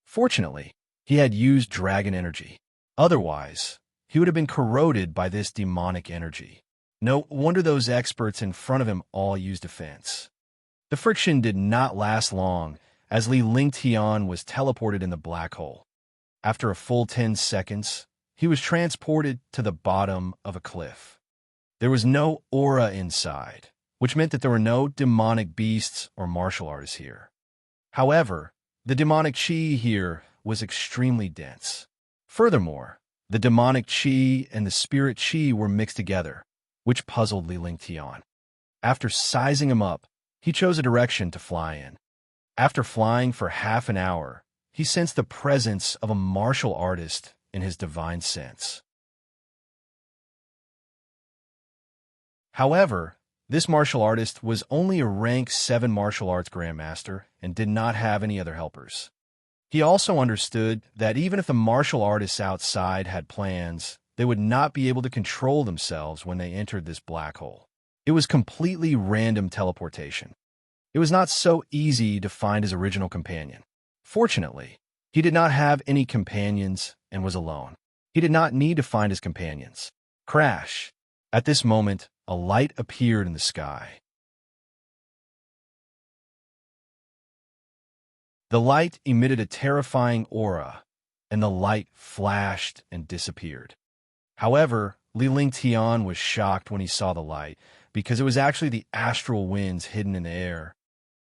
Fortunately, he had used dragon energy. Otherwise, he would have been corroded by this demonic energy. No wonder those experts in front of him all used defense. The friction did not last long as Li Lingtian was teleported in the black hole. After a full 10 seconds, he was transported to the bottom of a cliff. There was no aura inside, which meant that there were no demonic beasts or martial artists here. However, the demonic chi here was extremely dense. Furthermore, the demonic qi and the spirit qi were mixed together, which puzzled Li Lingtian. After sizing him up, he chose a direction to fly in. After flying for half an hour, he sensed the presence of a martial artist in his divine sense. However, this martial artist was only a rank 7 martial arts grandmaster and did not have any other helpers. He also understood that even if the martial artists outside had plans, they would not be able to control themselves when they entered this black hole. It was completely random teleportation. It was not so easy to find his original companion. Fortunately, he did not have any companions and was alone. He did not need to find his companions. Crash! At this moment, a light appeared in the sky. The light emitted a terrifying aura, and the light flashed and disappeared. However, Li Lingtian was shocked when he saw the light, because it was actually the astral winds hidden in the air.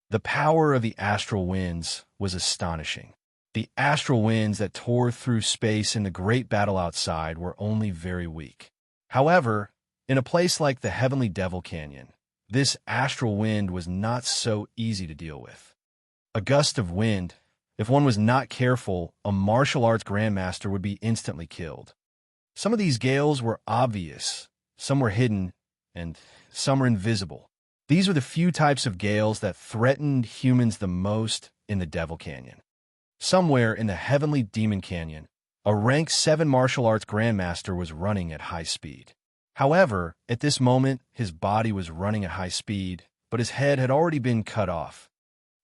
The power of the astral winds was astonishing. The astral winds that tore through space in the great battle outside were only very weak. However, in a place like the Heavenly Devil Canyon, this astral wind was not so easy to deal with. A gust of wind, if one was not careful, a martial arts grandmaster would be instantly killed. Some of these gales were obvious, some were hidden, and some were invisible. These were the few types of gales that threatened humans the most in the Devil Canyon. Somewhere in the Heavenly Demon Canyon, a rank 7 martial arts grandmaster was running at high speed. However, at this moment, his body was running at high speed, but his head had already been cut off.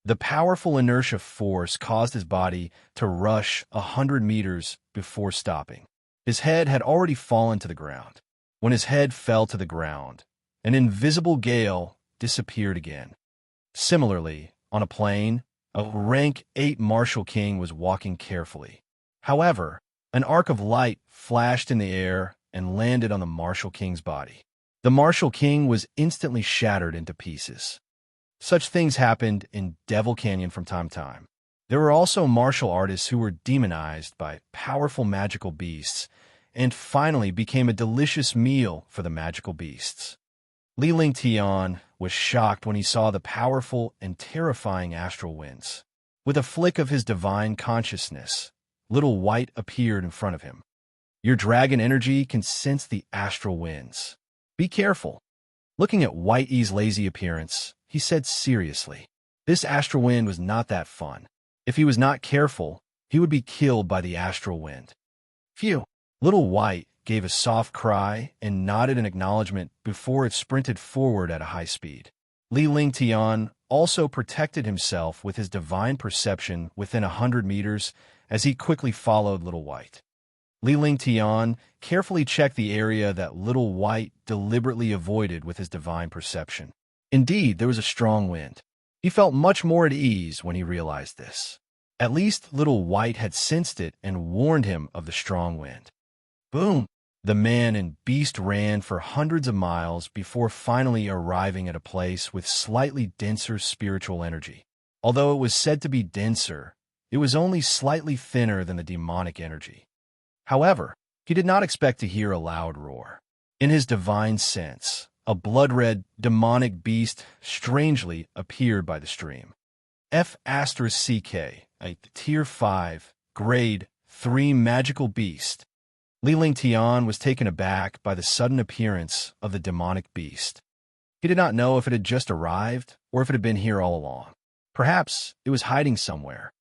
The powerful inertia force caused his body to rush 100 meters before stopping. His head had already fallen to the ground. When his head fell to the ground, an invisible gale disappeared again. Similarly, on a plain, a rank 8 martial king was walking carefully. However, an arc of light flashed in the air and landed on the martial king's body. The martial king was instantly shattered into pieces. Such things happened in Devil Canyon from time to time. There were also martial artists who were demonized by powerful magical beasts and finally became a delicious meal for the magical beasts. Li Lingtian was shocked when he saw the powerful and terrifying astral winds. With a flick of his divine consciousness, Little White appeared in front of him. Your dragon energy can sense the astral winds. Be careful. Looking at White E's lazy appearance, he said seriously, this astral wind was not that fun. If he was not careful, he would be killed by the astral wind. Phew! Little White gave a soft cry and nodded in acknowledgement before it sprinted forward at a high speed. Li Lingtian also protected himself with his divine perception within 100 meters as he quickly followed Little White. Li Lingtian carefully checked the area that Little White deliberately avoided with his divine perception. Indeed, there was a strong wind. He felt much more at ease when he realized this. At least Little White had sensed it and warned him of the strong wind. Boom! The man and beast ran for hundreds of miles before finally arriving at a place with slightly denser spiritual energy. Although it was said to be denser, it was only slightly thinner than the demonic energy. However, he did not expect to hear a loud roar. In his divine sense, a blood-red, demonic beast strangely appeared by the stream. F***CK, a Tier 5, Grade 3 magical beast. Li Lingtian was taken aback by the sudden appearance of the demonic beast. He did not know if it had just arrived or if it had been here all along. Perhaps it was hiding somewhere.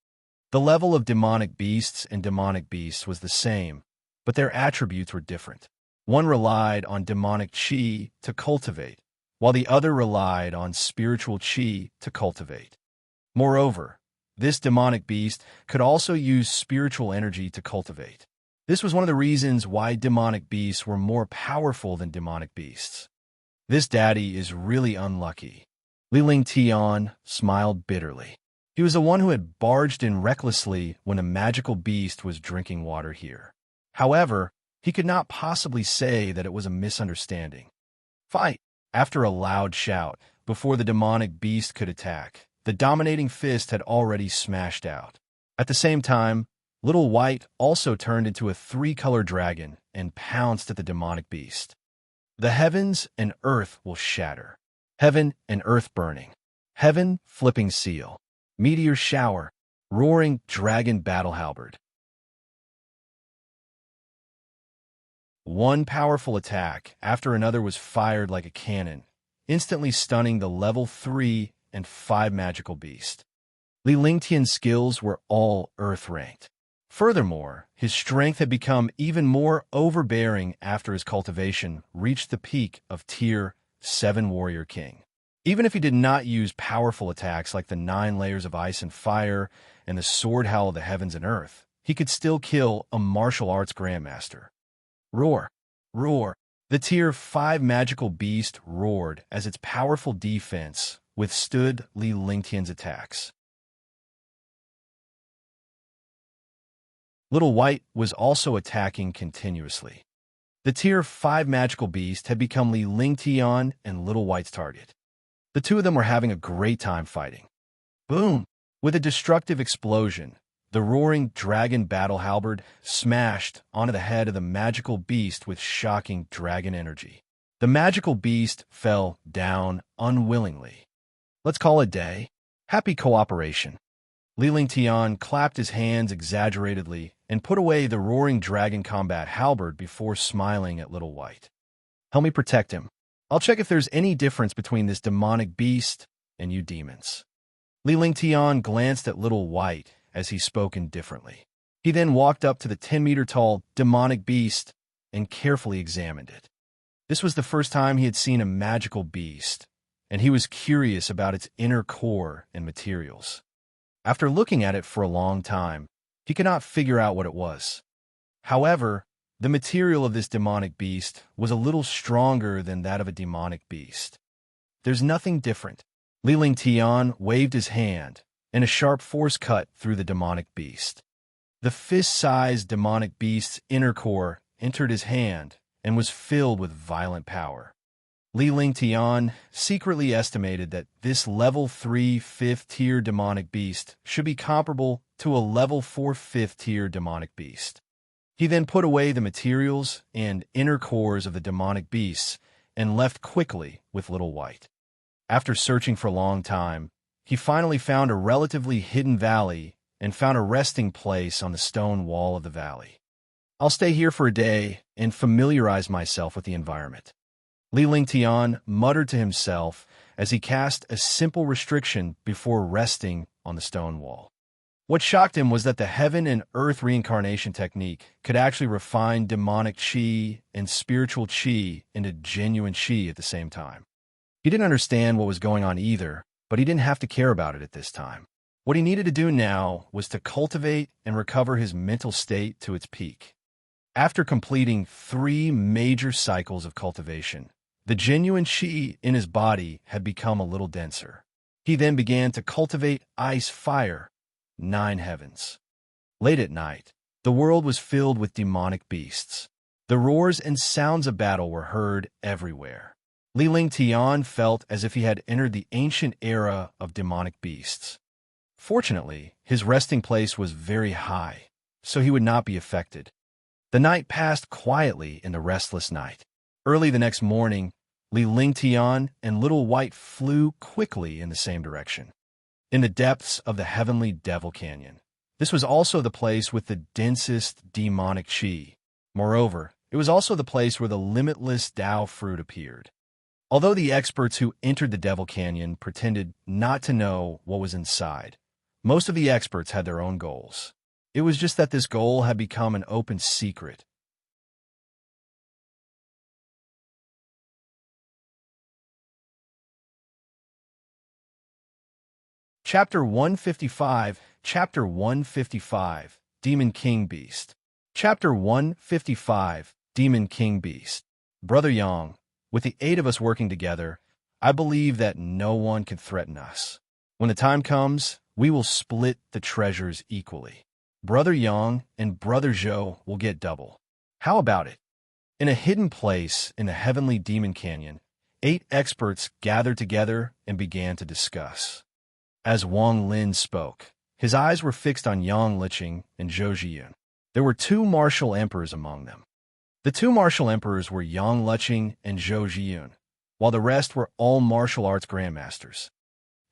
The level of demonic beasts and demonic beasts was the same, but their attributes were different. One relied on demonic qi to cultivate, while the other relied on spiritual qi to cultivate. Moreover, this demonic beast could also use spiritual energy to cultivate. This was one of the reasons why demonic beasts were more powerful than demonic beasts. This daddy is really unlucky. Li Lingtian smiled bitterly. He was the one who had barged in recklessly when a magical beast was drinking water here. However, he could not possibly say that it was a misunderstanding. Fight! After a loud shout, before the demonic beast could attack, the dominating fist had already smashed out. At the same time, Little White also turned into a three-color dragon and pounced at the demonic beast. The heavens and earth will shatter. Heaven and earth burning. Heaven flipping seal. Meteor shower. Roaring dragon battle halberd. One powerful attack after another was fired like a cannon, instantly stunning the level 3 and 5 magical beast. Li Lingtian's skills were all earth-ranked. Furthermore, his strength had become even more overbearing after his cultivation reached the peak of Tier 7 Warrior King. Even if he did not use powerful attacks like the 9 layers of ice and fire and the sword howl of the heavens and earth, he could still kill a martial arts grandmaster. Roar! Roar! The Tier 5 magical beast roared as its powerful defense withstood Li Lingtian's attacks. Little White was also attacking continuously. The Tier 5 magical beast had become Li Lingtian and Little White's target. The two of them were having a great time fighting. Boom! With a destructive explosion, the roaring dragon battle halberd smashed onto the head of the magical beast with shocking dragon energy. The magical beast fell down unwillingly. Let's call it day. Happy cooperation. Li Lingtian clapped his hands exaggeratedly and put away the roaring dragon combat halberd before smiling at Little White. Help me protect him. I'll check if there's any difference between this demonic beast and you demons. Li Lingtian glanced at Little White as he spoke indifferently. He then walked up to the 10-meter-tall demonic beast and carefully examined it. This was the first time he had seen a magical beast, and he was curious about its inner core and materials. After looking at it for a long time, he could not figure out what it was. However, the material of this demonic beast was a little stronger than that of a demonic beast. There's nothing different. Li Lingtian waved his hand, and a sharp force cut through the demonic beast. The fist-sized demonic beast's inner core entered his hand and was filled with violent power. Li Lingtian secretly estimated that this level 3 5th-tier demonic beast should be comparable to a level 4 5th-tier demonic beast. He then put away the materials and inner cores of the demonic beasts and left quickly with Little White. After searching for a long time, he finally found a relatively hidden valley and found a resting place on the stone wall of the valley. I'll stay here for a day and familiarize myself with the environment. Li Lingtian muttered to himself as he cast a simple restriction before resting on the stone wall. What shocked him was that the heaven and earth reincarnation technique could actually refine demonic chi and spiritual chi into genuine chi at the same time. He didn't understand what was going on either, but he didn't have to care about it at this time. What he needed to do now was to cultivate and recover his mental state to its peak. After completing 3 major cycles of cultivation, the genuine chi in his body had become a little denser. He then began to cultivate ice fire, 9 heavens. Late at night, the world was filled with demonic beasts. The roars and sounds of battle were heard everywhere. Li Lingtian felt as if he had entered the ancient era of demonic beasts. Fortunately, his resting place was very high, so he would not be affected. The night passed quietly in the restless night. Early the next morning, Li Lingtian and Little White flew quickly in the same direction. In the depths of the heavenly Devil Canyon. This was also the place with the densest demonic chi. Moreover, it was also the place where the limitless Tao fruit appeared. Although the experts who entered the Devil Canyon pretended not to know what was inside, most of the experts had their own goals. It was just that this goal had become an open secret. Chapter 155, Chapter 155, Demon King Beast. Chapter 155, Demon King Beast. Brother Yang, with the 8 of us working together, I believe that no one can threaten us. When the time comes, we will split the treasures equally. Brother Yang and Brother Zhou will get double. How about it? In a hidden place in the heavenly Demon Canyon, 8 experts gathered together and began to discuss. As Wang Lin spoke, His eyes were fixed on Yang Liqing and Zhou Zhiyun. There were two martial emperors among them. The two martial emperors were Yang Liqing and Zhou Zhiyun, while the rest were all martial arts grandmasters.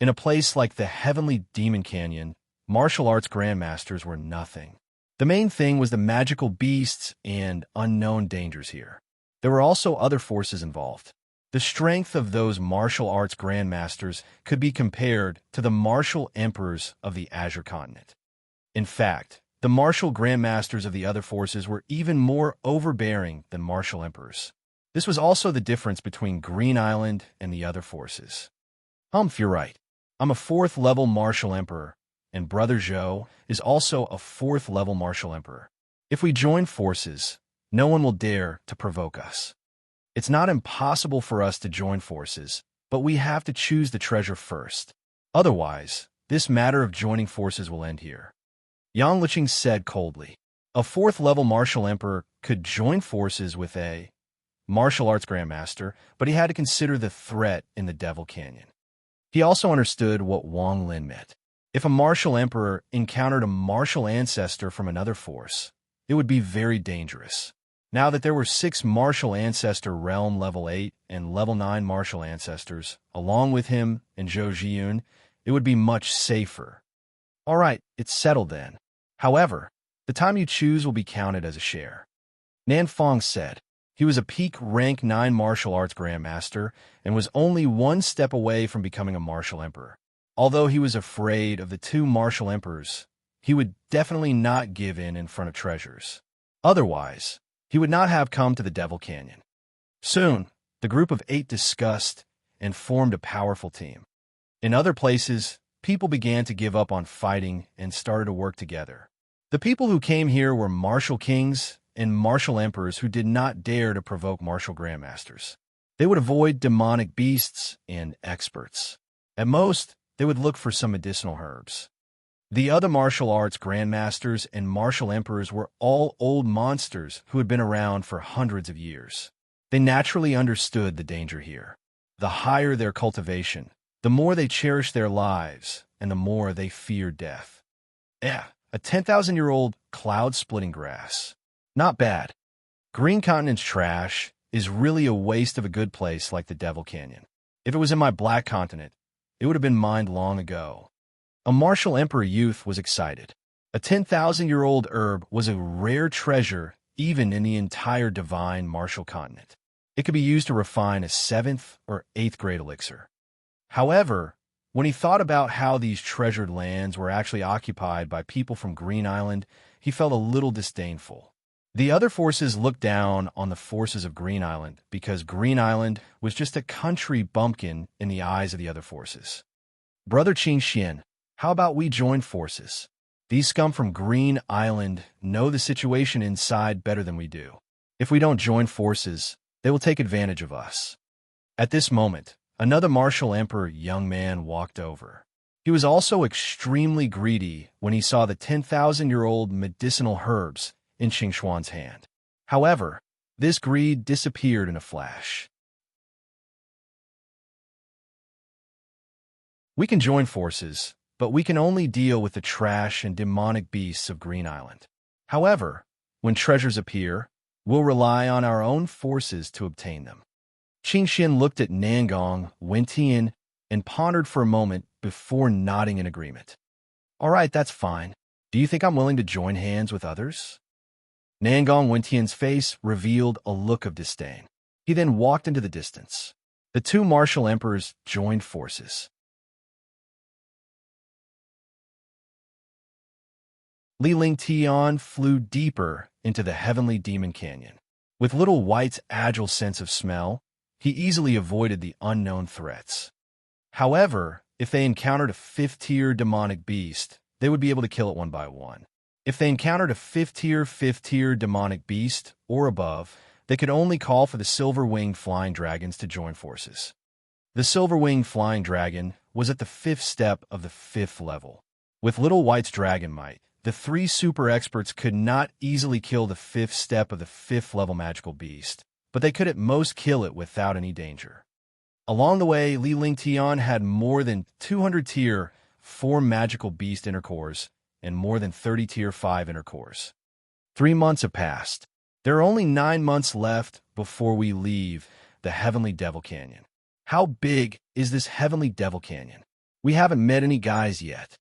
In a place like the Heavenly Demon Canyon, martial arts grandmasters were nothing. The main thing was the magical beasts and unknown dangers here. There were also other forces involved. The strength of those martial arts grandmasters could be compared to the martial emperors of the Azure continent. In fact, the martial grandmasters of the other forces were even more overbearing than martial emperors. This was also the difference between Green Island and the other forces. You're right. I'm a 4th-level martial emperor, and Brother Zhou is also a 4th-level martial emperor. If we join forces, no one will dare to provoke us. It's not impossible for us to join forces, but we have to choose the treasure first. Otherwise, this matter of joining forces will end here. Yang Liqing said coldly. A 4th-level martial emperor could join forces with a martial arts grandmaster, but he had to consider the threat in the Devil Canyon. He also understood what Wang Lin meant. If a martial emperor encountered a martial ancestor from another force, it would be very dangerous. Now that there were 6 martial ancestor realm level 8 and level 9 martial ancestors, along with him and Zhou Zhiyun, it would be much safer. All right, it's settled then. However, the time you choose will be counted as a share. Nan Fong said. He was a peak rank 9 martial arts grandmaster and was only 1 step away from becoming a martial emperor. Although he was afraid of the 2 martial emperors, he would definitely not give in front of treasures. Otherwise, he would not have come to the Devil Canyon. Soon, the group of 8 discussed and formed a powerful team. In other places, people began to give up on fighting and started to work together. The people who came here were martial kings and martial emperors who did not dare to provoke martial grandmasters. They would avoid demonic beasts and experts. At most, they would look for some medicinal herbs. The other martial arts grandmasters and martial emperors were all old monsters who had been around for hundreds of years. They naturally understood the danger here. The higher their cultivation, the more they cherished their lives, and the more they feared death. A 10,000-year-old cloud-splitting grass. Not bad. Green Continent's trash is really a waste of a good place like the Devil Canyon. If it was in my Black Continent, it would have been mined long ago. A martial emperor youth was excited. A 10,000-year-old herb was a rare treasure even in the entire divine martial continent. It could be used to refine a 7th or 8th grade elixir. However, when he thought about how these treasured lands were actually occupied by people from Green Island, he felt a little disdainful. The other forces looked down on the forces of Green Island because Green Island was just a country bumpkin in the eyes of the other forces. Brother Qing Xian, how about we join forces? These scum from Green Island know the situation inside better than we do. If we don't join forces, they will take advantage of us. At this moment, another martial emperor young man walked over. He was also extremely greedy when he saw the 10,000-year-old medicinal herbs in Qing Xuan's hand. However, this greed disappeared in a flash. We can join forces, but we can only deal with the trash and demonic beasts of Green Island. However, when treasures appear, we'll rely on our own forces to obtain them. Qing Xian looked at Nangong, Wentian, and pondered for a moment before nodding in agreement. All right, that's fine. Do you think I'm willing to join hands with others? Nangong Wentian's face revealed a look of disdain. He then walked into the distance. The 2 martial emperors joined forces. Li Lingtian flew deeper into the Heavenly Demon Canyon. With Little White's agile sense of smell, he easily avoided the unknown threats. However, if they encountered a 5th-tier demonic beast, they would be able to kill it one by one. If they encountered a 5th-tier demonic beast or above, they could only call for the silver-winged flying dragons to join forces. The silver-winged flying dragon was at the 5th step of the 5th level. With Little White's dragon might, the 3 super experts could not easily kill the 5th step of the 5th level magical beast, but they could at most kill it without any danger. Along the way, Li Lingtian had more than 200 tier 4 magical beast inner cores, and more than 30 tier 5 inner cores. 3 months have passed. There are only 9 months left before we leave the Heavenly Devil Canyon. How big is this Heavenly Devil Canyon? We haven't met any guys yet.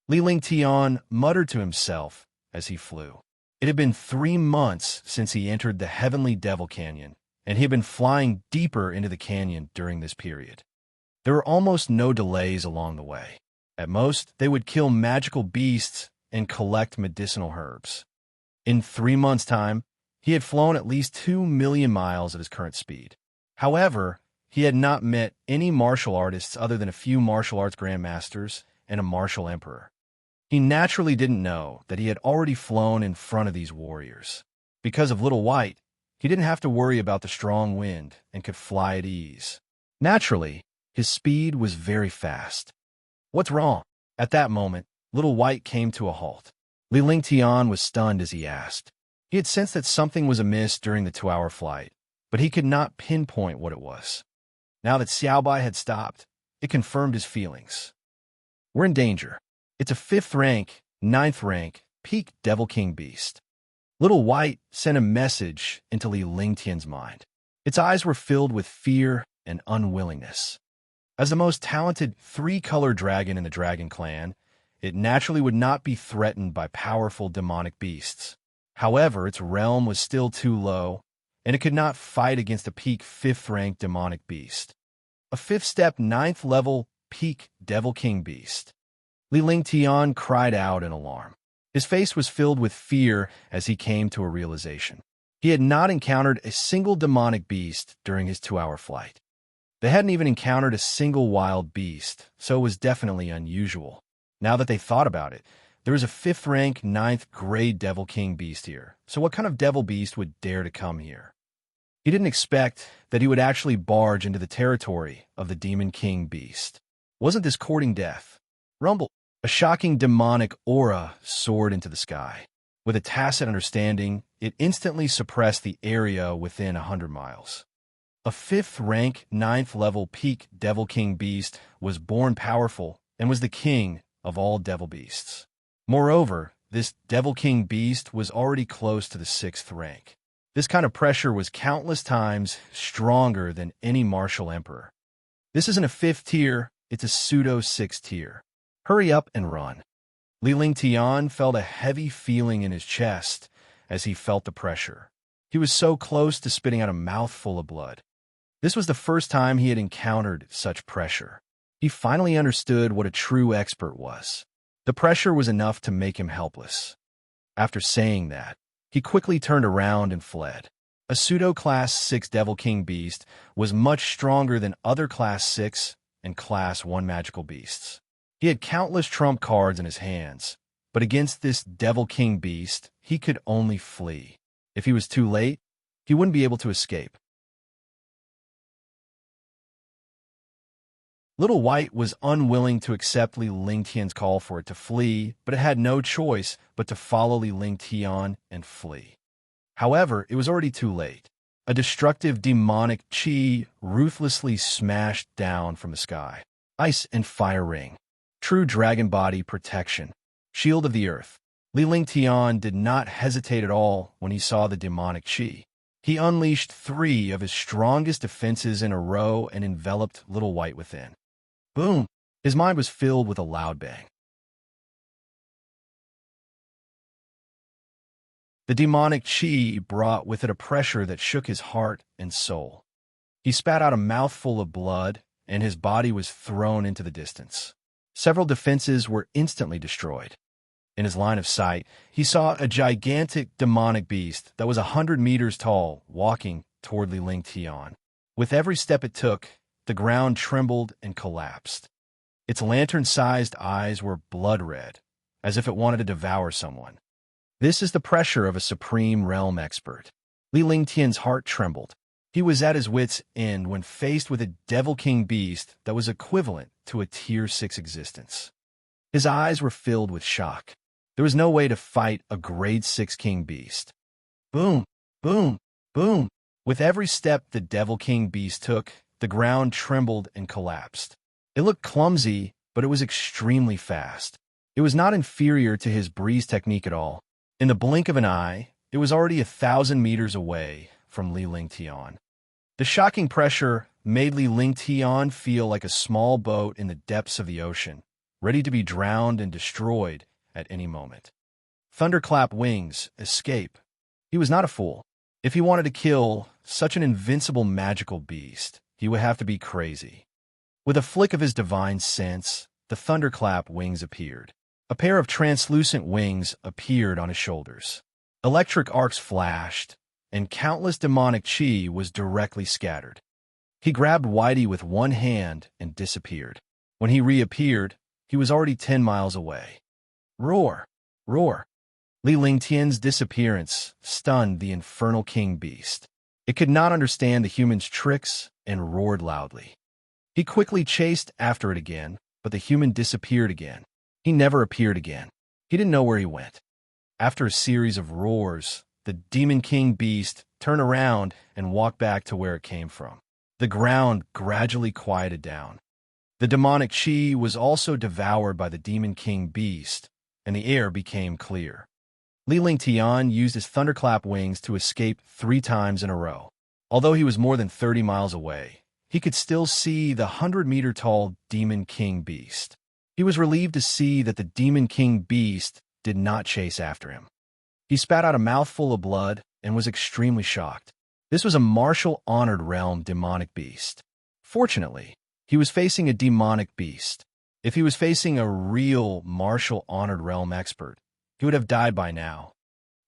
Li Lingtian muttered to himself as he flew. It had been 3 months since he entered the Heavenly Devil Canyon, and he had been flying deeper into the canyon during this period. There were almost no delays along the way. At most, they would kill magical beasts and collect medicinal herbs. In 3 months' time, he had flown at least 2 million miles at his current speed. However, he had not met any martial artists other than a few martial arts grandmasters and a martial emperor. He naturally didn't know that he had already flown in front of these warriors. Because of Little White, he didn't have to worry about the strong wind and could fly at ease. Naturally, his speed was very fast. What's wrong? At that moment, Little White came to a halt. Li Lingtian was stunned as he asked. He had sensed that something was amiss during the 2-hour flight, but he could not pinpoint what it was. Now that Xiaobai had stopped, it confirmed his feelings. We're in danger. It's a 5th rank, 9th rank, peak Devil King beast. Little White sent a message into Li Lingtian's mind. Its eyes were filled with fear and unwillingness. As the most talented 3-color dragon in the Dragon Clan, it naturally would not be threatened by powerful demonic beasts. However, its realm was still too low, and it could not fight against a peak 5th rank demonic beast. A 5th step 9th level peak Devil King beast. Li Lingtian cried out in alarm. His face was filled with fear as he came to a realization. He had not encountered a single demonic beast during his 2-hour flight. They hadn't even encountered a single wild beast, so it was definitely unusual. Now that they thought about it, there was a 5th rank 9th grade Devil King beast here, so what kind of devil beast would dare to come here? He didn't expect that he would actually barge into the territory of the Demon King beast. Wasn't this courting death? Rumble. A shocking demonic aura soared into the sky. With a tacit understanding, it instantly suppressed the area within 100 miles. A 5th rank 9th level peak Devil King beast was born powerful and was the king of all devil beasts. Moreover, this Devil King beast was already close to the 6th rank. This kind of pressure was countless times stronger than any martial emperor. This isn't a 5th tier, it's a pseudo 6th tier. Hurry up and run. Li Lingtian felt a heavy feeling in his chest as he felt the pressure. He was so close to spitting out a mouthful of blood. This was the first time he had encountered such pressure. He finally understood what a true expert was. The pressure was enough to make him helpless. After saying that, he quickly turned around and fled. A pseudo-class 6 Devil King beast was much stronger than other class 6 and class 1 magical beasts. He had countless trump cards in his hands, but against this Devil King beast, he could only flee. If he was too late, he wouldn't be able to escape. Little White was unwilling to accept Li Lingtian's call for it to flee, but it had no choice but to follow Li Lingtian and flee. However, it was already too late. A destructive demonic chi ruthlessly smashed down from the sky. Ice and fire ring. True dragon body protection. Shield of the earth. Li Lingtian did not hesitate at all when he saw the demonic chi. He unleashed 3 of his strongest defenses in a row and enveloped Little White within. Boom! His mind was filled with a loud bang. The demonic chi brought with it a pressure that shook his heart and soul. He spat out a mouthful of blood, and his body was thrown into the distance. Several defenses were instantly destroyed. In his line of sight, he saw a gigantic demonic beast that was 100 meters tall walking toward Li Lingtian. With every step it took, the ground trembled and collapsed. Its lantern-sized eyes were blood red, as if it wanted to devour someone. This is the pressure of a supreme realm expert. Li Lingtian's heart trembled. He was at his wit's end when faced with a Devil King beast that was equivalent to a Tier 6 existence. His eyes were filled with shock. There was no way to fight a Grade 6 King beast. Boom, boom, boom. With every step the Devil King beast took, the ground trembled and collapsed. It looked clumsy, but it was extremely fast. It was not inferior to his breeze technique at all. In the blink of an eye, it was already 1,000 meters away from Li Lingtian. The shocking pressure made Li Lingtian feel like a small boat in the depths of the ocean, ready to be drowned and destroyed at any moment. Thunderclap wings, escape. He was not a fool. If he wanted to kill such an invincible magical beast, he would have to be crazy. With a flick of his divine sense, the thunderclap wings appeared. A pair of translucent wings appeared on his shoulders. Electric arcs flashed, and countless demonic chi was directly scattered. He grabbed Whitey with one hand and disappeared. When he reappeared, he was already 10 miles away. Roar! Roar! Li Lingtian's disappearance stunned the infernal king beast. It could not understand the human's tricks and roared loudly. He quickly chased after it again, but the human disappeared again. He never appeared again. He didn't know where he went. After a series of roars, the demon king beast turned around and walked back to where it came from. The ground gradually quieted down. The demonic chi was also devoured by the demon king beast, and the air became clear. Li Lingtian used his thunderclap wings to escape 3 times in a row. Although he was more than 30 miles away, he could still see the 100-meter-tall demon king beast. He was relieved to see that the demon king beast did not chase after him. He spat out a mouthful of blood and was extremely shocked. This was a martial honored realm demonic beast. Fortunately, he was facing a demonic beast. If he was facing a real martial honored realm expert, he would have died by now.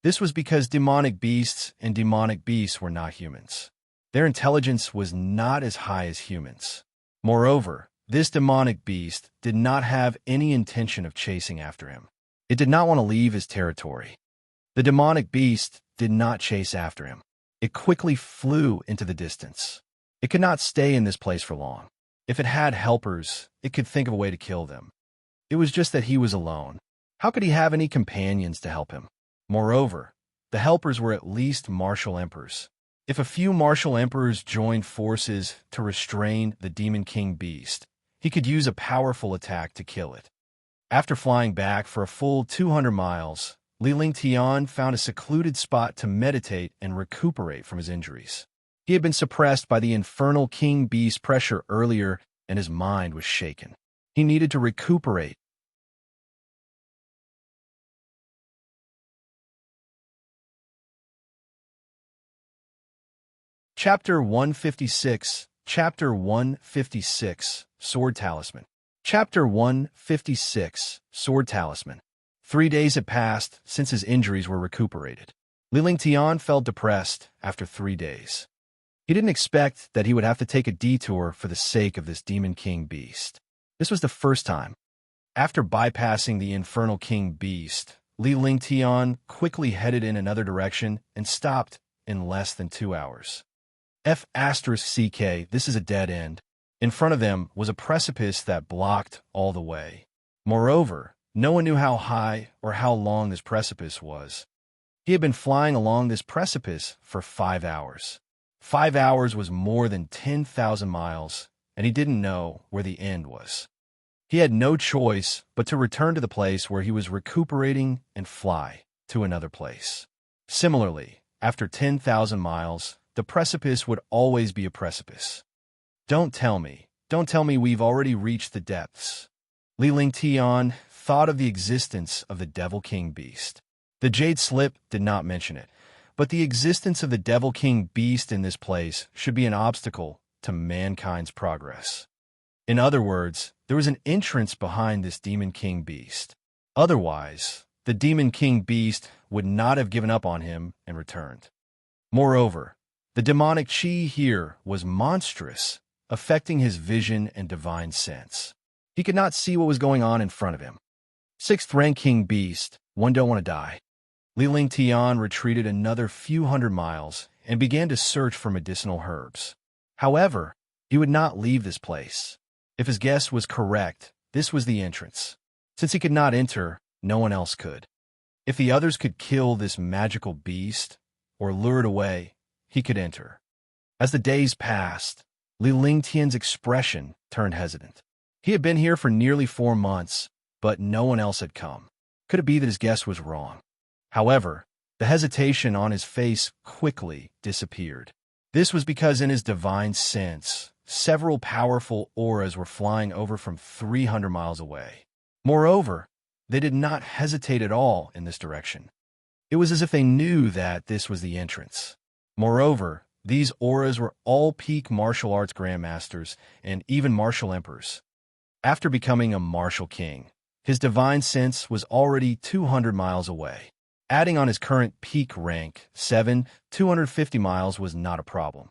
This was because demonic beasts and demonic beasts were not humans. Their intelligence was not as high as humans. Moreover, this demonic beast did not have any intention of chasing after him. It did not want to leave his territory. The demonic beast did not chase after him. It quickly flew into the distance. It could not stay in this place for long. If it had helpers, it could think of a way to kill them. It was just that he was alone. How could he have any companions to help him? Moreover, the helpers were at least martial emperors. If a few martial emperors joined forces to restrain the demon king beast, he could use a powerful attack to kill it. After flying back for a full 200 miles, Li Lingtian found a secluded spot to meditate and recuperate from his injuries. He had been suppressed by the infernal king beast pressure earlier, and his mind was shaken. He needed to recuperate. Chapter 156, Chapter 156, Sword Talisman. Chapter 156, Sword Talisman. 3 days had passed since his injuries were recuperated. Li Lingtian felt depressed after 3 days. He didn't expect that he would have to take a detour for the sake of this demon king beast. This was the first time. After bypassing the infernal king beast, Li Lingtian quickly headed in another direction and stopped in less than 2 hours. F***CK, this is a dead end. In front of them was a precipice that blocked all the way. Moreover, no one knew how high or how long this precipice was. He had been flying along this precipice for 5 hours. 5 hours was more than 10,000 miles, and he didn't know where the end was. He had no choice but to return to the place where he was recuperating and fly to another place. Similarly, after 10,000 miles, the precipice would always be a precipice. Don't tell me we've already reached the depths. Li Lingtian thought of the existence of the Devil King Beast. The Jade Slip did not mention it, but the existence of the Devil King Beast in this place should be an obstacle to mankind's progress. In other words, there was an entrance behind this Demon King Beast. Otherwise, the Demon King Beast would not have given up on him and returned. Moreover, the demonic chi here was monstrous, affecting his vision and divine sense. He could not see what was going on in front of him. 6th rank King Beast, one don't want to die. Li Lingtian retreated another few hundred miles and began to search for medicinal herbs. However, he would not leave this place. If his guess was correct, this was the entrance. Since he could not enter, no one else could. If the others could kill this magical beast or lure it away, he could enter. As the days passed, Li Lingtian's expression turned hesitant. He had been here for nearly 4 months, but no one else had come. Could it be that his guess was wrong? However, the hesitation on his face quickly disappeared. This was because in his divine sense, several powerful auras were flying over from 300 miles away. Moreover, they did not hesitate at all in this direction. It was as if they knew that this was the entrance. Moreover, these auras were all peak martial arts grandmasters and even martial emperors. After becoming a martial king, his divine sense was already 200 miles away. Adding on his current peak rank, 250 miles was not a problem.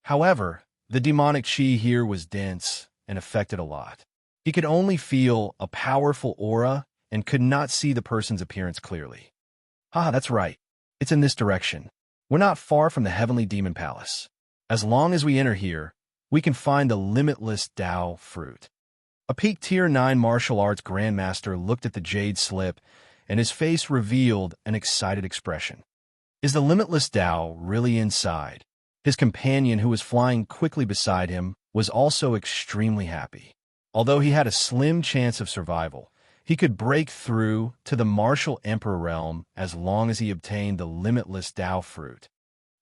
However, the demonic chi here was dense and affected a lot. He could only feel a powerful aura and could not see the person's appearance clearly. That's right. It's in this direction. We're not far from the Heavenly Demon Palace. As long as we enter here, we can find the limitless Tao fruit. A peak Tier 9 martial arts grandmaster looked at the jade slip, and his face revealed an excited expression. Is the limitless Tao really inside? His companion, who was flying quickly beside him, was also extremely happy. Although he had a slim chance of survival, he could break through to the martial emperor realm as long as he obtained the limitless Tao fruit.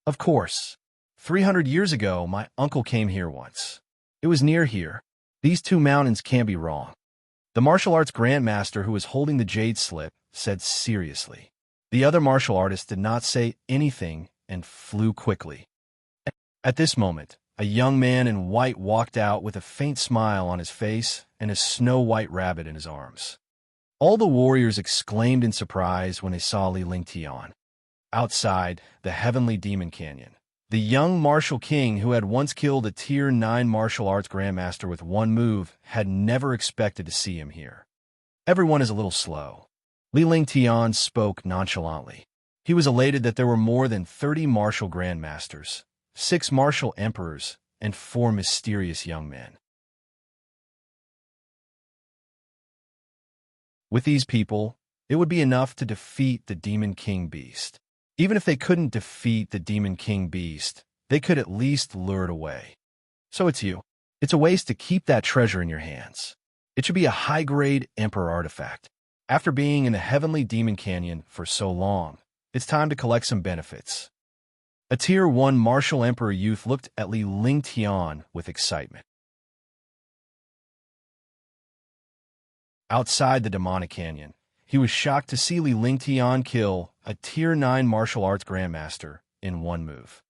Of course, 300 years ago, my uncle came here once. It was near here. These two mountains can't be wrong. The martial arts grandmaster who was holding the jade slip said seriously. The other martial artists did not say anything and flew quickly. At this moment, a young man in white walked out with a faint smile on his face and a snow-white rabbit in his arms. All the warriors exclaimed in surprise when they saw Li Lingtian. Outside the Heavenly Demon Canyon, the young martial king who had once killed a Tier 9 martial arts grandmaster with one move had never expected to see him here. Everyone is a little slow. Li Lingtian spoke nonchalantly. He was elated that there were more than 30 martial grandmasters, 6 martial emperors, and 4 mysterious young men. With these people, it would be enough to defeat the Demon King Beast. Even if they couldn't defeat the Demon King Beast, they could at least lure it away. So it's you. It's a waste to keep that treasure in your hands. It should be a high-grade Emperor artifact. After being in the Heavenly Demon Canyon for so long, it's time to collect some benefits. A Tier 1 martial emperor youth looked at Li Lingtian with excitement. Outside the demonic canyon, he was shocked to see Li Lingtian kill a Tier 9 martial arts grandmaster in one move.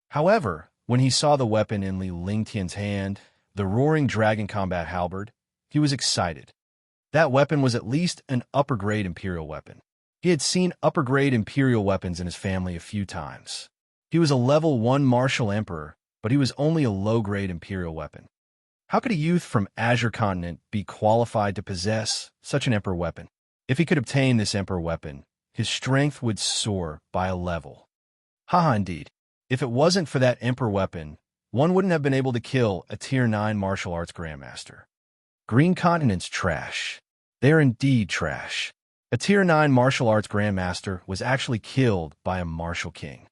However, when he saw the weapon in Li Lingtian's hand, the roaring dragon combat halberd, he was excited. That weapon was at least an upper-grade Imperial weapon. He had seen upper-grade Imperial weapons in his family a few times. He was a level 1 martial emperor, but he was only a low-grade Imperial weapon. How could a youth from Azure Continent be qualified to possess such an emperor weapon? If he could obtain this emperor weapon, his strength would soar by a level. Indeed. If it wasn't for that emperor weapon, one wouldn't have been able to kill a Tier 9 martial arts grandmaster. Green Continent's trash. They are indeed trash. A Tier 9 martial arts grandmaster was actually killed by a martial king.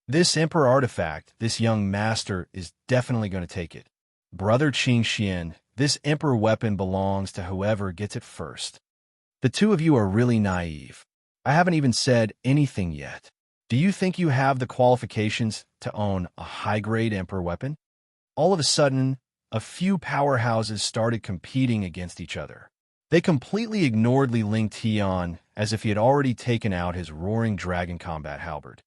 This emperor artifact, this young master, is definitely going to take it. Brother Qing Xian, this emperor weapon belongs to whoever gets it first. The two of you are really naive. I haven't even said anything yet. Do you think you have the qualifications to own a high-grade emperor weapon? All of a sudden, a few powerhouses started competing against each other. They completely ignored Li Lingtian as if he had already taken out his roaring dragon combat halberd.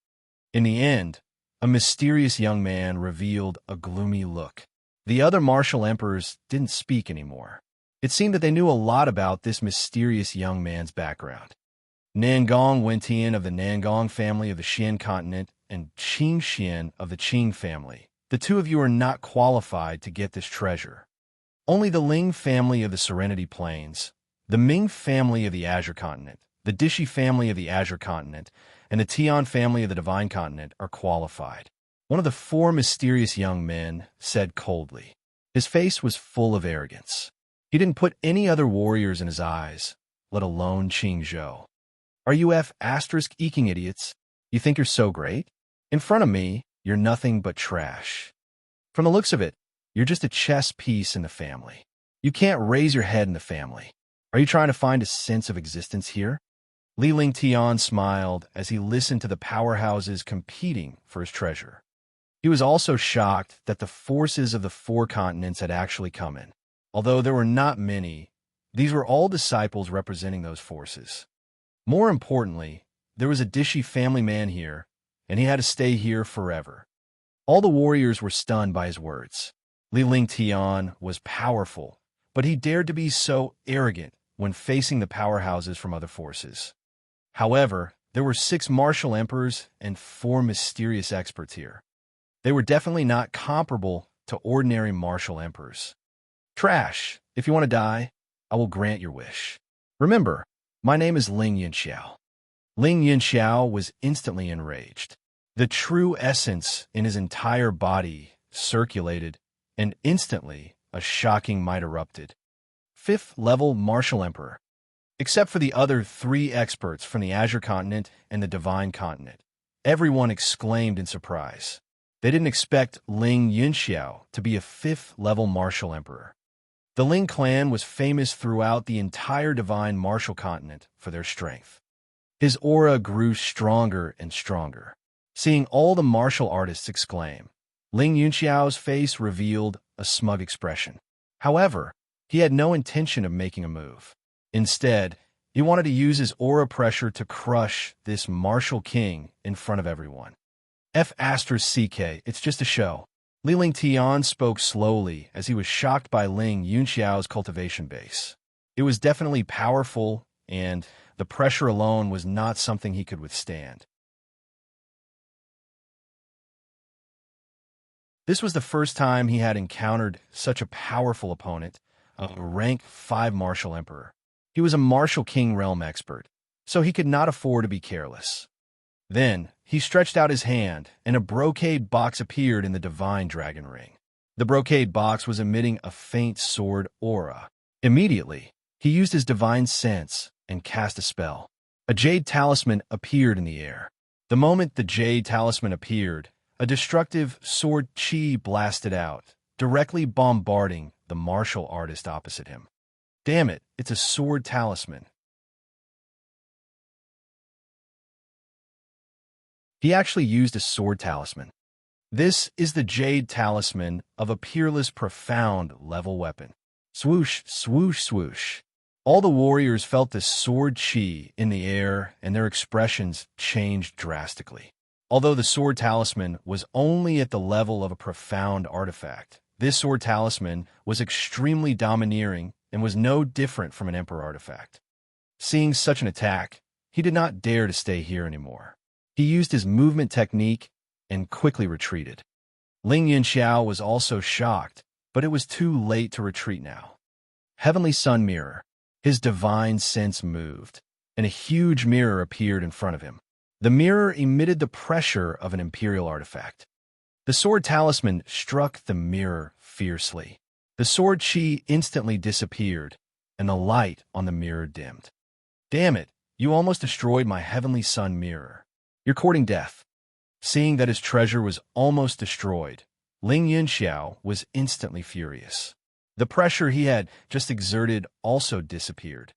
In the end, a mysterious young man revealed a gloomy look. The other martial emperors didn't speak anymore. It seemed that they knew a lot about this mysterious young man's background. Nangong Wentian of the Nangong family of the Xian continent and Qing Xian of the Qing family. The two of you are not qualified to get this treasure. Only the Ling family of the Serenity Plains, the Ming family of the Azure Continent, the Dishi family of the Azure Continent, and the Tian family of the Divine Continent are qualified. One of the 4 mysterious young men said coldly. His face was full of arrogance. He didn't put any other warriors in his eyes, let alone Qing Zhou. Are you eking idiots? You think you're so great? In front of me, you're nothing but trash. From the looks of it, you're just a chess piece in the family. You can't raise your head in the family. Are you trying to find a sense of existence here? Li Lingtian smiled as he listened to the powerhouses competing for his treasure. He was also shocked that the forces of the four continents had actually come in. Although there were not many, these were all disciples representing those forces. More importantly, there was a Dishi family man here, and he had to stay here forever. All the warriors were stunned by his words. Li Lingtian was powerful, but he dared to be so arrogant when facing the powerhouses from other forces. However, there were 6 martial emperors and 4 mysterious experts here. They were definitely not comparable to ordinary martial emperors. Trash, if you want to die, I will grant your wish. Remember, my name is Ling Yinxiao. Ling Yinxiao was instantly enraged. The true essence in his entire body circulated, and instantly a shocking might erupted. 5th level martial emperor. Except for the other 3 experts from the Azure continent and the Divine continent, everyone exclaimed in surprise. They didn't expect Ling Yinxiao to be a 5th level martial emperor. The Ling clan was famous throughout the entire Divine martial continent for their strength. His aura grew stronger and stronger. Seeing all the martial artists exclaim, Ling Yunxiao's face revealed a smug expression. However, he had no intention of making a move. Instead, he wanted to use his aura pressure to crush this martial king in front of everyone. F***CK, it's just a show. Li Lingtian spoke slowly as he was shocked by Ling Yunxiao's cultivation base. It was definitely powerful, and the pressure alone was not something he could withstand. This was the first time he had encountered such a powerful opponent, a rank 5 martial emperor. He was a martial king realm expert, so he could not afford to be careless. Then, he stretched out his hand, and a brocade box appeared in the divine dragon ring. The brocade box was emitting a faint sword aura. Immediately, he used his divine sense and cast a spell. A jade talisman appeared in the air. The moment the jade talisman appeared, a destructive sword chi blasted out, directly bombarding the martial artist opposite him. Damn it, it's a sword talisman. He actually used a sword talisman. This is the jade talisman of a peerless profound level weapon. Swoosh, swoosh, swoosh. All the warriors felt this sword chi in the air, and their expressions changed drastically. Although the sword talisman was only at the level of a profound artifact, this sword talisman was extremely domineering and was no different from an emperor artifact. Seeing such an attack, he did not dare to stay here anymore. He used his movement technique and quickly retreated. Ling Yinxiao was also shocked, but it was too late to retreat now. Heavenly Sun Mirror. His divine sense moved, and a huge mirror appeared in front of him. The mirror emitted the pressure of an imperial artifact. The sword talisman struck the mirror fiercely. The sword chi instantly disappeared, and the light on the mirror dimmed. Damn it, you almost destroyed my Heavenly Sun mirror. You're courting death. Seeing that his treasure was almost destroyed, Ling Yinxiao was instantly furious. The pressure he had just exerted also disappeared.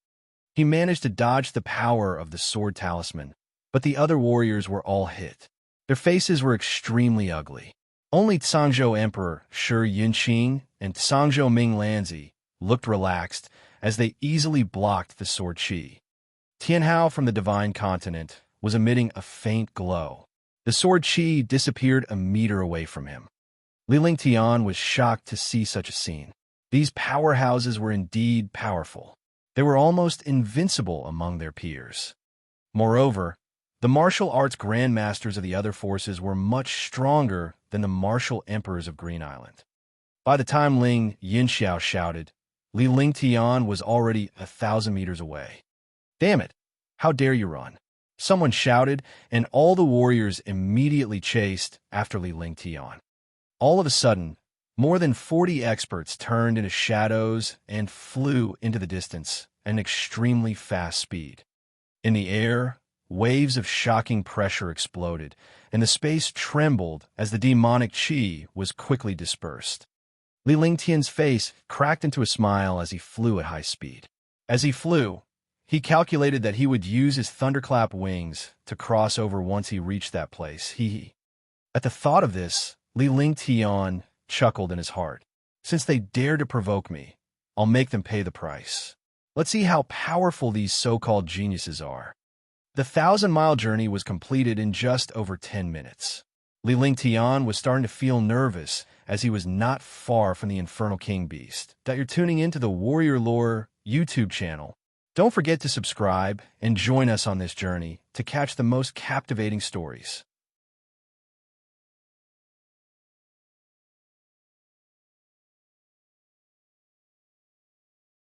He managed to dodge the power of the sword talisman, but the other warriors were all hit. Their faces were extremely ugly. Only Cangzhou Emperor Shi Yinqing and Cangzhou Ming Lanzi looked relaxed as they easily blocked the sword chi. Tianhao from the Divine Continent was emitting a faint glow. The sword chi disappeared a meter away from him. Li Lingtian was shocked to see such a scene. These powerhouses were indeed powerful. They were almost invincible among their peers. Moreover, the martial arts grandmasters of the other forces were much stronger than the martial emperors of Green Island. By the time Ling Yinxiao shouted, Li Lingtian was already 1,000 meters away. Damn it! How dare you run? Someone shouted, and all the warriors immediately chased after Li Lingtian. All of a sudden, more than 40 experts turned into shadows and flew into the distance at an extremely fast speed. In the air, waves of shocking pressure exploded, and the space trembled as the demonic chi was quickly dispersed. Li Lingtian's face cracked into a smile as he flew at high speed. As he flew, he calculated that he would use his thunderclap wings to cross over once he reached that place. At the thought of this, Li Lingtian chuckled in his heart. Since they dare to provoke me, I'll make them pay the price. Let's see how powerful these so-called geniuses are. The 1,000-mile journey was completed in just over 10 minutes. Li Lingtian was starting to feel nervous as he was not far from the Infernal King Beast. That you're tuning into the Warrior Lore YouTube channel. Don't forget to subscribe and join us on this journey to catch the most captivating stories.